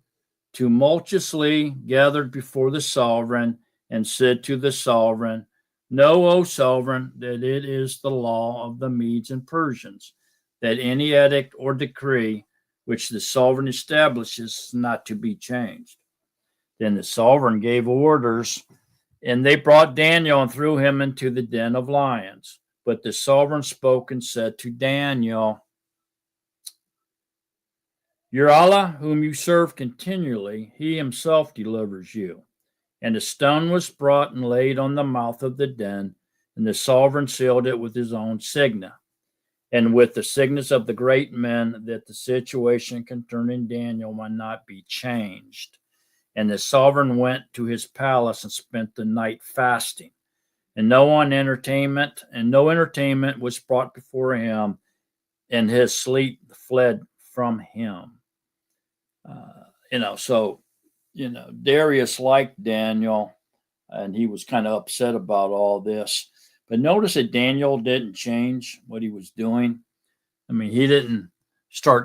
tumultuously gathered before the sovereign and said to the sovereign, "Know, O sovereign, that it is the law of the Medes and Persians, that any edict or decree which the sovereign establishes is not to be changed." Then the sovereign gave orders, and they brought Daniel and threw him into the den of lions. But the sovereign spoke and said to Daniel, "Your Allah, whom you serve continually, he himself delivers you." And a stone was brought and laid on the mouth of the den, and the sovereign sealed it with his own signet, and with the signets of the great men, that the situation concerning Daniel might not be changed. And the sovereign went to his palace and spent the night fasting. And no entertainment was brought before him, and his sleep fled from him. Darius liked Daniel, and he was kind of upset about all this. But notice that Daniel didn't change what he was doing. I mean, he didn't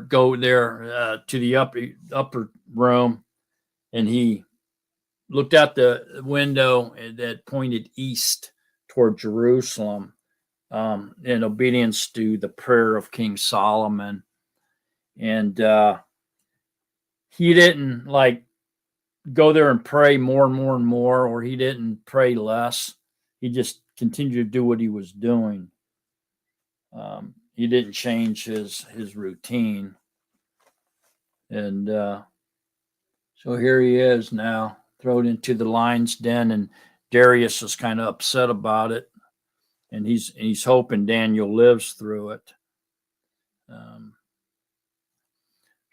go there to the upper room, and he looked out the window that pointed east toward Jerusalem, in obedience to the prayer of King Solomon. And he didn't like go there and pray more and more and more, or he didn't pray less. He just continued to do what he was doing. He didn't change his routine. And so here he is now, thrown into the lion's den, and Darius is kind of upset about it, and he's hoping Daniel lives through it.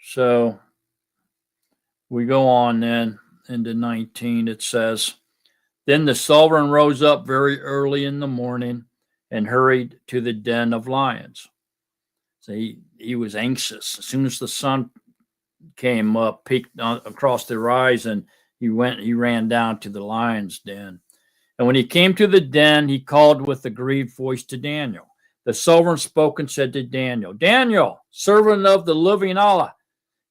So we go on then into 19. It says, "Then the sovereign rose up very early in the morning and hurried to the den of lions." So he was anxious. As soon as the sun came up, peeked across the horizon, he ran down to the lion's den. And when he came to the den, he called with a grieved voice to Daniel. The sovereign spoke and said to Daniel, "Daniel, servant of the living Allah,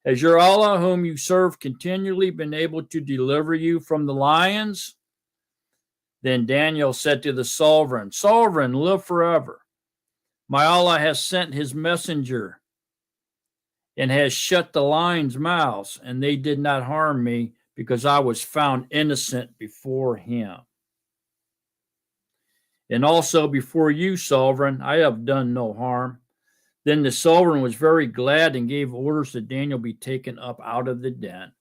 has your Allah, whom you serve, continually been able to deliver you from the lions?" Then Daniel said to the sovereign, "Sovereign, live forever. My Allah has sent his messenger and has shut the lions' mouths, and they did not harm me because I was found innocent before him. And also before you, sovereign, I have done no harm." Then the sovereign was very glad and gave orders that Daniel be taken up out of the den.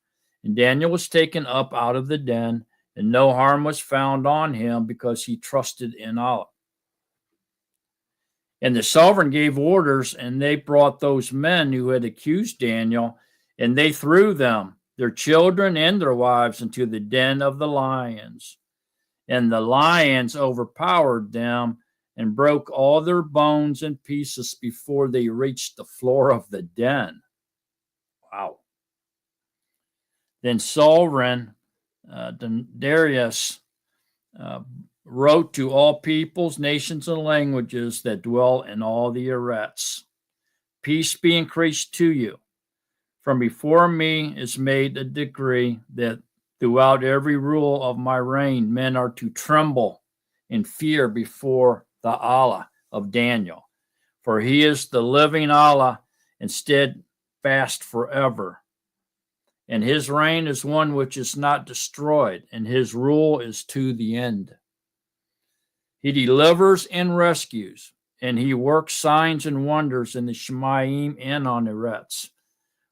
And Daniel was taken up out of the den, and no harm was found on him because he trusted in Allah. And the sovereign gave orders, and they brought those men who had accused Daniel, and they threw them, their children and their wives, into the den of the lions. And the lions overpowered them and broke all their bones in pieces before they reached the floor of the den. Wow. Then sovereign Darius wrote to all peoples, nations, and languages that dwell in all the Eretz, "Peace be increased to you. From before me is made a decree that throughout every rule of my reign, men are to tremble in fear before the Allah of Daniel, for he is the living Allah and steadfast forever. And his reign is one which is not destroyed, and his rule is to the end. He delivers and rescues, and he works signs and wonders in the Shemaim and on Eretz.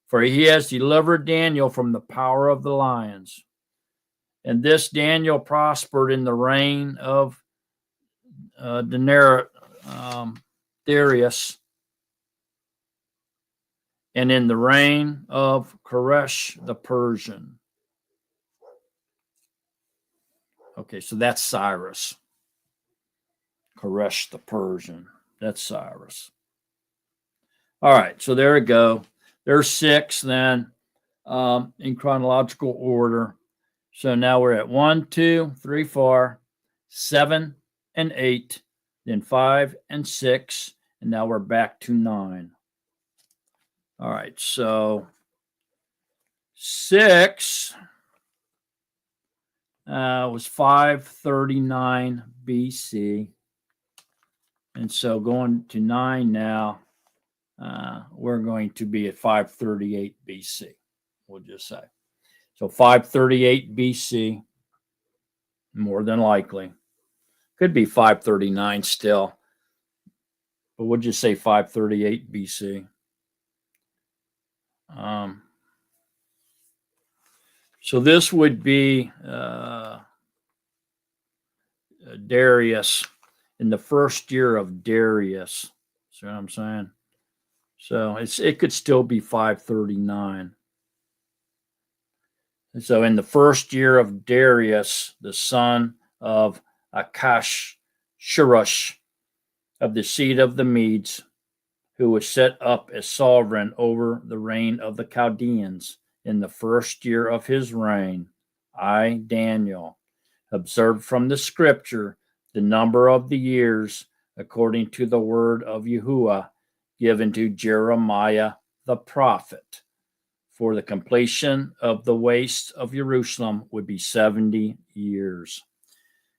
For he has delivered Daniel from the power of the lions. And this Daniel prospered in the reign of Darius, and in the reign of Koresh the Persian." Okay, so that's Cyrus. Koresh the Persian. That's Cyrus. All right, so there we go. There's 6 then in chronological order. So now we're at 1, 2, 3, 4, 7, and 8, then 5 and 6, and now we're back to 9. All right, so 6 was 539 BC. And so going to 9 now, we're going to be at 538 BC, we'll just say. So 538 BC, more than likely. Could be 539 still, but we'll just say 538 BC. So this would be Darius in the first year of Darius. See what I'm saying? So it could still be 539. And so in the first year of Darius, the son of Akashsharush of the seed of the Medes, who was set up as sovereign over the reign of the Chaldeans in the first year of his reign, I, Daniel, observed from the scripture the number of the years according to the word of Yahuwah given to Jeremiah the prophet. For the completion of the waste of Jerusalem would be 70 years.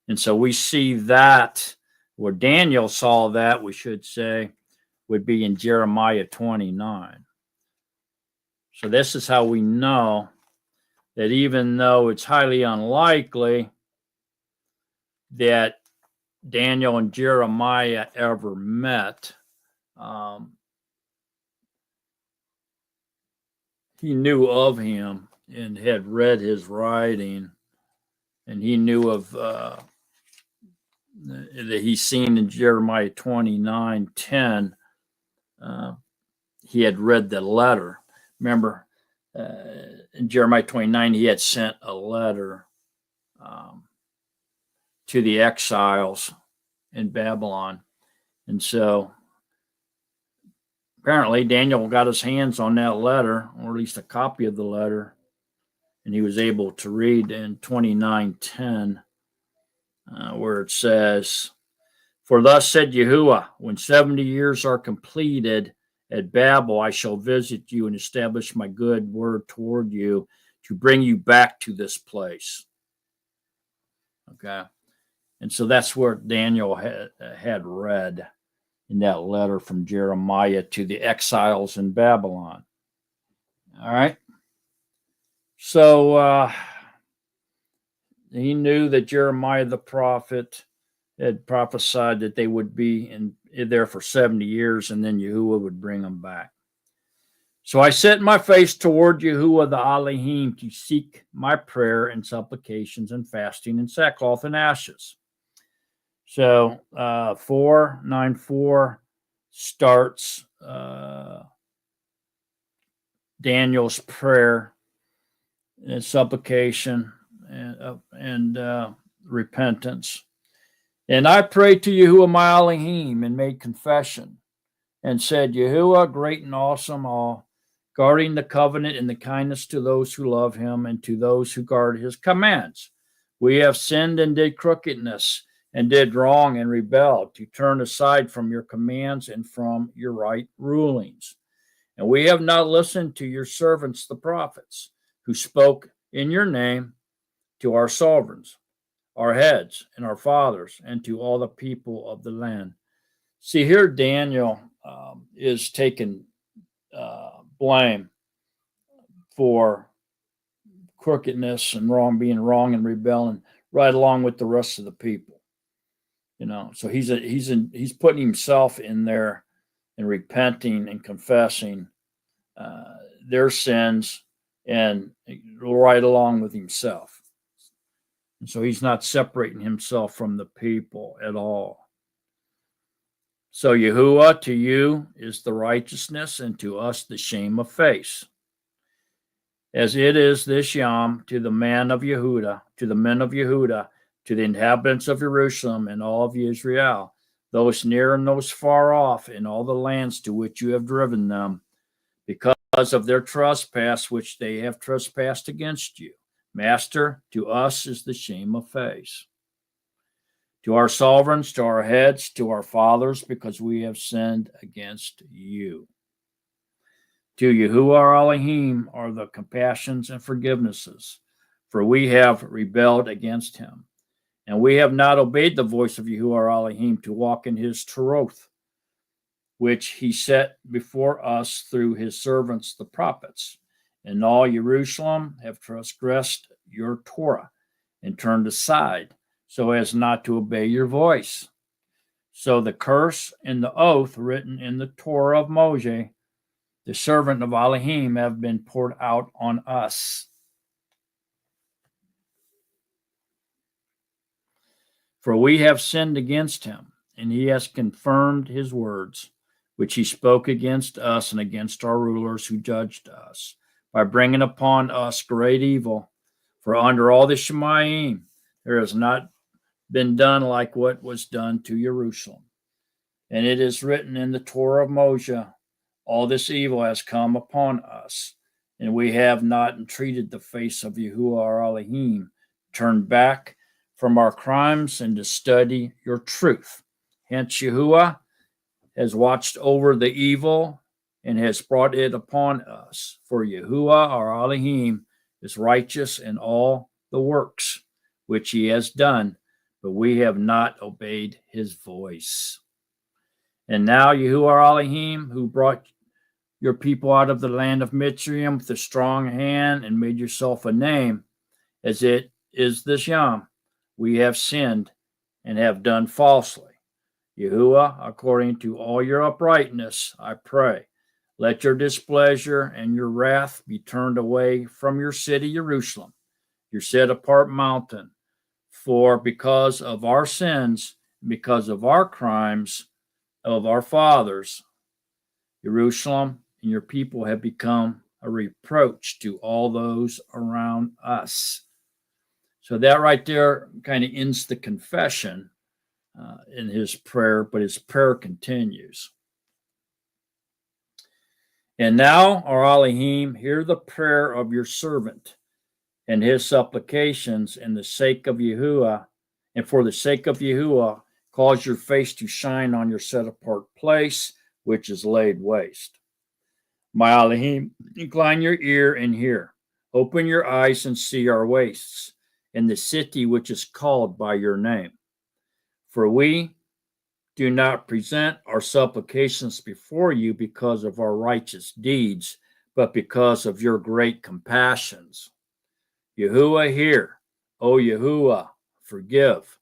And so we see that Where Daniel saw that, we should say, would be in Jeremiah 29. So this is how we know that even though it's highly unlikely that Daniel and Jeremiah ever met, he knew of him and had read his writing, and he knew of that he's seen in Jeremiah 29:10. He had read the letter. Remember, in Jeremiah 29, he had sent a letter to the exiles in Babylon. And so apparently Daniel got his hands on that letter, or at least a copy of the letter, and he was able to read in 29:10, where it says, "For thus said Yahuwah, when 70 years are completed at Babel, I shall visit you and establish my good word toward you to bring you back to this place." Okay. And so that's where Daniel had read in that letter from Jeremiah to the exiles in Babylon. All right. So he knew that Jeremiah the prophet had prophesied that they would be in there for 70 years, and then Yahuwah would bring them back. "So I set my face toward Yahuwah the Elohim to seek my prayer and supplications and fasting and sackcloth and ashes." So 4:9:4 starts Daniel's prayer and supplication and repentance. "And I prayed to Yahuwah my Elohim and made confession and said, Yahuwah, great and awesome all, guarding the covenant and the kindness to those who love him and to those who guard his commands. We have sinned and did crookedness and did wrong and rebelled to turn aside from your commands and from your right rulings. And we have not listened to your servants, the prophets, who spoke in your name to our sovereigns, our heads, and our fathers, and to all the people of the land." See, here Daniel is taking blame for crookedness and being wrong and rebelling, right along with the rest of the people. So he's putting himself in there and repenting and confessing their sins, and right along with himself. And so he's not separating himself from the people at all. "So Yahuwah, to you is the righteousness, and to us the shame of face. As it is this Yom to the men of Yehudah, to the inhabitants of Jerusalem and all of Israel, those near and those far off, in all the lands to which you have driven them, because of their trespass which they have trespassed against you. Master, to us is the shame of face. To our sovereigns, to our heads, to our fathers, because we have sinned against you. To Yahuwah our Elohim are the compassions and forgivenesses, for we have rebelled against him. And we have not obeyed the voice of Yahuwah our Elohim to walk in his Torah, which he set before us through his servants the prophets. And all Jerusalem have transgressed your Torah and turned aside, so as not to obey your voice. So the curse and the oath written in the Torah of Moshe, the servant of Elohim, have been poured out on us. For we have sinned against him, and he has confirmed his words, which he spoke against us and against our rulers who judged us, by bringing upon us great evil. For under all the Shemayim there has not been done like what was done to Jerusalem. And it is written in the Torah of Moshe, all this evil has come upon us, and we have not entreated the face of Yahuwah our Elohim, turned back from our crimes and to study your truth. Hence Yahuwah has watched over the evil and has brought it upon us. For Yahuwah our Elohim is righteous in all the works which he has done, but we have not obeyed his voice. And now, Yahuwah Elohim, who brought your people out of the land of Mitzrayim with a strong hand and made yourself a name, as it is this Yom, we have sinned and have done falsely. Yahuwah, according to all your uprightness, I pray, let your displeasure and your wrath be turned away from your city, Jerusalem, your set-apart mountain. For because of our sins, because of our crimes of our fathers, Jerusalem and your people have become a reproach to all those around us. So that right there kind of ends the confession in his prayer, but his prayer continues. And now, our Elohim, hear the prayer of your servant and his supplications in the sake of Yahuwah, and for the sake of Yahuwah, cause your face to shine on your set-apart place, which is laid waste. My Elohim, incline your ear and hear. Open your eyes and see our wastes, in the city which is called by your name. For we do not present our supplications before you because of our righteous deeds, but because of your great compassions. Yahuwah, hear. O Yahuwah, forgive.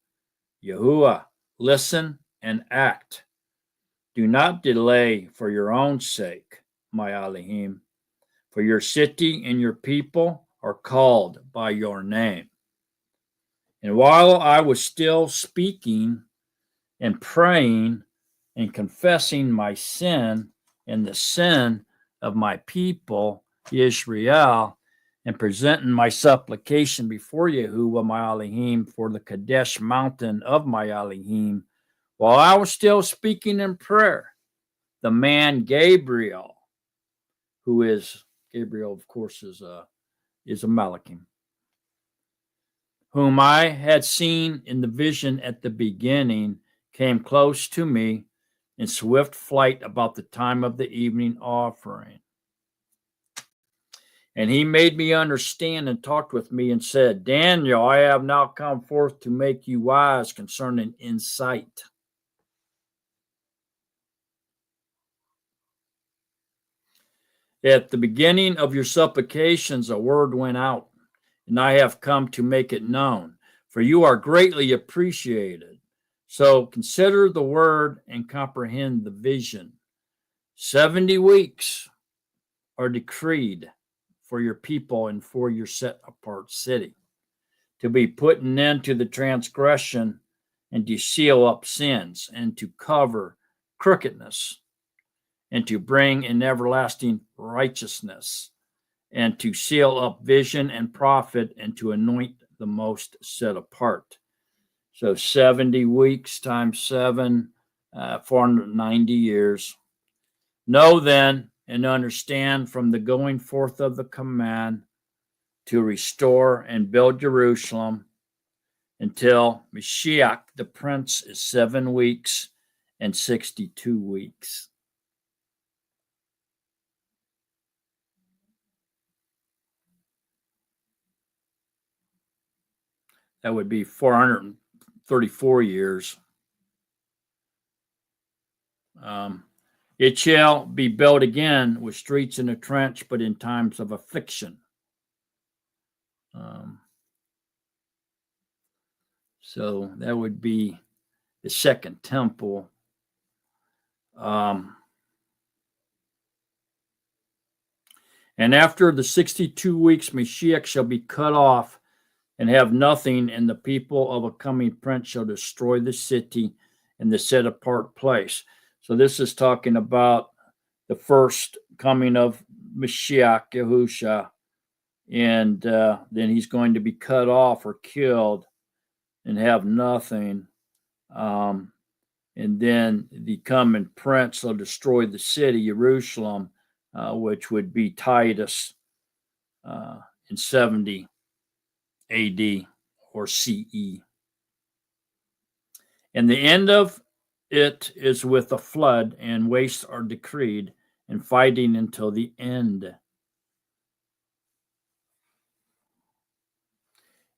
Yahuwah, listen and act. Do not delay for your own sake, my Elohim, for your city and your people are called by your name. And while I was still speaking and praying and confessing my sin and the sin of my people, Israel, and presenting my supplication before Yahuwah, my Elohim, for the Kadesh mountain of my Elohim, while I was still speaking in prayer, the man Gabriel, who is, Gabriel, of course, is a Malachim, whom I had seen in the vision at the beginning, came close to me in swift flight about the time of the evening offering. And he made me understand and talked with me and said, Daniel, I have now come forth to make you wise concerning insight. At the beginning of your supplications, a word went out, and I have come to make it known, for you are greatly appreciated. So consider the word and comprehend the vision. 70 weeks are decreed for your people and for your set-apart city, to be put an end to the transgression and to seal up sins and to cover crookedness and to bring in everlasting righteousness and to seal up vision and prophet and to anoint the most set apart. So 70 weeks times 7, 490 years. Know then and understand from the going forth of the command to restore and build Jerusalem until Mashiach, the prince, is 7 weeks and 62 weeks. That would be 434 years. It shall be built again with streets in a trench, but in times of affliction. So that would be the second temple. And after the 62 weeks, Mashiach shall be cut off and have nothing, and the people of a coming prince shall destroy the city and the set apart place. So this is talking about the first coming of Mashiach, Yahusha, and then he's going to be cut off or killed and have nothing. And then the coming prince will destroy the city, Jerusalem, which would be Titus in 70 AD or CE. And the end of it is with a flood, and wastes are decreed, and fighting until the end.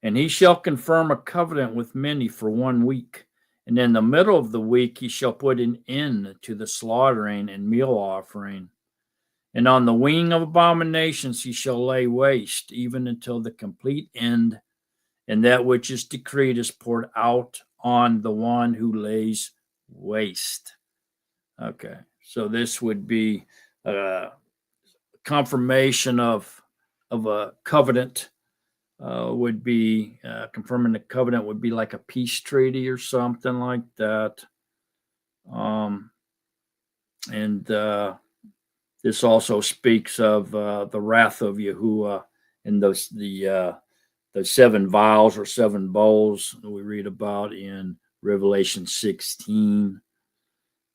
And he shall confirm a covenant with many for 1 week. And in the middle of the week he shall put an end to the slaughtering and meal offering. And on the wing of abominations he shall lay waste, even until the complete end, and that which is decreed is poured out on the one who lays waste. Okay, so this would be a confirmation of a covenant. Would be confirming the covenant would be like a peace treaty or something like that. And this also speaks of the wrath of Yahuwah and the 7 vials or 7 bowls that we read about in Revelation 16.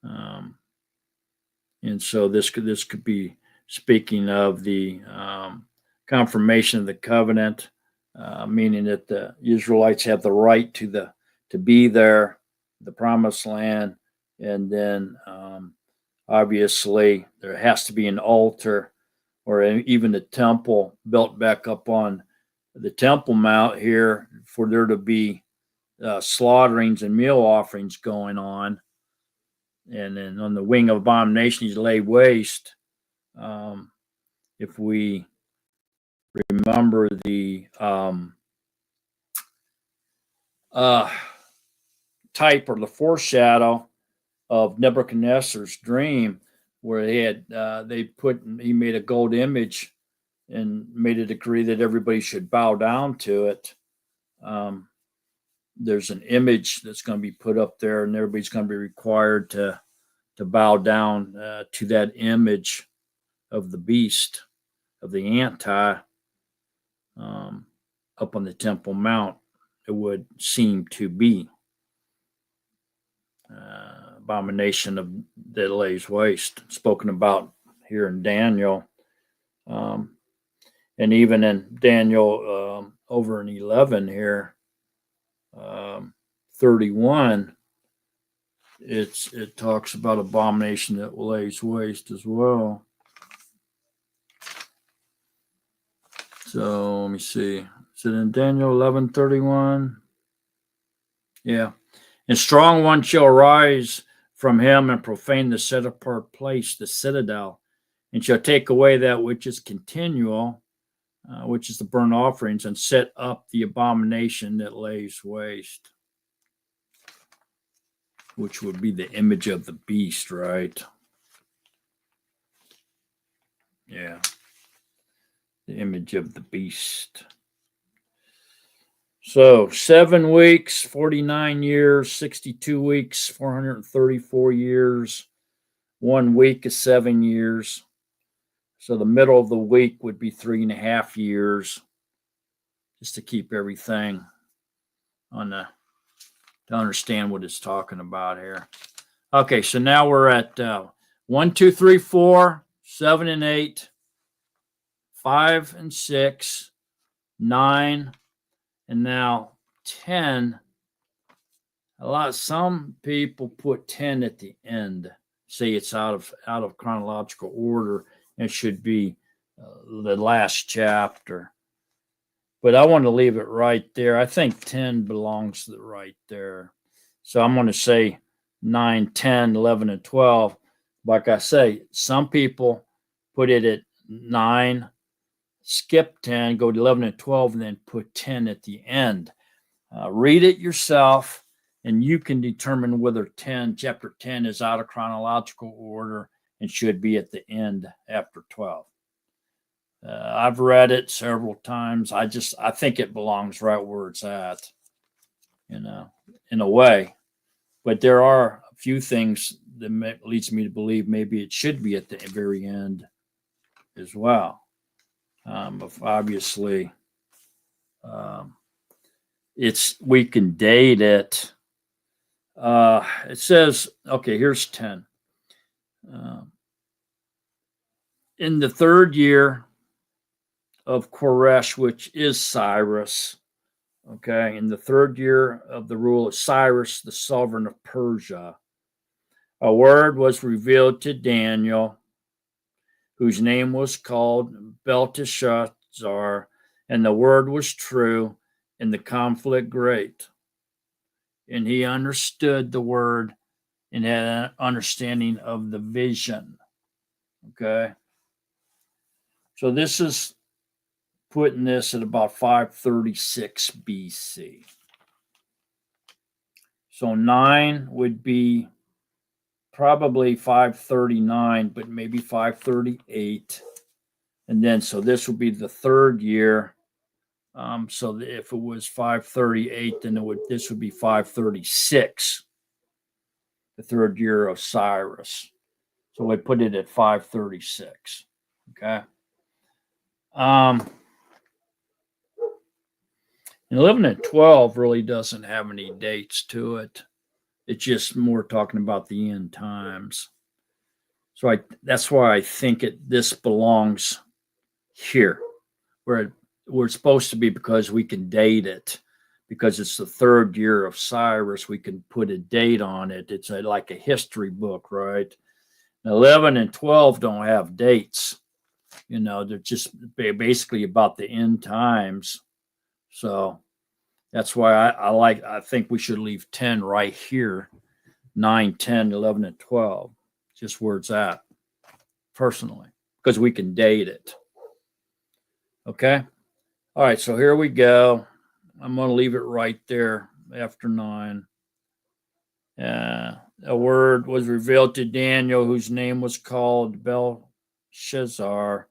And so this could be speaking of the confirmation of the covenant, meaning that the Israelites have the right to be there, the promised land, and then obviously there has to be an altar or even a temple built back up on the Temple Mount here for there to be slaughterings and meal offerings going on. And then on the wing of abominations lay waste. If we remember the type or the foreshadow of Nebuchadnezzar's dream, where he made a gold image and made a decree that everybody should bow down to it. There's an image that's going to be put up there, and everybody's going to be required to bow down to that image of the beast, of the anti, up on the Temple Mount. It would seem to be abomination that lays waste, spoken about here in Daniel. And even in Daniel over in 11 here, 31, it talks about abomination that lays waste as well. So let me see. Is it in Daniel 11:31? Yeah. And strong one shall arise from him and profane the set apart place, the citadel, and shall take away that which is continual, which is the burnt offerings, and set up the abomination that lays waste, which would be the image of the beast, right? Yeah. The image of the beast. So 7 weeks, 49 years, 62 weeks, 434 years. 1 week is 7 years. So the middle of the week would be 3.5 years, just to keep everything to understand what it's talking about here. Okay, so now we're at 1, 2, 3, 4, 7 and 8, 5 and 6, 9, and now 10. Some people put 10 at the end, say it's out of chronological order. It should be the last chapter. But I want to leave it right there. I think 10 belongs right there. So I'm going to say 9, 10, 11, and 12. Like I say, some people put it at 9, skip 10, go to 11 and 12, and then put 10 at the end. Read it yourself, and you can determine whether chapter 10 is out of chronological order and should be at the end after 12. I've read it several times. I think it belongs right where it's at, in a way. But there are a few things that leads me to believe maybe it should be at the very end as well. Obviously, we can date it. It says, okay, here's 10. In the 3rd year of Koresh, which is Cyrus, okay, in the 3rd year of the rule of Cyrus, the sovereign of Persia, a word was revealed to Daniel, whose name was called Belteshazzar, and the word was true, and the conflict great. And he understood the word and had an understanding of the vision. Okay. So this is putting this at about 536 BC. So 9 would be probably 539, but maybe 538. And then, so this would be the third year. So if it was 538, then this would be 536, the third year of Cyrus. So I put it at 536. Okay. 11 and 12 really doesn't have any dates to it. It's just more talking about the end times. So that's why I think this belongs here, where we're supposed to be, because we can date it, because it's the third year of Cyrus. We can put a date on it. It's like a history book, right? 11 and 12 don't have dates. They're just basically about the end times. So that's why I think we should leave 10 right here. 9, 10, 11, and 12. Just where it's at, personally, because we can date it. Okay. All right. So here we go. I'm going to leave it right there after 9. A word was revealed to Daniel, whose name was called Belshazzar.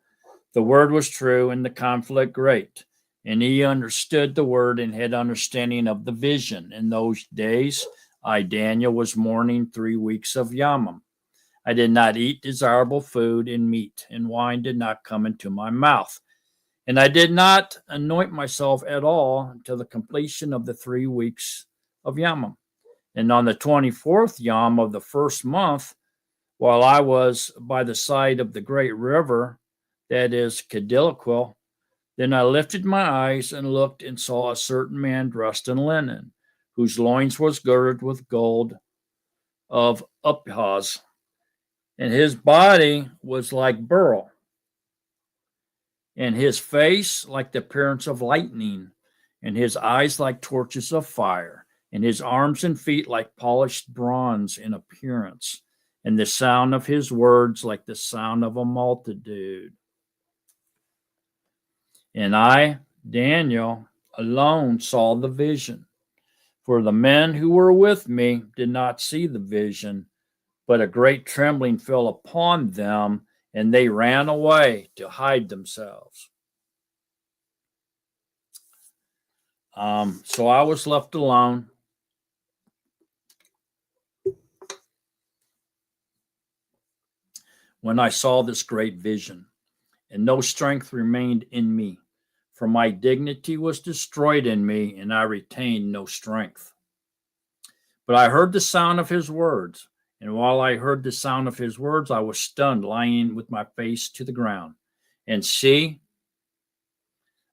The word was true and the conflict great. And he understood the word and had understanding of the vision. In those days, I, Daniel, was mourning 3 weeks of Yamam. I did not eat desirable food, and meat and wine did not come into my mouth. And I did not anoint myself at all until the completion of the 3 weeks of Yamam. And on the 24th Yam of the first month, while I was by the side of the great river, that is Kedilquil, then I lifted my eyes and looked and saw a certain man dressed in linen, whose loins was girded with gold of Uphaz, and his body was like beryl, and his face like the appearance of lightning, and his eyes like torches of fire, and his arms and feet like polished bronze in appearance, and the sound of his words like the sound of a multitude. And I, Daniel, alone saw the vision, for the men who were with me did not see the vision, but a great trembling fell upon them, and they ran away to hide themselves. So I was left alone. When I saw this great vision, and no strength remained in me, for my dignity was destroyed in me, and I retained no strength. But I heard the sound of his words, and while I heard the sound of his words, I was stunned, lying with my face to the ground. And see,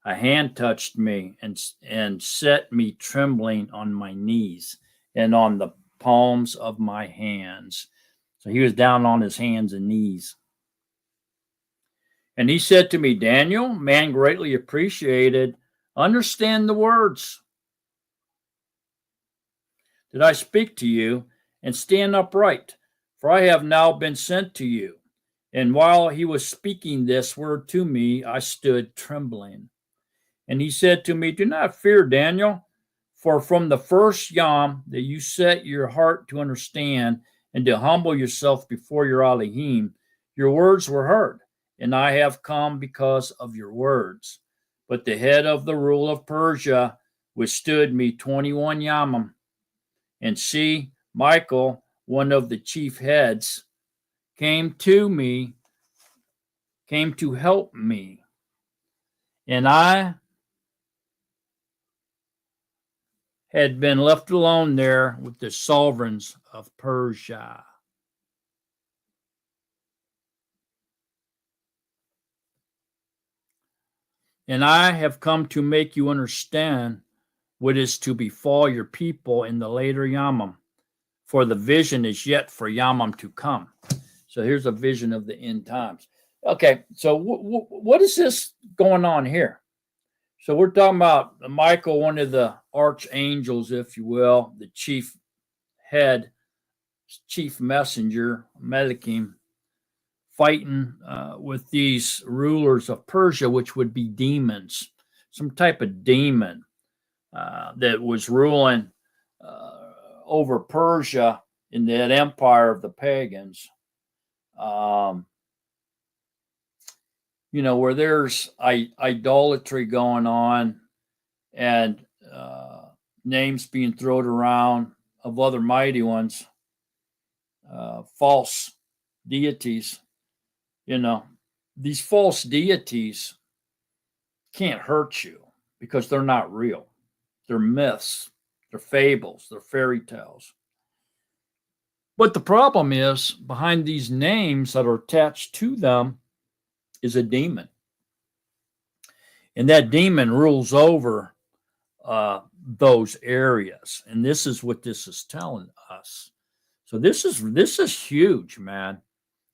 a hand touched me and set me trembling on my knees and on the palms of my hands. So he was down on his hands and knees. And he said to me, Daniel, man greatly appreciated, understand the words that I speak to you, and stand upright, for I have now been sent to you. And while he was speaking this word to me, I stood trembling. And he said to me, do not fear, Daniel, for from the first Yam that you set your heart to understand and to humble yourself before your Elohim, your words were heard. And I have come because of your words. But the head of the rule of Persia withstood me 21 Yamam. And see, Michael, one of the chief heads, came to help me. And I had been left alone there with the sovereigns of Persia. And I have come to make you understand what is to befall your people in the later Yamam, for the vision is yet for Yamam to come. So here's a vision of the end times. Okay, so what is this going on here? So we're talking about Michael, one of the archangels, if you will, the chief head, chief messenger, Melachim, fighting with these rulers of Persia, which would be demons, some type of demon that was ruling over Persia in that empire of the pagans. Where there's idolatry going on and names being thrown around of other mighty ones, false deities. These false deities can't hurt you because they're not real. They're myths, they're fables, they're fairy tales. But the problem is, behind these names that are attached to them is a demon. And that demon rules over those areas. And this is what this is telling us. So this is huge, man.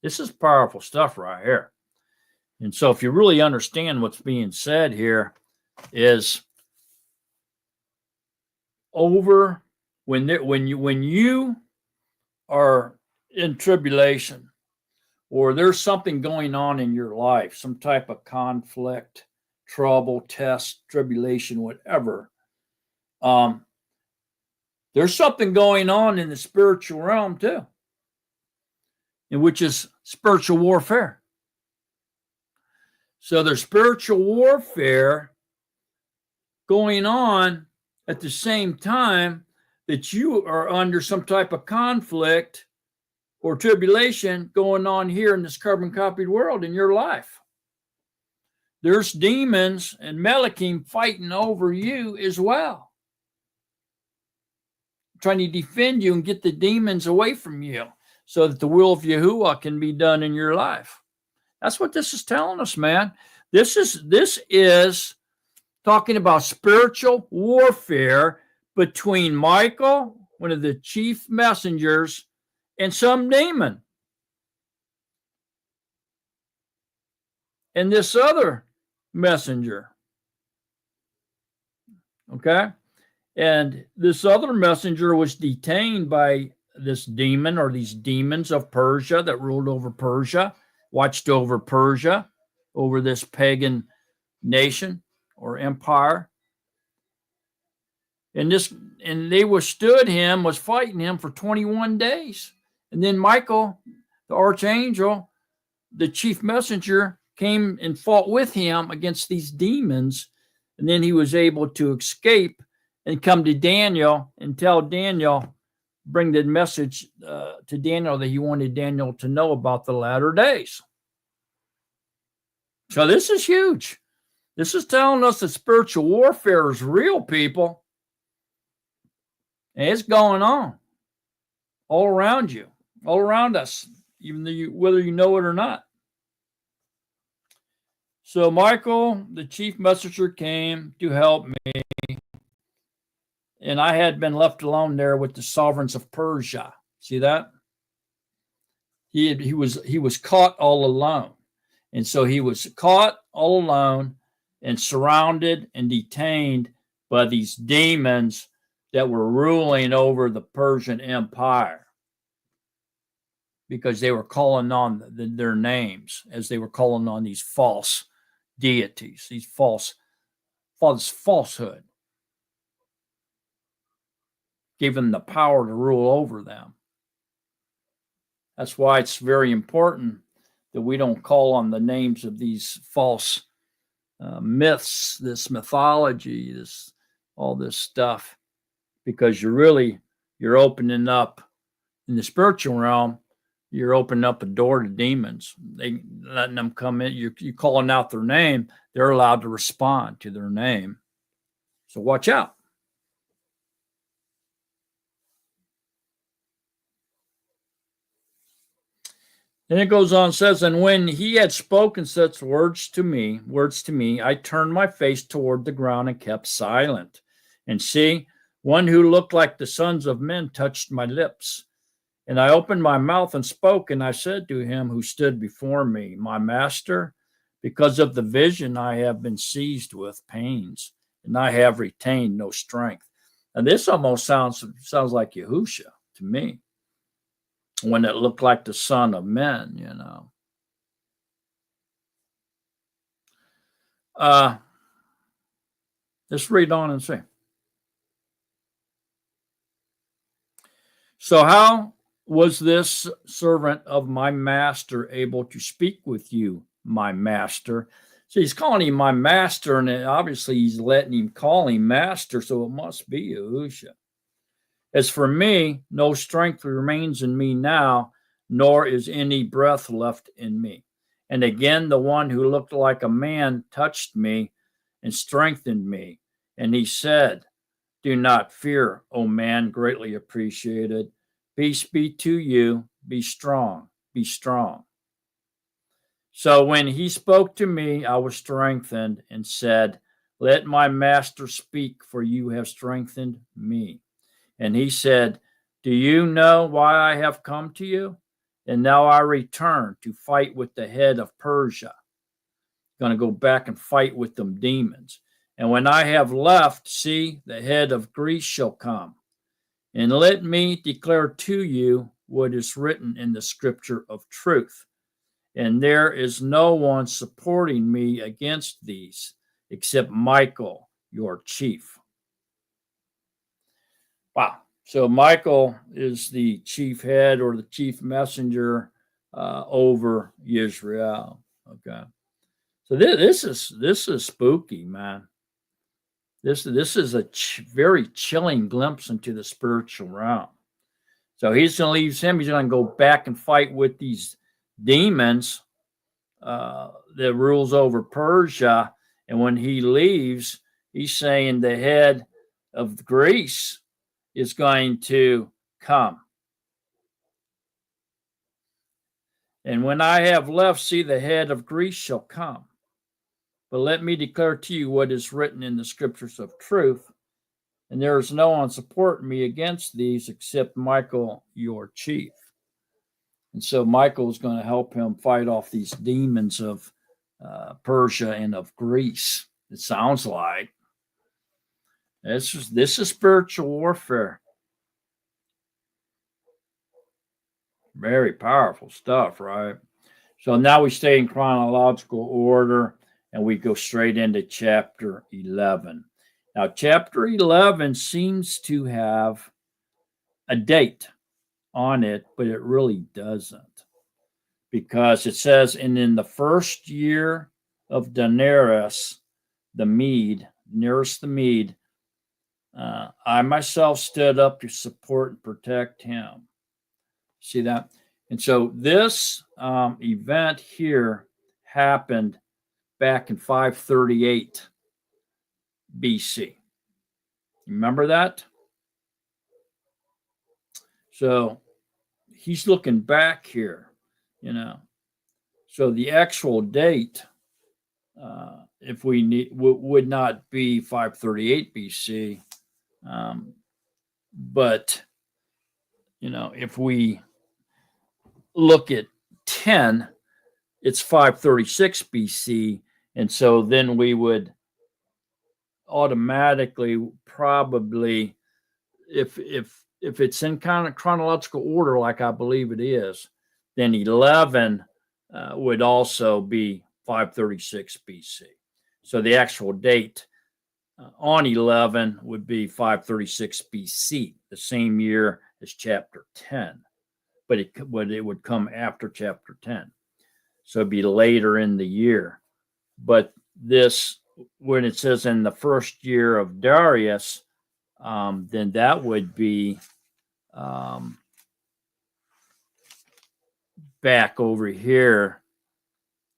This is powerful stuff right here. And so if you really understand what's being said here is over when you are in tribulation, or there's something going on in your life, some type of conflict, trouble, test, tribulation, whatever, there's something going on in the spiritual realm too, in which is spiritual warfare. So there's spiritual warfare going on at the same time that you are under some type of conflict or tribulation going on here in this carbon copied world in your life. There's demons and Melachim fighting over you as well, trying to defend you and get the demons away from you so that the will of Yahuwah can be done in your life. That's what this is telling us, man. This is talking about spiritual warfare between Michael, one of the chief messengers, and some demon. And this other messenger. Okay? And this other messenger was detained by this demon or these demons of Persia that ruled over Persia, watched over Persia, over this pagan nation or empire. And they withstood him, was fighting him for 21 days. And then Michael, the archangel, the chief messenger, came and fought with him against these demons. And then he was able to escape and come to Daniel and tell Daniel, bring the message to Daniel that he wanted Daniel to know about the latter days. So this is huge. This is telling us that spiritual warfare is real, people. And it's going on all around you, all around us, even whether you know it or not. So Michael, the chief messenger, came to help me. And I had been left alone there with the sovereigns of Persia. See that? He was caught all alone. And so he was caught all alone and surrounded and detained by these demons that were ruling over the Persian Empire, because they were calling on their names as they were calling on these false deities, these falsehood. Gave them the power to rule over them. That's why it's very important that we don't call on the names of these false myths, this mythology, all this stuff, because you're opening up in the spiritual realm. You're opening up a door to demons. They letting them come in. You're calling out their name. They're allowed to respond to their name. So watch out. Then it goes on, says, and when he had spoken such words to me, I turned my face toward the ground and kept silent. And see, one who looked like the sons of men touched my lips. And I opened my mouth and spoke, and I said to him who stood before me, my master, Because of the vision, I have been seized with pains, and I have retained no strength. And this almost sounds like Yahusha to me, when it looked like the Son of Men, you know. Let's read on and see. So how was this servant of my master able to speak with you, my master? So he's calling him my master, and obviously he's letting him call him master, so it must be Yahusha. As for me, no strength remains in me now, nor is any breath left in me. And again, the one who looked like a man touched me and strengthened me. And he said, do not fear, O man, greatly appreciated. Peace be to you. Be strong. Be strong. So when he spoke to me, I was strengthened and said, let my master speak, for you have strengthened me. And he said, do you know why I have come to you? And now I return to fight with the head of Persia. Going to go back and fight with them demons. And when I have left, see, the head of Greece shall come. And let me declare to you what is written in the scripture of truth. And there is no one supporting me against these, except Michael, your chief. Wow. So Michael is the chief head or the chief messenger over Israel. Okay. So this is spooky, man. This is a very chilling glimpse into the spiritual realm. So he's going to leave him. He's going to go back and fight with these demons that rules over Persia. And when he leaves, he's saying the head of Greece is going to come. And when I have left, see, the head of Greece shall come. But let me declare to you what is written in the scriptures of truth. And there is no one supporting me against these except Michael, your chief. And so Michael is going to help him fight off these demons of Persia and of Greece. It sounds like. This is spiritual warfare. Very powerful stuff, right? So now we stay in chronological order and we go straight into chapter 11. Now, chapter 11 seems to have a date on it, but it really doesn't. Because it says, and in the first year of Darius the Mede, I myself stood up to support and protect him. See that? And so this event here happened back in 538 BC. Remember that? So he's looking back here, you know. So the actual date, if we need, would not be 538 BC, but you know, if we look at 10, it's 536 BC, and so then we would automatically probably, if it's in kind of chronological order like I believe it is, then 11 would also be 536 BC. So the actual date on 11 would be 536 BC, the same year as chapter 10, but it would come after chapter 10. So it'd be later in the year. But this, when it says in the first year of Darius, then that would be back over here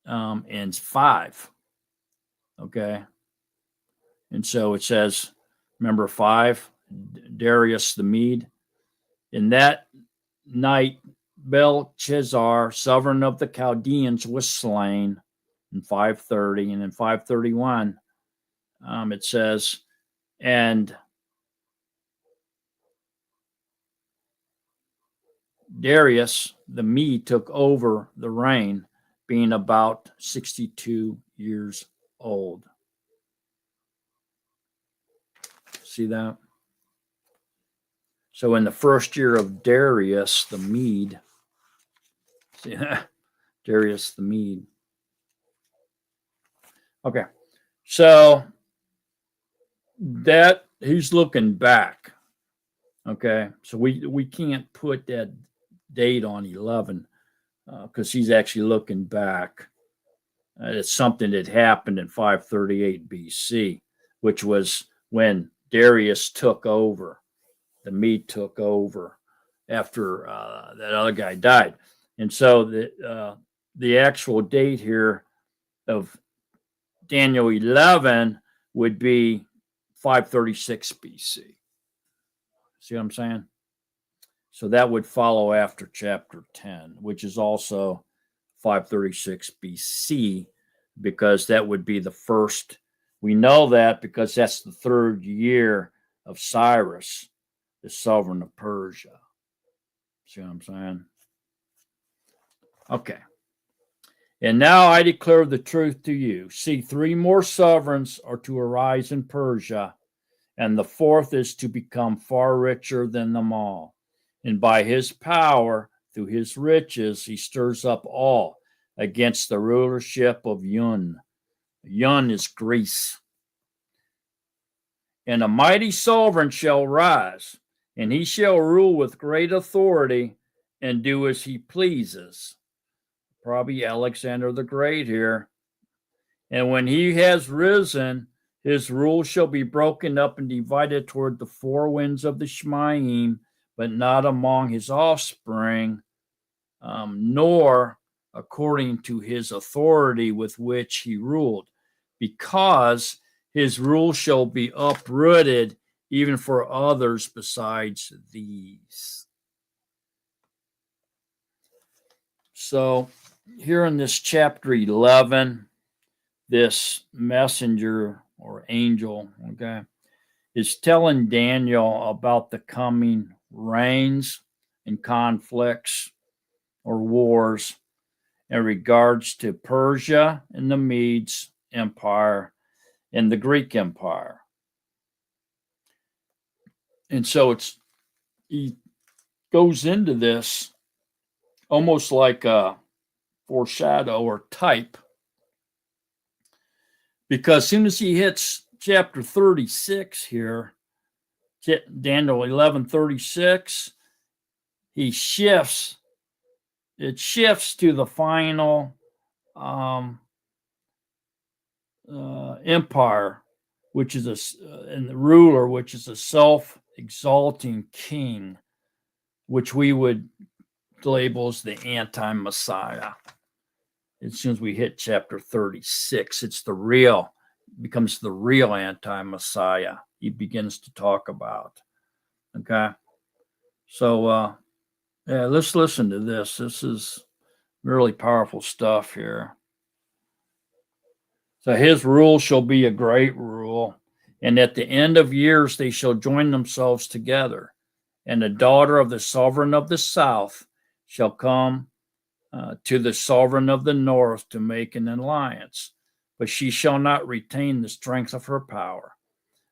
in 5. Okay. And so it says, remember 5, Darius the Mede. In that night, Belshazzar, sovereign of the Chaldeans, was slain in 530. And in 531, it says, and Darius the Mede took over the reign, being about 62 years old. See that? So in the first year of Darius the Mede, see that? Darius the Mede. Okay, so that he's looking back. Okay, so we can't put that date on 11 because he's actually looking back. It's something that happened in 538 BC, which was when Darius took over. The Mede took over after that other guy died, and so the actual date here of Daniel 11 would be 536 BC. See what I'm saying? So that would follow after chapter 10, which is also 536 BC, because that would be the first. We know that because that's the third year of Cyrus, the sovereign of Persia. See what I'm saying? Okay. And now I declare the truth to you. See, 3 more sovereigns are to arise in Persia, and the 4th is to become far richer than them all. And by his power, through his riches, he stirs up all against the rulership of Yun. Yun is Greece. And a mighty sovereign shall rise, and he shall rule with great authority and do as he pleases. Probably Alexander the Great here. And when he has risen, his rule shall be broken up and divided toward the 4 winds of the Shemaim, but not among his offspring, nor according to his authority with which he ruled, because his rule shall be uprooted even for others besides these. So here in this chapter 11, this messenger or angel, okay, is telling Daniel about the coming reigns and conflicts or wars in regards to Persia and the Medes Empire and the Greek Empire. And so he goes into this almost like a foreshadow or type, because as soon as he hits chapter 36 here, Daniel 11:36, it shifts to the final empire, which is and the ruler, which is a self-exalting king, which we would label as the anti-Messiah. As soon as we hit chapter 36, becomes the real anti-Messiah he begins to talk about. Okay. So let's listen to this. This is really powerful stuff here. So his rule shall be a great rule, and at the end of years they shall join themselves together, and the daughter of the sovereign of the south shall come to the sovereign of the north to make an alliance, but she shall not retain the strength of her power,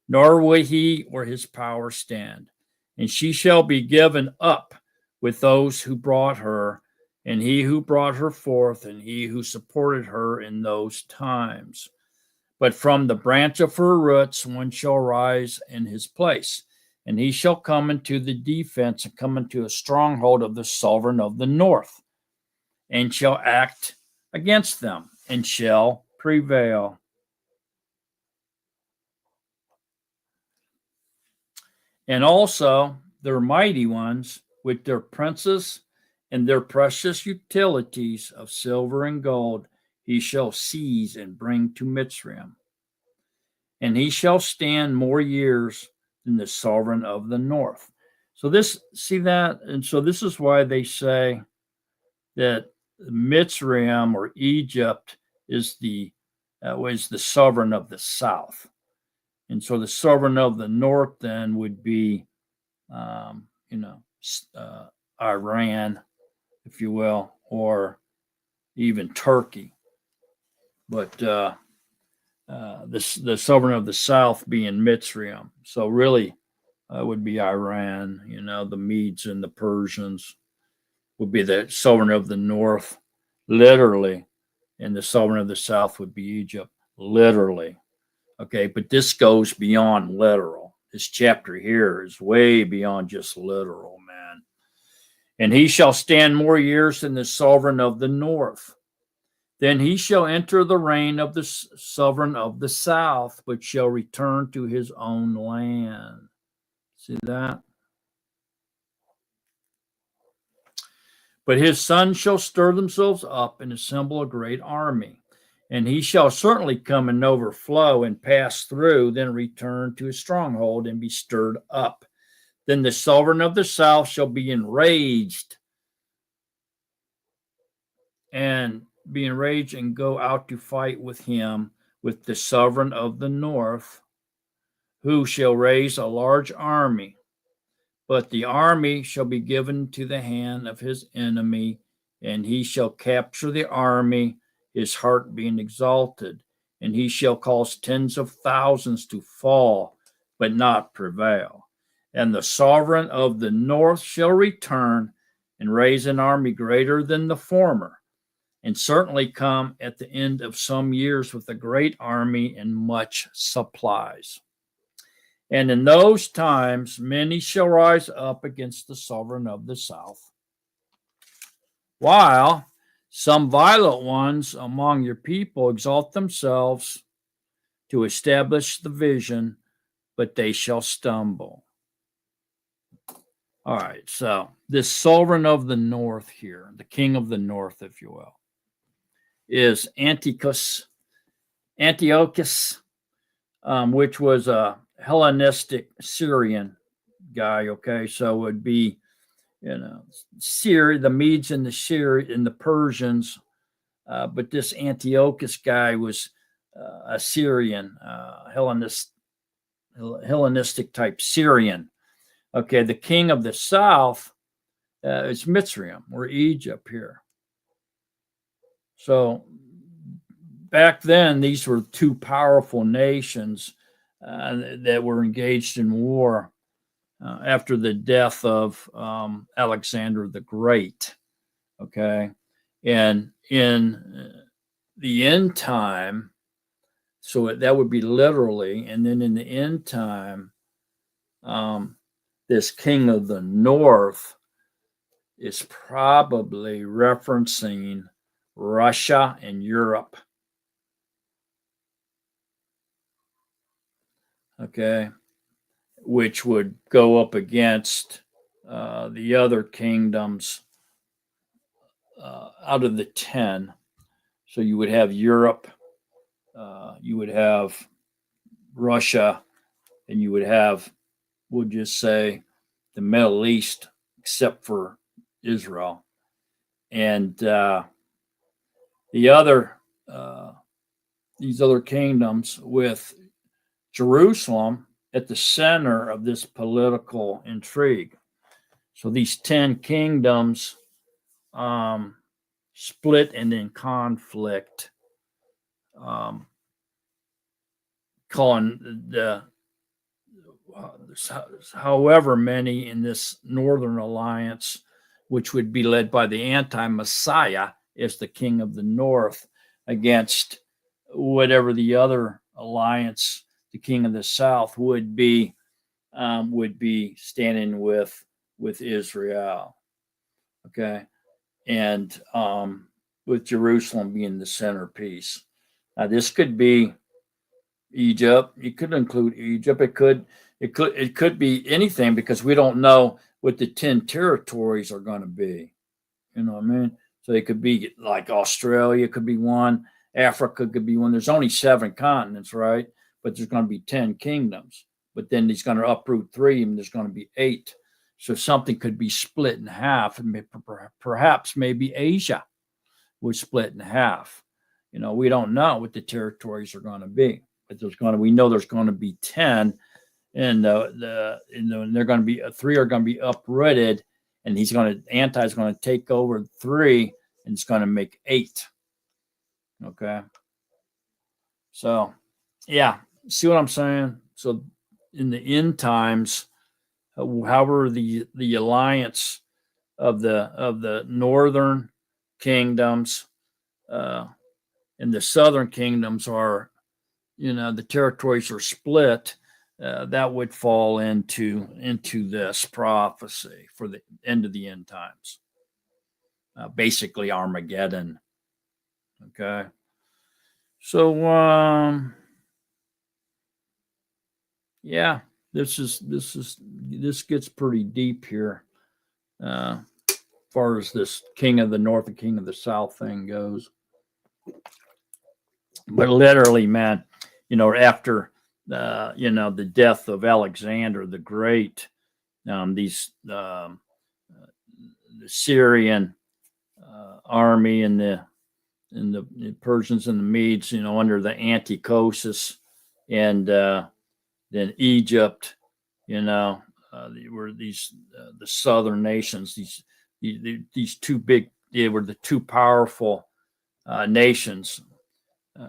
nor will he or his power stand. And she shall be given up with those who brought her, and he who brought her forth, and he who supported her in those times. But from the branch of her roots one shall rise in his place, and he shall come into the defense and come into a stronghold of the sovereign of the north, and shall act against them, and shall prevail. And also their mighty ones with their princes and their precious utilities of silver and gold he shall seize and bring to Mitzrayim. And he shall stand more years than the sovereign of the north. So this, see that? And so this is why they say that Mitzrayim or Egypt is the sovereign of the south. And so the sovereign of the north then would be, Iran, if you will, or even Turkey. But the sovereign of the south being Mitzrayim. So really would be Iran, the Medes and the Persians would be the sovereign of the north, literally, and the sovereign of the south would be Egypt, literally. Okay, but this goes beyond literal. This chapter here is way beyond just literal, man. And he shall stand more years than the sovereign of the north. Then he shall enter the reign of the sovereign of the south, but shall return to his own land. See that? But his sons shall stir themselves up and assemble a great army. And he shall certainly come and overflow and pass through, then return to his stronghold and be stirred up. Then the sovereign of the south shall be enraged and go out to fight with him, with the sovereign of the north, who shall raise a large army. But the army shall be given to the hand of his enemy, and he shall capture the army, his heart being exalted, and he shall cause tens of thousands to fall, but not prevail. And the sovereign of the north shall return and raise an army greater than the former, and certainly come at the end of some years with a great army and much supplies. And in those times, many shall rise up against the sovereign of the south, while some violent ones among your people exalt themselves to establish the vision, but they shall stumble. All right, so this sovereign of the north here, the king of the north, if you will, is Antiochus, which was a Hellenistic Syrian guy. Okay, so it would be, Syria, the Medes and the Persians, but this Antiochus guy was a Syrian, Hellenistic type Syrian. Okay, the king of the south is Mitzrayim, or Egypt here. So back then, these were two powerful nations that were engaged in war after the death of Alexander the Great. Okay, and in the end time, so that would be literally, and then in the end time, this king of the north is probably referencing Russia and Europe. Okay, which would go up against the other kingdoms out of the 10. So you would have Europe, you would have Russia, and you would have, we'll just say, the Middle East, except for Israel. And the other, these other kingdoms, with Jerusalem at the center of this political intrigue. So these 10 kingdoms split and in conflict, calling the however many in this Northern Alliance, which would be led by the anti-Messiah as the king of the north, against whatever the other alliance, the king of the south, would be standing with Israel. Okay, and with Jerusalem being the centerpiece. Now this could be Egypt. It could include Egypt. It could be anything, because we don't know what the 10 territories are going to be. You know what I mean? So it could be like Australia could be one, Africa could be one. There's only 7 continents, right? But there's going to be 10 kingdoms. But then he's going to uproot 3, and there's going to be 8. So something could be split in half, and perhaps maybe Asia would split in half. We don't know what the territories are going to be, but we know there's going to be 10, and they're going to be 3 are going to be uprooted, and Anti is going to take over 3 and it's going to make 8. Okay. So, yeah, see what I'm saying? So, in the end times, however, the alliance of the northern kingdoms and the southern kingdoms are, the territories are split. That would fall into this prophecy for the end of the end times. Basically, Armageddon. Okay. So, yeah, this gets pretty deep here, as far as this king of the north and king of the south thing goes. But literally, man, after the death of Alexander the Great, the Syrian army and the Persians and the Medes, under the Antiochus, and then Egypt, were these the southern nations. These two big, they were the two powerful nations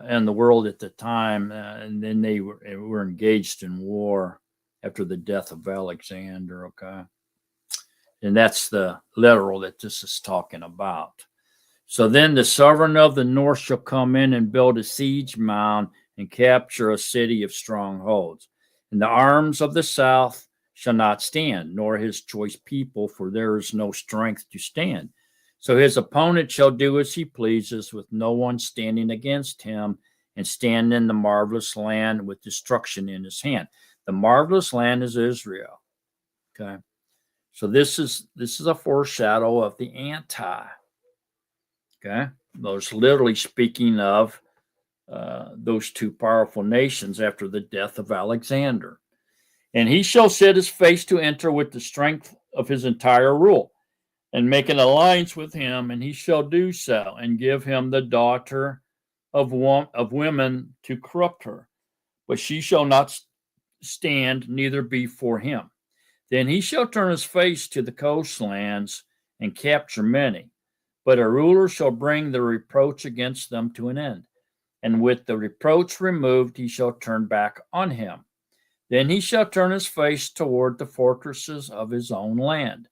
in the world at the time, and then they were engaged in war after the death of Alexander. Okay, and that's the literal that this is talking about. So then the sovereign of the north shall come in and build a siege mound and capture a city of strongholds. And the arms of the south shall not stand, nor his choice people, for there is no strength to stand. So his opponent shall do as he pleases, with no one standing against him, and stand in the marvelous land with destruction in his hand. The marvelous land is Israel. Okay. So this is a foreshadow of the anti. Okay. Those literally speaking of those two powerful nations after the death of Alexander. And he shall set his face to enter with the strength of his entire rule, and make an alliance with him, and he shall do so, and give him the daughter of women to corrupt her. But she shall not stand, neither be for him. Then he shall turn his face to the coastlands and capture many. But a ruler shall bring the reproach against them to an end. And with the reproach removed, he shall turn back on him. Then he shall turn his face toward the fortresses of his own land,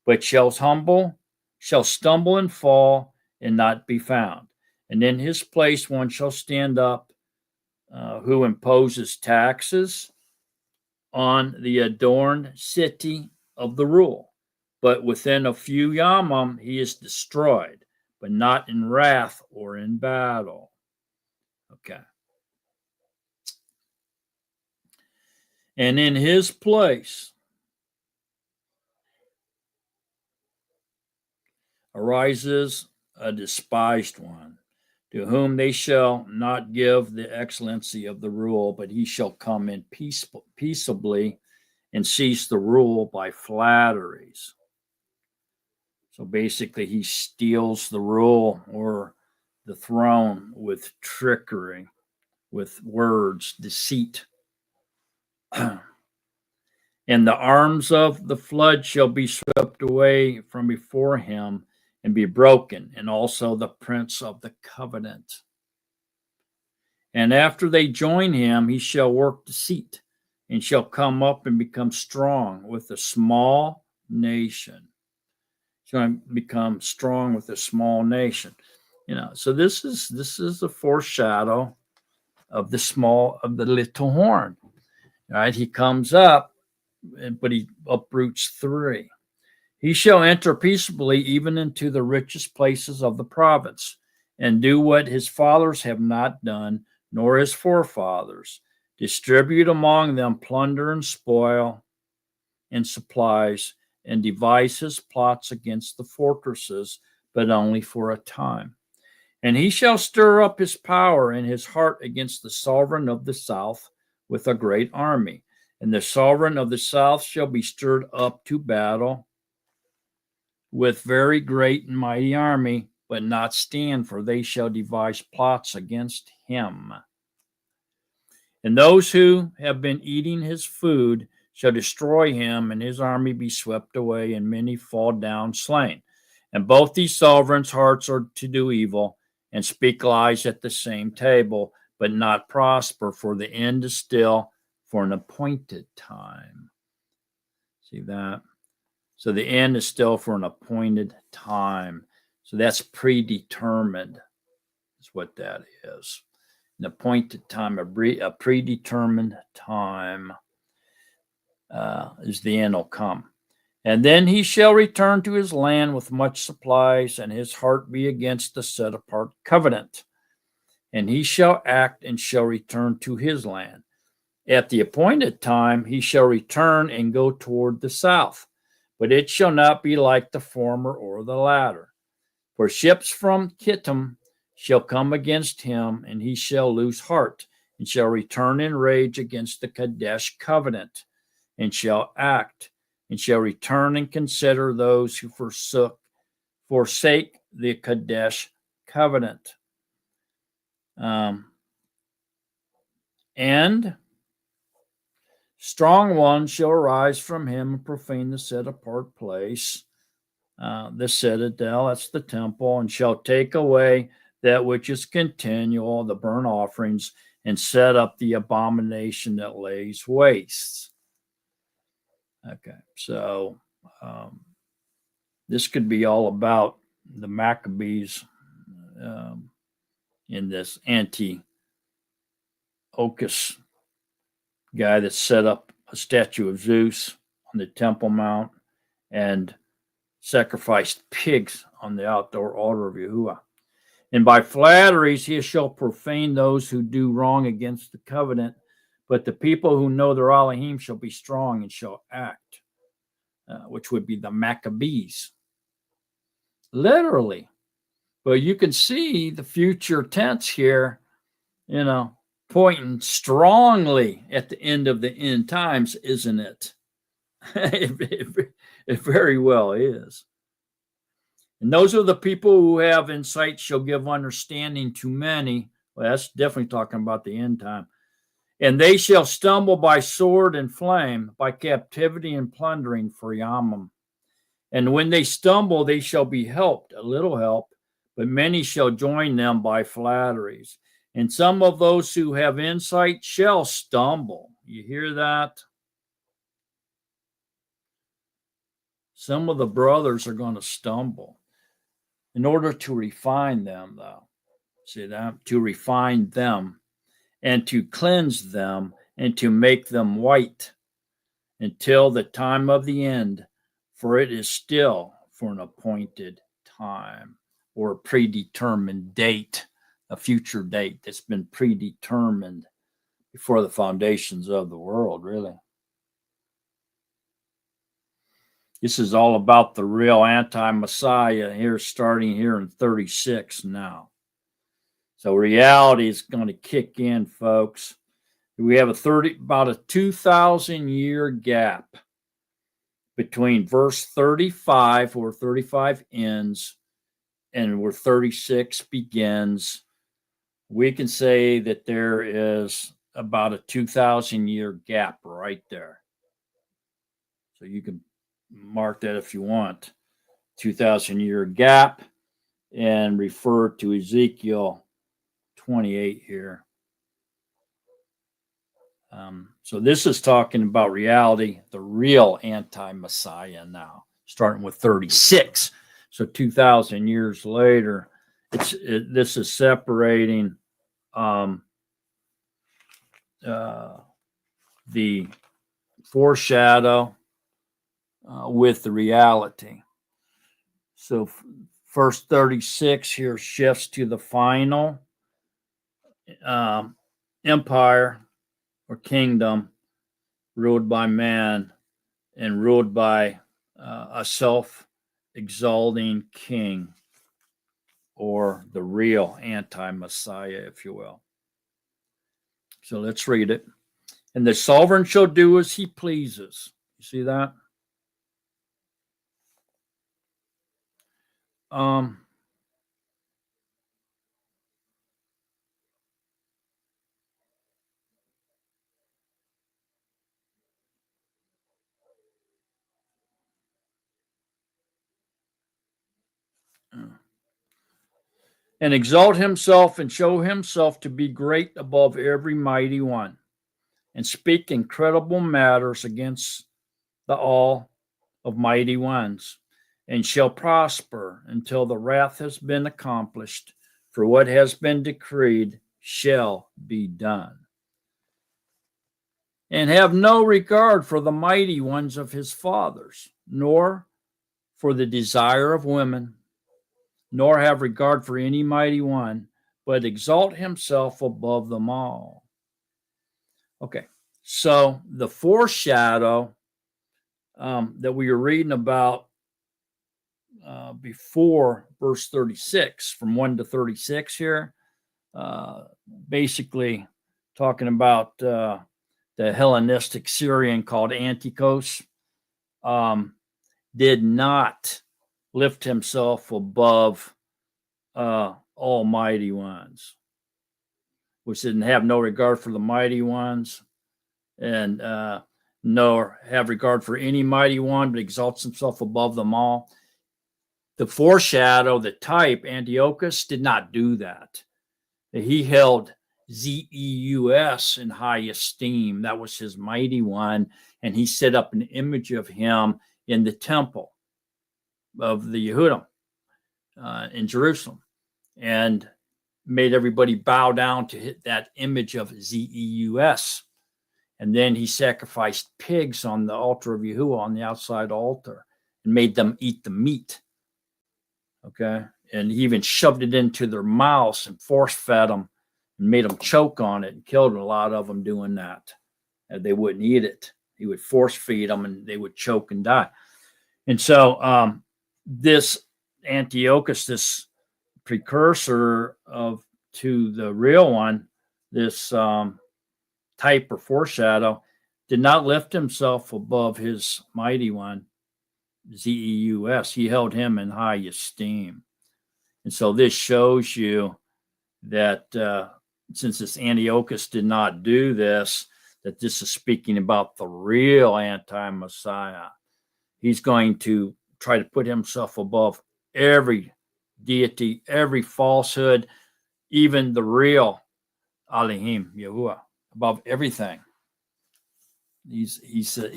but shall stumble and fall and not be found. And in his place one shall stand up who imposes taxes on the adorned city of the rule. But within a few yamam he is destroyed, but not in wrath or in battle. Okay. And in his place arises a despised one, to whom they shall not give the excellency of the rule, but he shall come in peaceably and seize the rule by flatteries. So basically, he steals the rule or the throne with trickery, with words, deceit. And the arms of the flood shall be swept away from before him and be broken, and also the prince of the covenant. And after they join him, he shall work deceit, and shall come up and become strong with a small nation. He's going to become strong with a small nation. So this is a foreshadow of the little horn. Right? He comes up, but he uproots 3. He shall enter peaceably even into the richest places of the province, and do what his fathers have not done, nor his forefathers, distribute among them plunder and spoil and supplies, and devise his plots against the fortresses, but only for a time. And he shall stir up his power in his heart against the sovereign of the south with a great army. And the sovereign of the south shall be stirred up to battle with very great and mighty army, but not stand, for they shall devise plots against him. And those who have been eating his food shall destroy him, and his army be swept away, and many fall down slain. And both these sovereigns' hearts are to do evil and speak lies at the same table, but not prosper, for the end is still for an appointed time. See that? So the end is still for an appointed time. So that's predetermined, is what that is. An appointed time, a predetermined time is the end will come. And then he shall return to his land with much supplies, and his heart be against the set apart covenant. And he shall act and shall return to his land. At the appointed time he shall return and go toward the south, but it shall not be like the former or the latter. For ships from Kittim shall come against him, and he shall lose heart, and shall return in rage against the Kadesh covenant, and shall act, and shall return and consider those who forsake the Kadesh covenant. And strong ones shall arise from him and profane the set apart place, the citadel, that's the temple, and shall take away that which is continual, the burnt offerings, and set up the abomination that lays waste. Okay, so this could be all about the Maccabees in this Antiochus guy that set up a statue of Zeus on the Temple Mount and sacrificed pigs on the outdoor altar of Yahuwah. And by flatteries he shall profane those who do wrong against the covenant, but the people who know their Elohim shall be strong and shall act, which would be the Maccabees. Literally. But you can see the future tense here, pointing strongly at the end of the end times, isn't it? It very well is. And those are the people who have insight shall give understanding to many. Well, that's definitely talking about the end time. And they shall stumble by sword and flame, by captivity and plundering for Yamam. And when they stumble, they shall be helped, a little help, but many shall join them by flatteries. And some of those who have insight shall stumble. You hear that? Some of the brothers are going to stumble in order to refine them, though. See that? To refine them and to cleanse them and to make them white until the time of the end, for it is still for an appointed time or a predetermined date, a future date that's been predetermined before the foundations of the world, really. This is all about the real anti-Messiah here, starting here in 36 now. So reality is going to kick in, folks. We have about a 2,000-year gap between verse 35, where 35 ends, and where 36 begins. We can say that there is about a 2,000-year gap right there. So you can mark that if you want. 2,000-year gap, and refer to Ezekiel 28 here. So this is talking about reality, the real anti-Messiah now, starting with 36. So 2,000 years later, this is separating the foreshadow with the reality. So verse 36 here shifts to the final empire or kingdom ruled by man and ruled by a self-exalting king, or the real anti-Messiah, if you will. So let's read it. And the sovereign shall do as he pleases. You see that? and exalt himself and show himself to be great above every mighty one, and speak incredible matters against the all of mighty ones, and shall prosper until the wrath has been accomplished, for what has been decreed shall be done. And have no regard for the mighty ones of his fathers, nor for the desire of women, nor have regard for any mighty one, but exalt himself above them all. Okay, so the foreshadow that we were reading about before verse 36, from 1 to 36 here, basically talking about the Hellenistic Syrian called Antiochus, did not lift himself above almighty ones, which didn't have no regard for the mighty ones, and nor have regard for any mighty one, but exalts himself above them all. The foreshadow, the type, Antiochus, did not do that. He held Zeus in high esteem. That was his mighty one, and he set up an image of him in the temple of the Yehudim in Jerusalem, and made everybody bow down to hit that image of Zeus. And then he sacrificed pigs on the altar of Yahuwah, on the outside altar, and made them eat the meat. Okay. And he even shoved it into their mouths and force fed them and made them choke on it, and killed a lot of them doing that. And they wouldn't eat it. He would force feed them and they would choke and die. And so this Antiochus, this precursor to the real one, this type or foreshadow, did not lift himself above his mighty one, Zeus. He held him in high esteem. And so this shows you that since this Antiochus did not do this, that this is speaking about the real anti-Messiah. He's going to try to put himself above every deity, every falsehood, even the real Elohim, Yahuwah, above everything. He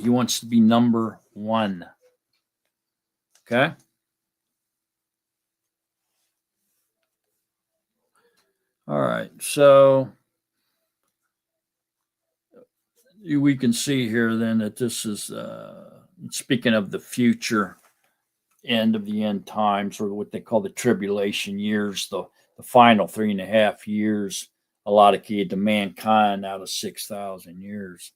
wants to be number one. Okay. All right. So we can see here then that this is speaking of the future end of the end times, or what they call the tribulation years, the final 3.5 years allotted to mankind out of 6,000 years.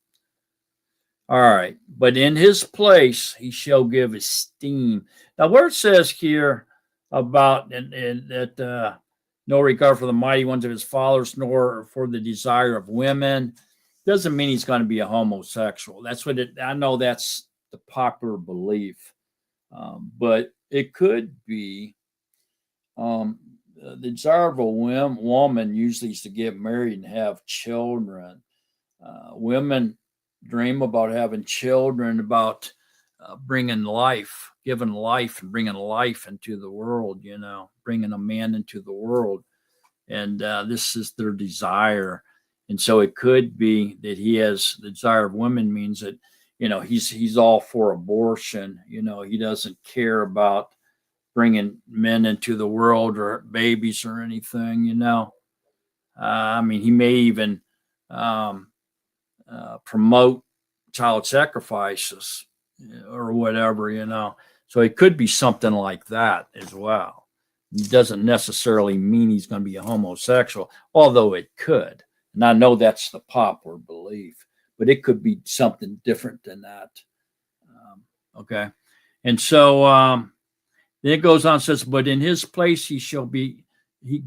All right. But in his place, he shall give esteem. Now, where it says here about that no regard for the mighty ones of his fathers, nor for the desire of women, doesn't mean he's going to be a homosexual. That's what I know that's the popular belief. But it could be the desire of a woman usually is to get married and have children. Women dream about having children, about bringing life, giving life and bringing life into the world, bringing a man into the world. And this is their desire. And so it could be that he has the desire of women, means that, he's all for abortion. He doesn't care about bringing men into the world or babies or anything, he may even promote child sacrifices or whatever, So it could be something like that as well. It doesn't necessarily mean he's going to be a homosexual, although it could. And I know that's the popular belief, but it could be something different than that. Okay. And so then it goes on and says, but in his place he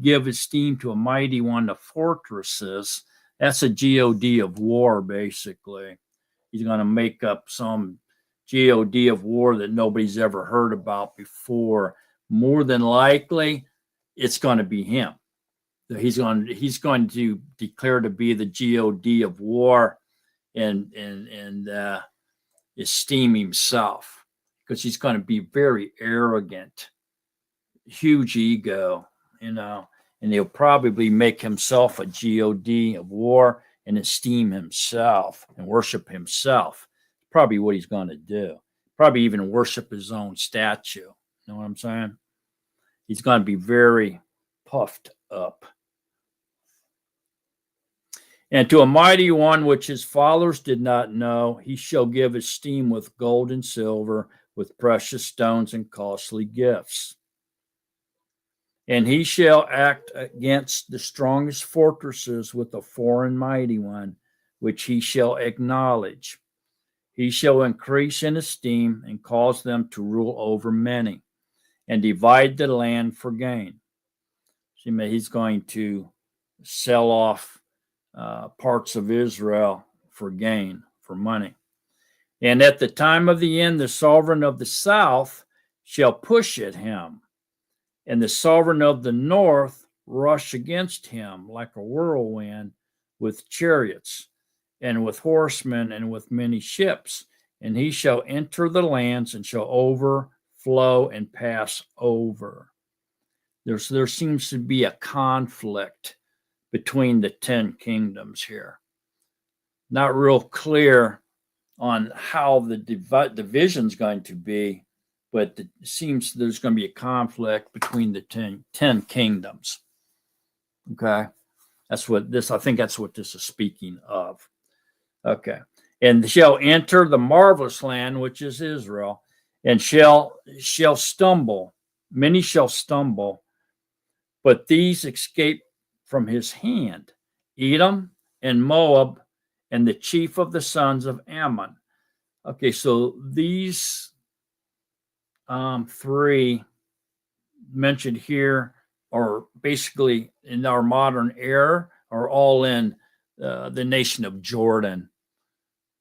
give esteem to a mighty one of fortresses. That's a God of war, basically. He's going to make up some God of war that nobody's ever heard about before. More than likely, it's going to be him. He's going to declare to be the God of war and esteem himself, because he's going to be very arrogant. huge ego, and he'll probably make himself a god of war and esteem himself and worship himself. Probably what he's going to do. Probably even worship his own statue. You know what I'm saying? He's going to be very puffed up. And to a mighty one which his fathers did not know, he shall give esteem with gold and silver, with precious stones and costly gifts. And he shall act against the strongest fortresses with a foreign mighty one, which he shall acknowledge. He shall increase in esteem and cause them to rule over many, and divide the land for gain. See, he's going to sell off parts of Israel for gain, for money. And at the time of the end, the sovereign of the south shall push at him, and the sovereign of the north rush against him like a whirlwind with chariots and with horsemen and with many ships. And he shall enter the lands and shall overflow and pass over. There seems to be a conflict between the 10 kingdoms here. Not real clear on how the division's going to be, but it seems there's going to be a conflict between the 10 kingdoms. Okay. I think that's what this is speaking of. Okay. And shall enter the marvelous land, which is Israel, and shall stumble. Many shall stumble, but these escape from his hand, Edom and Moab and the chief of the sons of Ammon. Okay, so these three mentioned here are basically in our modern era are all in the nation of Jordan.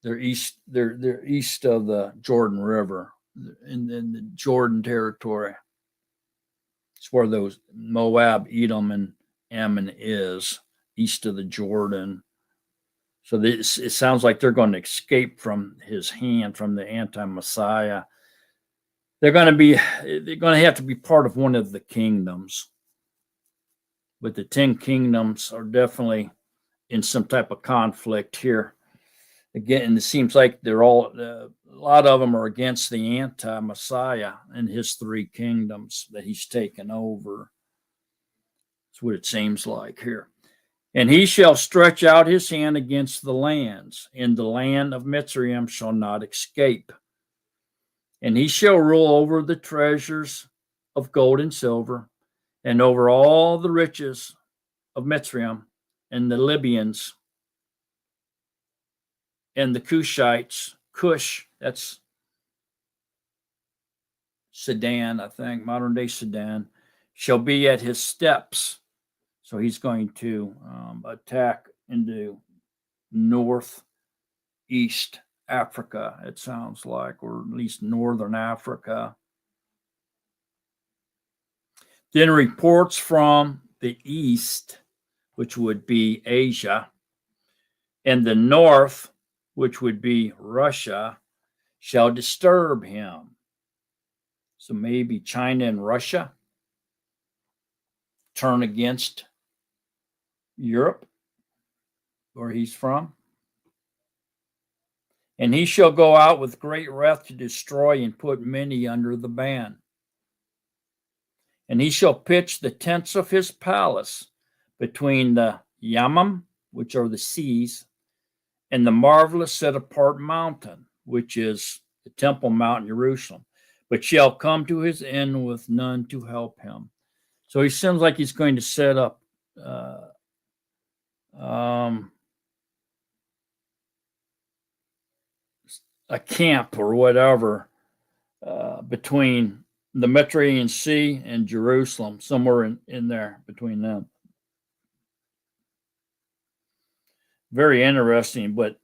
They're east of the Jordan River in the Jordan territory. It's where those Moab, Edom, and Ammon is, east of the Jordan. So it sounds like they're going to escape from his hand, from the anti-Messiah. They're going to have to be part of one of the kingdoms. But the 10 kingdoms are definitely in some type of conflict here. Again, it seems like they're all, a lot of them are against the anti-Messiah and his 3 kingdoms that he's taken over. That's what it seems like here. And he shall stretch out his hand against the lands, and the land of Mitzrayim shall not escape. And he shall rule over the treasures of gold and silver, and over all the riches of Mitzrayim, and the Libyans, and the Cushites. Cush, that's Sudan, I think, modern day Sudan, shall be at his steps. So he's going to attack into northeast Africa, it sounds like, or at least northern Africa. Then reports from the east, which would be Asia, and the north, which would be Russia, shall disturb him. So maybe China and Russia turn against Europe, where he's from. And he shall go out with great wrath to destroy and put many under the ban. And he shall pitch the tents of his palace between the Yamam, which are the seas, and the marvelous set apart mountain, which is the Temple Mount in Jerusalem, but shall come to his end with none to help him. So he seems like he's going to set up a camp or whatever between the Mediterranean Sea and Jerusalem, somewhere in there between them. Very interesting, but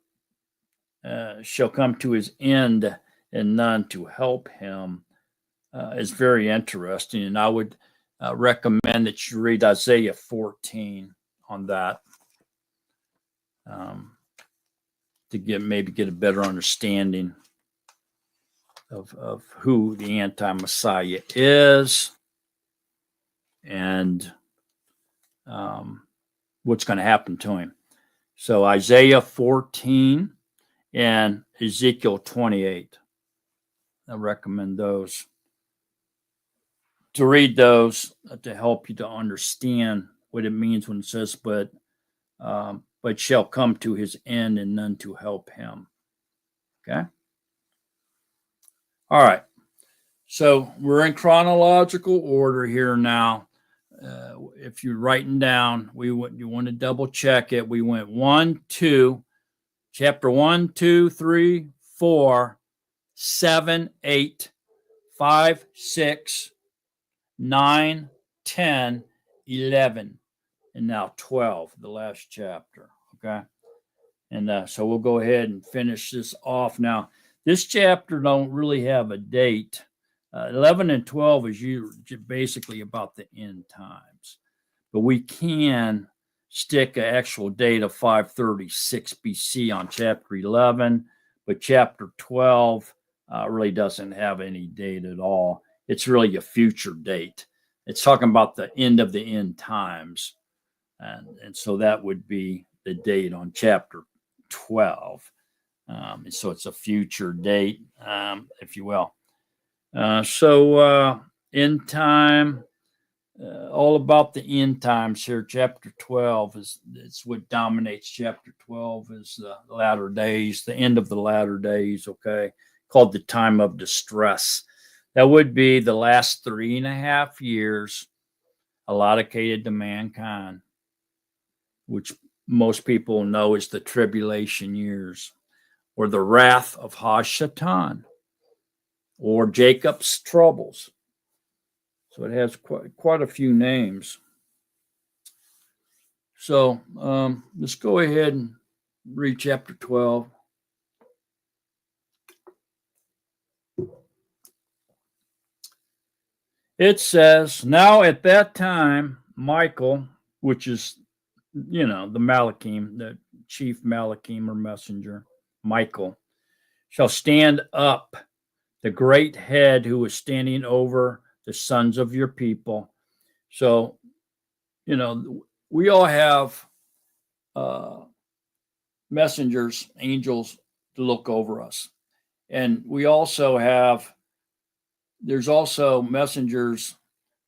shall come to his end and none to help him is very interesting. And I would recommend that you read Isaiah 14 on that to get a better understanding of who the anti-Messiah is. and what's going to happen to him. So Isaiah 14 and Ezekiel 28. I recommend those. To read those to help you to understand what it means when it says, but shall come to his end and none to help him. Okay. All right. So we're in chronological order here now. If you're writing down, you want to double check it. We went 1, 2, chapter 1, 2, 3, 4, 7, 8, 5, 6, 9, 10, 11, and now 12, the last chapter. Okay. And so we'll go ahead and finish this off. Now, this chapter don't really have a date. 11 and 12 is basically about the end times. But we can stick an actual date of 536 BC on chapter 11. But chapter 12 really doesn't have any date at all. It's really a future date. It's talking about the end of the end times. And so that would be the date on chapter 12. And so it's a future date, if you will. So end time, all about the end times here. Chapter 12 it's what dominates chapter 12 is the latter days, the end of the latter days, okay, called the time of distress. That would be the last 3.5 years allocated to mankind, which most people know is the tribulation years, or the wrath of Hashatan, or Jacob's troubles. So it has quite a few names. So let's go ahead and read chapter 12. It says, now at that time, Michael, which is, the Malachim, the chief Malachim or messenger, Michael, shall stand up, the great head who is standing over the sons of your people. So, we all have messengers, angels to look over us. And we also there's also messengers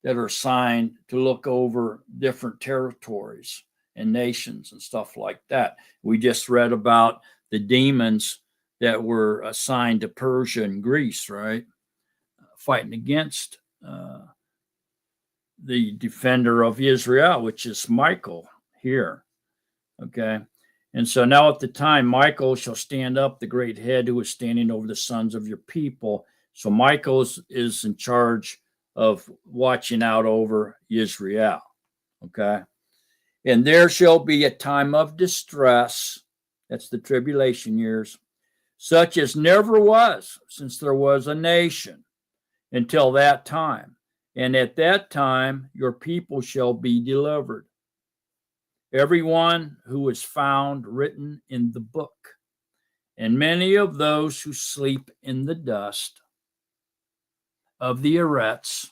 that are assigned to look over different territories and nations and stuff like that. We just read about the demons that were assigned to Persia and Greece, right? Fighting against the defender of Israel, which is Michael here. Okay. And so now at the time, Michael shall stand up, the great head who is standing over the sons of your people. So Michael is in charge of watching out over Israel. Okay. And there shall be a time of distress. That's the tribulation years, such as never was since there was a nation until that time. And at that time, your people shall be delivered. Everyone who is found written in the book, and many of those who sleep in the dust of the Eretz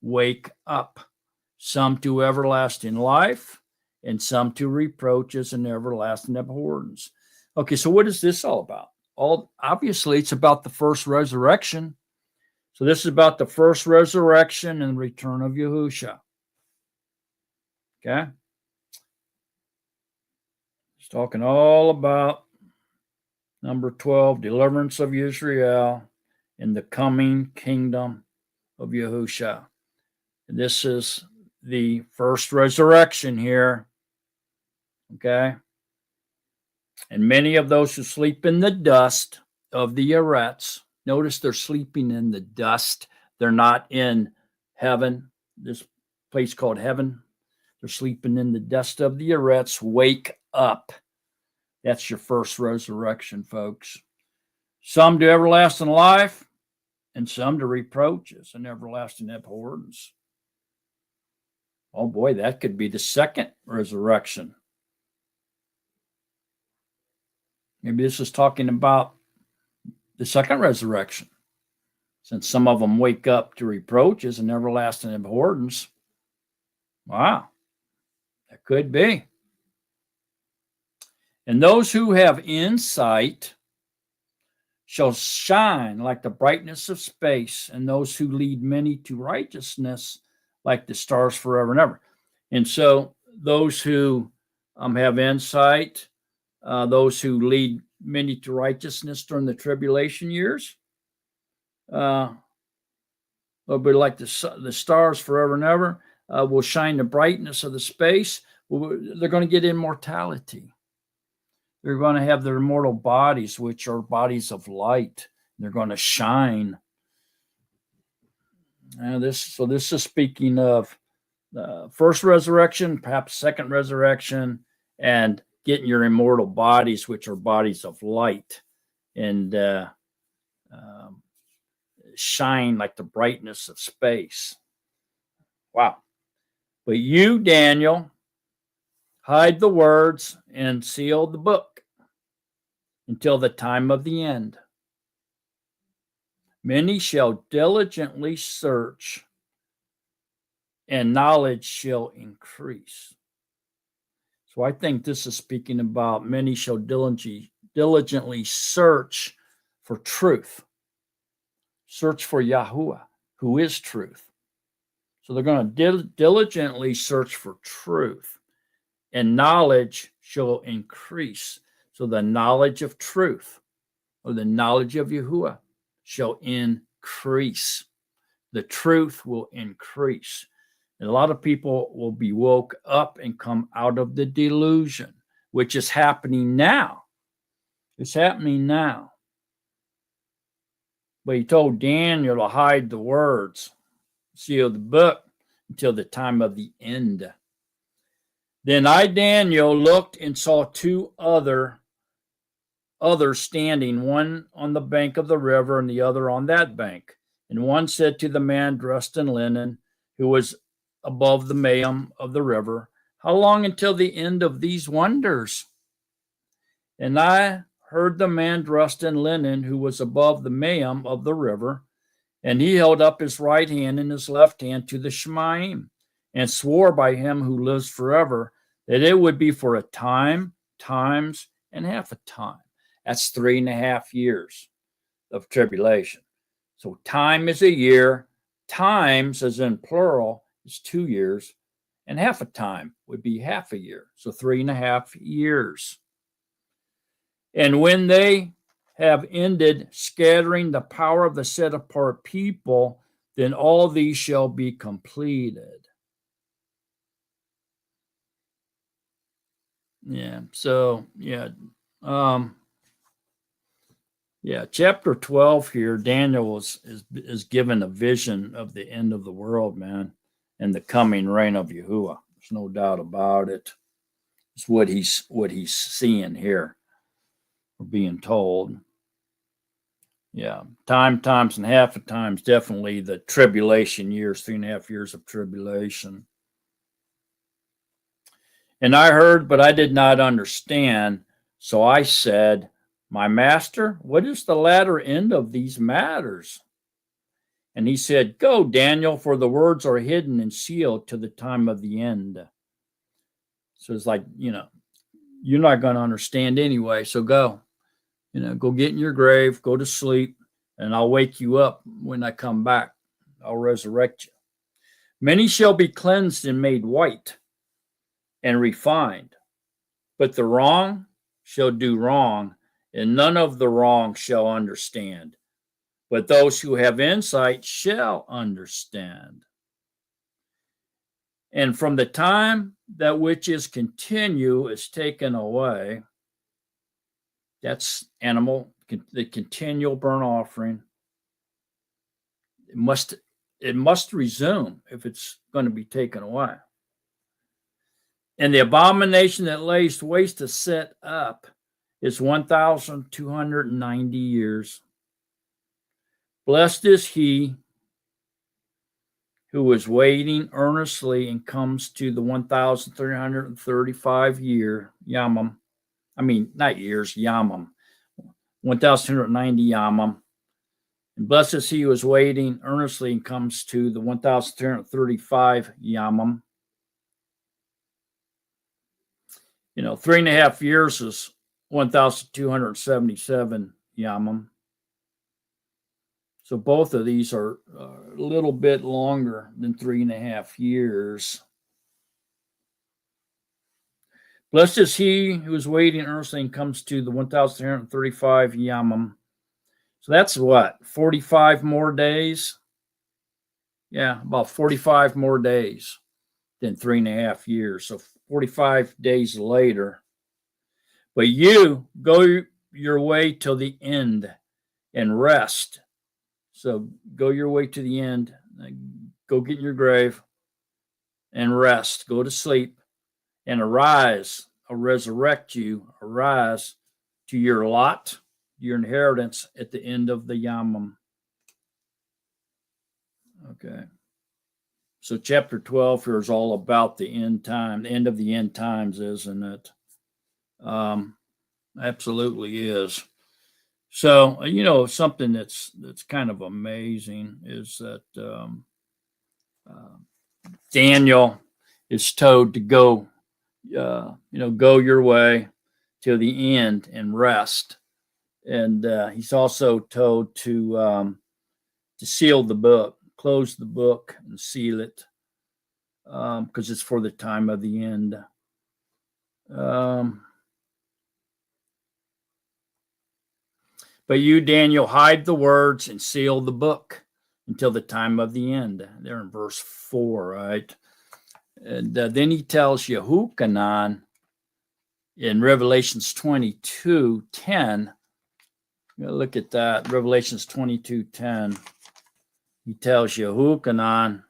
wake up, some to everlasting life, and some to reproaches and everlasting abhorrence. Okay, so what is this all about? Obviously, it's about the first resurrection. So this is about the first resurrection and return of Yahusha. Okay? It's talking all about number 12, deliverance of Israel in the coming kingdom of Yahusha. And this is the first resurrection here. Okay? And many of those who sleep in the dust of the Eretz, notice they're sleeping in the dust. They're not in heaven, this place called heaven. They're sleeping in the dust of the Eretz. Wake up. That's your first resurrection, folks. Some to everlasting life, and some to reproaches and everlasting abhorrence. Oh boy, that could be the second resurrection. Maybe this is talking about the second resurrection, since some of them wake up to reproaches and everlasting abhorrence. Wow, that could be. And those who have insight shall shine like the brightness of space, and those who lead many to righteousness like the stars forever and ever. And so those who have insight, those who lead many to righteousness during the tribulation years, they'll be like the stars forever and ever, will shine the brightness of the space. They're going to get immortality. They're going to have their immortal bodies, which are bodies of light. They're going to shine. This is speaking of the first resurrection, perhaps second resurrection, and getting your immortal bodies, which are bodies of light, and shine like the brightness of space. Wow. But you, Daniel, hide the words and seal the book until the time of the end. Many shall diligently search, and knowledge shall increase. So I think this is speaking about many shall diligently search for truth. Search for Yahuwah, who is truth. So they're going to diligently search for truth, and knowledge shall increase. So the knowledge of truth, or the knowledge of Yahuwah, shall increase. The truth will increase. And a lot of people will be woke up and come out of the delusion, which is happening now. It's happening now. But he told Daniel to hide the words, seal the book until the time of the end. Then I, Daniel, looked and saw two others standing, one on the bank of the river and the other on that bank. And one said to the man dressed in linen, who was above the mayam of the river, how long until the end of these wonders? And I heard the man dressed in linen, who was above the mayam of the river, and he held up his right hand and his left hand to the Shemaim, and swore by him who lives forever that it would be for a time, times, and half a time. That's 3.5 years of tribulation. So time is a year, times, as in plural, is 2 years, and half a time would be half a year. So 3.5 years. And when they have ended scattering the power of the set apart people, then all these shall be completed. Yeah. So chapter 12 here, Daniel is given a vision of the end of the world, man, and the coming reign of Yahuwah. There's no doubt about it. It's what he's seeing here, or being told. Yeah, times, and half a times, definitely the tribulation years, 3.5 years of tribulation. And I heard, but I did not understand. So I said, my master, what is the latter end of these matters? And he said, go, Daniel, for the words are hidden and sealed to the time of the end. So it's like, you're not going to understand anyway. So go, go get in your grave, go to sleep, and I'll wake you up when I come back. I'll resurrect you. Many shall be cleansed and made white and refined, but the wrong shall do wrong, and none of the wrong shall understand. But those who have insight shall understand. And from the time that which is continue is taken away, that's the continual burnt offering. It must resume if it's going to be taken away. And the abomination that lays waste to set up is 1,290 years. Blessed is he who is waiting earnestly and comes to the 1,335 year Yamam. I mean, not years, Yamam. 1,290 Yamam. And blessed is he who is waiting earnestly and comes to the 1,335 Yamam. 3.5 years is 1,277 yamam. So both of these are a little bit longer than 3.5 years. Blessed is he who is waiting earnestly and comes to the 1,335 yamam. So that's what, 45 more days? Yeah, about 45 more days than 3.5 years. So 45 days later. But you go your way till the end and rest. So go your way to the end. Go get in your grave and rest. Go to sleep and arise. I'll resurrect you. Arise to your lot, your inheritance at the end of the yamam. Okay. So chapter 12 here is all about the end time, the end of the end times, isn't it? Absolutely is. So, something that's kind of amazing is that Daniel is told to go, go your way till the end and rest. And he's also told to seal the book, close the book and seal it, because it's for the time of the end. But you, Daniel, hide the words and seal the book until the time of the end. There in verse 4, right? And then he tells Yehukanan in Revelations 22:10. Look at that, Revelations 22:10. He tells Yehukanan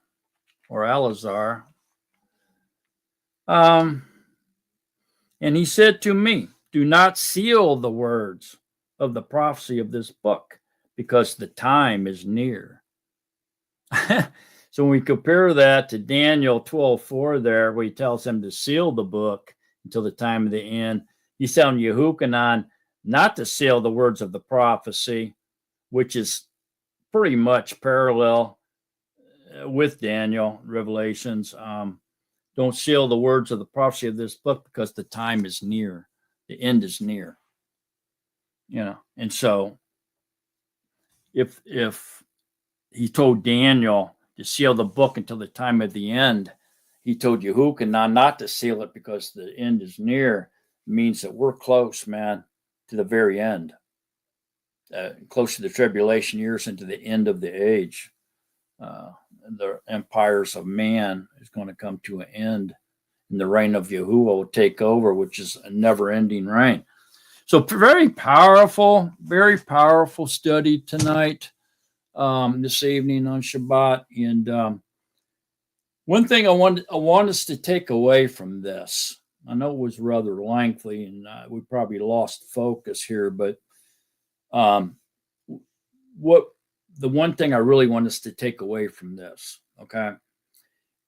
or Elazar, and he said to me, do not seal the words of the prophecy of this book, because the time is near. So when we compare that to Daniel 12:4 there, where he tells him to seal the book until the time of the end, he's telling Yehukanan not to seal the words of the prophecy, which is pretty much parallel with Daniel, Revelations. Don't seal the words of the prophecy of this book, because the time is near. The end is near. And so if he told Daniel to seal the book until the time of the end, he told Yehukanan not to seal it because the end is near. It means that we're close, man, to the very end, close to the tribulation years and to the end of the age. The empires of man is going to come to an end, and the reign of Yahuwah will take over, which is a never-ending reign. So very powerful study tonight, this evening on Shabbat. And one thing I want us to take away from this, I know it was rather lengthy and we probably lost focus here, but the one thing I really want us to take away from this, okay,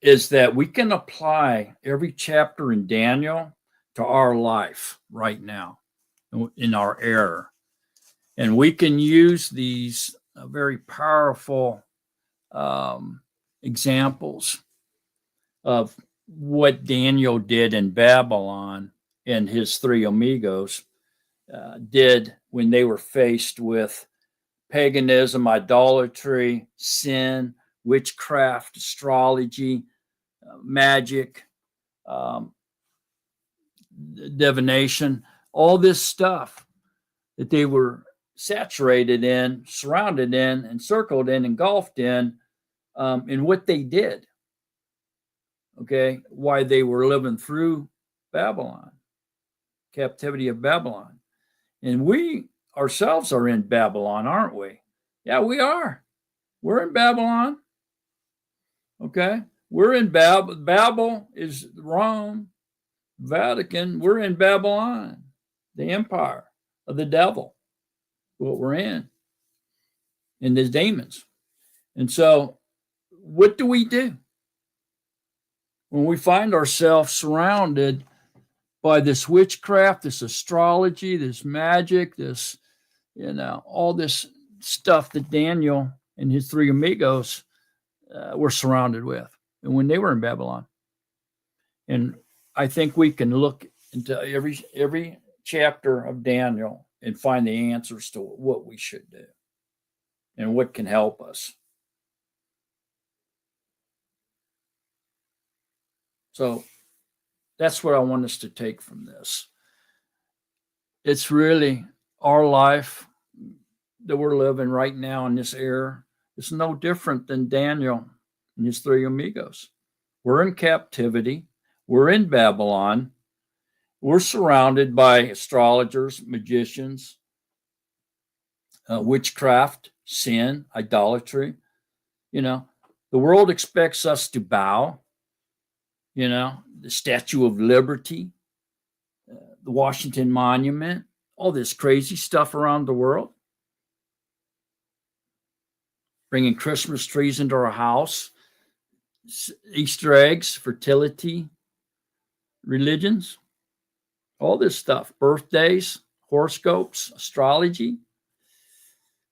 is that we can apply every chapter in Daniel to our life right now, in our era. And we can use these very powerful examples of what Daniel did in Babylon and his three amigos did when they were faced with paganism, idolatry, sin, witchcraft, astrology, magic, divination, all this stuff that they were saturated in, surrounded in, encircled in, engulfed in what they did. Okay, why they were living through Babylon, captivity of Babylon. And we ourselves are in Babylon, aren't we? Yeah, we are. We're in Babylon. Okay, we're in Babel. Babel is Rome, Vatican. We're in Babylon, the empire of the devil, what we're in, and the demons. And so what do we do when we find ourselves surrounded by this witchcraft, this astrology, this magic, this, all this stuff that Daniel and his three amigos were surrounded with, and when they were in Babylon? And I think we can look into every chapter of Daniel and find the answers to what we should do and what can help us. So that's what I want us to take from this. It's really our life that we're living right now in this era. It's no different than Daniel and his three amigos. We're in captivity. We're in Babylon. We're surrounded by astrologers, magicians, witchcraft, sin, idolatry. The world expects us to bow. The Statue of Liberty, the Washington Monument, all this crazy stuff around the world. Bringing Christmas trees into our house, Easter eggs, fertility, religions, all this stuff, birthdays, horoscopes, astrology.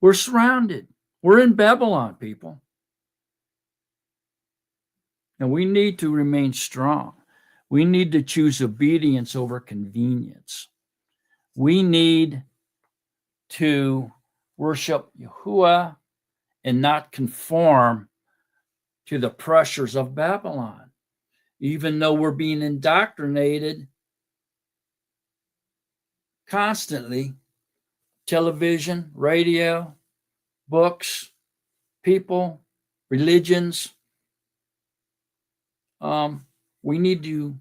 We're surrounded. We're in Babylon, people. And we need to remain strong. We need to choose obedience over convenience. We need to worship Yahuwah and not conform to the pressures of Babylon, even though we're being indoctrinated constantly. Television, radio, books, people, religions. We need to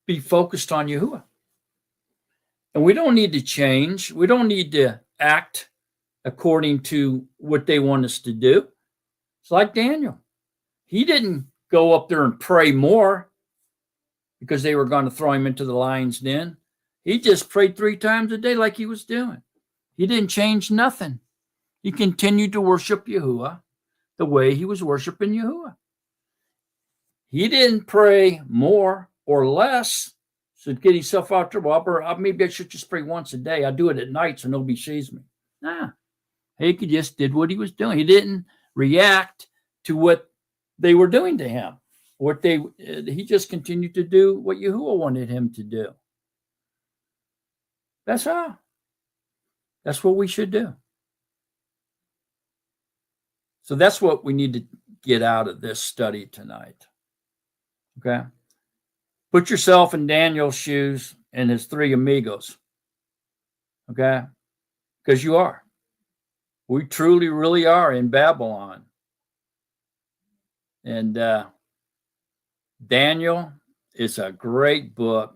be focused on Yahuwah. And we don't need to change. We don't need to act according to what they want us to do. It's like Daniel. He didn't go up there and pray more because they were going to throw him into the lion's den. He just prayed 3 times a day like he was doing. He didn't change nothing. He continued to worship Yahuwah the way he was worshiping Yahuwah. He didn't pray more or less to get himself out of trouble. Maybe I should just pray once a day. I do it at night so nobody sees me. Nah. He just did what he was doing. He didn't react to what they were doing to him. He just continued to do what Yahuwah wanted him to do. That's all. That's what we should do. So that's what we need to get out of this study tonight. Okay? Put yourself in Daniel's shoes and his 3 amigos. Okay? Because you are. We truly, really are in Babylon. And Daniel is a great book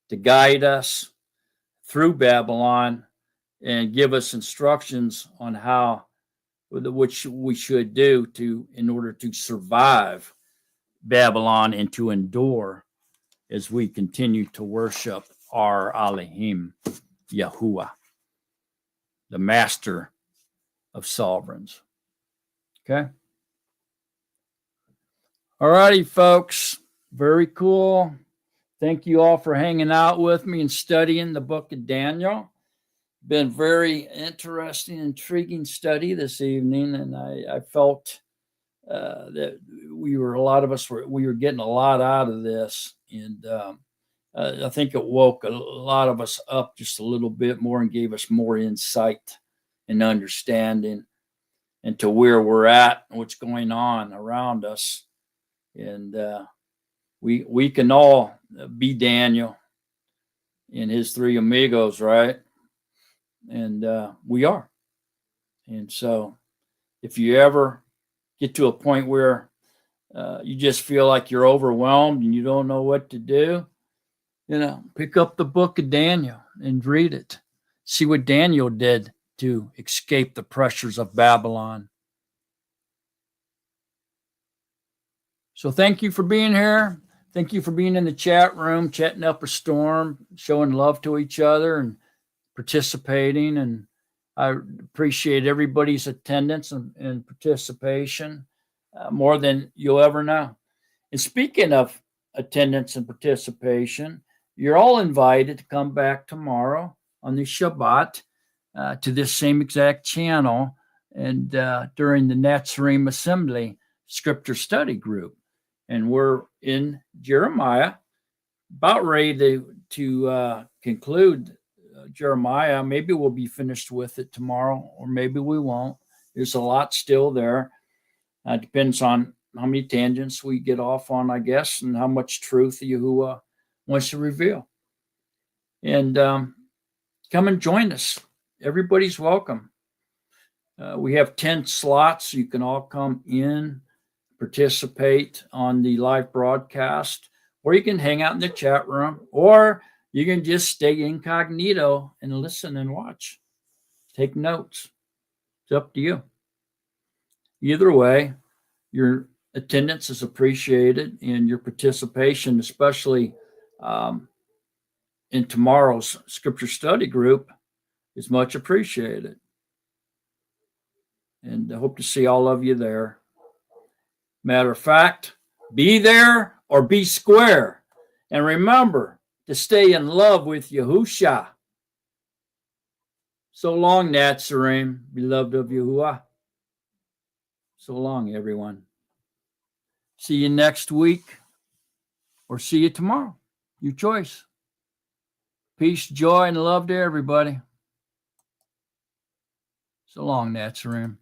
to guide us through Babylon and give us instructions on which we should do in order to survive Babylon and to endure as we continue to worship our Elohim, Yahuwah, the master of sovereigns. Okay? All righty, folks. Very cool. Thank you all for hanging out with me and studying the book of Daniel. Been very interesting, intriguing study this evening, and I felt that we were getting a lot out of this, and I think it woke a lot of us up just a little bit more and gave us more insight and understanding into where we're at and what's going on around us. And we can all be Daniel and his 3 amigos, right? And we are. And so if you ever get to a point where you just feel like you're overwhelmed and you don't know what to do, pick up the book of Daniel and read it. See what Daniel did to escape the pressures of Babylon. So thank you for being here. Thank you for being in the chat room, chatting up a storm, showing love to each other and participating. And I appreciate everybody's attendance and participation more than you'll ever know. And speaking of attendance and participation, you're all invited to come back tomorrow on the Shabbat to this same exact channel and during the Nazarene Assembly Scripture Study Group. And we're in Jeremiah, about ready to to conclude Jeremiah. Maybe we'll be finished with it tomorrow, or maybe we won't. There's a lot still there. Depends on how many tangents we get off on, I guess, and how much truth Yahuwah wants to reveal. And come and join us. Everybody's welcome. We have 10 slots. You can all come in, participate on the live broadcast, or you can hang out in the chat room, or you can just stay incognito and listen and watch. Take notes. It's up to you. Either way, your attendance is appreciated, and your participation, especially in tomorrow's scripture study group, is much appreciated. And I hope to see all of you there. Matter of fact, be there or be square. And remember to stay in love with Yahusha. So long, Nazarene, beloved of Yahuwah. So long, everyone. See you next week or see you tomorrow. Your choice. Peace, joy, and love to everybody. So long, Nazarene.